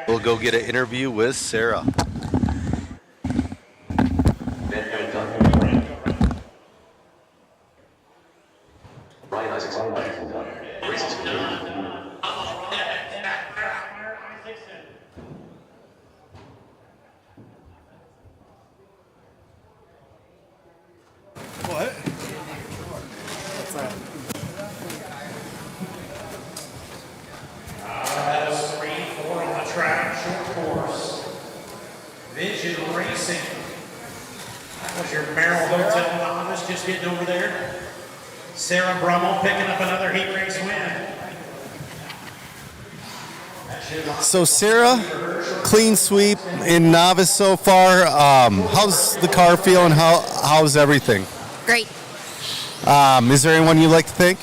We'll go get an interview with Sarah. What? What's that? That was 3-4 on the track, short course. Vision Racing. That was your Merrill Hotel novice just getting over there. Sarah Brummel picking up another heat race win. So Sarah, clean sweep in novice so far. How's the car feeling? How's everything? Great. Is there anyone you'd like to thank?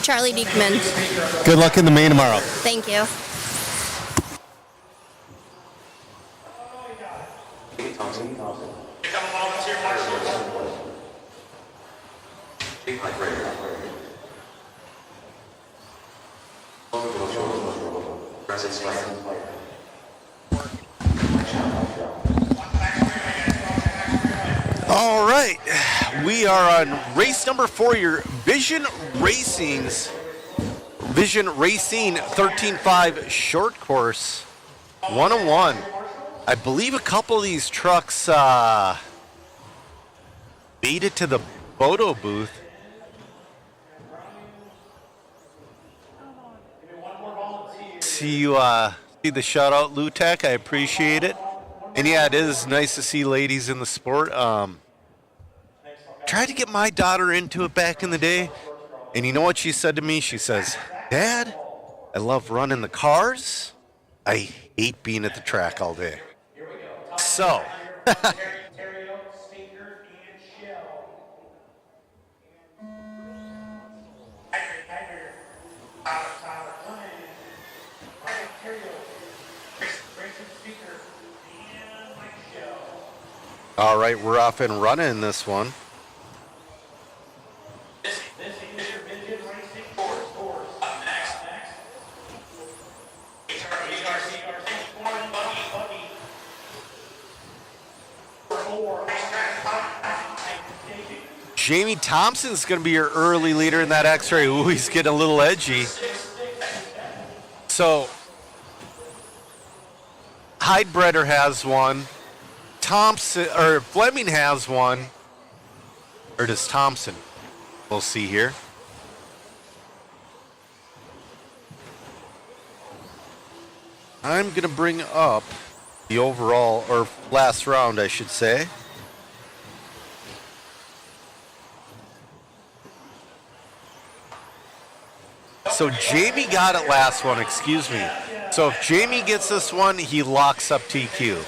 Charlie Diekman. Good luck in the main tomorrow. Thank you. All right, we are on race number 4, your Vision Racing 13.5 short course, 101. I believe a couple of these trucks made it to the photo booth. See the shout out, Lutek. I appreciate it. And yeah, it is nice to see ladies in the sport. Tried to get my daughter into it back in the day, and you know what she said to me? She says, "Dad, I love running the cars. I hate being at the track all day." So, all right, we're off and running in this one. Jamie Thompson's going to be your early leader in that X-ray. Ooh, he's getting a little edgy. So, Heidbreder has one. Thompson or Fleming has one. Or does Thompson? We'll see here. I'm going to bring up the overall, or last round, I should say. So Jamie got it last one, excuse me. So if Jamie gets this one, he locks up TQ.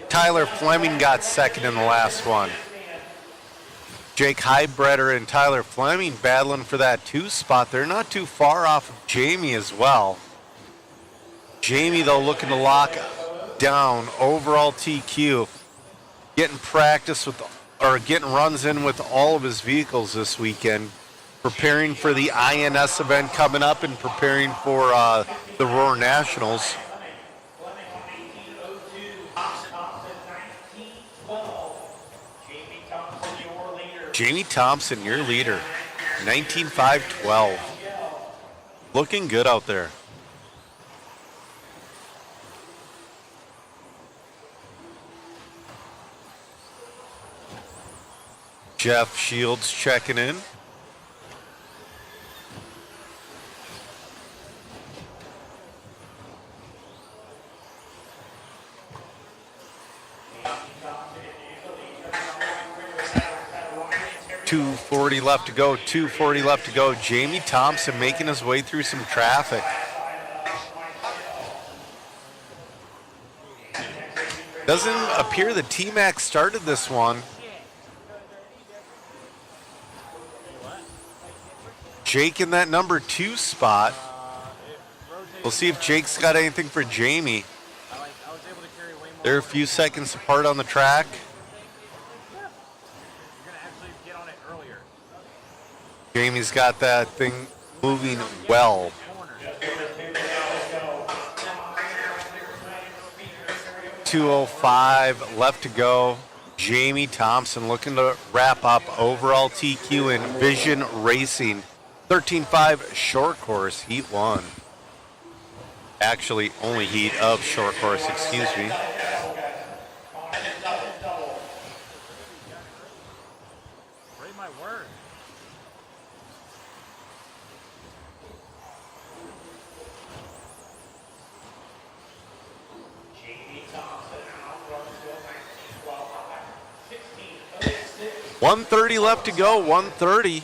Tyler Fleming got second in the last one. Jake Heidbreder and Tyler Fleming battling for that 2 spot. They're not too far off of Jamie as well. Jamie, though, looking to lock down overall TQ. Getting practice with, or getting runs in with all of his vehicles this weekend. Preparing for the INS event coming up and preparing for the Roar Nationals. Jamie Thompson, your leader. 19.512. Looking good out there. Jeff Shields checking in. .240 left to go. 240 left to go. Jamie Thompson making his way through some traffic. Doesn't appear the T-Max started this one. Jake in that number 2 spot. We'll see if Jake's got anything for Jamie. They're a few seconds apart on the track. Jamie's got that thing moving well. .205 left to go. Jamie Thompson looking to wrap up overall TQ in Vision Racing. 13.5 short course, heat 1. Actually, only heat of short course, excuse me. .130 left to go, 130.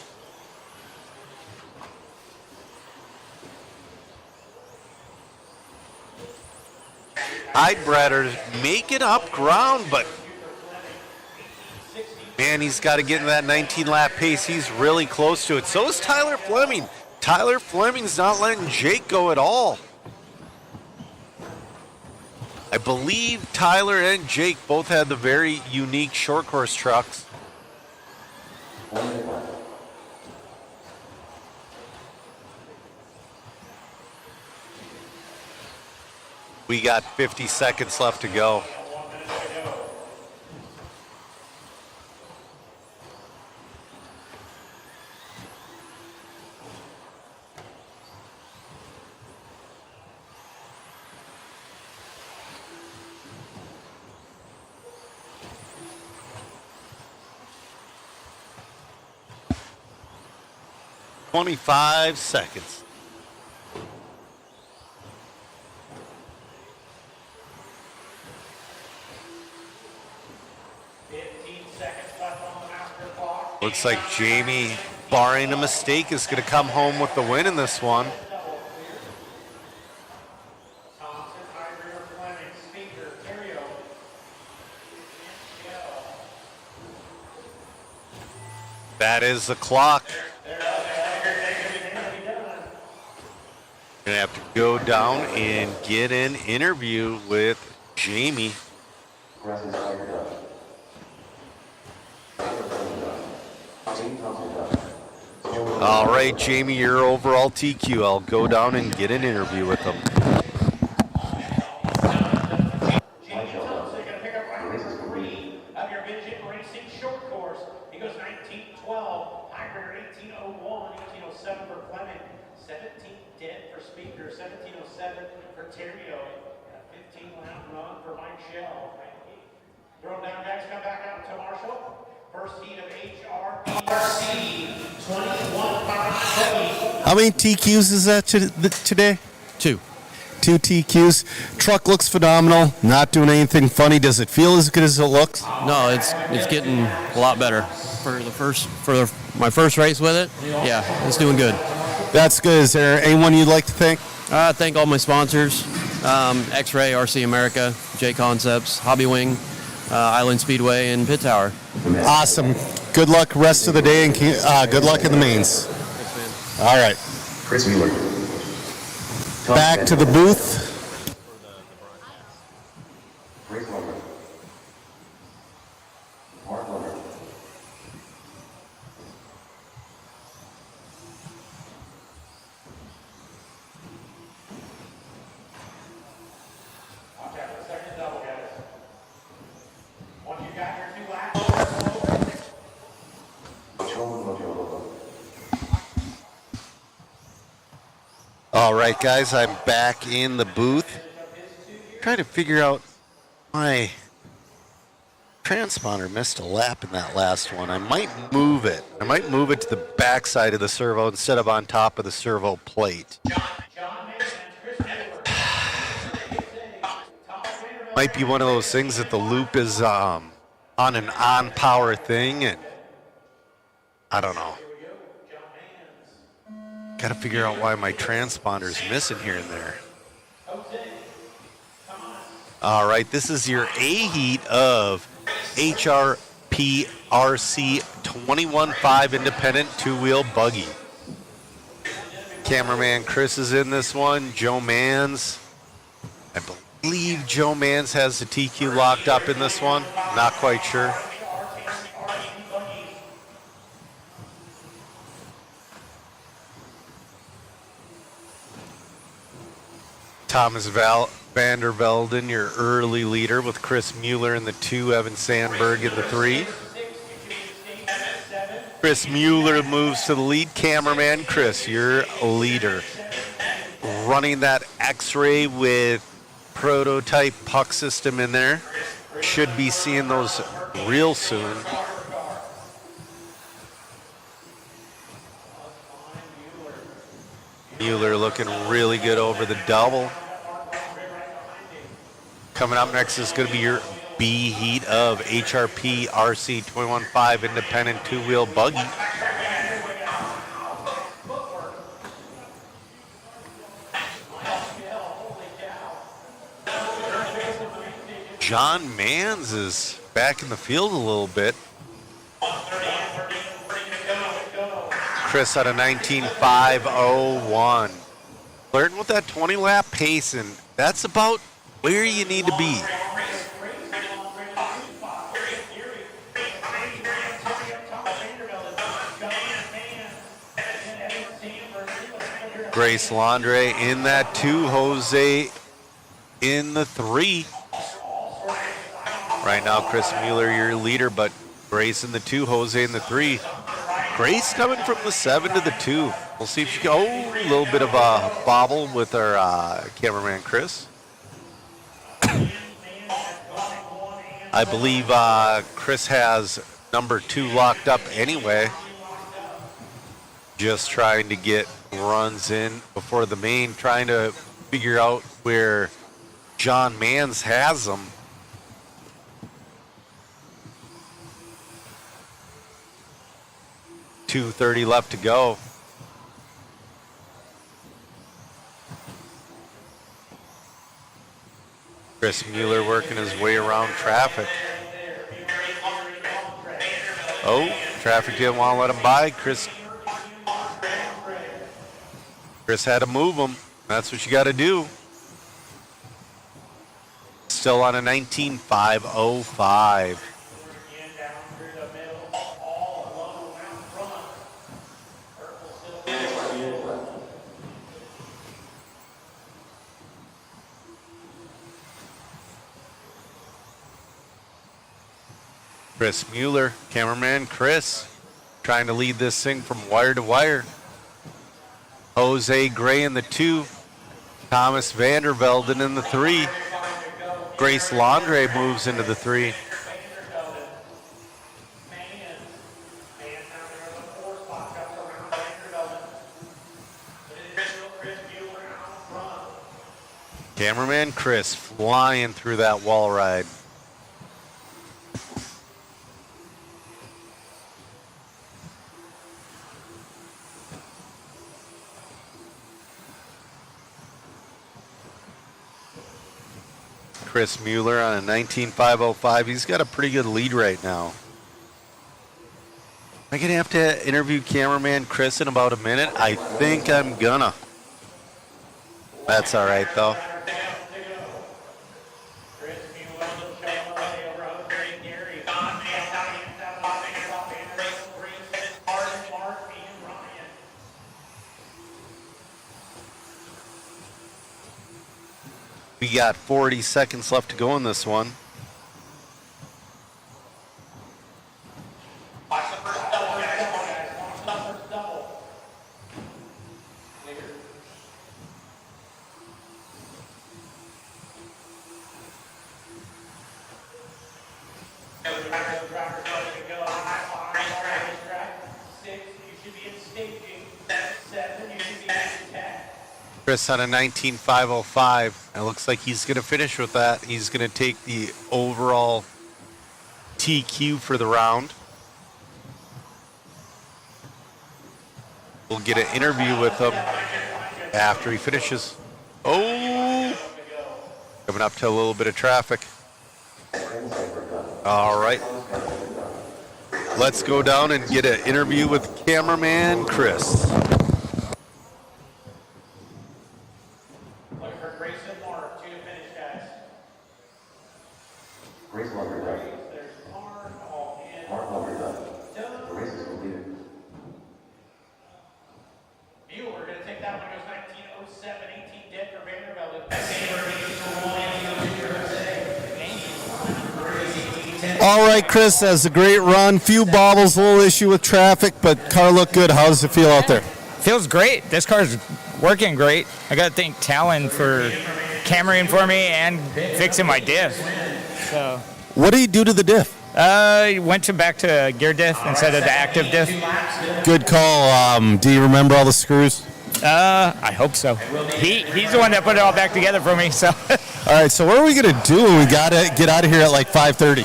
Heidbratter's making up ground, but man, he's got to get in that 19-lap pace. He's really close to it. So is Tyler Fleming. Tyler Fleming's not letting Jake go at all. I believe Tyler and Jake both had the very unique short course trucks. We got 50 seconds left to go. .25 seconds. Looks like Jamie, barring a mistake, is going to come home with the win in this one. That is the clock. Gonna have to go down and get an interview with Jamie. All right, Jamie, your overall TQ. I'll go down and get an interview with him. Jamie Thompson going to pick up round 3 of your Vision Racing short course. He goes 1912, hybrid 1801, 1807 for Fleming, 17 dead for Speaker, 1707 for Terrio, and a 15-lap run for Mike Shell. Throw down guys, come back out to Marshall. First heat of HRBRC 21.5. How many TQs is that today? 2. 2 TQs. Truck looks phenomenal. Not doing anything funny. Does it feel as good as it looks? No, it's getting a lot better. For my first race with it, yeah, it's doing good. That's good. Is there anyone you'd like to thank? Thank all my sponsors, X-Ray, RC America, J Concepts, Hobby Wing, Island Speedway, and Pit Tower. Awesome. Good luck rest of the day, and good luck in the mains. Thanks, man. All right. Chris Mueller. Back to the booth. All right, guys, I'm back in the booth. Trying to figure out my transponder missed a lap in that last one. I might move it. I might move it to the backside of the servo instead of on top of the servo plate. Might be one of those things that the loop is on an on power thing, and I don't know. Got to figure out why my transponder's missing here and there. All right, this is your A heat of HRP RC 21.5 independent two-wheel buggy. Cameraman Chris is in this one. Joe Mans. I believe Joe Mans has the TQ locked up in this one. Not quite sure. Thomas Vandervelden, your early leader, with Chris Mueller in the 2, Evan Sandberg in the 3. Chris Mueller moves to the lead. Cameraman Chris, your leader. Running that X-ray with prototype puck system in there. Should be seeing those real soon. Mueller looking really good over the double. Coming up next is going to be your B heat of HRP RC 21.5 independent two-wheel buggy. John Mans is back in the field a little bit. Chris at a 19.501. Flirting with that 20 lap pace, and that's about where you need to be. Grace Landre in that 2, Jose in the 3. Right now, Chris Mueller, your leader, but Grace in the 2, Jose in the 3. Grace coming from the 7 to the 2. We'll see if she can. Oh, a little bit of a bobble with our cameraman, Chris. I believe Chris has number 2 locked up anyway. Just trying to get runs in before the main, trying to figure out where John Mans has them. .230 left to go. Chris Mueller working his way around traffic. Oh, traffic didn't want to let him by. Chris had to move him. That's what you got to do. Still on a 19.505. Chris Mueller, cameraman Chris, trying to lead this thing from wire to wire. Jose Gray in the 2, Thomas Vandervelden in the 3. Grace Landre moves into the 3. Cameraman Chris flying through that wall ride. Chris Mueller on a 19.505. He's got a pretty good lead right now. Am I going to have to interview cameraman Chris in about a minute? I think I'm gonna. That's all right, though. We got 40 seconds left to go in this one. Chris on a 19.505. It looks like he's going to finish with that. He's going to take the overall TQ for the round. We'll get an interview with him after he finishes. Oh, coming up to a little bit of traffic. All right. Let's go down and get an interview with cameraman Chris. Look for Grayson Mark, 2 to finish, guys. Race number done. There's Mark, all in. Mark number done. The race is completed. Mueller, we're going to take that one. Goes 1907, 18 dead for Vanderbilt. All right, Chris, that's a great run. Few bobbles, a little issue with traffic, but car looked good. How does it feel out there? Feels great. This car's working great. I got to thank Talon for cameraing for me and fixing my diff. So, What do you do to the diff? went back to gear diff instead of the active diff. Good call. Do you remember all the screws? I hope so. He's the one that put it all back together for me. So. All right, so what are we going to do when we got to get out of here at like 5:30?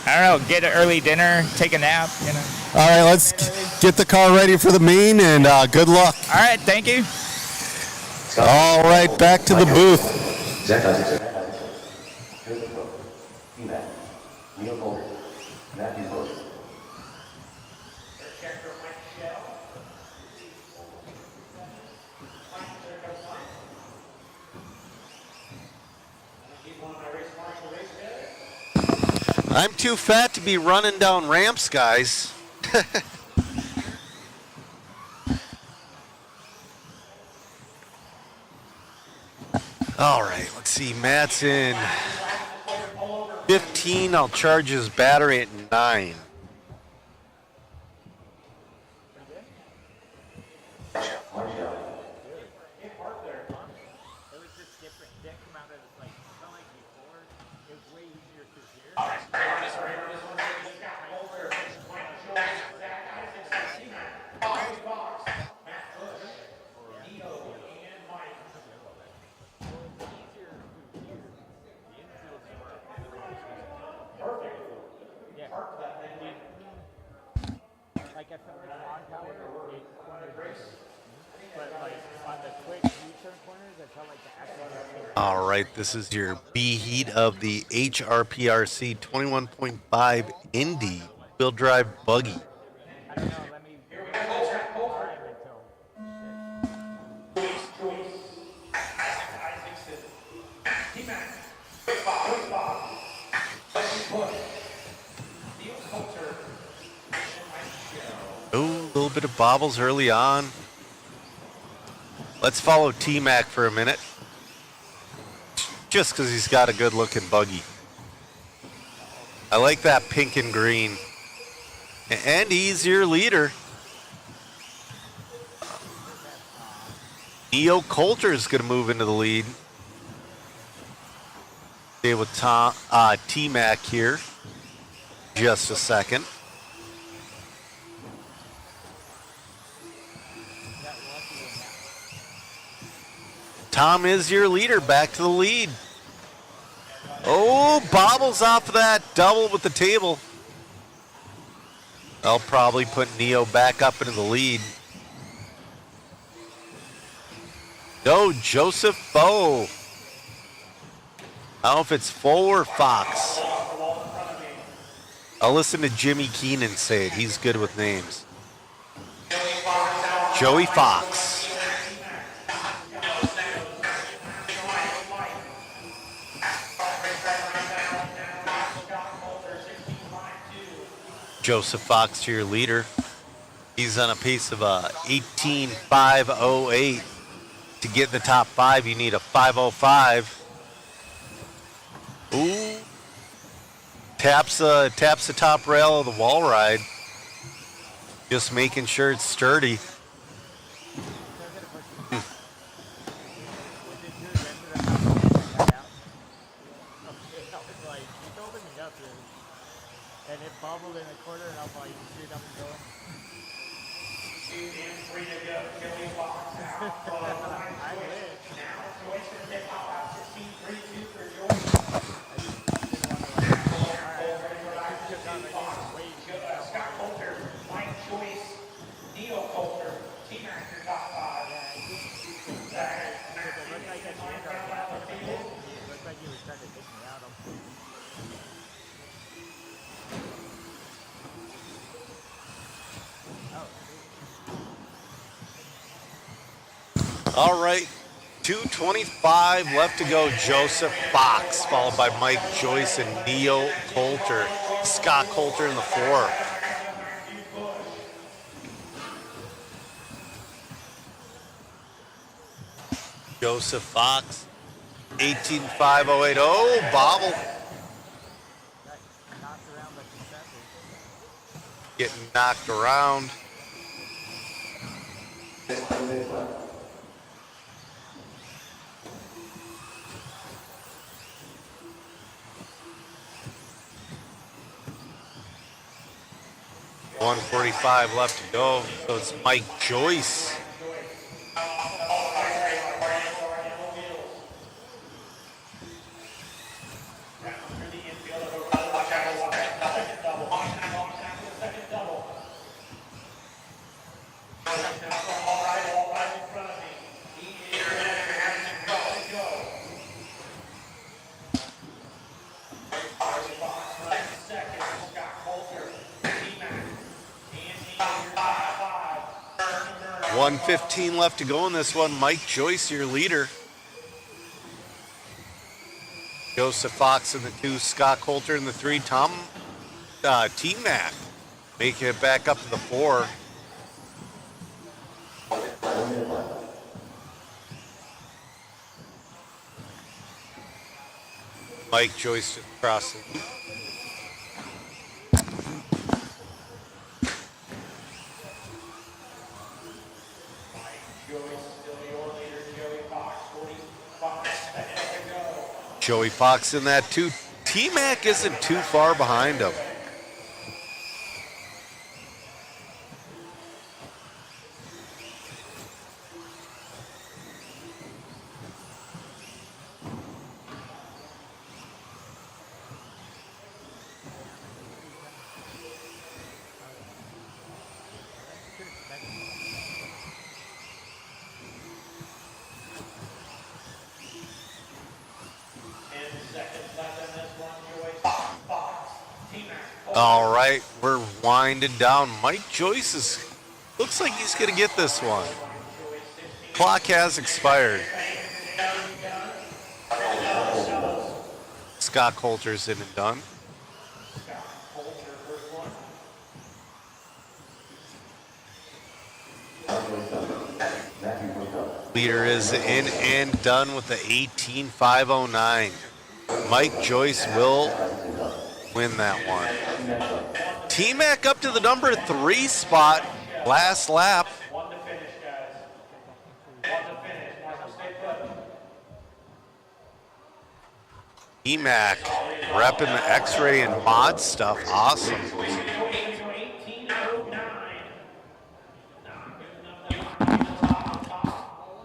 I don't know. Get an early dinner, take a nap, you know. All right, let's get the car ready for the main, and good luck. All right, thank you. All right, back to the booth. I'm too fat to be running down ramps, guys. All right, let's see. Matt's in 15. I'll charge his battery at 9. All right, this is your B heat of the HRPRC 21.5 Indy wheel drive buggy. Oh, a little bit of bobbles early on. Let's follow T-Mac for a minute. Just because he's got a good looking buggy. I like that pink and green. And he's your leader. Neo Coulter is going to move into the lead. Stay with T-Mac here. Just a second. Tom is your leader, back to the lead. Oh, bobbles off of that double with the table. I'll probably put Neo back up into the lead. No, Joseph Foe. I don't know if it's Foe or Fox. I'll listen to Jimmy Keenan say it. He's good with names. Joey Fox. Joseph Fox, your leader. He's on a pace of 18.508. To get in the top 5, you need a 505. Ooh. Taps the top rail of the wall ride. Just making sure it's sturdy. All right, 2:25 left to go. Joseph Fox, followed by Mike Joyce and Neo Coulter. Scott Coulter in the 4. Joseph Fox, 18.508. Oh, bobble. Getting knocked around. .145 left to go. So it's Mike Joyce. .115 left to go in this one. Mike Joyce, your leader. Joseph Fox in the 2, Scott Coulter in the 3, T-Mac making it back up to the 4. Mike Joyce across the loop. Joey Fox in that 2. T-Mac isn't too far behind him. All right, we're winding down. Mike Joyce looks like he's going to get this one. Clock has expired. Scott Coulter's in and done. Leader is in and done with the 18.509. Mike Joyce will win that one. T-Mac up to the number 3 spot. Last lap. T-Mac repping the X-Ray and mod stuff. Awesome.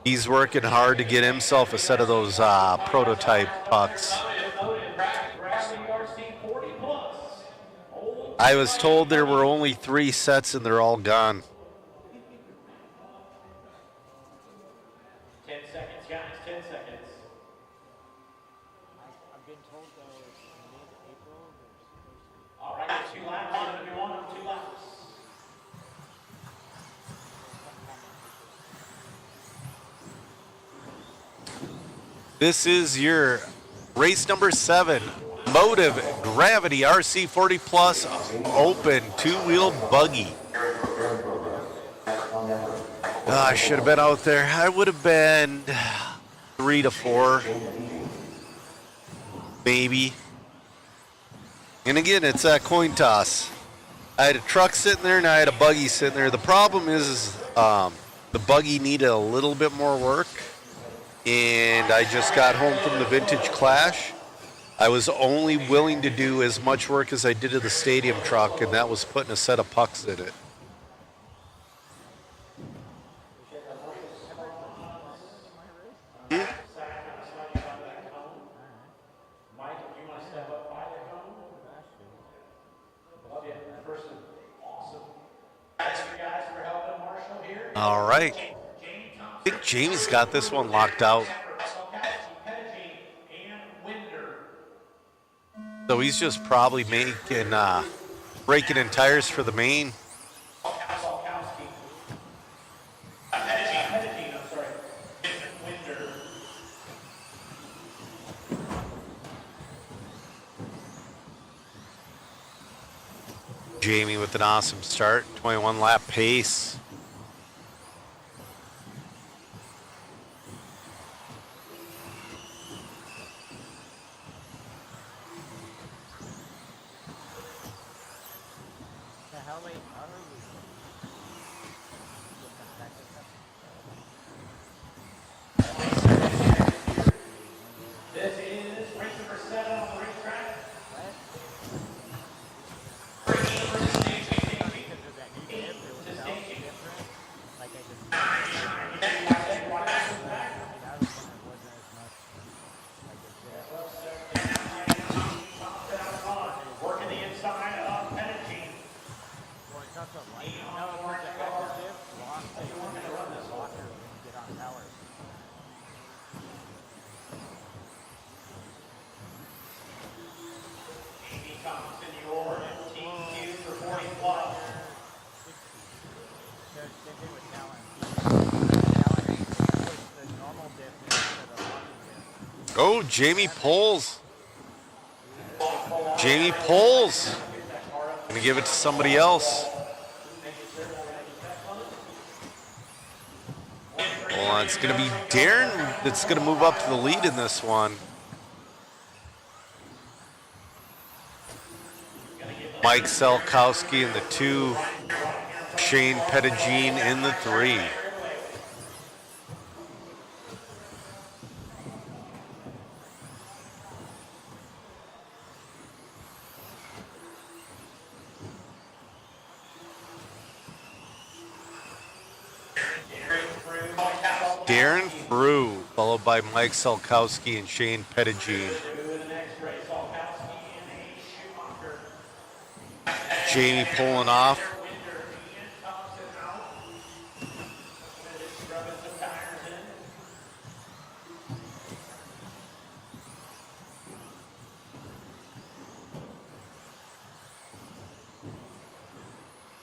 He's working hard to get himself a set of those prototype pucks. I was told there were only 3 sets and they're all gone. 10 seconds, guys, 10 seconds. I've been told though it's mid-April. All right, 2 laps. You're going to be on 2 laps. This is your race number 7. Motive Gravity RC 40 Plus Open 2-wheel buggy. I should have been out there. I would have been 3 to 4, maybe. And again, it's a coin toss. I had a truck sitting there and I had a buggy sitting there. The problem is the buggy needed a little bit more work. And I just got home from the Vintage Clash. I was only willing to do as much work as I did to the stadium truck, and that was putting a set of pucks in it. All right. I think Jamie's got this one locked out. So he's just probably making, breaking in tires for the main. Jamie with an awesome start, 21 lap pace. This is race number 7 on the racetrack. Working the inside of Medellin. Amy Thompson, your MTQ for 40 plus. Oh, Jamie pulls. Jamie pulls. Gonna give it to somebody else. Well, it's gonna be Darren that's gonna move up to the lead in this one. Mike Selkowski in the 2, Shane Pettigene in the 3. Darren Frew, followed by Mike Selkowski and Shane Pettigene. Jamie pulling off.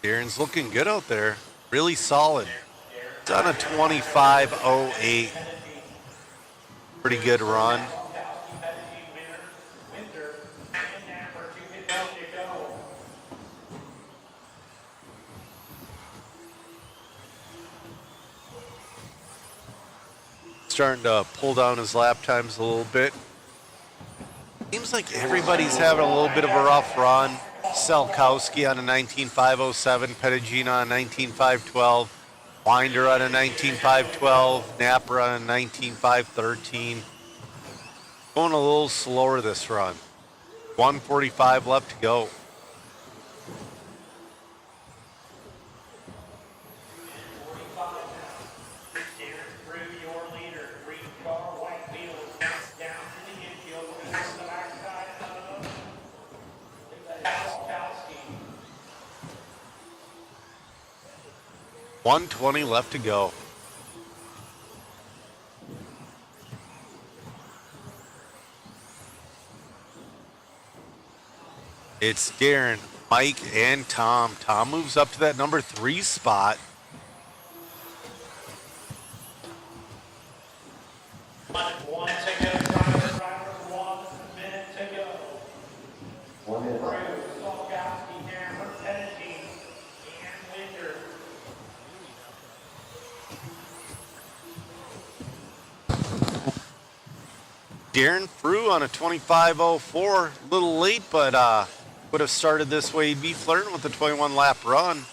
Darren's looking good out there. Really solid. Done a 25.08. Pretty good run. Starting to pull down his lap times a little bit. Seems like everybody's having a little bit of a rough run. Selkowski on a 19.507, Pettigene on a 19.512, Winder on a 19.512, Napper on a 19.513. Going a little slower this run. 1:45 left to go. $120 left to go. It's Darren, Mike, and Tom. Tom moves up to that number 3 spot. One to go, drivers, 1 minute to go. 1 minute. Selkowski, Napper, Pettigene, and Winder. Darren Frew on a 25.04. A little late, but would have started this way. He'd be flirting with the 21 lap run.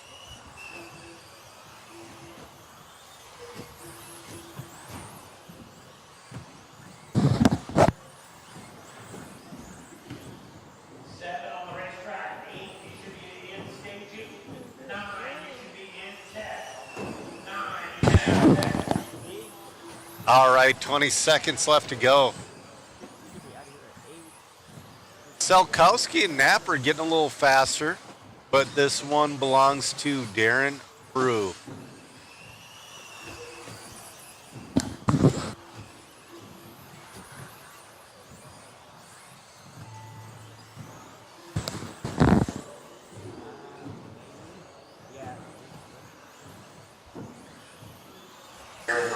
All right, 20 seconds left to go. Selkowski and Napper getting a little faster, but this one belongs to Darren Frew.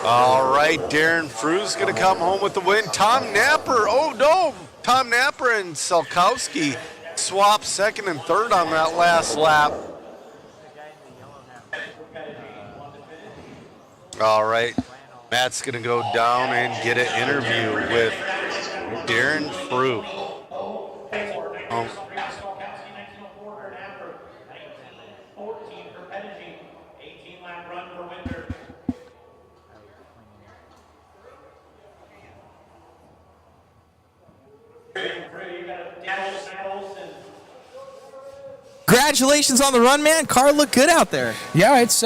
All right, Darren Frew's going to come home with the win. Tom Napper, oh no, Tom Napper and Selkowski swapped second and third on that last lap. All right, Matt's going to go down and get an interview with Darren Frew. Congratulations on the run, man. Car looked good out there. Yeah, it's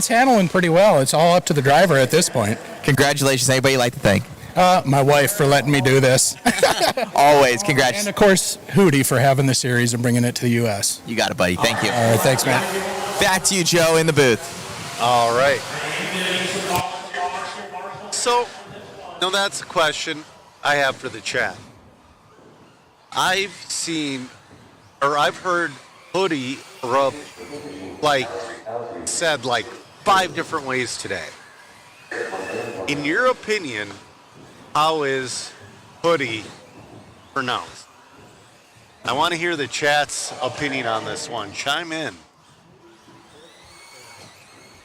handling pretty well. It's all up to the driver at this point. Congratulations. Anybody you'd like to thank? My wife for letting me do this. Always. Congrats. And, of course, HUDY for having the series and bringing it to the U.S. You got it, buddy. Thank you. All right, thanks, man. Back to you, Joe, in the booth. All right. So, now that's a question I have for the chat. I've heard HUDY said 5 different ways today. In your opinion, how is HUDY pronounced? I want to hear the chat's opinion on this one. Chime in.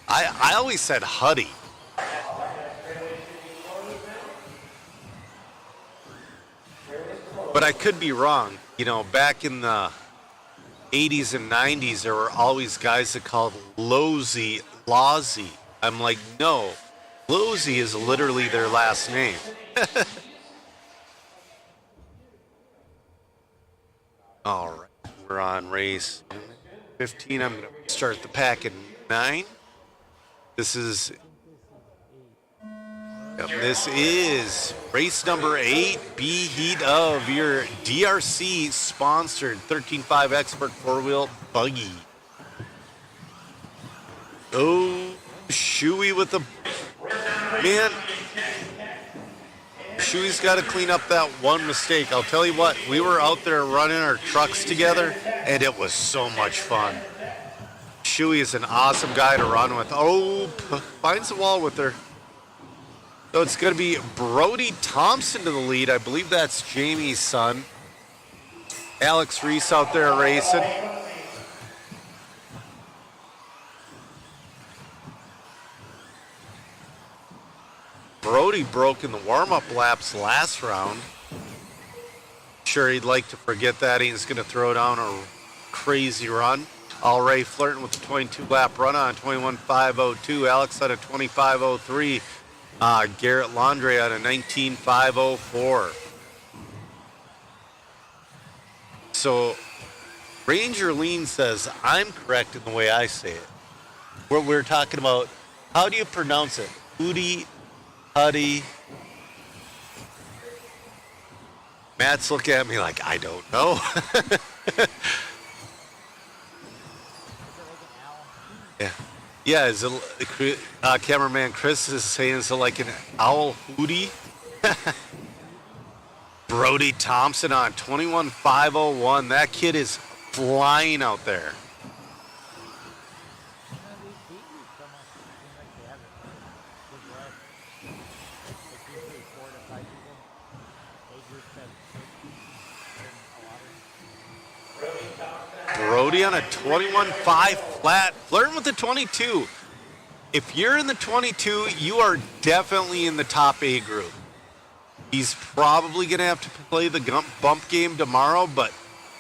I always said HUDY. But I could be wrong. You know, back in the 80s and 90s, there were always guys that called Lawsy. I'm like, no, Lawsy is literally their last name. All right, we're on race 15. I'm going to start the pack at 9. This is race number 8, B heat of your DRC sponsored 13.5 Expert 4-wheel buggy. Oh, Shuey with the man. Shuey's got to clean up that one mistake. I'll tell you what, we were out there running our trucks together, and it was so much fun. Shuey is an awesome guy to run with. Oh, finds the wall with her. So it's going to be Brody Thompson to the lead. I believe that's Jamie's son. Alex Reese out there racing. Brody broke in the warm-up laps last round. Sure, he'd like to forget that. He's going to throw down a crazy run. Already flirting with the 22-lap run on 21.502. Alex at a 25.03. Garrett Landry at a 19.504. So Ranger Lean says I'm correct in the way I say it. We're talking about, how do you pronounce it? HUDY. Matt's looking at me like, I don't know. Yeah. Yeah, is it, cameraman Chris is saying, is it like an owl hootie? Brody Thompson on 21.501. That kid is flying out there. Brody on a 21.5 flat, flirting with the 22. If you're in the 22, you are definitely in the top A group. He's probably going to have to play the bump game tomorrow, but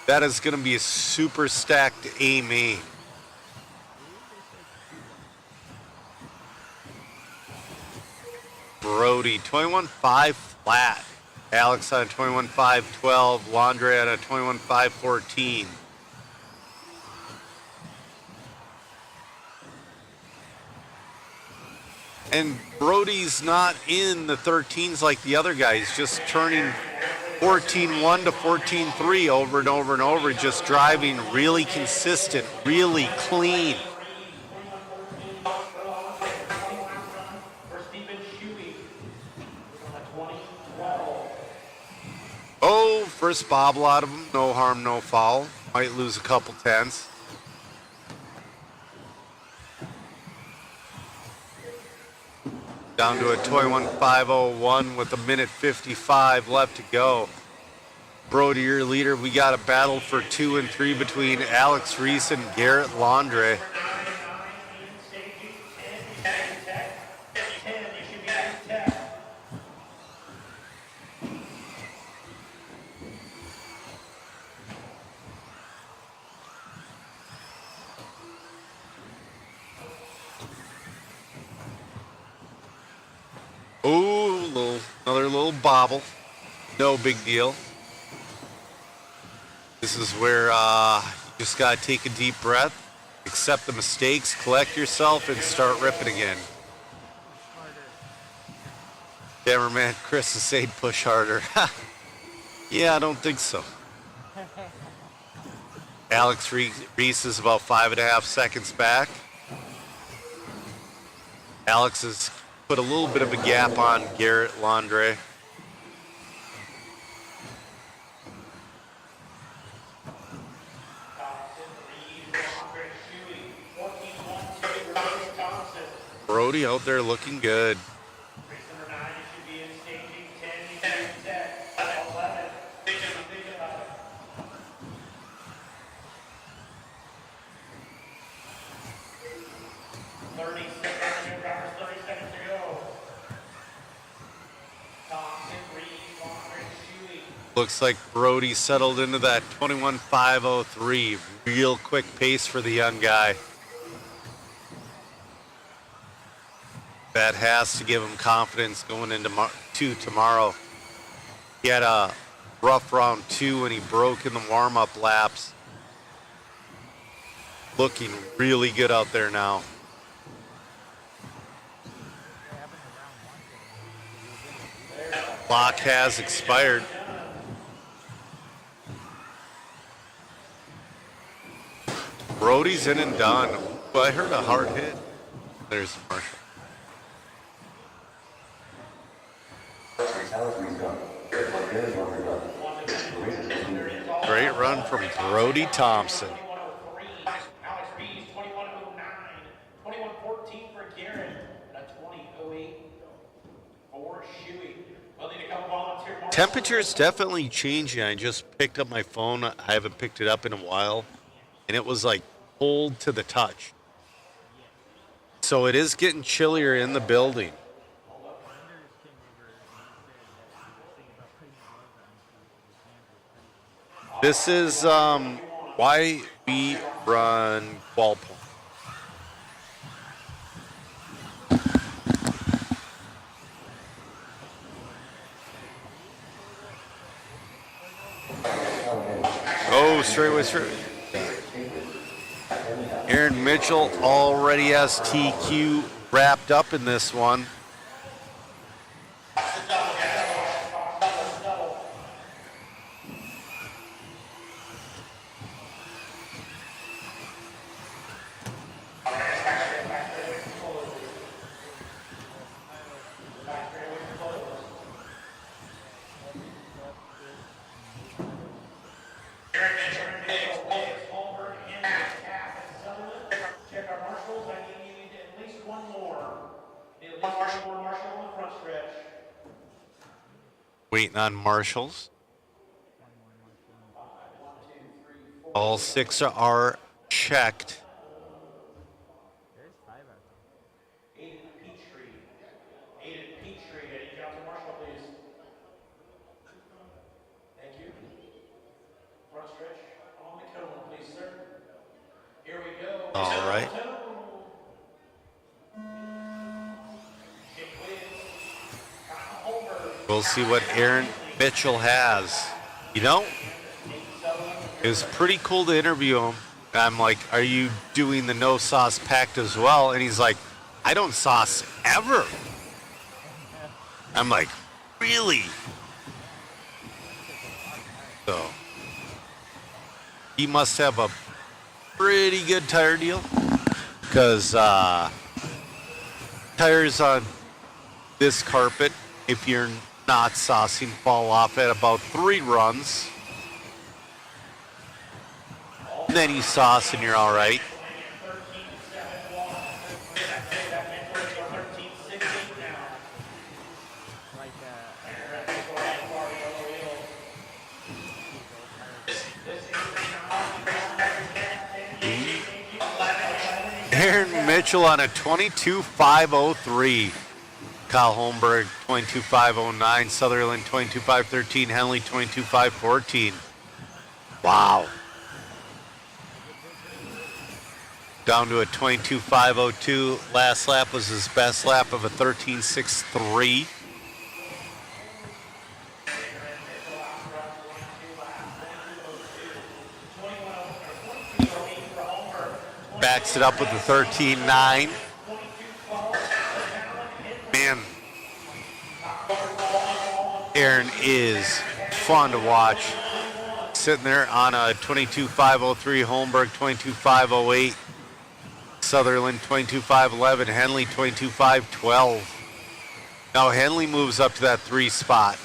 that is going to be a super stacked A main. Brody, 21.5 flat. Alex on a 21.512. Landry on a 21.514. And Brody's not in the 13s like the other guys, just turning 14.1 to 14.3 over and over and over, just driving really consistent, really clean. Oh, first bobble out of him, no harm, no foul. Might lose a couple tenths. Down to a 21.501 with a minute 55 left to go. Brody, your leader. We got a battle for 2 and 3 between Alex Reese and Garrett Landre. Ooh, another little bobble. No big deal. This is where you just got to take a deep breath, accept the mistakes, collect yourself, and start ripping again. Cameraman Chris is saying push harder. Yeah, I don't think so. Alex Reese is about 5.5 seconds back. Alex has put a little bit of a gap on Garrett Landre. Brody out there looking good. Looks like Brody settled into that 21.503. Real quick pace for the young guy. That has to give him confidence going into tomorrow. He had a rough round 2 and he broke in the warm-up laps. Looking really good out there now. Clock has expired. Brody's in and done. Well, I heard a hard hit. There's Marshall. Great run from Brody Thompson. Alex Reese, 21.09. 21.14 for Garrett. And a 20.08 for Shuey. We'll need a couple volunteer marshals. Temperature's definitely changing. I just picked up my phone. I haven't picked it up in a while. And it was like cold to the touch. So it is getting chillier in the building. This is why we run Qual Point. Oh, straightaway. Aaron Mitchell already has TQ wrapped up in this one. Waiting on marshals. All 6 are checked. All right. We'll see what Aaron Mitchell has. You know, it was pretty cool to interview him. I'm like, are you doing the no sauce pact as well? And he's like, I don't sauce ever. I'm like, really? So he must have a pretty good tire deal, because tires on this carpet, if you're not saucing, fall off at about 3 runs. And then you sauce and you're all right. Aaron Mitchell on a 22.503. Kyle Holmberg 22.509. Sutherland 22.513. Henley 22.514. Wow. Down to a 22.502. Last lap was his best lap of a 13.63. Backs it up with the 13.9. Man, Aaron is fun to watch. Sitting there on a 22.503. Holmberg 22.508. Sutherland 22.511. Henley 22.512. Now Henley moves up to that 3 spot.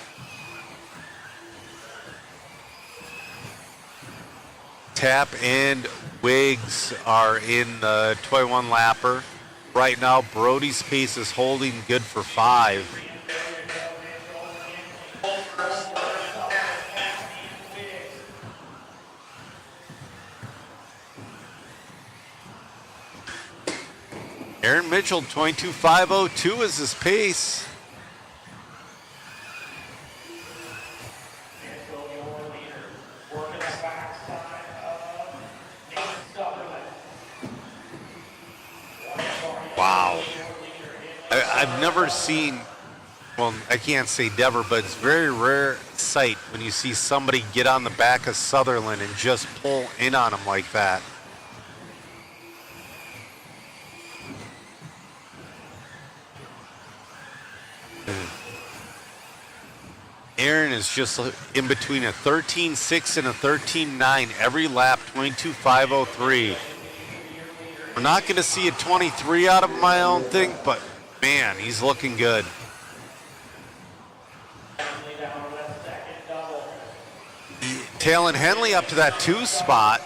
Tap and Wiggs are in the 21 lapper. Right now, Brody's pace is holding good for 5. Aaron Mitchell, 22.502 is his pace. Wow. I've never seen, well, I can't say never, but it's very rare sight when you see somebody get on the back of Sutherland and just pull in on him like that. Aaron is just in between a 13.6 and a 13.9 every lap, 22.503. We're not going to see a 23 out of him, I don't think, but man, he's looking good. Tailing Henley up to that 2 spot.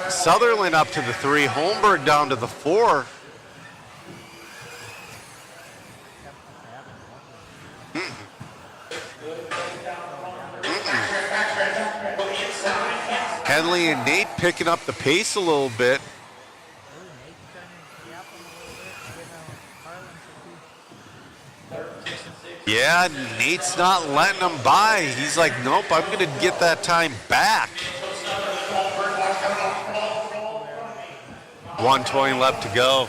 Sutherland up to the 3. Holmberg down to the 4. Henley and Nate picking up the pace a little bit. Yeah, Nate's not letting him by. He's like, nope, I'm going to get that time back. 1:20 left to go.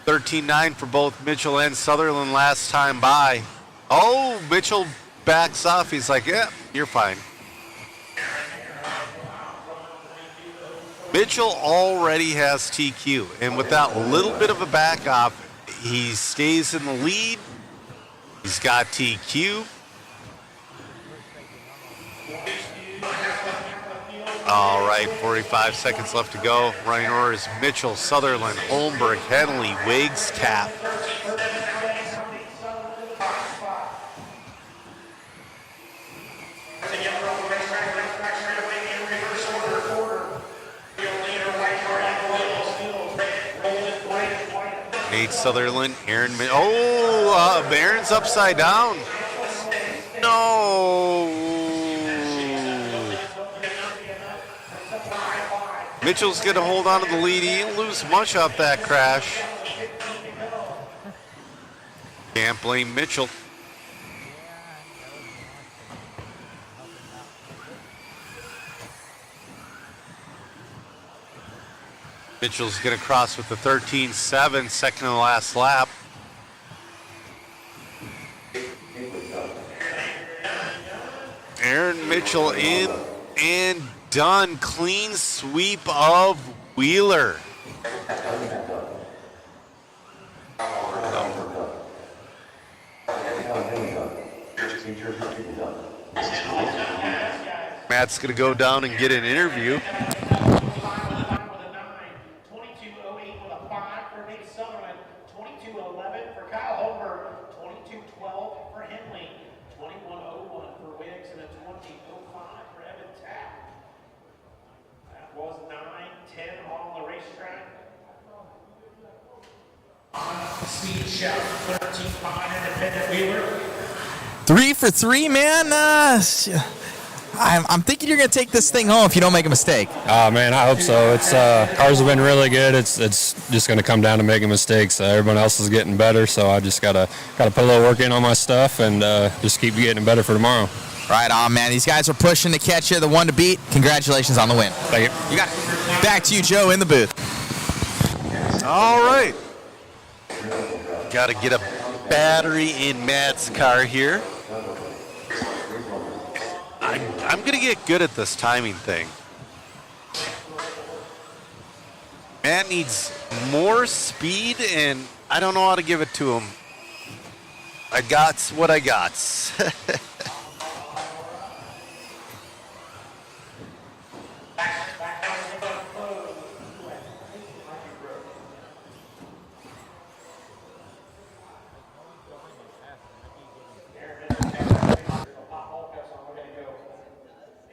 13.9 for both Mitchell and Sutherland last time by. Oh, Mitchell backs off. He's like, yeah, you're fine. Mitchell already has TQ, and with that little bit of a back off, he stays in the lead. He's got TQ. All right, 45 seconds left to go. Running order is Mitchell, Sutherland, Holmberg, Henley, Wiggs, Tap. Nate Sutherland, Aaron. Aaron's upside down. No. Mitchell's going to hold on to the lead. He didn't lose much off that crash. Can't blame Mitchell. Mitchell's going to cross with the 13.7, second to the last lap. Aaron Mitchell in and done. Clean sweep of Wheeler. Matt's going to go down and get an interview. Speed shout, 13 behind independent Wheeler. 3 for 3, man. I'm thinking you're going to take this thing home if you don't make a mistake. Oh man, I hope so. It's cars have been really good. It's just going to come down to making mistakes. Everyone else is getting better, so I just gotta put a little work in on my stuff and just keep getting better for tomorrow. Right on, man. These guys are pushing to catch you, the one to beat. Congratulations on the win. Thank you. You got it. Back to you, Joe, in the booth. All right. Got to get a battery in Matt's car here. I'm going to get good at this timing thing. Matt needs more speed, and I don't know how to give it to him. I got what I got.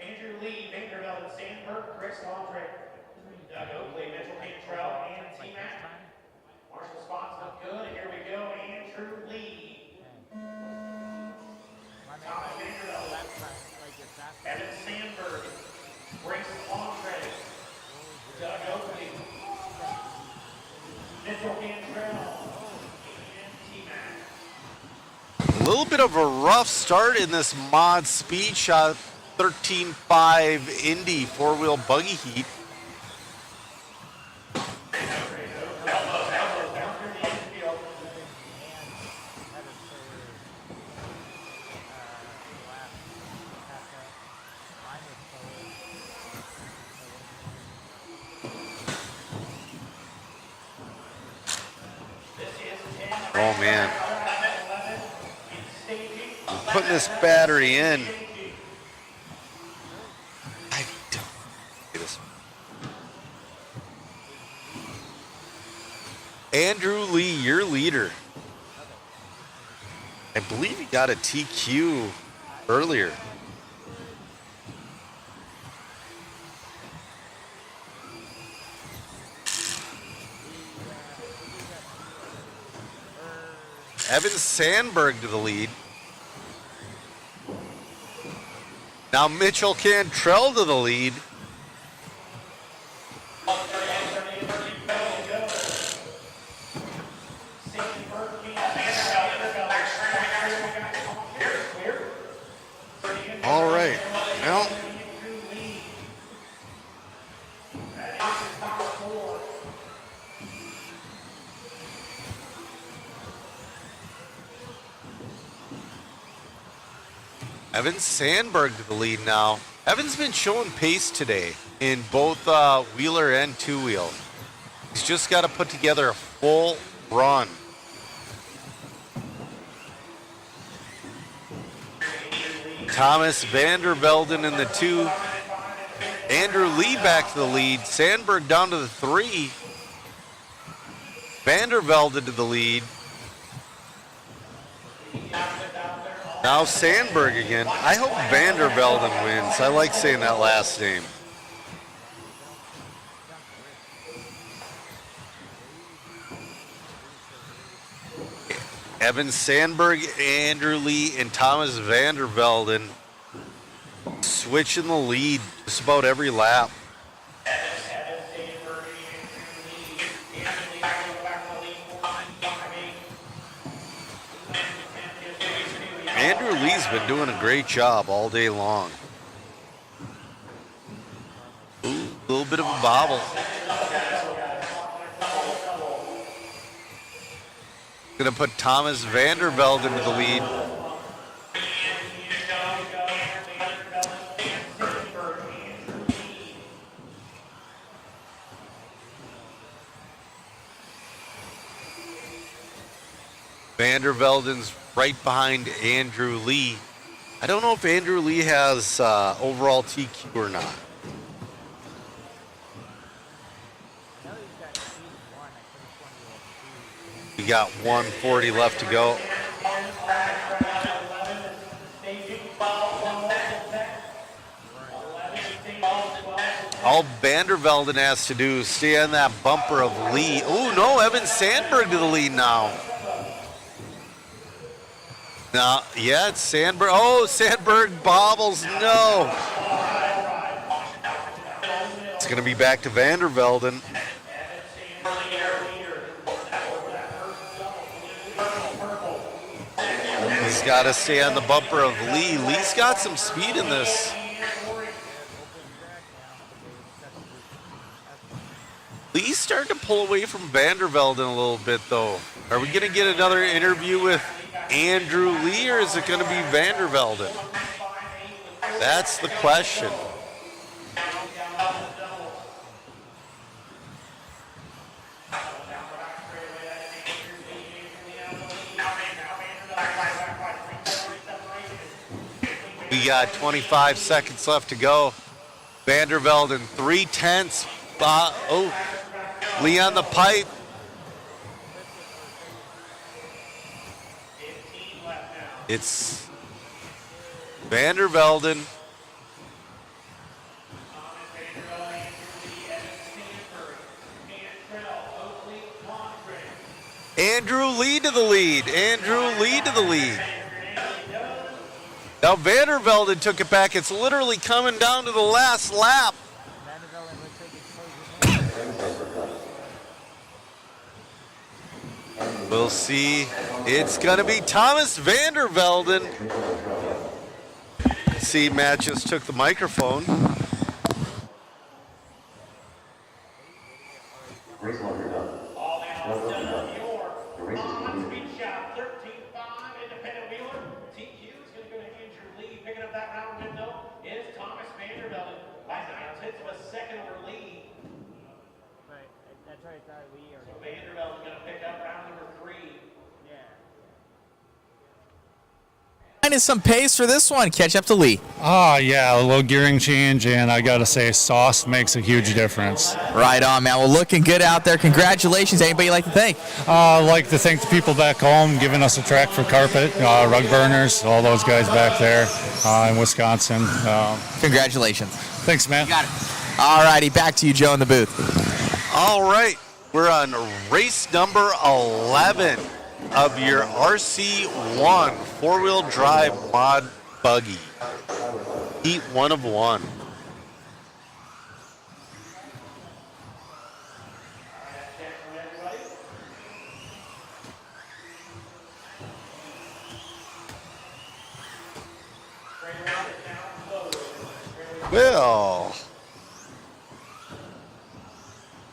Andrew Lee, Vanderbilt, and Sandberg, Chris Landry, Doug Oakley, Mitchell Cantrell, and T-Mac. Marshall spots look good, and here we go, Andrew Lee. Thomas Vanderbilt, Evan Sandberg, Grayson Landry, Doug Oakley, Mitchell Cantrell, and T-Mac. A little bit of a rough start in this mod speed shot 13.5 Indy four-wheel buggy heat. Oh man. I'm putting this battery in. Andrew Lee, your leader. I believe he got a TQ earlier. Evan Sandberg to the lead. Now Mitchell Cantrell to the lead. All right. Well, Evan Sandberg to the lead now. Evan's been showing pace today in both wheeler and two-wheel. He's just got to put together a full run. Thomas Vandervelden in the 2. Andrew Lee back to the lead. Sandberg down to the 3. Vandervelden to the lead. Now Sandberg again. I hope Vandervelden wins. I like saying that last name. Evan Sandberg, Andrew Lee, and Thomas Vandervelden switching the lead just about every lap. Andrew Lee's been doing a great job all day long. Ooh, a little bit of a bobble. Going to put Thomas Vandervelden into the lead. Vandervelden's right behind Andrew Lee. I don't know if Andrew Lee has overall TQ or not. We got 140 left to go. All Vandervelden has to do is stay on that bumper of Lee. Oh no, Evan Sandberg to the lead now. No, yeah, it's Sandberg. Oh, Sandberg bobbles. No. It's going to be back to Vandervelden. He's got to stay on the bumper of Lee. Lee's got some speed in this. Lee's starting to pull away from Vandervelden a little bit, though. Are we going to get another interview with Andrew Lee, or is it going to be Vandervelden? That's the question. We got 25 seconds left to go. Vandervelden, 3/10. Oh, Lee on the pipe. It's Vandervelden. Andrew Lee to the lead. Andrew Lee to the lead. Now Vandervelden took it back. It's literally coming down to the last lap. We'll see. It's going to be Thomas Vandervelden. See, Matt just took the microphone. Minus some pace for this one. Catch up to Lee. Yeah, a little gearing change, and I got to say, sauce makes a huge difference. Right on, man. Well, looking good out there. Congratulations. Anybody you'd like to thank? I'd like to thank the people back home giving us a track for carpet, rug burners, all those guys back there in Wisconsin. Congratulations. Thanks, man. You got it. All righty, back to you, Joe, in the booth. All right, we're on race number 11 of your RC1 four-wheel drive mod buggy. Heat 1 of 1. Well,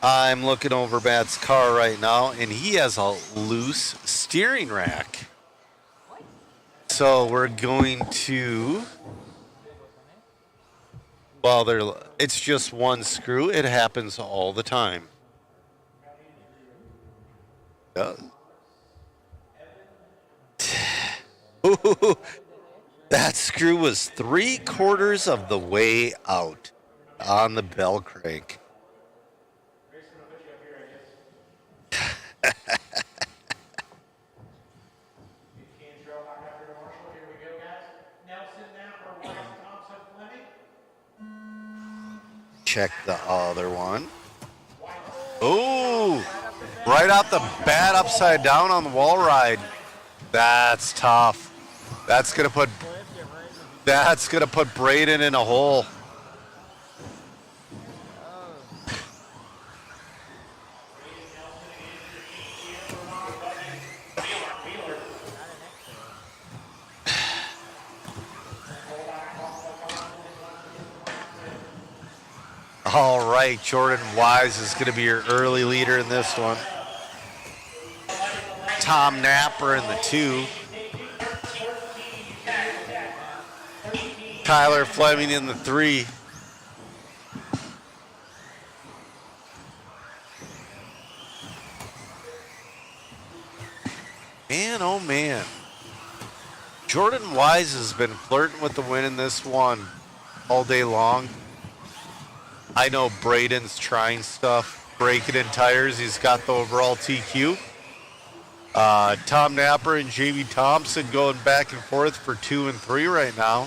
I'm looking over Matt's car right now, and he has a loose steering rack. So we're going to, well, it's just one screw. It happens all the time. Ooh, that screw was 3/4 of the way out on the bell crank. Check the other one. Ooh, right out the bat, upside down on the wall ride. That's tough. That's gonna put Braden in a hole. All right, Jordan Wise is going to be your early leader in this one. Tom Napper in the 2. Tyler Fleming in the 3. Man, oh man. Jordan Wise has been flirting with the win in this one all day long. I know Braden's trying stuff, breaking in tires. He's got the overall TQ. Tom Napper and Jamie Thompson going back and forth for 2 and 3 right now.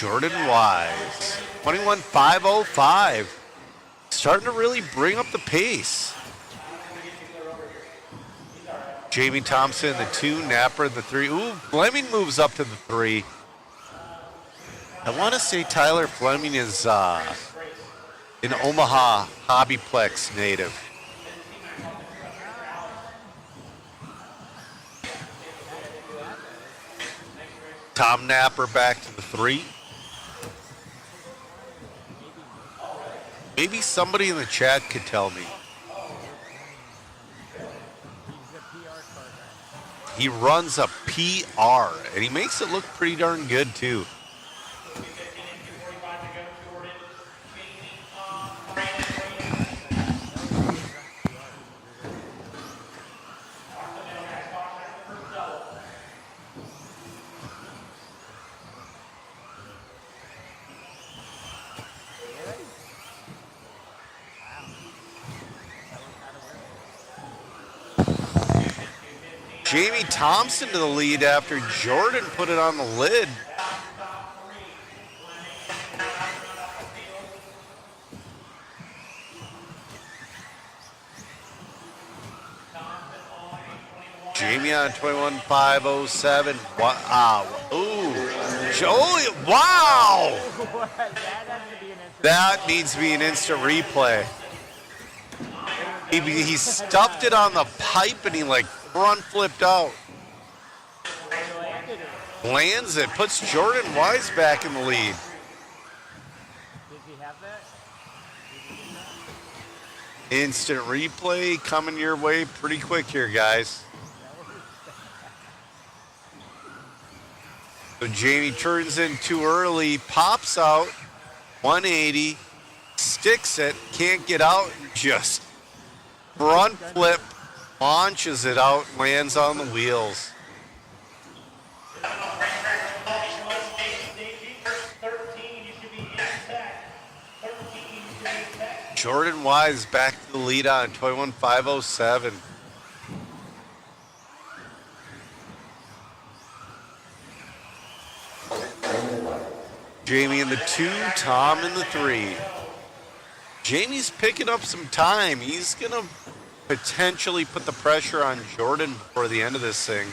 Jordan Wise, 21.505. Starting to really bring up the pace. Jamie Thompson, the 2, Napper, the 3. Ooh, Fleming moves up to the 3. I want to say Tyler Fleming is an Omaha Hobbyplex native. Tom Napper back to the 3. Maybe somebody in the chat could tell me. He runs a PR, and he makes it look pretty darn good, too. Jamie Thompson to the lead after Jordan put it on the lid. Jamie on 21.507. Wow. Ooh. Wow. That needs to be an instant replay. He stuffed it on the pipe and he like front flipped out. Lands it, puts Jordan Wise back in the lead. Instant replay coming your way pretty quick here, guys. So Jamie turns in too early, pops out, 180, sticks it, can't get out, just front flip, launches it out, lands on the wheels. Jordan Wise back to the lead on 21.507. Jamie in the 2, Tom in the 3. Jamie's picking up some time. He's going to potentially put the pressure on Jordan before the end of this thing.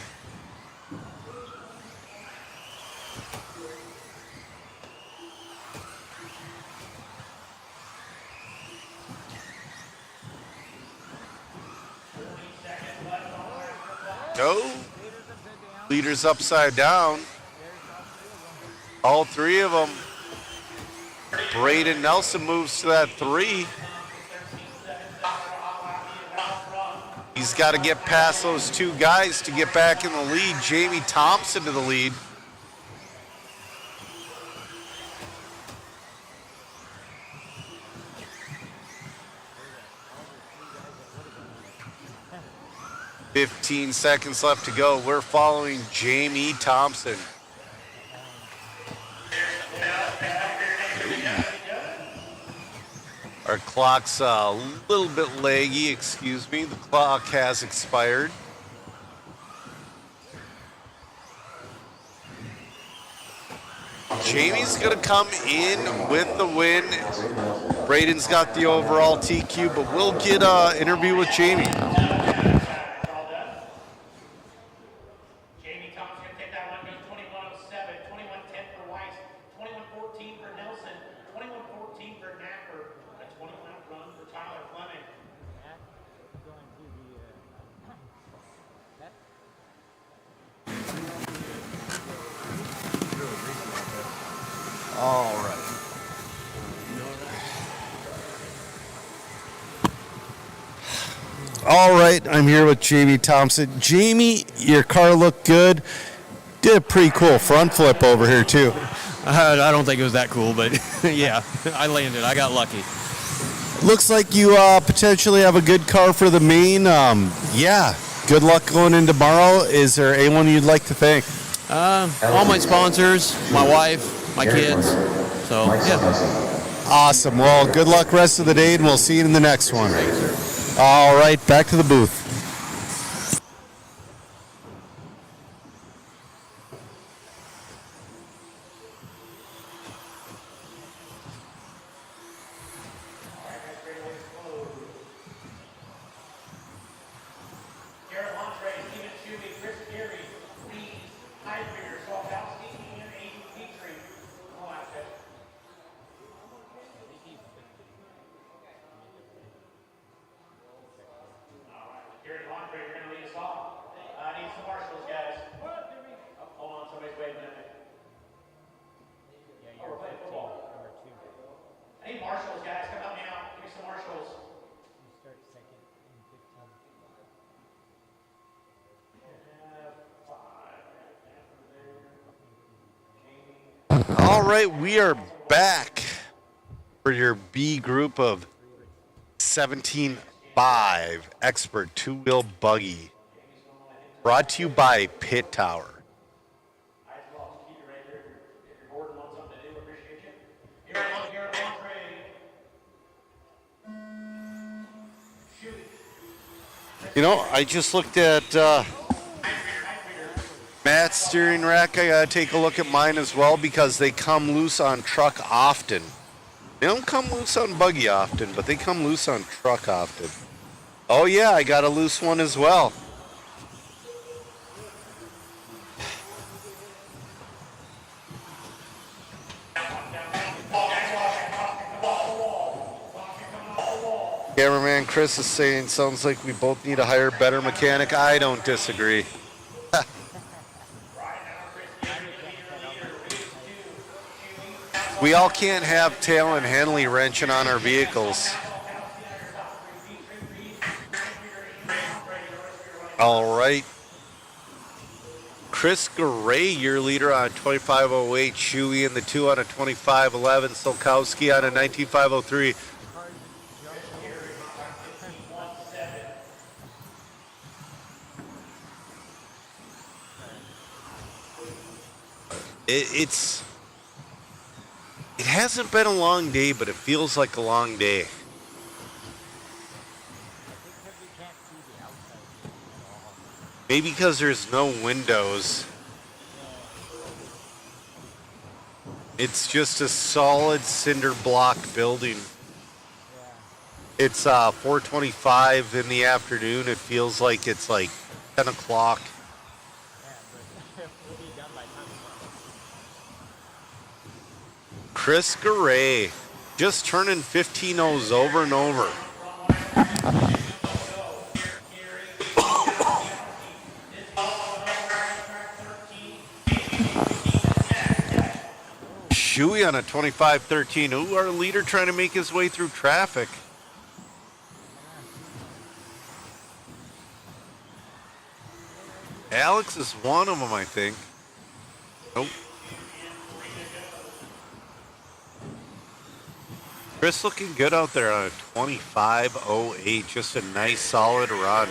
Go. Leaders upside down. All 3 of them. Braden Nelson moves to that 3. He's got to get past those 2 guys to get back in the lead. Jamie Thompson to the lead. "15 seconds left to go. We're following Jamie Thompson. Our clock's a little bit laggy, excuse me. The clock has expired. Jamie's gonna come in with the win. Braden's got the overall TQ, but we'll get an interview with Jamie. All right. All right, I'm here with Jamie Thompson. Jamie, your car looked good. Did a pretty cool front flip over here, too. I don't think it was that cool, but yeah, I landed. I got lucky. Looks like you potentially have a good car for the main. Yeah, good luck going in tomorrow. Is there anyone you'd like to thank? All my sponsors, my wife, my kids. So, yeah. Awesome. Well, good luck rest of the day, and we'll see you in the next one. All right, back to the booth. right, we are back for your B group of 17.5 expert two-wheel buggy. Brought to you by Pit Tower. You know, I just looked at Matt's steering rack. I gotta take a look at mine as well because they come loose on truck often. They don't come loose on buggy often, but they come loose on truck often. Oh yeah, I got a loose one as well. Cameraman Chris is saying, sounds like we both need to hire a better mechanic. I don't disagree. We all can't have tail and Henley wrenching on our vehicles. All right. Chris Garay, your leader on 2508. Shuey in the 2 on a 2511. Solkowski on a 19503. It hasn't been a long day, but it feels like a long day. Maybe because there's no windows. It's just a solid cinder block building. It's 4:25 in the afternoon. It feels like it's like 10 o'clock. Chris Garay, just turning 15-0s over and over. Shuey on a 25-13. Ooh, our leader trying to make his way through traffic. Alex is one of them, I think. Nope. Chris looking good out there on a 25.08. Just a nice, solid run.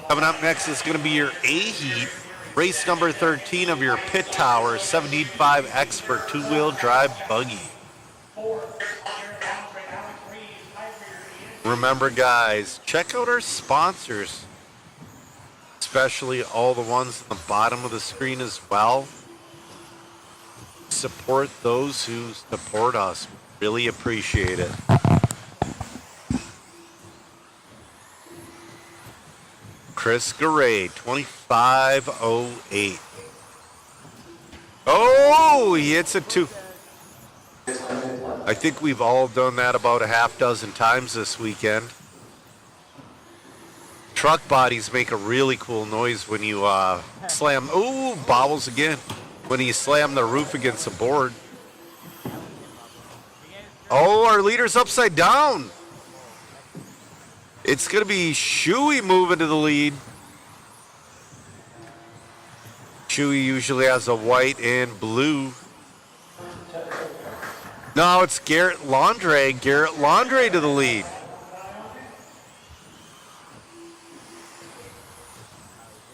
Coming up next is going to be your A-Heat. Race number 13 of your Pit Tower 75 Expert two-wheel drive buggy. Remember, guys, check out our sponsors, especially all the ones on the bottom of the screen as well. Support those who support us. Really appreciate it. Chris Garay, 25.08. Oh, he hits a 2. I think we've all done that about a half dozen times this weekend. Truck bodies make a really cool noise when you slam. Ooh, bobbles again. When you slam the roof against the board. Oh, our leader's upside down. It's going to be Shuey moving to the lead. Shuey usually has a white and blue. No, it's Garrett Landre. Garrett Landre to the lead.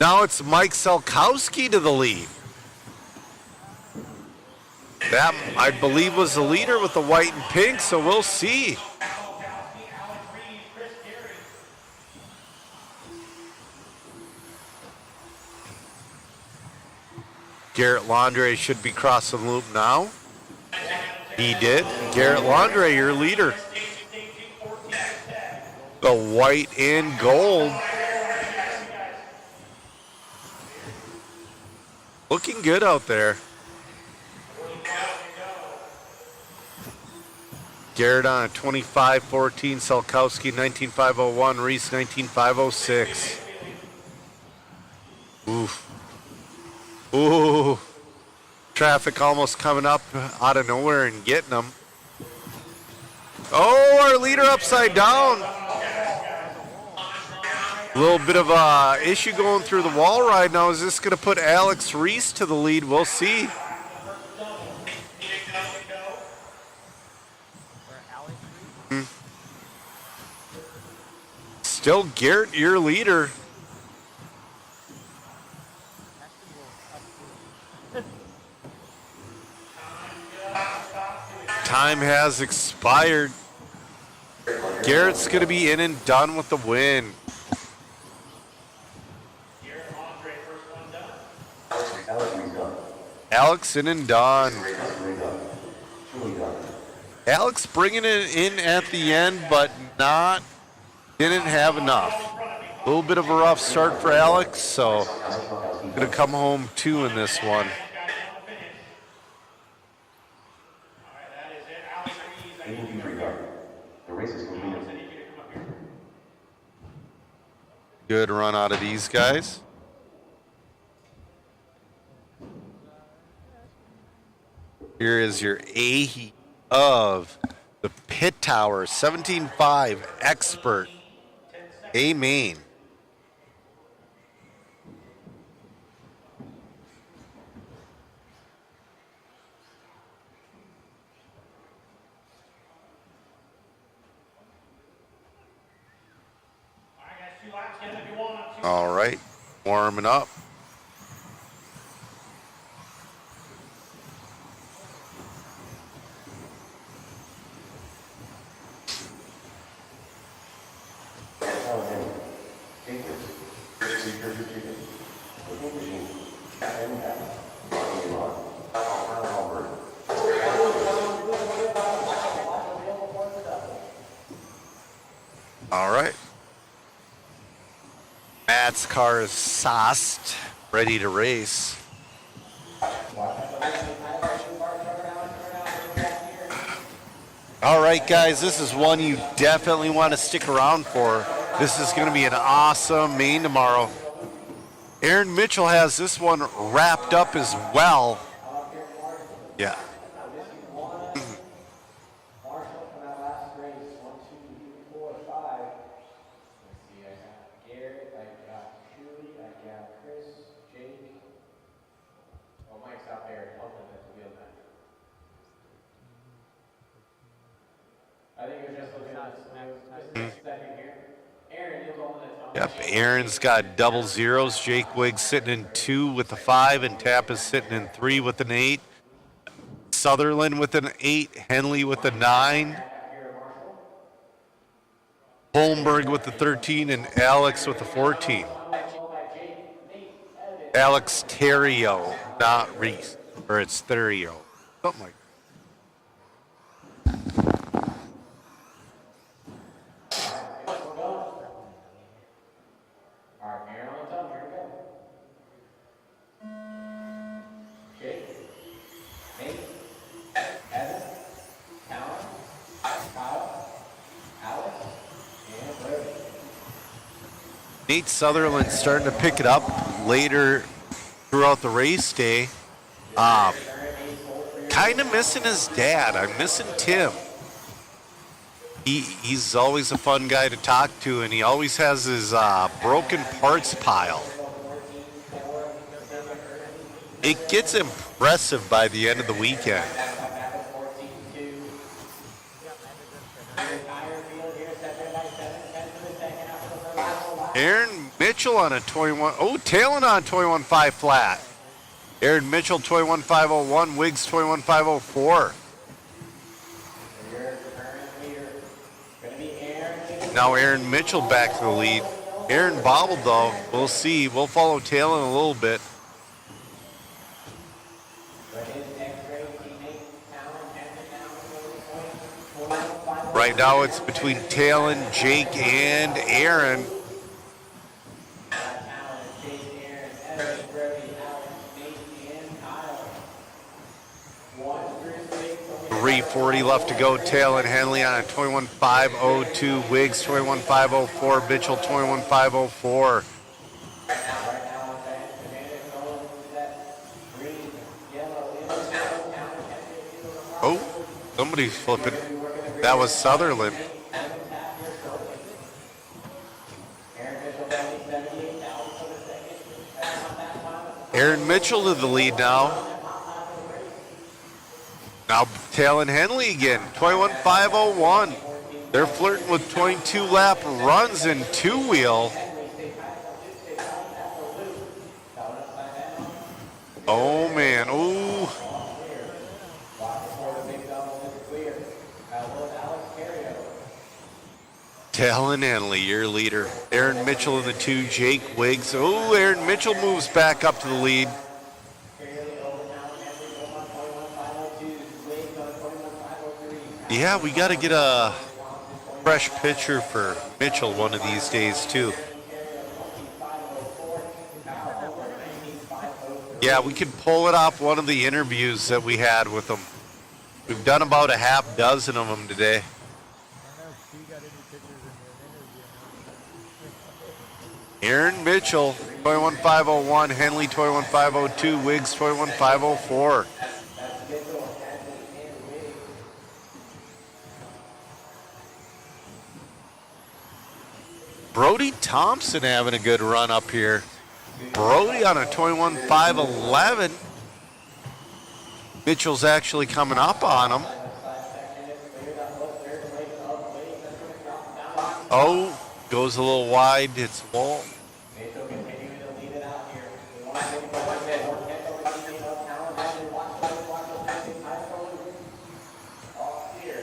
Now it's Mike Selkowski to the lead. That, I believe, was the leader with the white and pink, so we'll see. Garrett Landre should be crossing the loop now. He did. Garrett Landre, your leader. The white and gold. Looking good out there. Garrett on a 25-14, Selkowski 19.501, Reese 19.506. Oof. Ooh. Traffic almost coming up out of nowhere and getting them. Oh, our leader upside down. A little bit of a issue going through the wall right now. Is this going to put Alex Reese to the lead? We'll see. Still Garrett, your leader. Time has expired. Garrett's going to be in and done with the win. Alex in and done. Alex bringing it in at the end, but didn't have enough. A little bit of a rough start for Alex, so going to come home 2 in this one. Good run out of these guys. Here is your A of the Pit Tower, 17.5 Expert A main. All right, warming up. All right. Matt's car is sauced, ready to race. All right, guys, this is one you definitely want to stick around for. This is going to be an awesome main tomorrow. Aaron Mitchell has this one wrapped up as well. Yeah. Yep, Aaron's got double zeros. Jake Wiggs sitting in 2 with a 5, and Tappa's sitting in 3 with an 8. Sutherland with an 8, Henley with a 9, Holmberg with the 13, and Alex with the 14. Alex Terrio, not Reese, or it's Therio, something like that. Nate Sutherland starting to pick it up later throughout the race day. Kind of missing his dad. I'm missing Tim. He's always a fun guy to talk to, and he always has his broken parts pile. It gets impressive by the end of the weekend. Aaron Mitchell on a 21. Oh, tailing on 21.5 flat. Aaron Mitchell 21.501. Wiggs 21.504. Now Aaron Mitchell back to the lead. Aaron bobbled though. We'll see. We'll follow tail in a little bit. Right now it's between Talon, Jake, and Aaron. 3:40 left to go. Talon Henley on a 21.502. Wiggs 21.504. Mitchell 21.504. Oh, somebody's flipping. That was Sutherland. Aaron Mitchell to the lead now. Now Talon Henley again, 21.501. They're flirting with 22 lap runs in two-wheel. Oh man, ooh. Talon Henley, your leader. Aaron Mitchell in the 2, Jake Wiggs. Oh, Aaron Mitchell moves back up to the lead. Yeah, we got to get a fresh picture for Mitchell one of these days, too. Yeah, we could pull it off one of the interviews that we had with him. We've done about a half dozen of them today. Aaron Mitchell, 21.501, Henley 21.502, Wiggs 21.504. Brody Thompson having a good run up here. Brody on a 21.511. Mitchell's actually coming up on him. Oh, goes a little wide, hits the wall.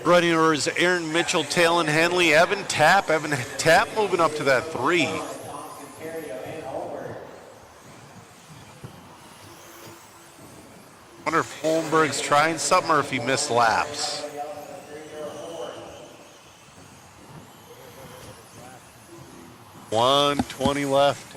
Running over is Aaron Mitchell, Talon Henley, Evan Tapp moving up to that 3. Wonder if Holmberg's trying something or if he missed laps. $120 left.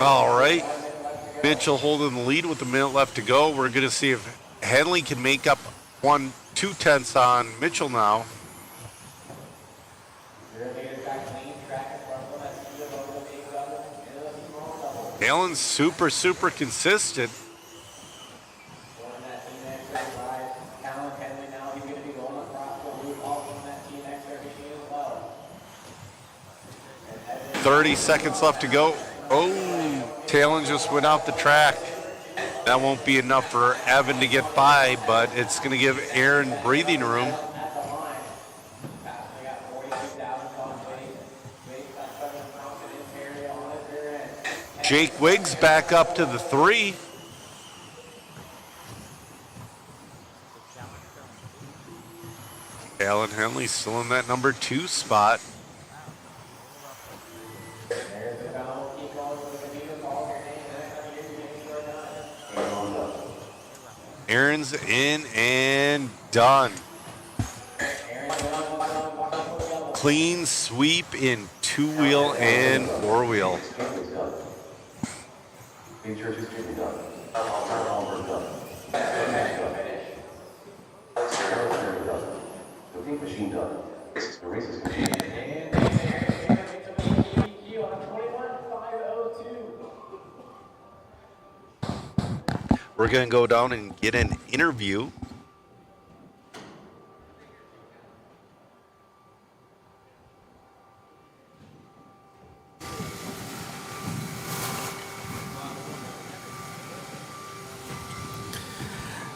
All right, Mitchell holding the lead with a minute left to go. We're going to see if Henley can make up 2/10 on Mitchell now. Allen's super consistent. $30 seconds left to go. Oh, Talon just went out the track. That won't be enough for Evan to get by, but it's going to give Aaron breathing room. Jake Wiggs back up to the 3. Talon Henley still in that number 2 spot. Aaron's in and done. Clean sweep in 2-wheel and 4-wheel. We're going to go down and get an interview.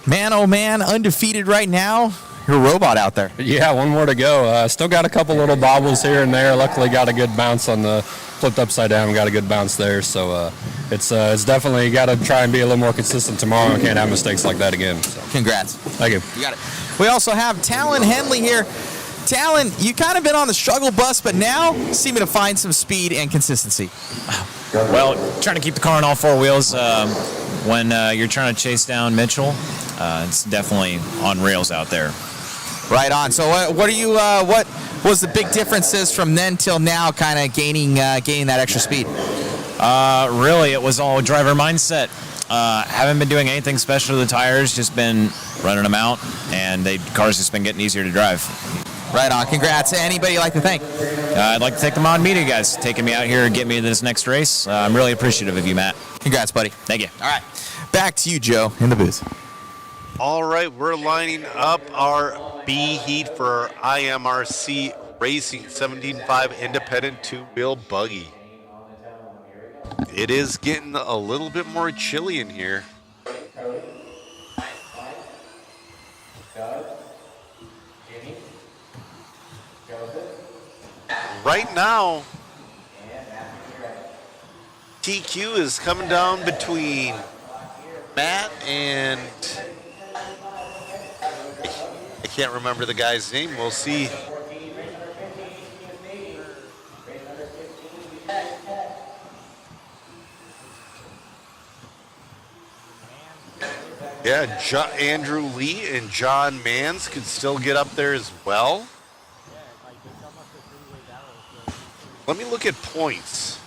Man, oh man, undefeated right now. You're a robot out there. Yeah, one more to go. Still got a couple little bobbles here and there. Luckily got a good bounce on the flipped upside down. Got a good bounce there. So it's definitely got to try and be a little more consistent tomorrow. I can't have mistakes like that again. So. Congrats. Thank you. You got it. We also have Talon Henley here. Talon, you kind of been on the struggle bus, but now seeming to find some speed and consistency. Well, trying to keep the car on all 4 wheels when you're trying to chase down Mitchell, it's definitely on rails out there. Right on. So what are you? What was the big differences from then till now? Kind of gaining that extra speed. Really, it was all driver mindset. Haven't been doing anything special to the tires. Just been running them out, and the car's just been getting easier to drive. Right on. Congrats. Anybody you'd like to thank? I'd like to thank the Mod Media guys taking me out here and getting me to this next race. I'm really appreciative of you, Matt. Congrats, buddy. Thank you. All right. Back to you, Joe, in the booth. All right, we're lining up our B heat for our IMRC Racing 17.5 independent two-wheel buggy. It is getting a little bit more chilly in here. Right now, TQ is coming down between Matt and I can't remember the guy's name. We'll see. Yeah, Andrew Lee and John Mans could still get up there as well. Let me look at points.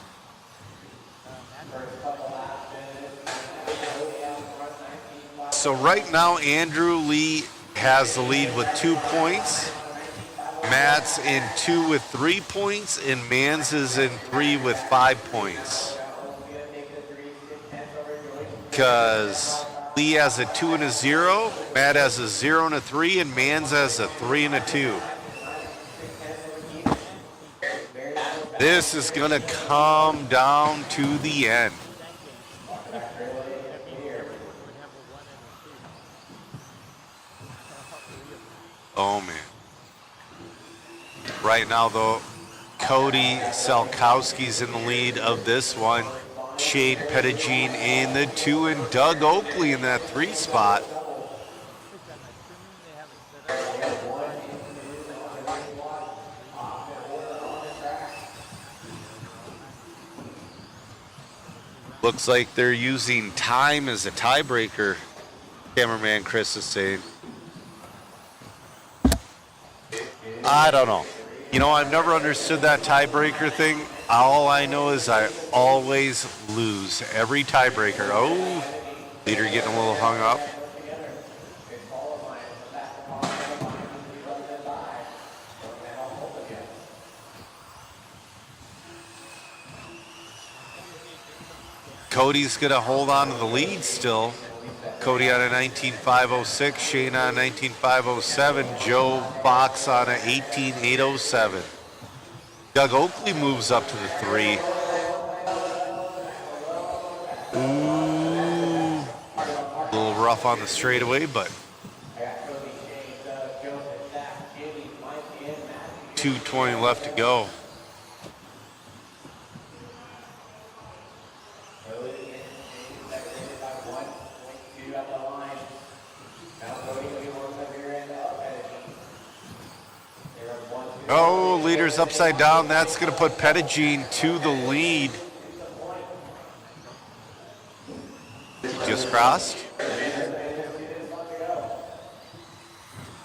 So right now, Andrew Lee has the lead with 2 points. Matt's in 2 with 3 points, and Mans is in 3 with 5 points. Because Lee has a 2 and a 0, Matt has a 0 and a 3, and Mans has a 3 and a 2. This is going to come down to the end. Oh, man. Right now, though, Cody Salkowski's in the lead of this one. Shane Pettigene in the 2, and Doug Oakley in that 3 spot. Looks like they're using time as a tiebreaker, cameraman Chris is saying. I don't know. You know, I've never understood that tiebreaker thing. All I know is I always lose every tiebreaker. Oh, leader getting a little hung up. Cody's going to hold on to the lead still. Cody on a 19.506, Shane on a 19.507, Joe Fox on a 18.807. Doug Oakley moves up to the 3. Ooh, a little rough on the straightaway, but 2:20 left to go. Oh, leader's upside down. That's going to put Pettigene to the lead. Just crossed.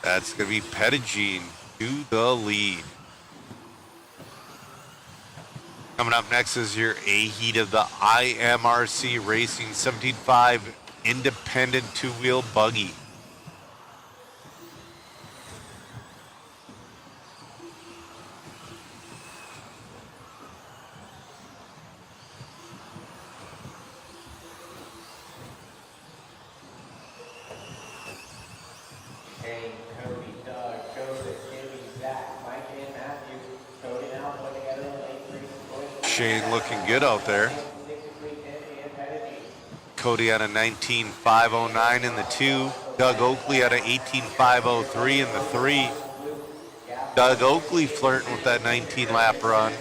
That's going to be Pettigene to the lead. Coming up next is your A heat of the IMRC Racing 17.5 independent two-wheel buggy. Shane looking good out there. Cody at a 19.509 in the 2. Doug Oakley at a 18.503 in the 3. Doug Oakley flirting with that 19 lap run.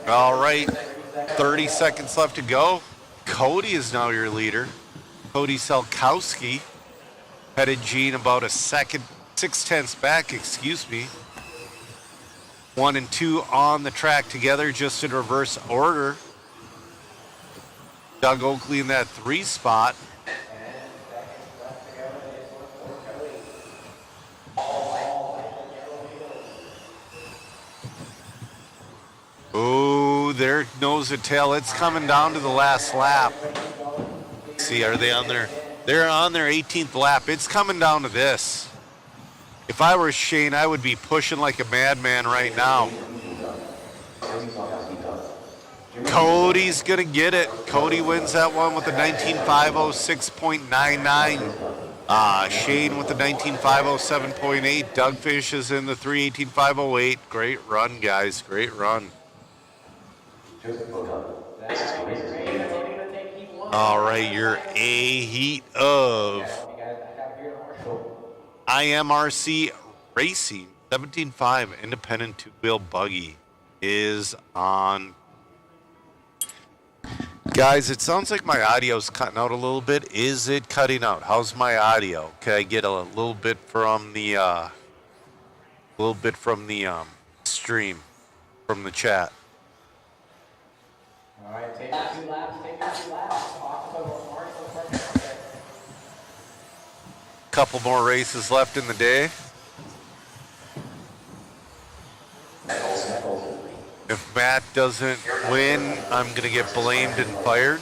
All right, 30 seconds left to go. Cody is now your leader. Cody Salkowski. Pettigene about a second, 0.6 back, excuse me. 1 and 2 on the track together, just in reverse order. Doug Oakley in that 3 spot. Oh, there nose to tail. It's coming down to the last lap. Let's see, are they on their? They're on their 18th lap. It's coming down to this. If I were Shane, I would be pushing like a madman right now. Cody's gonna get it. Cody wins that one with a 19.506.99. Shane with the 19.507.8. Doug finishes in the 3:18.508. Great run, guys. Great run. All right, your A heat of IMRC Racing 17.5 independent two-wheel buggy is on. Guys, it sounds like my audio's cutting out a little bit. Is it cutting out? How's my audio? Can I get a little bit from the stream, from the chat? All right, take your 2 laps, Talk about Couple more races left in the day. If Matt doesn't win, I'm going to get blamed and fired.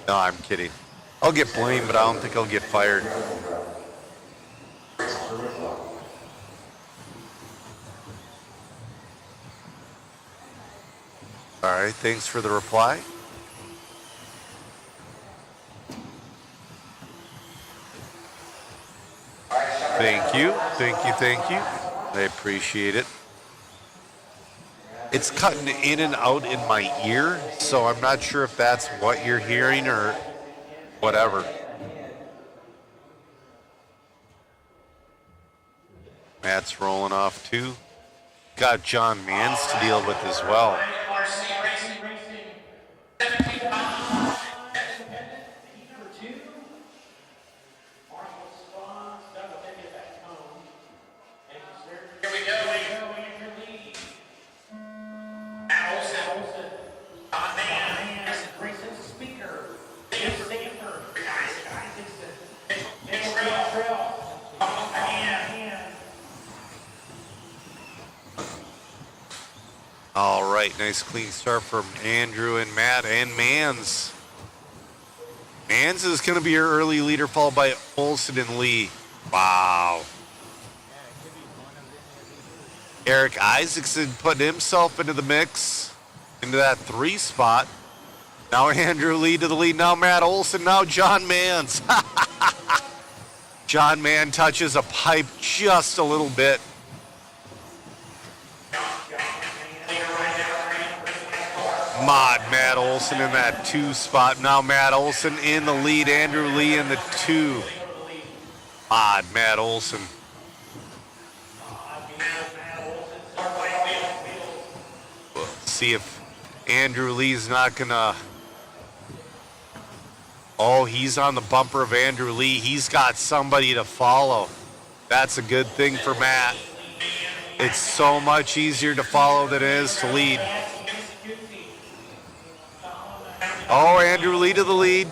No, I'm kidding. I'll get blamed, but I don't think I'll get fired. All right, thanks for the reply. Thank you, thank you, thank you. I appreciate it. It's cutting in and out in my ear, so I'm not sure if that's what you're hearing or whatever. Matt's rolling off too. Got John Mans to deal with as well. All right, nice clean start from Andrew and Matt and Mans. Mans is going to be your early leader, followed by Olson and Lee. Wow. Eric Isaacson putting himself into the mix, into that 3 spot. Now Andrew Lee to the lead. Now Matt Olson. Now John Mans. John Mann touches a pipe just a little bit. Matt Olson in that 2 spot. Now Matt Olson in the lead. Andrew Lee in the 2. Matt Olson. We'll see if Andrew Lee's not gonna. Oh, he's on the bumper of Andrew Lee. He's got somebody to follow. That's a good thing for Matt. It's so much easier to follow than it is to lead. Oh, Andrew Lee to the lead.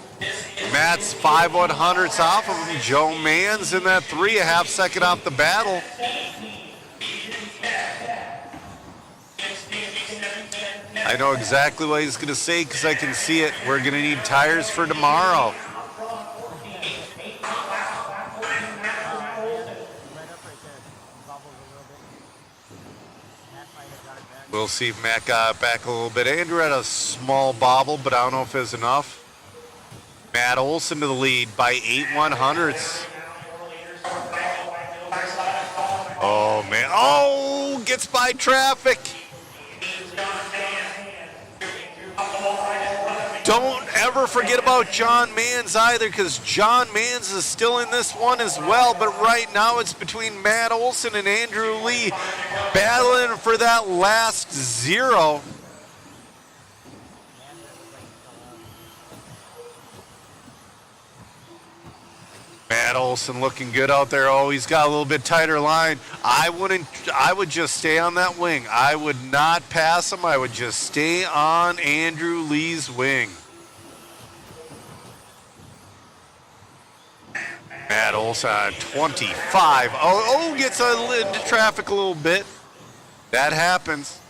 Matt's 5/100ths off of him. Joe Mans in that 3, a half second off the battle. I know exactly what he's going to say because I can see it. We're going to need tires for tomorrow. We'll see if Matt got back a little bit. Andrew had a small bobble, but I don't know if it's enough. Matt Olson to the lead by 8/100ths. Oh, man. Oh, gets by traffic. Don't ever forget about John Mans either, because John Mans is still in this one as well. But right now it's between Matt Olson and Andrew Lee battling for that last 0. Matt Olson Olson looking good out there. Oh, he's got a little bit tighter line. I would just stay on that wing. I would not pass him. I would just stay on Andrew Lee's wing. Matt Olson on 25. Gets into traffic a little bit. That happens.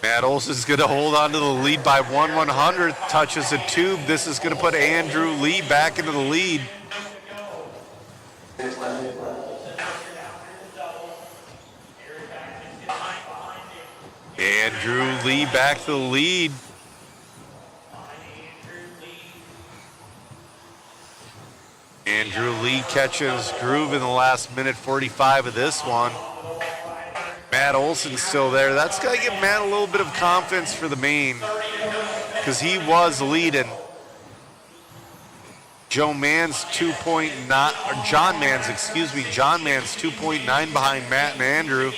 Matt Olson's going to hold on to the lead by 1/100th. Touches a tube. This is going to put Andrew Lee back into the lead. Andrew Lee back to the lead. Andrew Lee catches groove in the last minute 45 of this one. Matt Olson's still there. That's got to give Matt a little bit of confidence for the main because he was leading. John Mann's 2.9 behind Matt and Andrew.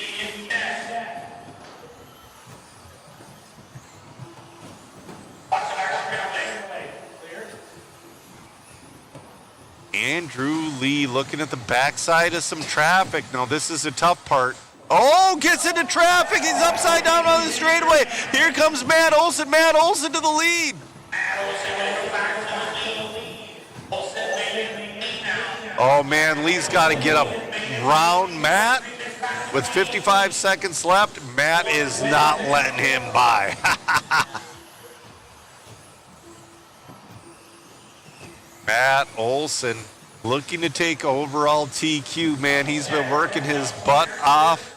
Andrew Lee looking at the backside of some traffic. Now this is a tough part. Oh, gets into traffic. He's upside down on the straightaway. Here comes Matt Olson. Matt Olson to the lead. Oh, man, Lee's got to get up round Matt. With 55 seconds left, Matt is not letting him by. Matt Olson looking to take overall TQ, man. He's been working his butt off.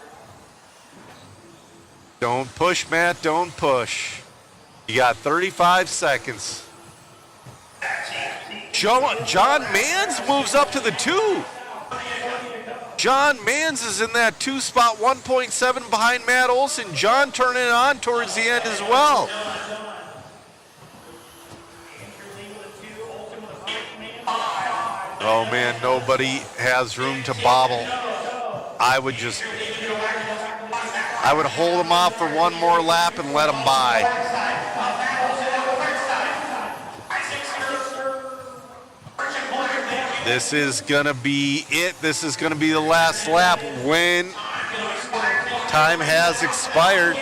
Don't push, Matt, don't push. You got 35 seconds. John Mans moves up to the 2. John Mans is in that 2 spot, 1.7 behind Matt Olson. John turning it on towards the end as well. Oh man, nobody has room to bobble. I would hold him off for one more lap and let him by. This is gonna be it. This is gonna be the last lap when time has expired.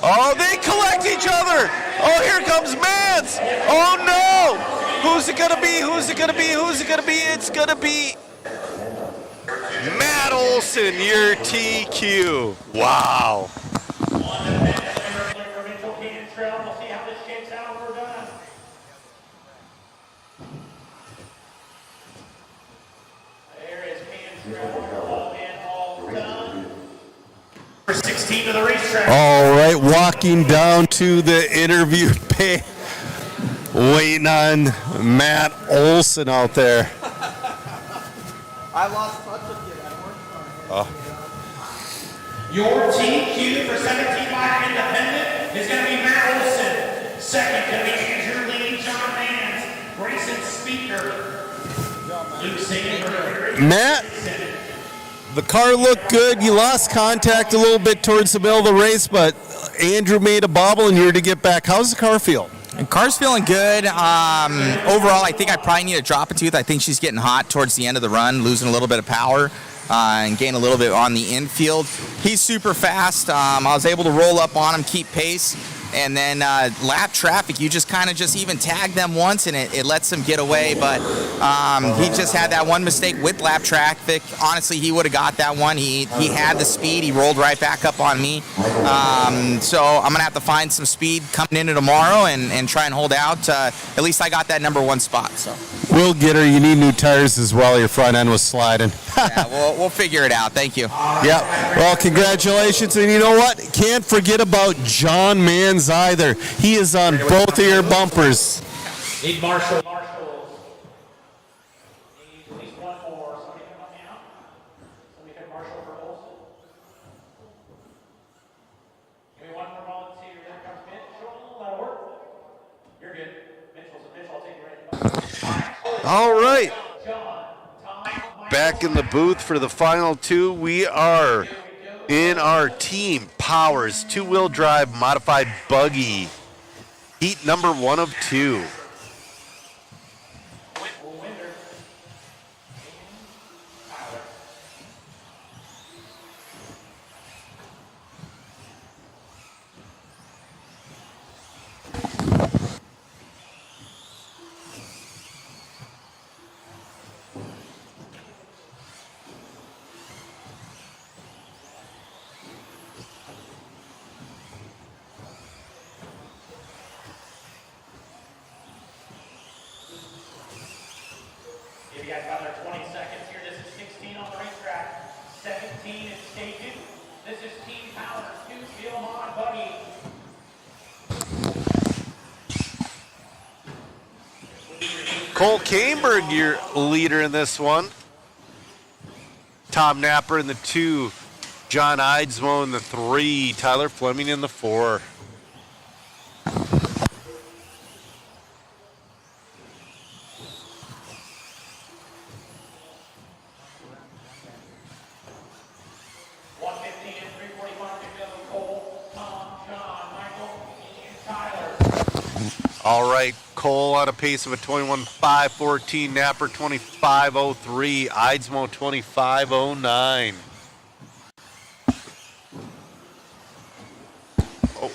Oh, they collect each other. Oh, here comes Mans. Oh no. Who's it gonna be? Who's it gonna be? Who's it gonna be? It's gonna be Matt Olson, your TQ. Wow. For 16 to the racetrack. All right, walking down to the interview pay, waiting on Matt Olson out there. I lost touch with you. Oh. Your TQ for 17 mile independent is going to be Matt Olson. Second going to be Andrew Lee, John Mans, Grayson Speaker, Luke Sandberg. Matt, the car looked good. You lost contact a little bit towards the middle of the race, but Andrew made a bobble and you're to get back. How's the car feel? The car's feeling good. Overall, I think I probably need to drop a tooth. I think she's getting hot towards the end of the run, losing a little bit of power and gain a little bit on the infield. He's super fast. I was able to roll up on him, keep pace. And then lap traffic, you just kind of just even tag them once and it lets them get away. But he just had that one mistake with lap traffic. Honestly, he would have got that one. He had the speed. He rolled right back up on me. So I'm going to have to find some speed coming into tomorrow and try and hold out. At least I got that number 1 spot. So We'll get her. You need new tires as well. Your front end was sliding. yeah, we'll figure it out. Thank you. Yeah. Well, congratulations. And you know what? Can't forget about John Mans either. He is on both of your bumpers. Need Marshall. Need at least one more. Somebody come up now. Somebody can Marshall for Olson. Give me one more volunteer. There comes Mitchell. That'll work. You're good. Mitchell, I'll take you right. All right. Back in the booth for the final 2. We are in our Team Powers 2-wheel drive modified buggy Heat number 1 of 2. Give you guys another 20 seconds here. This is 16 on the racetrack. 17 is stage 2. This is Team Power 2 Steel Mod Buggy. Cole Kaneberg, your leader in this one. Tom Napper in the 2. John Eidsmo in the 3. Tyler Fleming in the 4. All right, Cole on a pace of a 21.514, Napper 25.03, Eidsmo 25.09. Oh.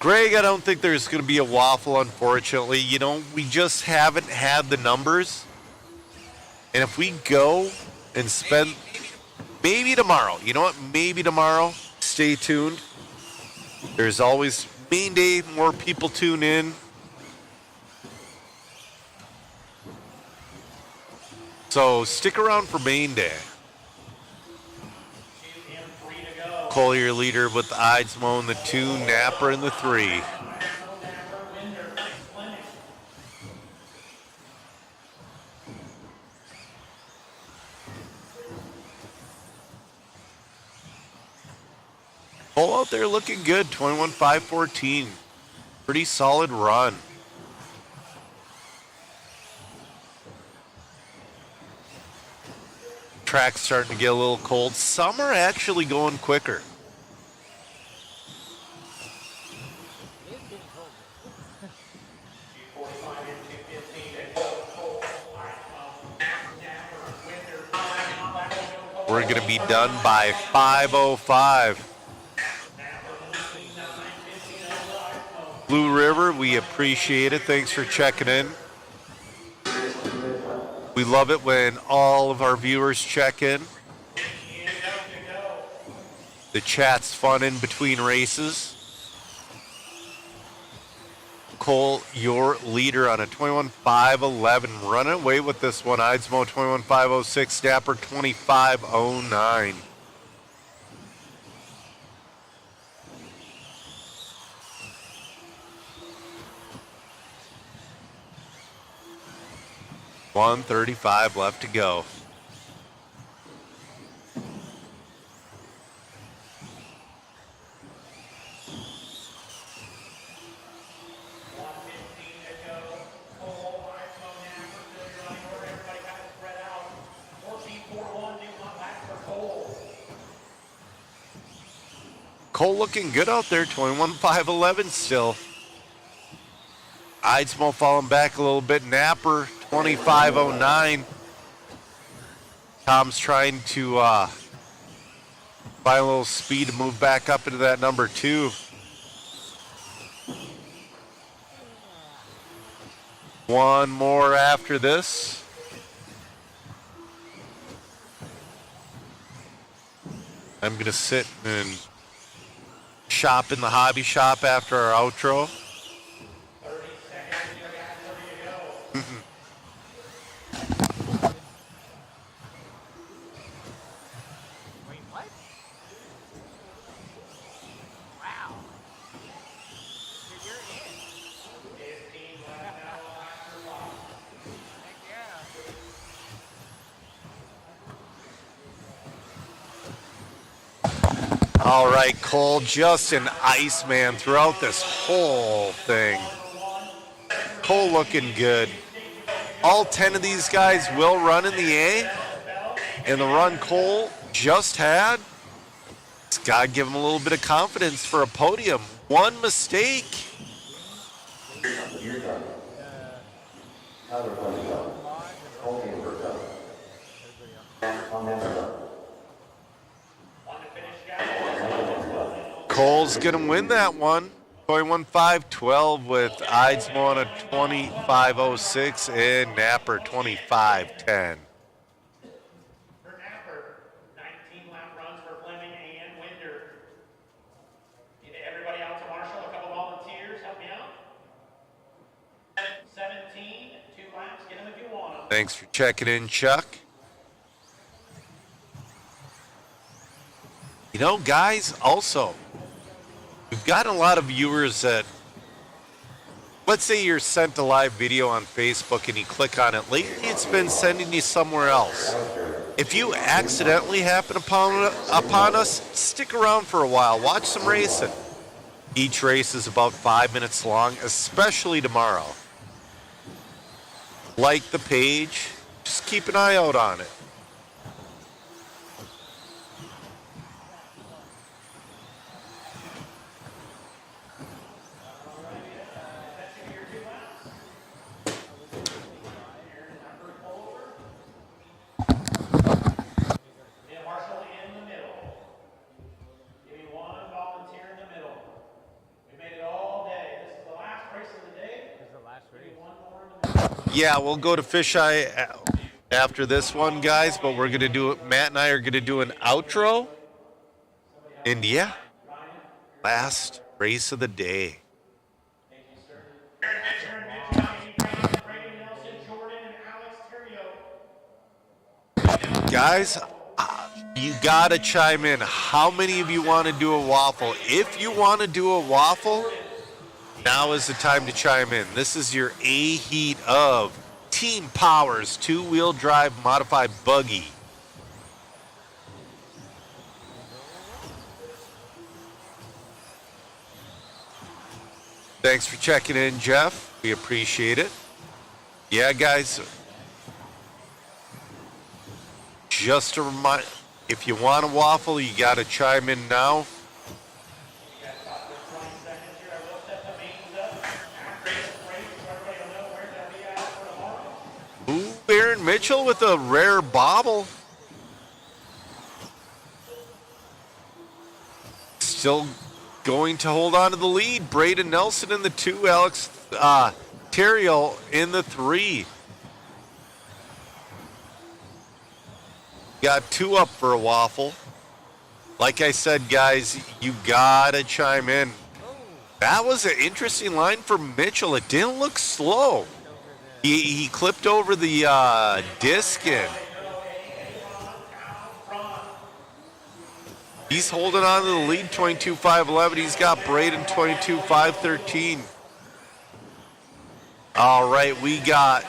Greg, I don't think there's going to be a waffle, unfortunately. You know, we just haven't had the numbers. And if we go and spend... Maybe tomorrow. You know what? Maybe tomorrow. Stay tuned. There's always main day, more people tune in. So stick around for main day. Cole, your leader with Eidsmo in the 2, Napper in the 3. Cole out there looking good, 21.514. Pretty solid run. Track's starting to get a little cold. Some are actually going quicker. We're going to be done by 5:05. Blue River, we appreciate it. Thanks for checking in. We love it when all of our viewers check in. The chat's fun in between races. Cole, your leader on a 21.511. Running away with this one. Eidsmo 21.506. Dapper 25.09. $135 left to go. Cole looking good out there, 21.511 still. Eidsmo falling back a little bit. Napper 25.09. Tom's trying to find a little speed to move back up into that number 2. One more after this. I'm going to sit and shop in the hobby shop after our outro. All right, Cole, just an Iceman throughout this whole thing. Cole looking good. All 10 of these guys will run in the A, And the run Cole just had, it's got to give him a little bit of confidence for a podium. One mistake. Cole's going to win that one. 21.5-12 with Eidsmo on a 25.06 and Napper 25.10. For Napper, 19 lap runs for Fleming and Winder. Need everybody out to Marshall, a couple volunteers, help me out. 17, 2 laps, get them if you want them. Thanks for checking in, Chuck. You know, guys, also, we've got a lot of viewers that, let's say you're sent a live video on Facebook and you click on it. Lately, it's been sending you somewhere else. If you accidentally happen upon us, stick around for a while. Watch some racing. Each race is about 5 minutes long, especially tomorrow. Like the page. Just keep an eye out on it. Yeah, we'll go to Fisheye after this one, guys, but we're going to do it. Matt and I are going to do an outro. And yeah, last race of the day. Guys, you got to chime in. How many of you want to do a waffle? If you want to do a waffle, now is the time to chime in. This is your A-heat of Team Power's two-wheel drive modified buggy. Thanks for checking in, Jeff. We appreciate it. Yeah, guys. Just a reminder, if you want a waffle, you got to chime in now. Ooh, Aaron Mitchell with a rare bobble. Still going to hold on to the lead. Braden Nelson in the 2, Alex Terriel in the 3. Got 2 up for a waffle. Like I said, guys, you gotta chime in. That was an interesting line for Mitchell. It didn't look slow. He clipped over the disc and he's holding on to the lead, 22.511. He's got Braden 22.513. All right, we got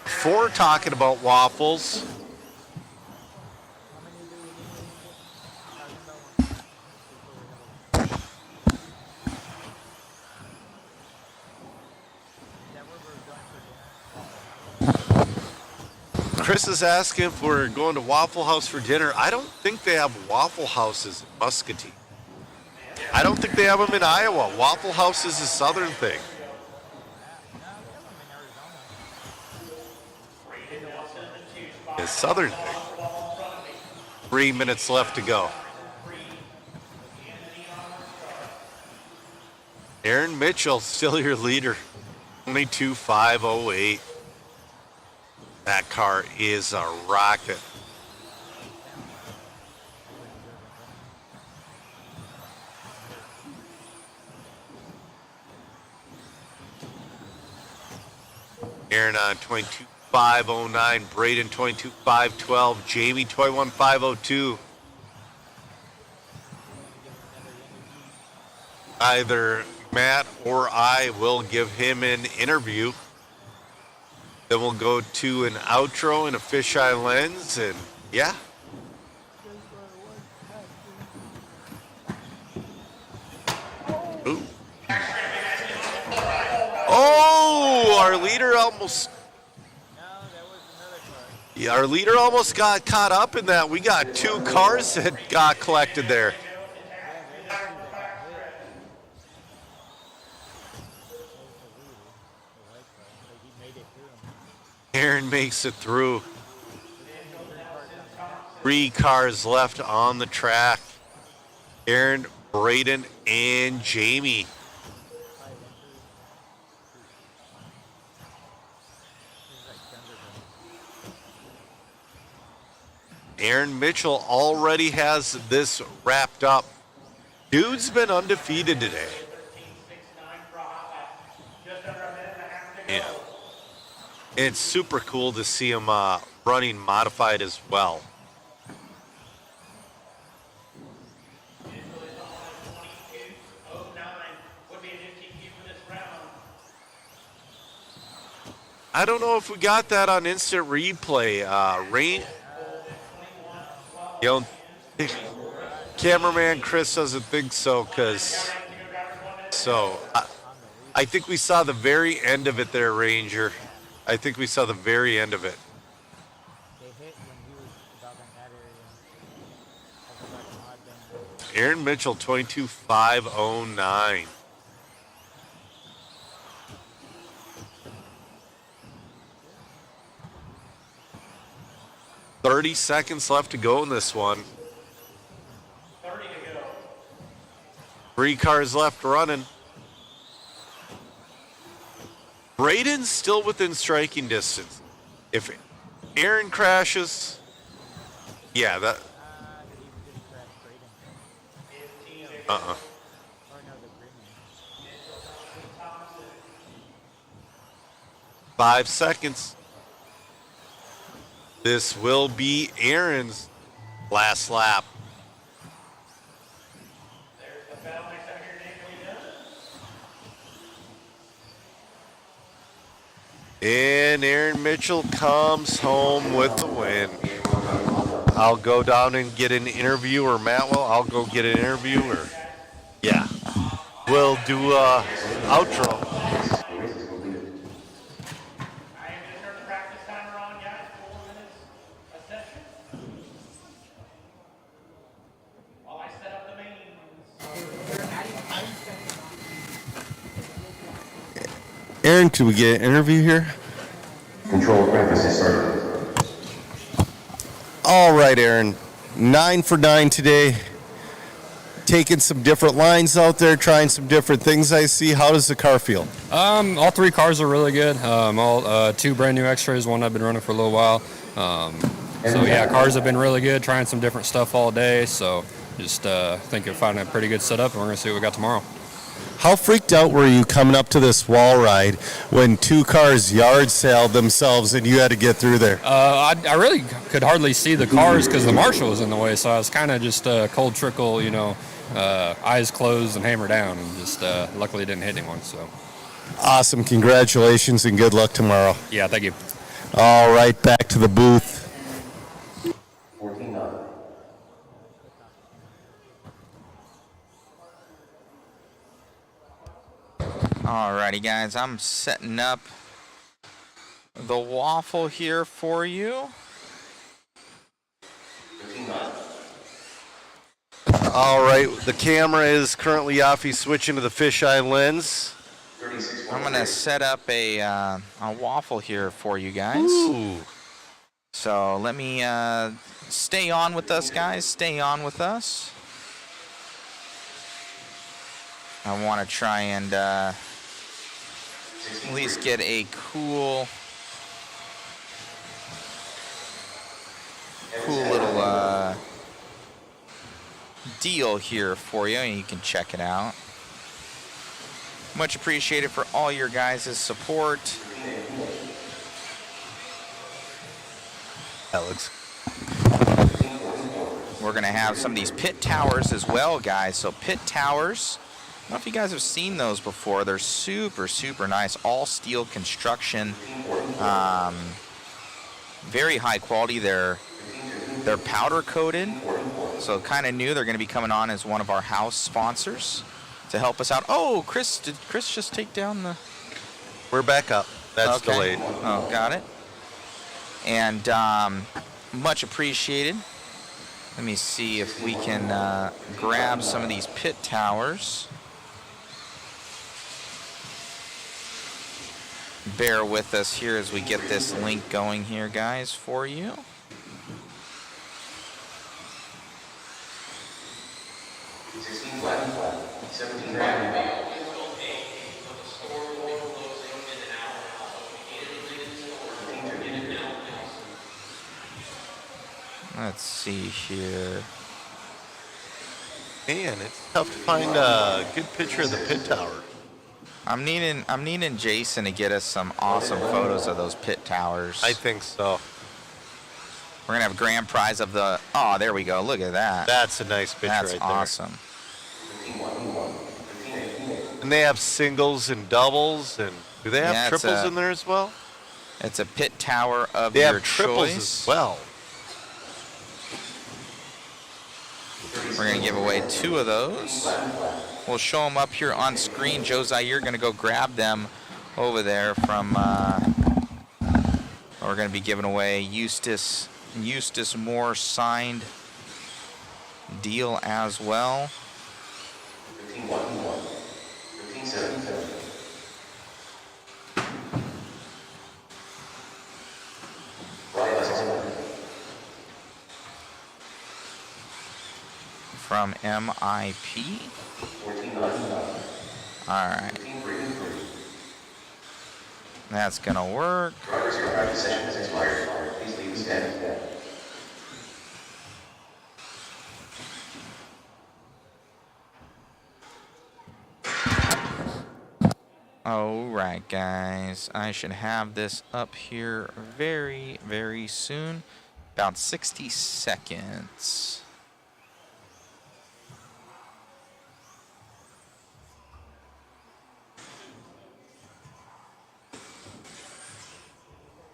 4 talking about waffles. Chris is asking if we're going to Waffle House for dinner. I don't think they have Waffle Houses in Muscatine. I don't think they have them in Iowa. Waffle House is a southern thing. A southern thing. 3 minutes left to go. Aaron Mitchell, still your leader. 22.508. That car is a rocket. Aaron on 22.509, Braden 22.512, Jamie 21.502. Either Matt or I will give him an interview. Then we'll go to an outro and a fisheye lens, and yeah. Ooh. Oh, our leader almost. Yeah, our leader almost got caught up in that. We got 2 cars that got collected there. Aaron makes it through. 3 cars left on the track. Aaron, Braden, and Jamie. Aaron Mitchell already has this wrapped up. Dude's been undefeated today. Yeah. It's super cool to see him running modified as well. I don't know if we got that on instant replay. Cameraman Chris doesn't think so, I think we saw the very end of it there, Ranger. I think we saw the very end of it. Aaron Mitchell, 22.509. $30 seconds left to go in this one. 30 to go. 3 cars left running. Braden's still within striking distance. If Aaron crashes, yeah, that. 5 seconds. This will be Aaron's last lap. And Aaron Mitchell comes home with the win. I'll go down and get an interview, or Matt will. I'll go get an interview, or yeah. We'll do a outro. Aaron, could we get an interview here? Control practice is started. All right, Aaron. 9 for 9 today. Taking some different lines out there, trying some different things I see. How does the car feel? All 3 cars are really good. 2 brand new X-rays, one I've been running for a little while. Cars have been really good, trying some different stuff all day. So just think of finding a pretty good setup, and we're going to see what we got tomorrow. How freaked out were you coming up to this wall ride when 2 cars yard sailed themselves and you had to get through there? I really could hardly see the cars because the marshal was in the way, so I was kind of just cold trickle, eyes closed and hammer down, and just luckily didn't hit anyone. So awesome. Congratulations and good luck tomorrow. Yeah, thank you. All right, back to the booth. 14-9. Alrighty, guys, I'm setting up the waffle here for you. All right, the camera is currently off. He's switching to the fisheye lens. I'm gonna set up a waffle here for you guys. Ooh. So let me stay on with us, guys. Stay on with us. I want to try and at least get a cool little deal here for you, and you can check it out. Much appreciated for all your guys' support. That looks. We're gonna have some of these pit towers as well, guys. So pit towers, I don't know if you guys have seen those before. They're super, super nice. All steel construction. Very high quality. They're powder coated. So kind of new. They're going to be coming on as one of our house sponsors to help us out. Oh, Chris, did Chris just take down the... We're back up. That's okay. delayed. Oh, got it. and much appreciated. Let me see if we can grab some of these pit towers. Bear with us here as we get this link going here, guys, for you. Let's see here. Man, it's tough to find a good picture of the pit tower. I'm needing Jason to get us some awesome photos of those pit towers. I think so. We're gonna have a grand prize of the. Oh, there we go. Look at that. That's a nice picture That's right there. awesome. And they have singles and doubles, and do they have Yeah, triples in there as well? It's a pit tower of They your have triples choice. as well. We're going to give away 2 of those. We'll show them up here on screen. Joe Zaire going to go grab them over there from, we're going to be giving away Eustace Moore signed deal as well. From MIP. All right. That's gonna work. All right, guys. I should have this up here very, very soon. About 60 seconds.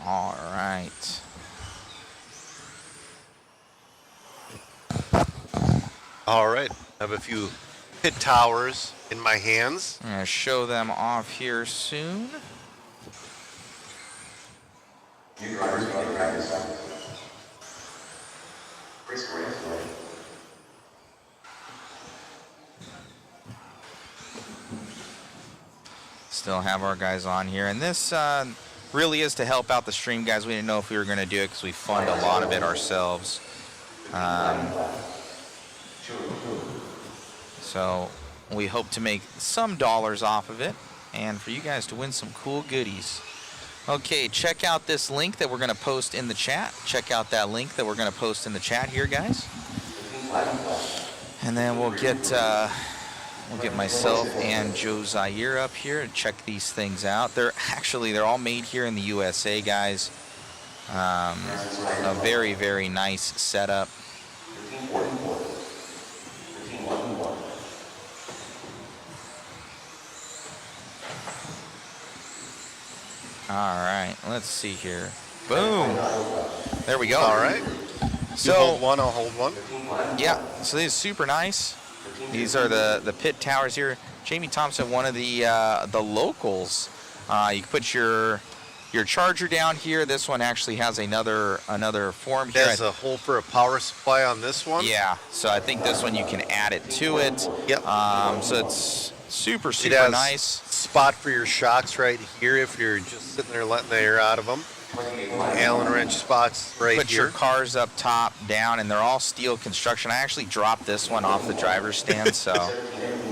All right. All right. I have a few pit towers in my hands. I'm going to show them off here soon. Still have our guys on here. And this really is to help out the stream, guys. We didn't know if we were going to do it because we fund a lot of it ourselves. So we hope to make some dollars off of it and for you guys to win some cool goodies. Okay, check out this link that we're going to post in the chat. Check out that link that we're going to post in the chat here, guys. And then we'll get myself and Joe Zaire up here to check these things out. They're all made here in the USA, guys. A very, very nice setup. All right, let's see here. Boom. There we go. All right. So, you hold one, I'll hold one. Yeah, so these are super nice. These are the pit towers here. Jamie Thompson, one of the locals. You can put your charger down here. This one actually has another form here. There's a hole for a power supply on this one. Yeah, so I think this one you can add it to it. Yep. So it's super It has nice. Spot for your shocks right here if you're just sitting there letting the air out of them. Allen wrench spots right Put here. your cars up top, down, and they're all steel construction. I actually dropped this one off the driver's stand, so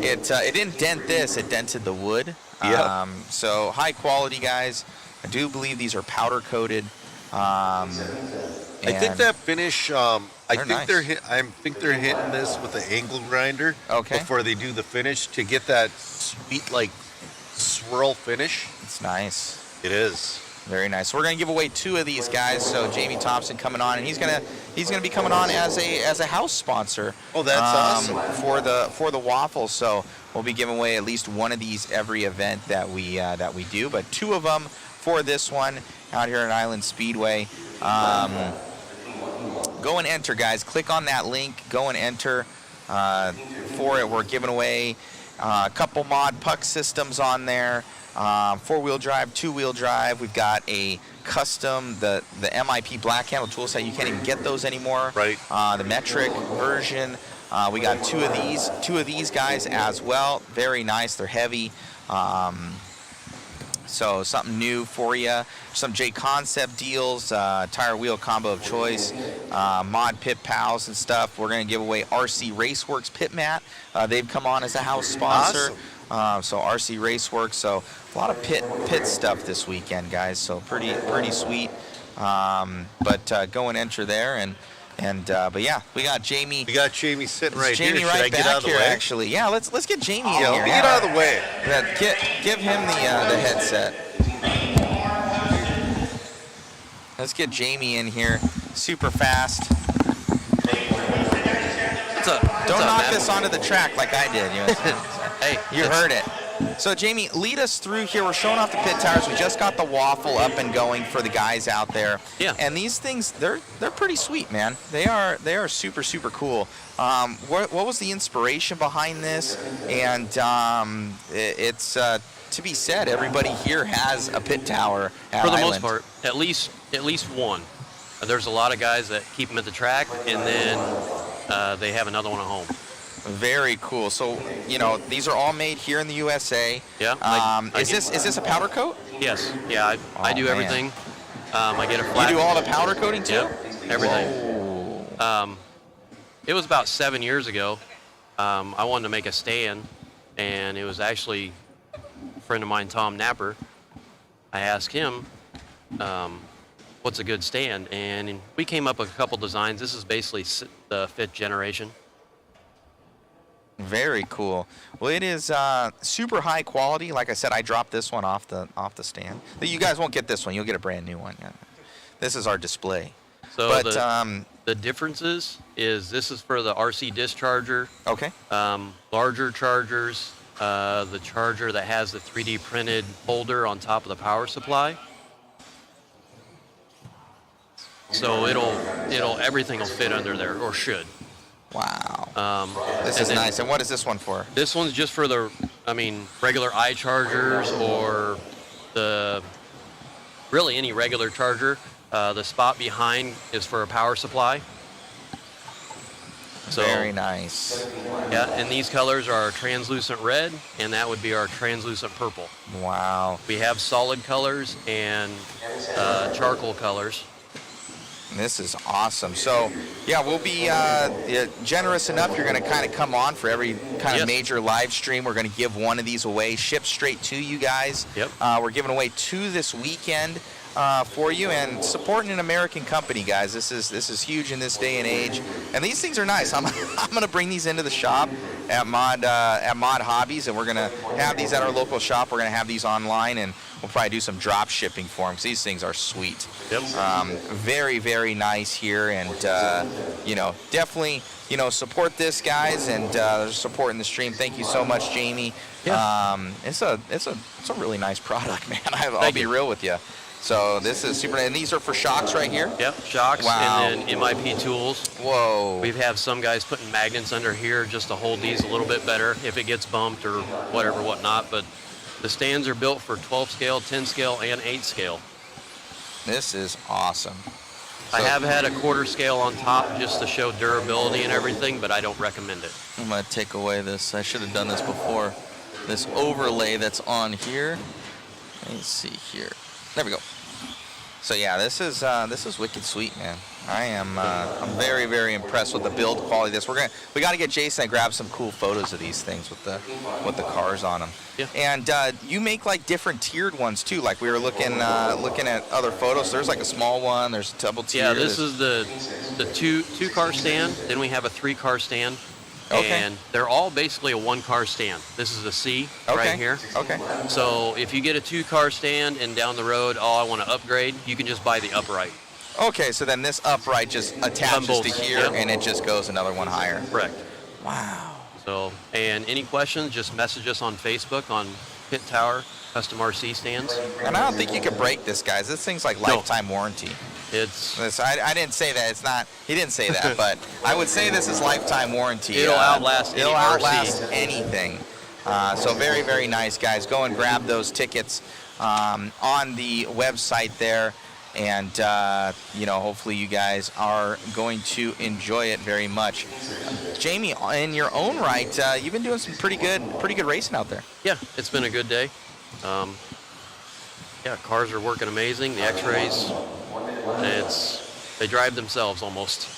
it didn't dent this. It dented the wood. Yep. So high quality, guys. I do believe these are powder coated. I think that finish. I think nice. they're hitting this with an angle grinder. Okay. Before they do the finish to get that sweet like swirl finish. It's nice. It is. Very nice. We're gonna give away 2 of these guys. So Jamie Thompson coming on, and he's gonna be coming on as a house sponsor. Oh, that's awesome. For the waffles. So we'll be giving away at least 1 of these every event that we do. But 2 of them for this one out here at Island Speedway. Go and enter, guys. Click on that link. Go and enter for it. We're giving away a couple mod puck systems on there. 4-wheel drive, 2-wheel drive. We've got a custom, the MIP black handle tool set. You can't even get those anymore. Right. The metric version. We got two of these guys as well. Very nice. They're heavy. So something new for you. Some J Concept deals, tire wheel combo of choice, mod pit pals and stuff. We're going to give away RC Raceworks pit mat. They've come on as a house sponsor. So RC Raceworks. So a lot of pit stuff this weekend, guys. So pretty sweet. But go and enter there but yeah, we got Jamie. We got Jamie sitting right Jamie here. right Should I back get out of the here, way? actually. Yeah, let's get Jamie in Yeah, here. let me get out of the way. Give him the headset. Let's get Jamie in here. Super fast. Don't knock this onto the track like I did. Hey, you heard it. So Jamie, lead us through here. We're showing off the pit tires. We just got the waffle up and going for the guys out there. Yeah. And these things, they're pretty sweet, man. They are super cool. What was the inspiration behind this? And it's to be said, everybody here has a pit tower at For the Island. most part, at least one. There's a lot of guys that keep them at the track, and then they have another one at home. Very cool. So, these are all made here in the USA. Yeah. Is this a powder coat? Yes. Yeah, I do man. everything. I get a flat. You do all the powder coating too? Yep, everything. It was about 7 years ago. I wanted to make a stand, and it was actually a friend of mine, Tom Napper. I asked him, what's a good stand? And we came up with a couple designs. This is basically the 5th generation. Very cool. Well, it is super high quality. Like I said, I dropped this one off the stand. You guys won't get this one. You'll get a brand new one. Yeah. This is our display. So but the differences is this is for the RC discharger. Okay. Larger chargers. The charger that has the 3D printed holder on top of the power supply. So everything will fit under there, or should. Wow. This is nice. And what is this one for? This one's just for regular iChargers or really any regular charger. The spot behind is for a power supply. So, very nice. Yeah, and these colors are translucent red, and that would be our translucent purple. Wow. We have solid colors and charcoal colors. This is awesome. So, yeah, we'll be generous enough. You're going to kind of come on for every kind of major live stream. We're going to give one of these away, shipped straight to you guys. Yep. We're giving away 2 this weekend for you, and supporting an American company, guys. This is huge in this day and age. And these things are nice. I'm going to bring these into the shop at Mod Hobbies, and we're going to have these at our local shop. We're going to have these online, and we'll probably do some drop shipping for them, because these things are sweet. Yep. Very, very nice here, and definitely, support this, guys, and supporting the stream. Thank you so much, Jamie. Yeah. It's a really nice product, man. I'll be real with you. So this is super, and these are for shocks right here? Yep, shocks. Wow. And then MIP tools. Whoa. We've had some guys putting magnets under here just to hold these a little bit better if it gets bumped or whatnot. But the stands are built for 12 scale, 10 scale, and 8 scale. This is awesome. I have had a quarter scale on top just to show durability and everything, but I don't recommend it. I'm going to take away this. I should have done this before. This overlay that's on here. Let me see here. There we go. So yeah, this is wicked sweet, man. I'm very, very impressed with the build quality of this. We got to get Jason and grab some cool photos of these things with the cars on them. Yeah. And you make like different tiered ones too. Like we were looking at other photos. There's like a small one. There's a double tier. Yeah, this is the two car stand. Then we have a 3 car stand. Okay. And they're all basically a 1 car stand. This is a C right here. Okay. So if you get a 2 car stand and down the road, I want to upgrade, you can just buy the upright. Okay, so then this upright just attaches to here, yep. and it just goes another one higher. Correct. Wow. So, and any questions, just message us on Facebook on Pit Tower Custom RC Stands. And I don't think you could break this, guys. This thing's like lifetime warranty. I didn't say that. It's not. He didn't say that, but I would say this is lifetime warranty. It'll outlast any It'll RC. outlast anything. So very, very nice, guys. Go and grab those tickets on the website there. And, hopefully you guys are going to enjoy it very much. Jamie, in your own right, you've been doing some pretty good racing out there. Yeah, it's been a good day. Cars are working amazing. The X-rays, they drive themselves almost.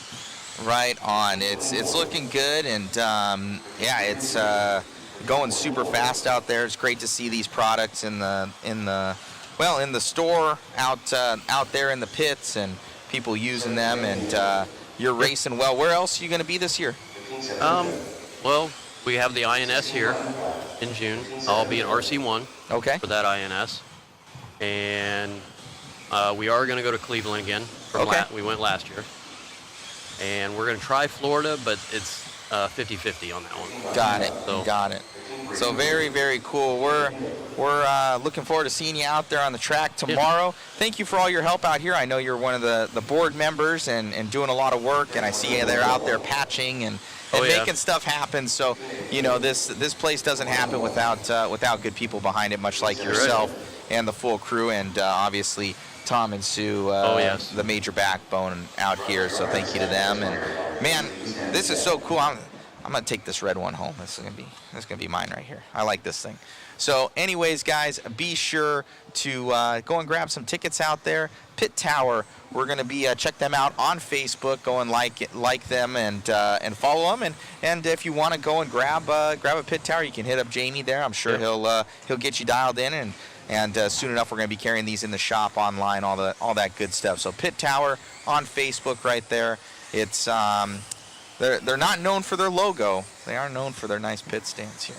Right on. It's looking good, and it's going super fast out there. It's great to see these products in the store, out there in the pits, and people using them. And you're racing well. Where else are you going to be this year? Well, we have the INS here in June. I'll be at RC1 for that INS, and we are going to go to Cleveland again. We went last year. And we're going to try Florida, but it's 50-50 on that one. Got it. So very, very cool. We're looking forward to seeing you out there on the track tomorrow. Yeah. Thank you for all your help out here. I know you're one of the board members and doing a lot of work, and I see you there out there patching and making stuff happen. So, this place doesn't happen without good people behind it, much like yourself and the full crew, and obviously Tom and Sue, the major backbone out here. So thank you to them. And man, this is so cool. I'm gonna take this red one home. This is gonna be mine right here. I like this thing. So anyways, guys, be sure to go and grab some tickets out there. Pit Tower. We're gonna be check them out on Facebook. Go and like them and follow them. And if you want to go and grab a Pit Tower, you can hit up Jamie there. I'm sure he'll get you dialed in and soon enough, we're going to be carrying these in the shop, online, all that good stuff. So Pit Tower on Facebook, right there. It's they're not known for their logo. They are known for their nice pit stands here.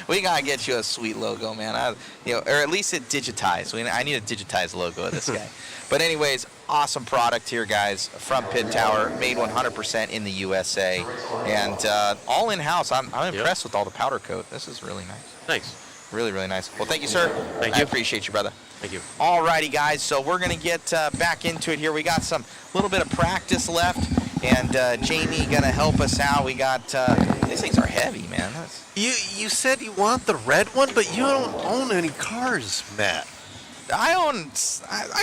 We gotta get you a sweet logo, man. Or at least it digitized. I need a digitized logo of this guy. But anyways, awesome product here, guys, from Pit Tower, made 100% in the USA, and all in house. I'm impressed with all the powder coat. This is really nice. Thanks. Really, really nice. Well, thank you, sir. Thank you. I appreciate you, brother. Thank you. All righty, guys. So we're going to get back into it here. We got some little bit of practice left, and Jamie going to help us out. We got these things are heavy, man. You said you want the red one, but you don't own any cars, Matt. I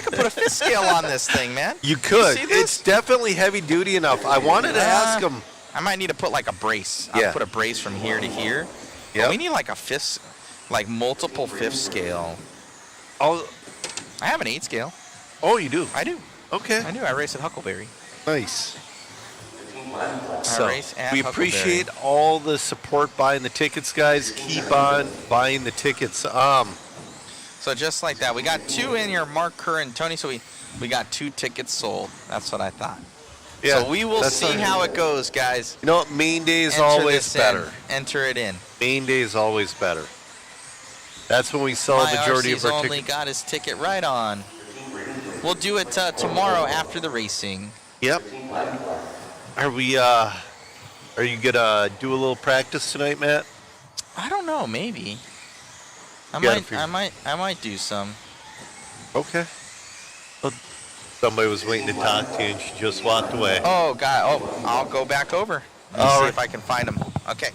could put a fifth scale on this thing, man. You could. You see this? It's definitely heavy duty enough. I wanted to ask him. I might need to put like a brace. I'll put a brace from here to here. Yeah. We need like a fifth. Like multiple fifth scale. I have an 8 scale. Oh, you do? I do. Okay. I do. I race at Huckleberry. Nice. So we appreciate all the support buying the tickets, guys. Keep on buying the tickets. So just like that, we got 2 in here, Mark Kerr and Tony. So we got 2 tickets sold. That's what I thought. Yeah. So we will see how it goes, guys. You know what? Main day is always better. Enter it in. Main day is always better. That's when we sell the majority of our tickets. Only got his ticket right on. We'll do it tomorrow after the racing. Yep. Are you gonna do a little practice tonight, Matt? I don't know. Maybe. I might do some. Okay. Well, somebody was waiting to talk to you, and she just walked away. Oh God! Oh, I'll go back over. See if I can find them. Okay.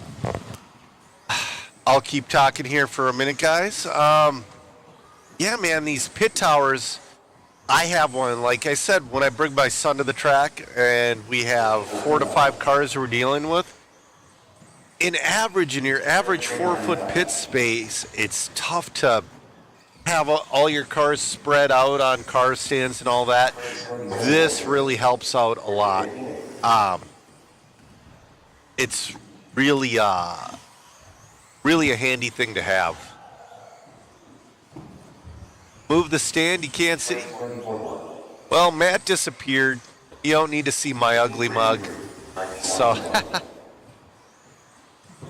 I'll keep talking here for a minute, guys. Yeah, man, these pit towers, I have one. Like I said, when I bring my son to the track and we have 4 to 5 cars we're dealing with, in your average 4-foot pit space, it's tough to have all your cars spread out on car stands and all that. This really helps out a lot. It's really a handy thing to have. Move the stand, you can't see. Well, Matt disappeared. You don't need to see my ugly mug. So,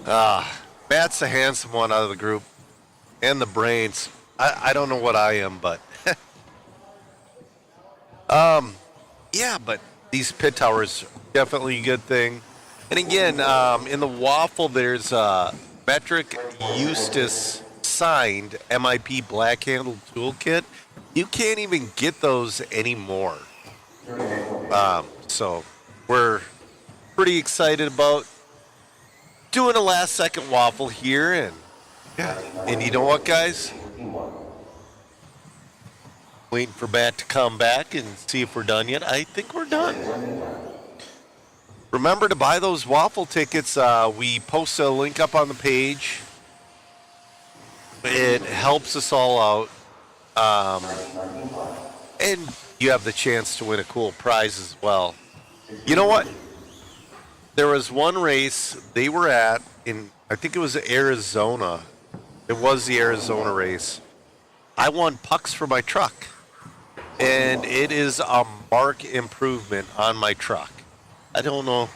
Matt's the handsome one out of the group. And the brains. I don't know what I am, but. Yeah, but these pit towers, definitely a good thing. And again, in the waffle, there's metric Eustace signed MIP black handled toolkit. You can't even get those anymore. So we're pretty excited about doing a last-second waffle here, and you know what, guys? Waiting for Matt to come back and see if we're done yet. I think we're done. Remember to buy those waffle tickets. We post a link up on the page. It helps us all out. And you have the chance to win a cool prize as well. You know what? There was one race they were at in, I think it was Arizona. It was the Arizona race. I won pucks for my truck. And it is a marked improvement on my truck. I don't know.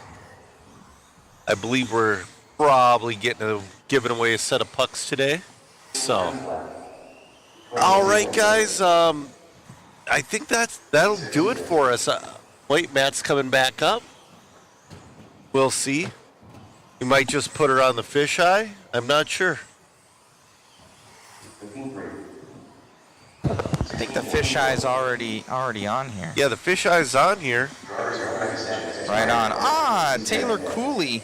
I believe we're probably giving away a set of pucks today. So, all right, guys. I think that'll do it for us. Wait, Matt's coming back up. We'll see. We might just put her on the fisheye. I'm not sure. I think the fisheye's already on here. Yeah, the fisheye's on here. Right on. Taylor Cooley.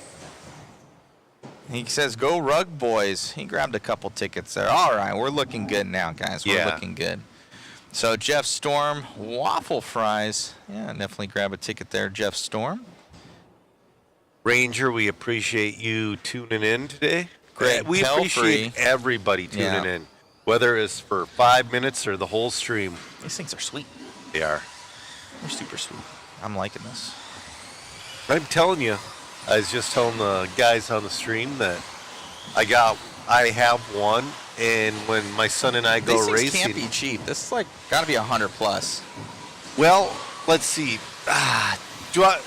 He says, "Go Rug Boys." He grabbed a couple tickets there. All right, we're looking good now, guys. We're looking good. So Jeff Storm, waffle fries. Yeah, definitely grab a ticket there, Jeff Storm. Ranger, we appreciate you tuning in today. Greg we Pelfrey. appreciate everybody tuning in, whether it's for 5 minutes or the whole stream. These things are sweet. They are. They're super sweet. I'm liking this. I'm telling you, I was just telling the guys on the stream that I have one, and when my son and I go These things racing, can't be cheap. This is like got to be $100 plus. Well, let's see.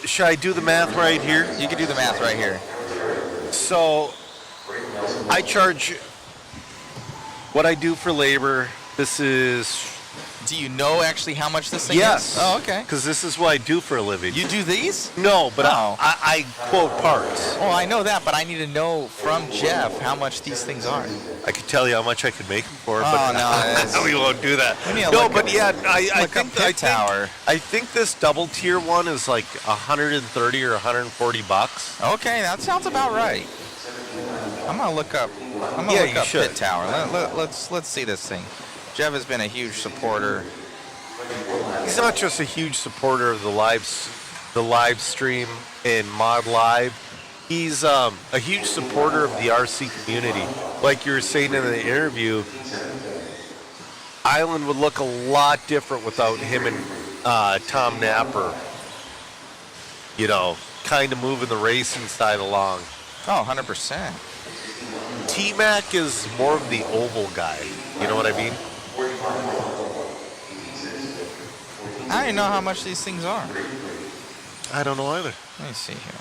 Should I do the math right here? You can do the math right here. So, I charge what I do for labor. This is. Do you know actually how much this thing yes. is? Oh, okay. Because this is what I do for a living. You do these? No, but Oh. I quote parts. Oh, I know that, but I need to know from Jeff how much these things are. I could tell you how much I could make them for, Oh, but no, we won't do that. We need to No, look but up- yeah, I think this double tier one is like $130 or $140. Okay, that sounds about right. I'm gonna look up. Yeah, you should. Pit Tower. Let's see this thing. Jeff has been a huge supporter. He's not just a huge supporter of the live stream and Mod Live. He's a huge supporter of the RC community. Like you were saying in the interview, Island would look a lot different without him and Tom Napper. You know, kind of moving the racing side along. Oh, 100%. T-Mac is more of the oval guy. You know what I mean? I don't know how much these things are. I don't know either. Let me see here.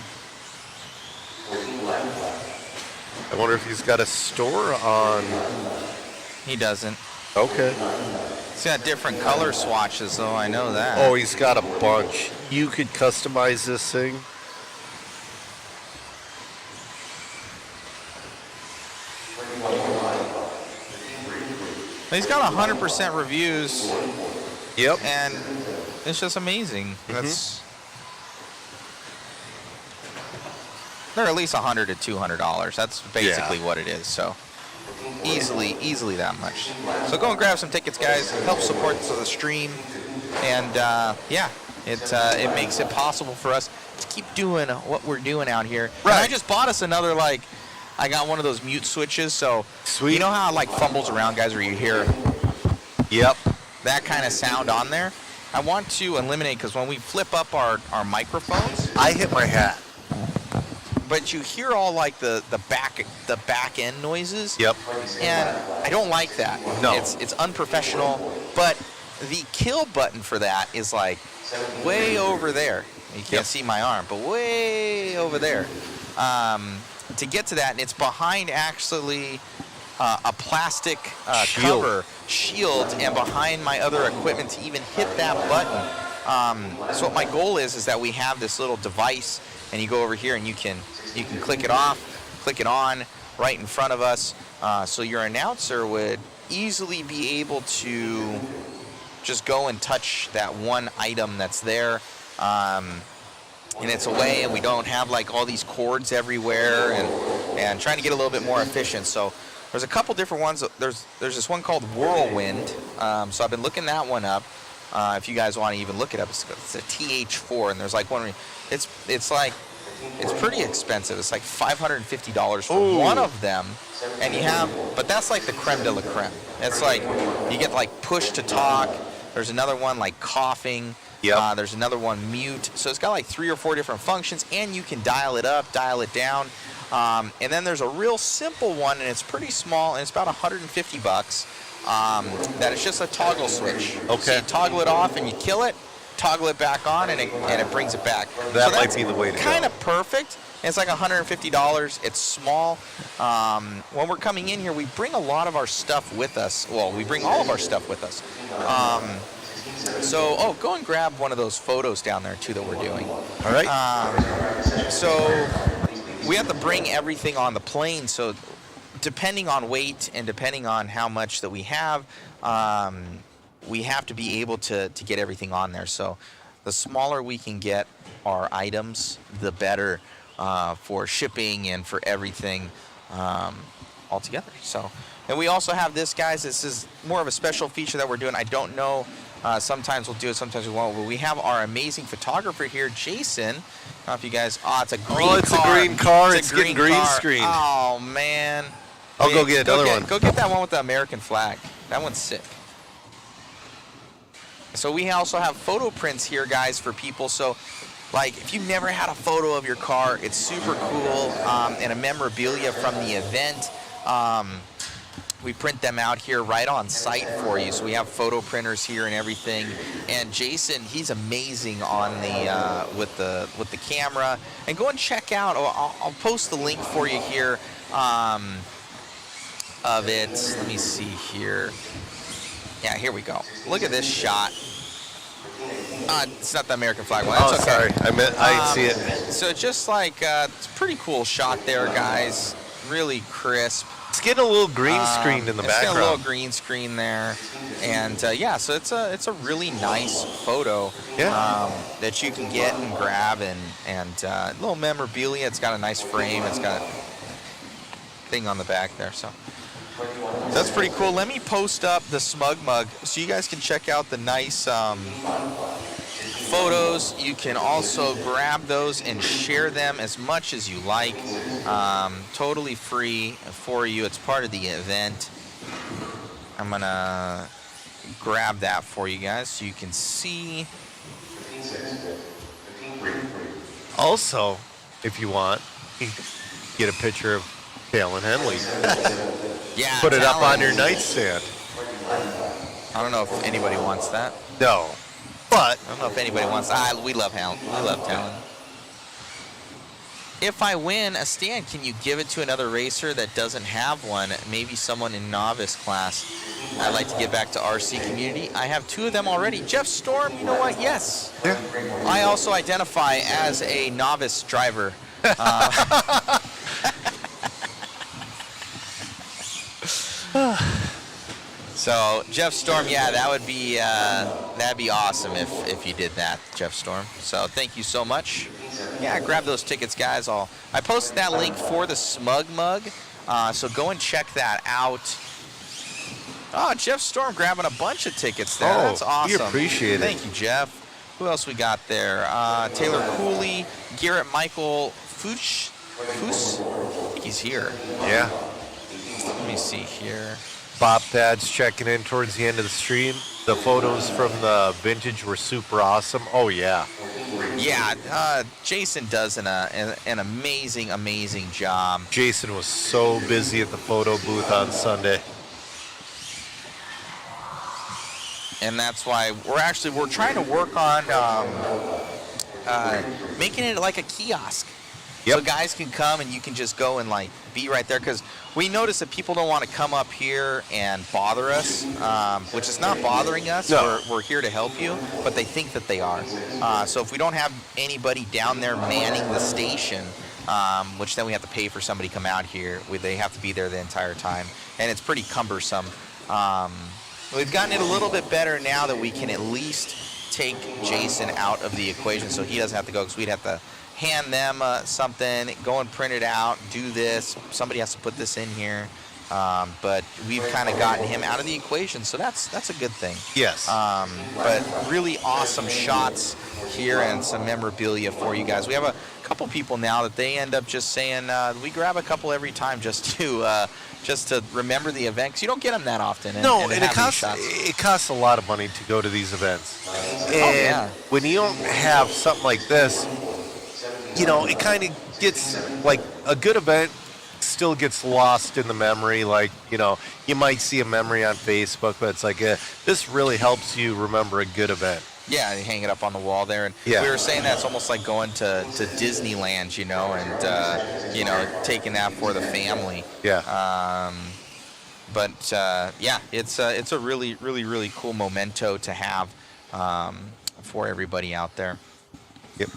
I wonder if he's got a store on. He doesn't. Okay. He's got different color swatches, though. I know that. Oh, he's got a bunch. You could customize this thing. He's got 100% reviews. Yep. And it's just amazing. That's they're at least $100 to $200. That's basically what it is. So easily that much. So go and grab some tickets, guys. Help support the stream, and it makes it possible for us to keep doing what we're doing out here. Right. And I just bought us another I got one of those mute switches. So sweet. You know how it fumbles around, guys, where you hear that kind of sound on there? I want to eliminate, because when we flip up our microphones, I hit my hat. But you hear all the back end noises. Yep. And I don't like that. No. It's unprofessional. But the kill button for that is way over there. You can't see my arm, but way over there. To get to that, and it's behind actually a plastic shield, and behind my other equipment to even hit that button. So what my goal is that we have this little device, and you go over here and you can click it off, click it on right in front of us. So your announcer would easily be able to just go and touch that one item that's there. and it's away, and we don't have like all these cords everywhere, and trying to get a little bit more efficient. So there's a couple different ones. There's this one called Whirlwind. So I've been looking that one up. If you guys want to even look it up, it's a TH4, and there's like one. It's pretty expensive. It's like $550 for one of them, and but that's like the creme de la creme. It's like you get like push to talk. There's another one like coughing. Yep. There's another one mute. So it's got like 3 or 4 different functions, and you can dial it up, dial it down. And then there's a real simple one, and it's pretty small, and it's about $150. That is just a toggle switch. Okay. So you toggle it off, and you kill it. Toggle it back on, and it brings it back. That might be the way to go. Kind of perfect. It's like $150. It's small. When we're coming in here, we bring a lot of our stuff with us. Well, we bring all of our stuff with us. So go and grab one of those photos down there too that we're doing. All right. So we have to bring everything on the plane. So depending on weight and depending on how much that we have to be able to get everything on there. So the smaller we can get our items, the better for shipping and for everything altogether. So, and we also have this, guys. This is more of a special feature that we're doing. I don't know. Sometimes we'll do it, sometimes we won't. But we have our amazing photographer here, Jason. I don't know if you guys. It's a green car. It's a green car. It's getting green car. screen. Oh man. I'll go get another one. Go get that one with the American flag. That one's sick. So we also have photo prints here, guys, for people. So, like, if you've never had a photo of your car, it's super cool, and a memorabilia from the event. We print them out here right on site for you. So we have photo printers here and everything. And Jason, he's amazing on the with the camera. And go and check out. I'll post the link for you here of it. Let me see here. Yeah, here we go. Look at this shot. It's not the American flag one. That's okay. Sorry. I didn't see it. So just like it's a pretty cool shot there, guys. Really crisp. It's getting a little green screened in the background. It's got a little green screen there, and so it's a really nice photo that you can get and grab, and a little memorabilia. It's got a nice frame. It's got a thing on the back there, so that's pretty cool. Let me post up the Smug Mug so you guys can check out the nice photos. You can also grab those and share them as much as you like. Totally free for you. It's part of the event. I'm gonna grab that for you guys so you can see. Also, if you want, you can get a picture of Talon Henley. Yeah. Put it up on your nightstand. I don't know if anybody wants that. No. But I don't know if anybody wants. We love Talon. We love Talon. If I win a stand, can you give it to another racer that doesn't have one? Maybe someone in novice class. I'd like to get back to RC community. I have 2 of them already. Jeff Storm, you know what? Yes. Yeah. I also identify as a novice driver. So Jeff Storm, yeah, that'd be awesome if you did that, Jeff Storm. So thank you so much. Yeah, grab those tickets, guys. I posted that link for the Smug Mug, so go and check that out. Oh, Jeff Storm grabbing a bunch of tickets there. That's awesome. We appreciate it. Thank you, Jeff. Who else we got there? Taylor Cooley, Garrett Michael Fuchs. I think he's here. Yeah. Let me see here. Bob Thad's checking in towards the end of the stream. The photos from the vintage were super awesome. Oh, yeah. Yeah, Jason does an amazing, amazing job. Jason was so busy at the photo booth on Sunday. And that's why we're trying to work on making it like a kiosk. Yep. So guys can come and you can just go and like be right there, because we notice that people don't want to come up here and bother us, which is not bothering us. No. We're here to help you, but they think that they are. So if we don't have anybody down there manning the station, which then we have to pay for somebody to come out here, they have to be there the entire time, and it's pretty cumbersome. We've gotten it a little bit better now that we can at least take Jason out of the equation so he doesn't have to go, because we'd have to hand them something, go and print it out, do this. Somebody has to put this in here. But we've kind of gotten him out of the equation, so that's a good thing. Yes. But really awesome shots here and some memorabilia for you guys. We have a couple people now that they end up just saying we grab a couple every time just to remember the event, because you don't get them that often. And it costs a lot of money to go to these events. And when you don't have something like this, it kind of gets like a good event still gets lost in the memory. Like, you might see a memory on Facebook, but it's like this really helps you remember a good event. Yeah, they hang it up on the wall there. And we were saying that it's almost like going to Disneyland, and taking that for the family. Yeah. It's a really, really, really cool memento to have for everybody out there. Yep.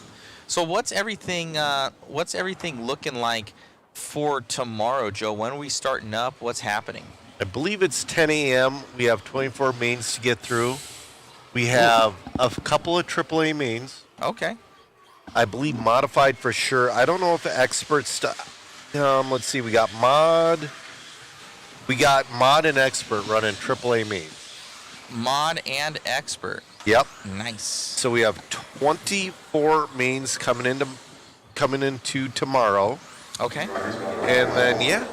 So what's everything looking like for tomorrow, Joe? When are we starting up? What's happening? I believe it's 10 a.m. We have 24 mains to get through. We have a couple of AAA mains. Okay. I believe modified for sure. I don't know if expert stuff. Let's see. We got mod. We got mod and expert running AAA mains. Mod and expert. Yep. Nice. So we have 24 mains coming into tomorrow. Okay. And then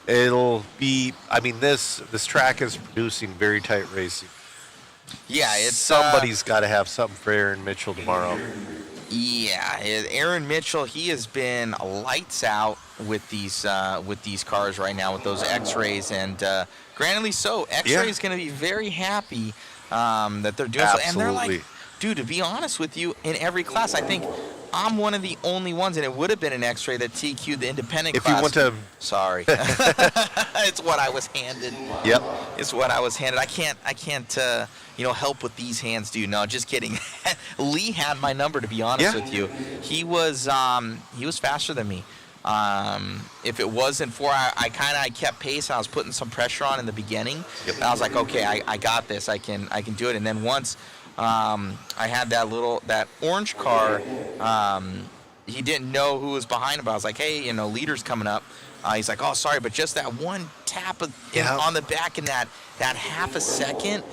it'll be. I mean, this track is producing very tight racing. Yeah, it's somebody's got to have something for Aaron Mitchell tomorrow. Yeah, Aaron Mitchell, he has been lights out with these cars right now with those X-rays, and grandly so. X-ray is going to be very happy that they're doing so. And they're like, dude, to be honest with you, in every class, I think I'm one of the only ones, and it would have been an X-ray that TQ'd the independent class. If you want to, sorry, it's what I was handed. Yep, it's what I was handed. I can't help what these hands do. No, just kidding. Lee had my number, to be honest with you. He was faster than me. If it wasn't for I kept pace. I was putting some pressure on in the beginning. Yep. And I was like, okay, I got this. I can do it. And then once I had that orange car, he didn't know who was behind him. I was like, hey, leader's coming up. He's like, oh, sorry, but just that one tap on the back in that half a second.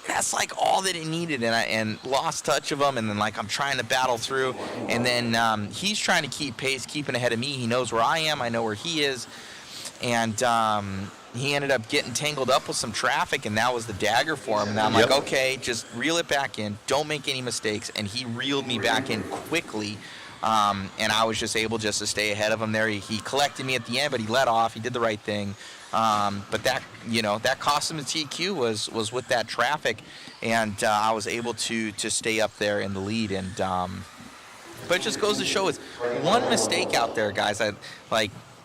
That's like all that it needed, and lost touch of him, and then I'm trying to battle through, and then he's trying to keep pace, keeping ahead of me. He knows where I am, I know where he is, and he ended up getting tangled up with some traffic, and that was the dagger for him. And I'm like, okay, just reel it back in, don't make any mistakes, and he reeled me back in quickly. And I was just able to stay ahead of him there. He collected me at the end, but he let off. He did the right thing. But that cost him a TQ was with that traffic, and I was able to stay up there in the lead. And but it just goes to show, it's one mistake out there, guys.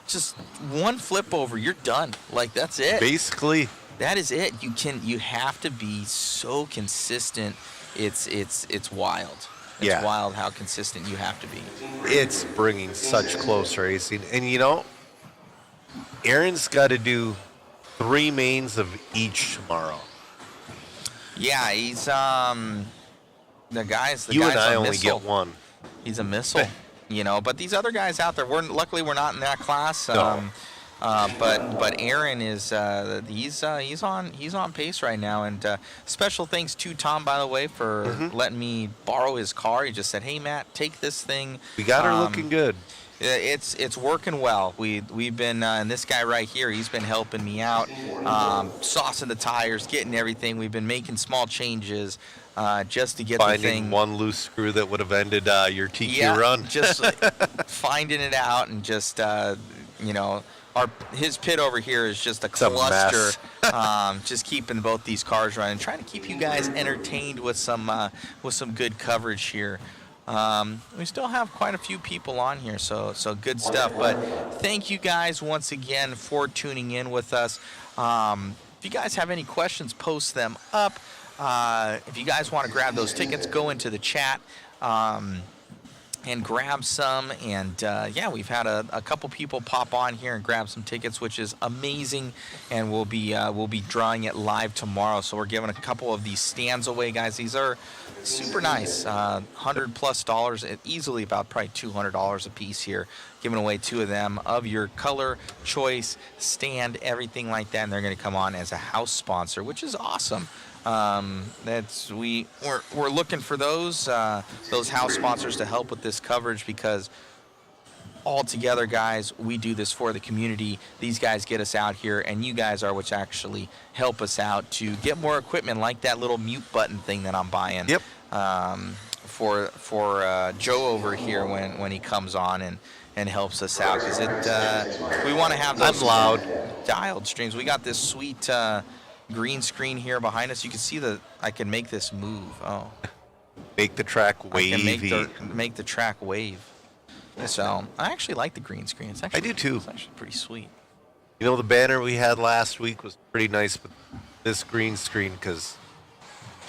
Just one flip over, you're done. That's it. Basically, that is it. You have to be so consistent. It's wild. It's wild how consistent you have to be. It's bringing such close racing. And, Aaron's got to do 3 mains of each tomorrow. Yeah, he's the guy's You guy's and I a only missile. get one. He's a missile. But these other guys out there, luckily we're not in that class. No. But Aaron is he's on pace right now, and special thanks to Tom, by the way, for letting me borrow his car. He just said, "Hey Matt, take this thing." We got her looking good. It's working well. We've been and this guy right here, he's been helping me out, saucing the tires, getting everything. We've been making small changes just to get the thing. Finding one loose screw that would have ended your TQ run. Just finding it out, and just his pit over here is just a cluster. Just keeping both these cars running, trying to keep you guys entertained with some good coverage here. We still have quite a few people on here, so good stuff. But thank you guys once again for tuning in with us. If you guys have any questions, post them up. If you guys want to grab those tickets, go into the chat. and grab some. And yeah, we've had a couple people pop on here and grab some tickets, which is amazing. And we'll be drawing it live tomorrow. So we're giving a couple of these stands away, guys. These are super nice, $100+, easily about probably $200 a piece here. Giving away 2 of them of your color choice, stand, everything like that. And they're going to come on as a house sponsor, which is awesome. We're looking for those house sponsors to help with this coverage, because all together, guys, we do this for the community. These guys get us out here, and you guys are what actually help us out to get more equipment, like that little mute button thing that I'm buying. Yep. For Joe over here when he comes on and helps us out, because we want to have those loud dialed streams. We got this sweet green screen here behind us. You can see I can make this move. Oh, make the track wavy. I can make the track wave. So I actually like the green screen. I do too. It's actually pretty sweet. You know, the banner we had last week was pretty nice, but this green screen, because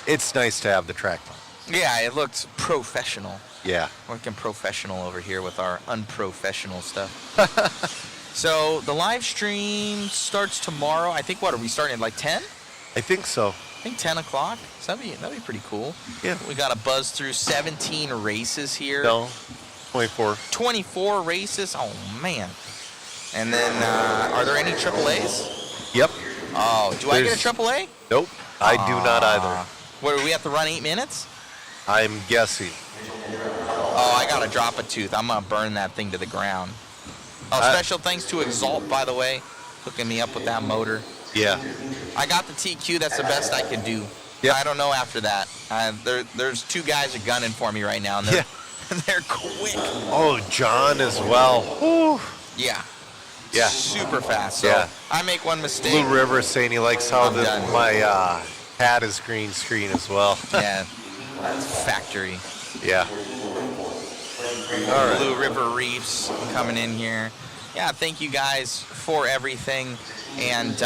it's nice to have the track on. Yeah, it looked professional. Yeah. Working professional over here with our unprofessional stuff. So the live stream starts tomorrow. I think, what, are we starting at like 10? I think so. I think 10 o'clock. So that'd be pretty cool. Yeah. We got to buzz through 17 races here. No, 24. 24 races. Oh, man. And then, are there any AAAs? Yep. Oh, do I get a AAA? Nope, I do not either. What, do we have to run 8 minutes? I'm guessing. Oh, I got to drop a tooth. I'm going to burn that thing to the ground. Oh, special thanks to Exalt, by the way, hooking me up with that motor. Yeah. I got the TQ. That's the best I could do. Yeah. I don't know after that. There's 2 guys are gunning for me right now, and they're quick. Oh, John as well. Whew. Yeah. Yeah. Super fast. So yeah. I make one mistake. Blue River saying he likes how my hat is green screen as well. Yeah. That's factory. Yeah. All right. Blue River Reefs coming in here. Yeah, thank you guys for everything. And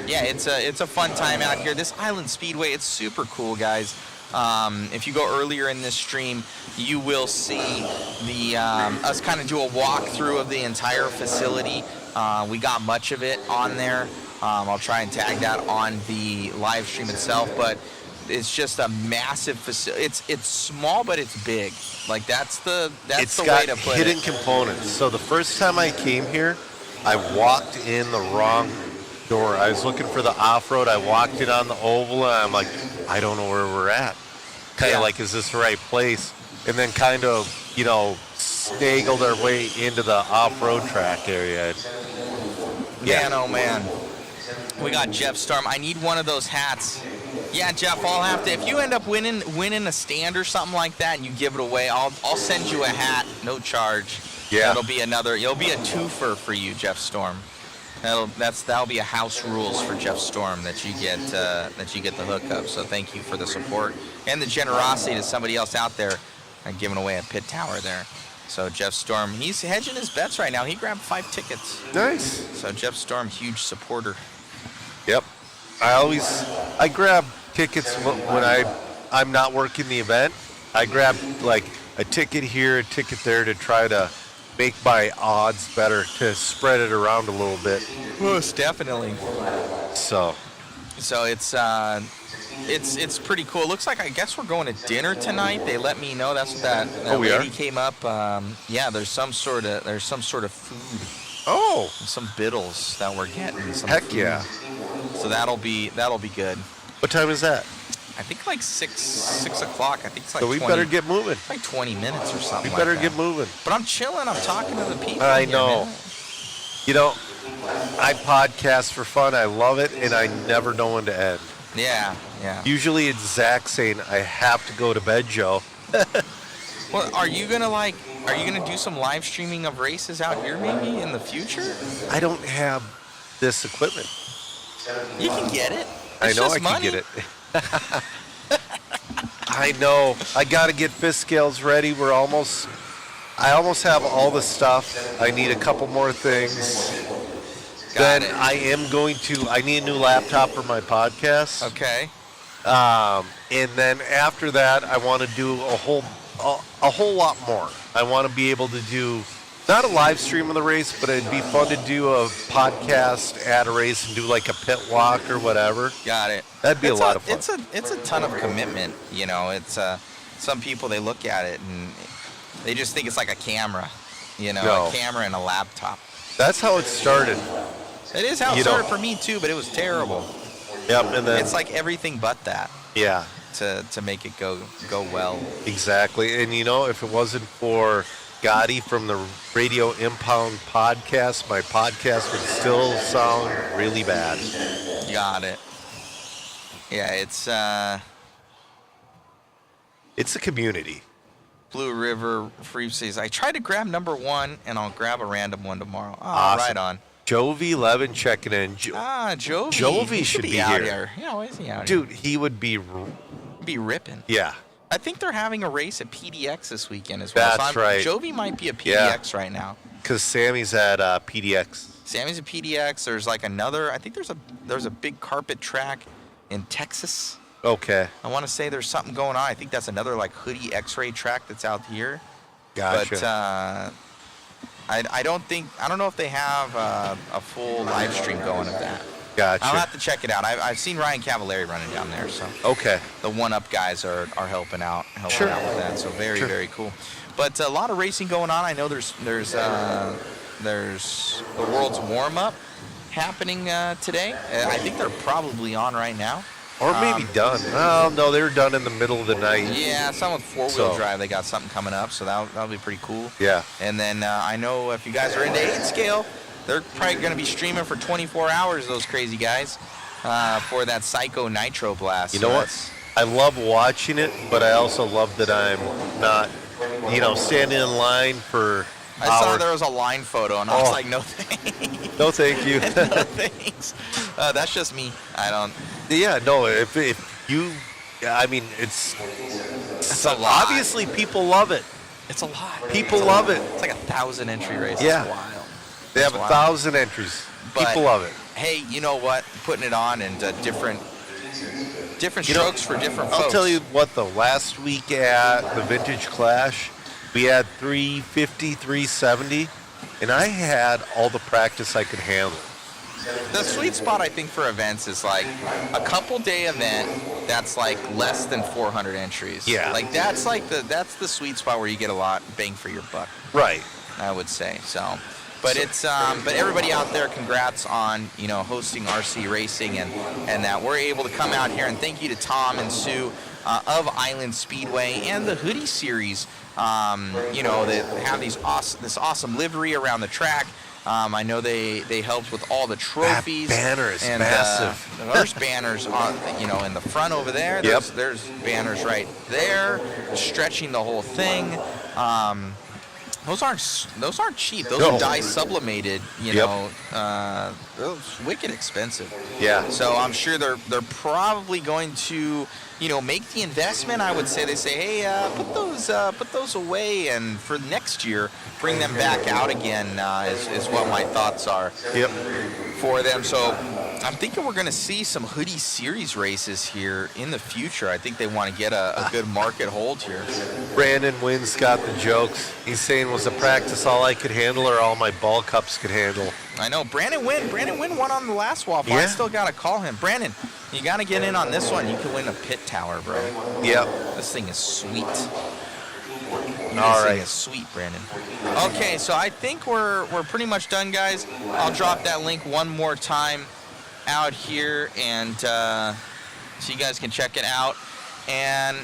yeah, it's a fun time out here. This Island Speedway, it's super cool, guys. If you go earlier in this stream, you will see us kind of do a walkthrough of the entire facility. We got much of it on there. I'll try and tag that on the live stream itself, but it's just a massive facility. It's small, but it's big. Like that's the way to put it. It's got hidden components. So the first time I came here, I walked in the wrong door. I was looking for the off-road. I walked in on the oval, and I'm like, I don't know where we're at. Kind of like, is this the right place? And then kind of, snaggled our way into the off-road track area. Yeah. Man, oh man. We got Jeff Storm. I need one of those hats. Yeah, Jeff, I'll have to. If you end up winning a stand or something like that, and you give it away, I'll send you a hat, no charge. Yeah. It'll be a twofer for you, Jeff Storm. That'll be a house rules for Jeff Storm that you get the hookup. So thank you for the support and the generosity to somebody else out there and giving away a pit tower there. So Jeff Storm, he's hedging his bets right now. He grabbed 5 tickets. Nice. So Jeff Storm, huge supporter. Yep. I grab tickets when I'm not working the event. I grab like a ticket here, a ticket there to try to make my odds better, to spread it around a little bit. Most definitely. So it's pretty cool. It looks like, I guess we're going to dinner tonight. They let me know. That's what that lady came up. Yeah, there's some sort of food. Oh, some biddles that we're getting. Some heck food. Yeah. So that'll be good. What time is that? I think like 6 o'clock. I think it's like. So we better get moving. Like 20 minutes or something. We better like get moving. But I'm chilling. I'm talking to the people. I know. I podcast for fun. I love it, and I never know when to end. Yeah. Usually it's Zach saying, I have to go to bed, Joe. Well, are you gonna do some live streaming of races out here maybe in the future? I don't have this equipment. You can get it. I know I can get it. I know. I got to get fist scales ready. I almost have all the stuff. I need a couple more things. I need a new laptop for my podcast. Okay. And then after that, I want to do a a whole lot more. I want to be able to do not a live stream of the race, but it'd be fun to do a podcast at a race and do like a pit walk or whatever. Got it. That'd be a lot of fun. It's a ton of commitment. You know, it's some people, they look at it and they just think it's like a camera. You know, No. a camera and a laptop. That's how it started. It is how it You know. started for me too, but it was terrible. Yep, and then It's like everything but that. yeah, To make it go well. exactly. And you know, if it wasn't for Gotti from the Radio Impound podcast, my podcast would still sound really bad. Got it. Yeah, it's It's a community. Blue River Free says, I tried to grab number 1 and I'll grab a random one tomorrow. Oh, Awesome. right on. Jovi Levin checking in. Jovi. Jovi He should be out here. Yeah, why is he out Dude, he would be. Be ripping. Yeah, I think they're having a race at PDX this weekend as well. That's so right. Jovi might be a Yeah. PDX right now. because Sammy's at PDX. Sammy's a PDX. There's like another. I think there's a big carpet track in Texas. Okay, I want to say there's something going on. I think that's another like Hoodie X-ray track that's out here. gotcha. But I don't know if they have a full live stream going of that. Gotcha. I'll have to check it out. I've seen Ryan Cavallari running down there, so Okay. the One Up guys are helping out Sure. with that. So very Sure. very cool. But a lot of racing going on. I know there's the World's Warm Up happening today. I think they're probably on right now. Or maybe done. Oh, no, they were done in the middle of the night. Yeah, some with four-wheel So- drive. They got something coming up, so that'll be pretty cool. Yeah. And then I know if you guys are into 8 scale, they're probably going to be streaming for 24 hours, those crazy guys, for that Psycho Nitro Blast. You So know what? that's- I love watching it, but I also love that I'm not, standing in line for I saw hours. there was a line photo, and I was Oh. like, no thanks. No, thank you. No thanks. That's just me. I don't. Yeah, no, if you, I mean, it's a lot. Obviously, people love it. It's a lot. People love it. It's like 1,000 entry races. Yeah. It's wild. They have It's wild. 1,000 entries. But, People love it. Hey, you know what? Putting it on and different You know, strokes for different folks. I'll tell you what, the last week at the Vintage Clash, we had 350, 370, and I had all the practice I could handle. The sweet spot, I think, for events is like a couple day event that's like less than 400 entries. Yeah. Like that's the sweet spot where you get a lot bang for your buck. Right. I would say so. But it's but everybody out there, congrats on hosting RC Racing and that we're able to come out here, and thank you to Tom and Sue of Island Speedway and the HUDY Series. They have this awesome livery around the track. I know they helped with all the trophies. That banner is and, massive. There's banners on, in the front over there. Yep. There's banners right there, stretching the whole thing. Those aren't cheap. Those No. are dye sublimated. Those wicked expensive. Yeah. So I'm sure they're probably going to make the investment. I would say they say, hey, put those away, and for next year bring them back out again. Is what my thoughts are. Yep. For them. So I'm thinking we're going to see some HUDY Series races here in the future. I think they want to get a good market hold here. Brandon Wynn's got the jokes. He's saying, was the practice all I could handle or all my ball cups could handle? I know. Brandon Wynn won on the last waffle. I Yeah. still got to call him. Brandon, you got to get in on this one. You can win a pit tower, bro. Yep. This thing is sweet. All This thing right. is sweet, Brandon. Okay, so I think we're pretty much done, guys. I'll drop that link one more time out here, and so you guys can check it out. And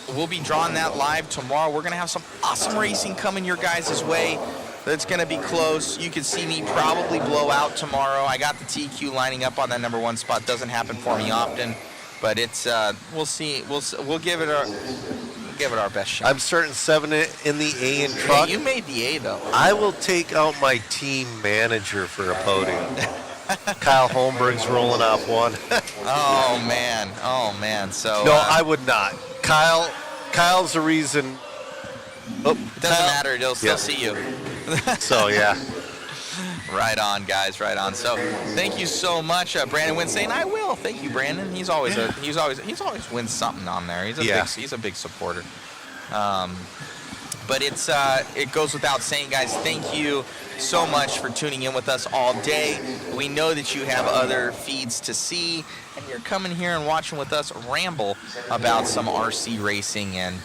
we'll be drawing that live tomorrow. We're gonna have some awesome racing coming your guys' way. That's gonna be close. You can see me probably blow out tomorrow. I got the TQ lining up on that number 1 spot. Doesn't happen for me often, but it's we'll see. We'll give it our best shot. I'm starting 7 in the A in truck. Hey, you made the A though. I will take out my team manager for a podium. Kyle Holmberg's rolling off 1. Oh man. So No, I would not. Kyle's the reason. Oh, it doesn't matter. They'll still see you. So yeah. Right on, guys. Right on. So, thank you so much, Brandon Wynn saying I will. Thank you, Brandon. He's always wins something on there. He's a big supporter. But it goes without saying, guys, thank you so much for tuning in with us all day. We know that you have other feeds to see, and you're coming here and watching with us ramble about some RC racing and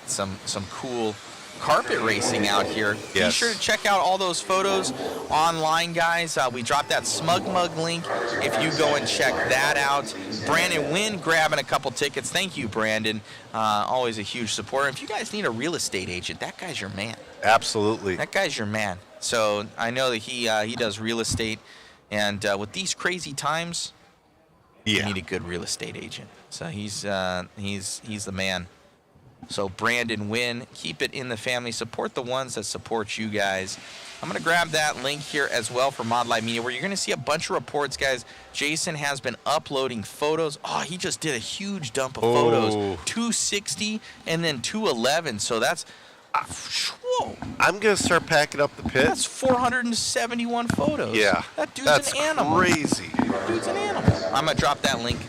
some cool carpet racing out here. Yes. Be sure to check out all those photos online, guys. We dropped that Smug Mug link if you go and check that out. Brandon Wynn grabbing a couple tickets. Thank you, Brandon. Always a huge supporter. If you guys need a real estate agent, that guy's your man. Absolutely. That guy's your man. So I know that he does real estate, and with these crazy times, you need a good real estate agent. So he's the man. So Brandon Wynn, keep it in the family. Support the ones that support you guys. I'm going to grab that link here as well for Mod Live Media, where you're going to see a bunch of reports, guys. Jason has been uploading photos. Oh, he just did a huge dump of photos. 260 and then 211. So that's... whoa. I'm going to start packing up the pit. That's 471 photos. Yeah. That dude's an animal. Crazy. That dude's an animal. I'm going to drop that link.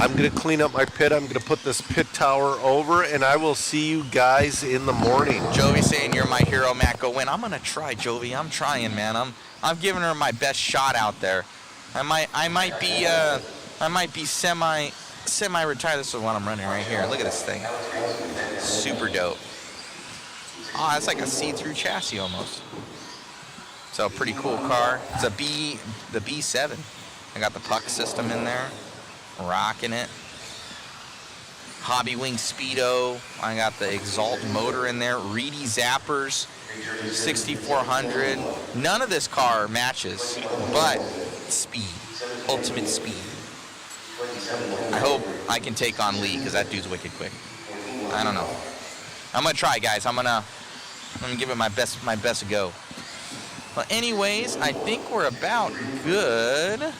I'm going to clean up my pit. I'm going to put this pit tower over, and I will see you guys in the morning. Jovi saying you're my hero, Matt. Go win. I'm going to try, Jovi. I'm trying, man. I'm giving her my best shot out there. I might be semi-retired. This is what I'm running right here. Look at this thing. Super dope. Oh, it's like a see-through chassis almost. So pretty cool car. It's the B7. I got the puck system in there. Rocking it. Hobby Wing Speedo. I got the Exalt motor in there. Reedy Zappers. 6400. None of this car matches, but speed. Ultimate speed. I hope I can take on Lee, because that dude's wicked quick. I don't know. I'm gonna try, guys. I'm gonna give it my best go. Well, anyways, I think we're about good.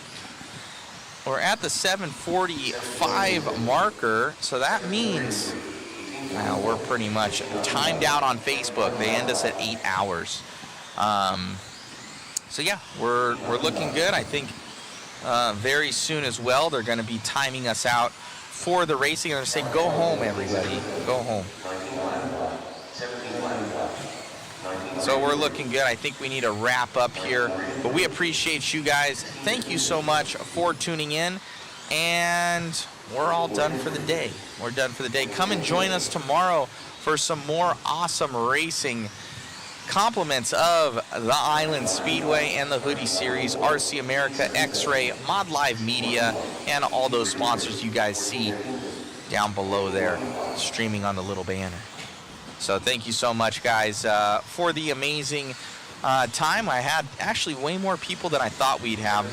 We're at the 7:45 marker, so that means we're pretty much timed out on Facebook. They end us at 8 hours. So yeah, we're looking good. I think very soon as well they're going to be timing us out for the racing. They're going to say, "Go home, everybody. Go home." So we're looking good. I think we need to wrap up here. But we appreciate you guys. Thank you so much for tuning in. And we're all done for the day. We're done for the day. Come and join us tomorrow for some more awesome racing. Compliments of the Island Speedway and the HUDY Series, RC America, X-Ray, Mod Live Media, and all those sponsors you guys see down below there, streaming on the little banner. So thank you so much, guys, for the amazing time. I had actually way more people than I thought we'd have.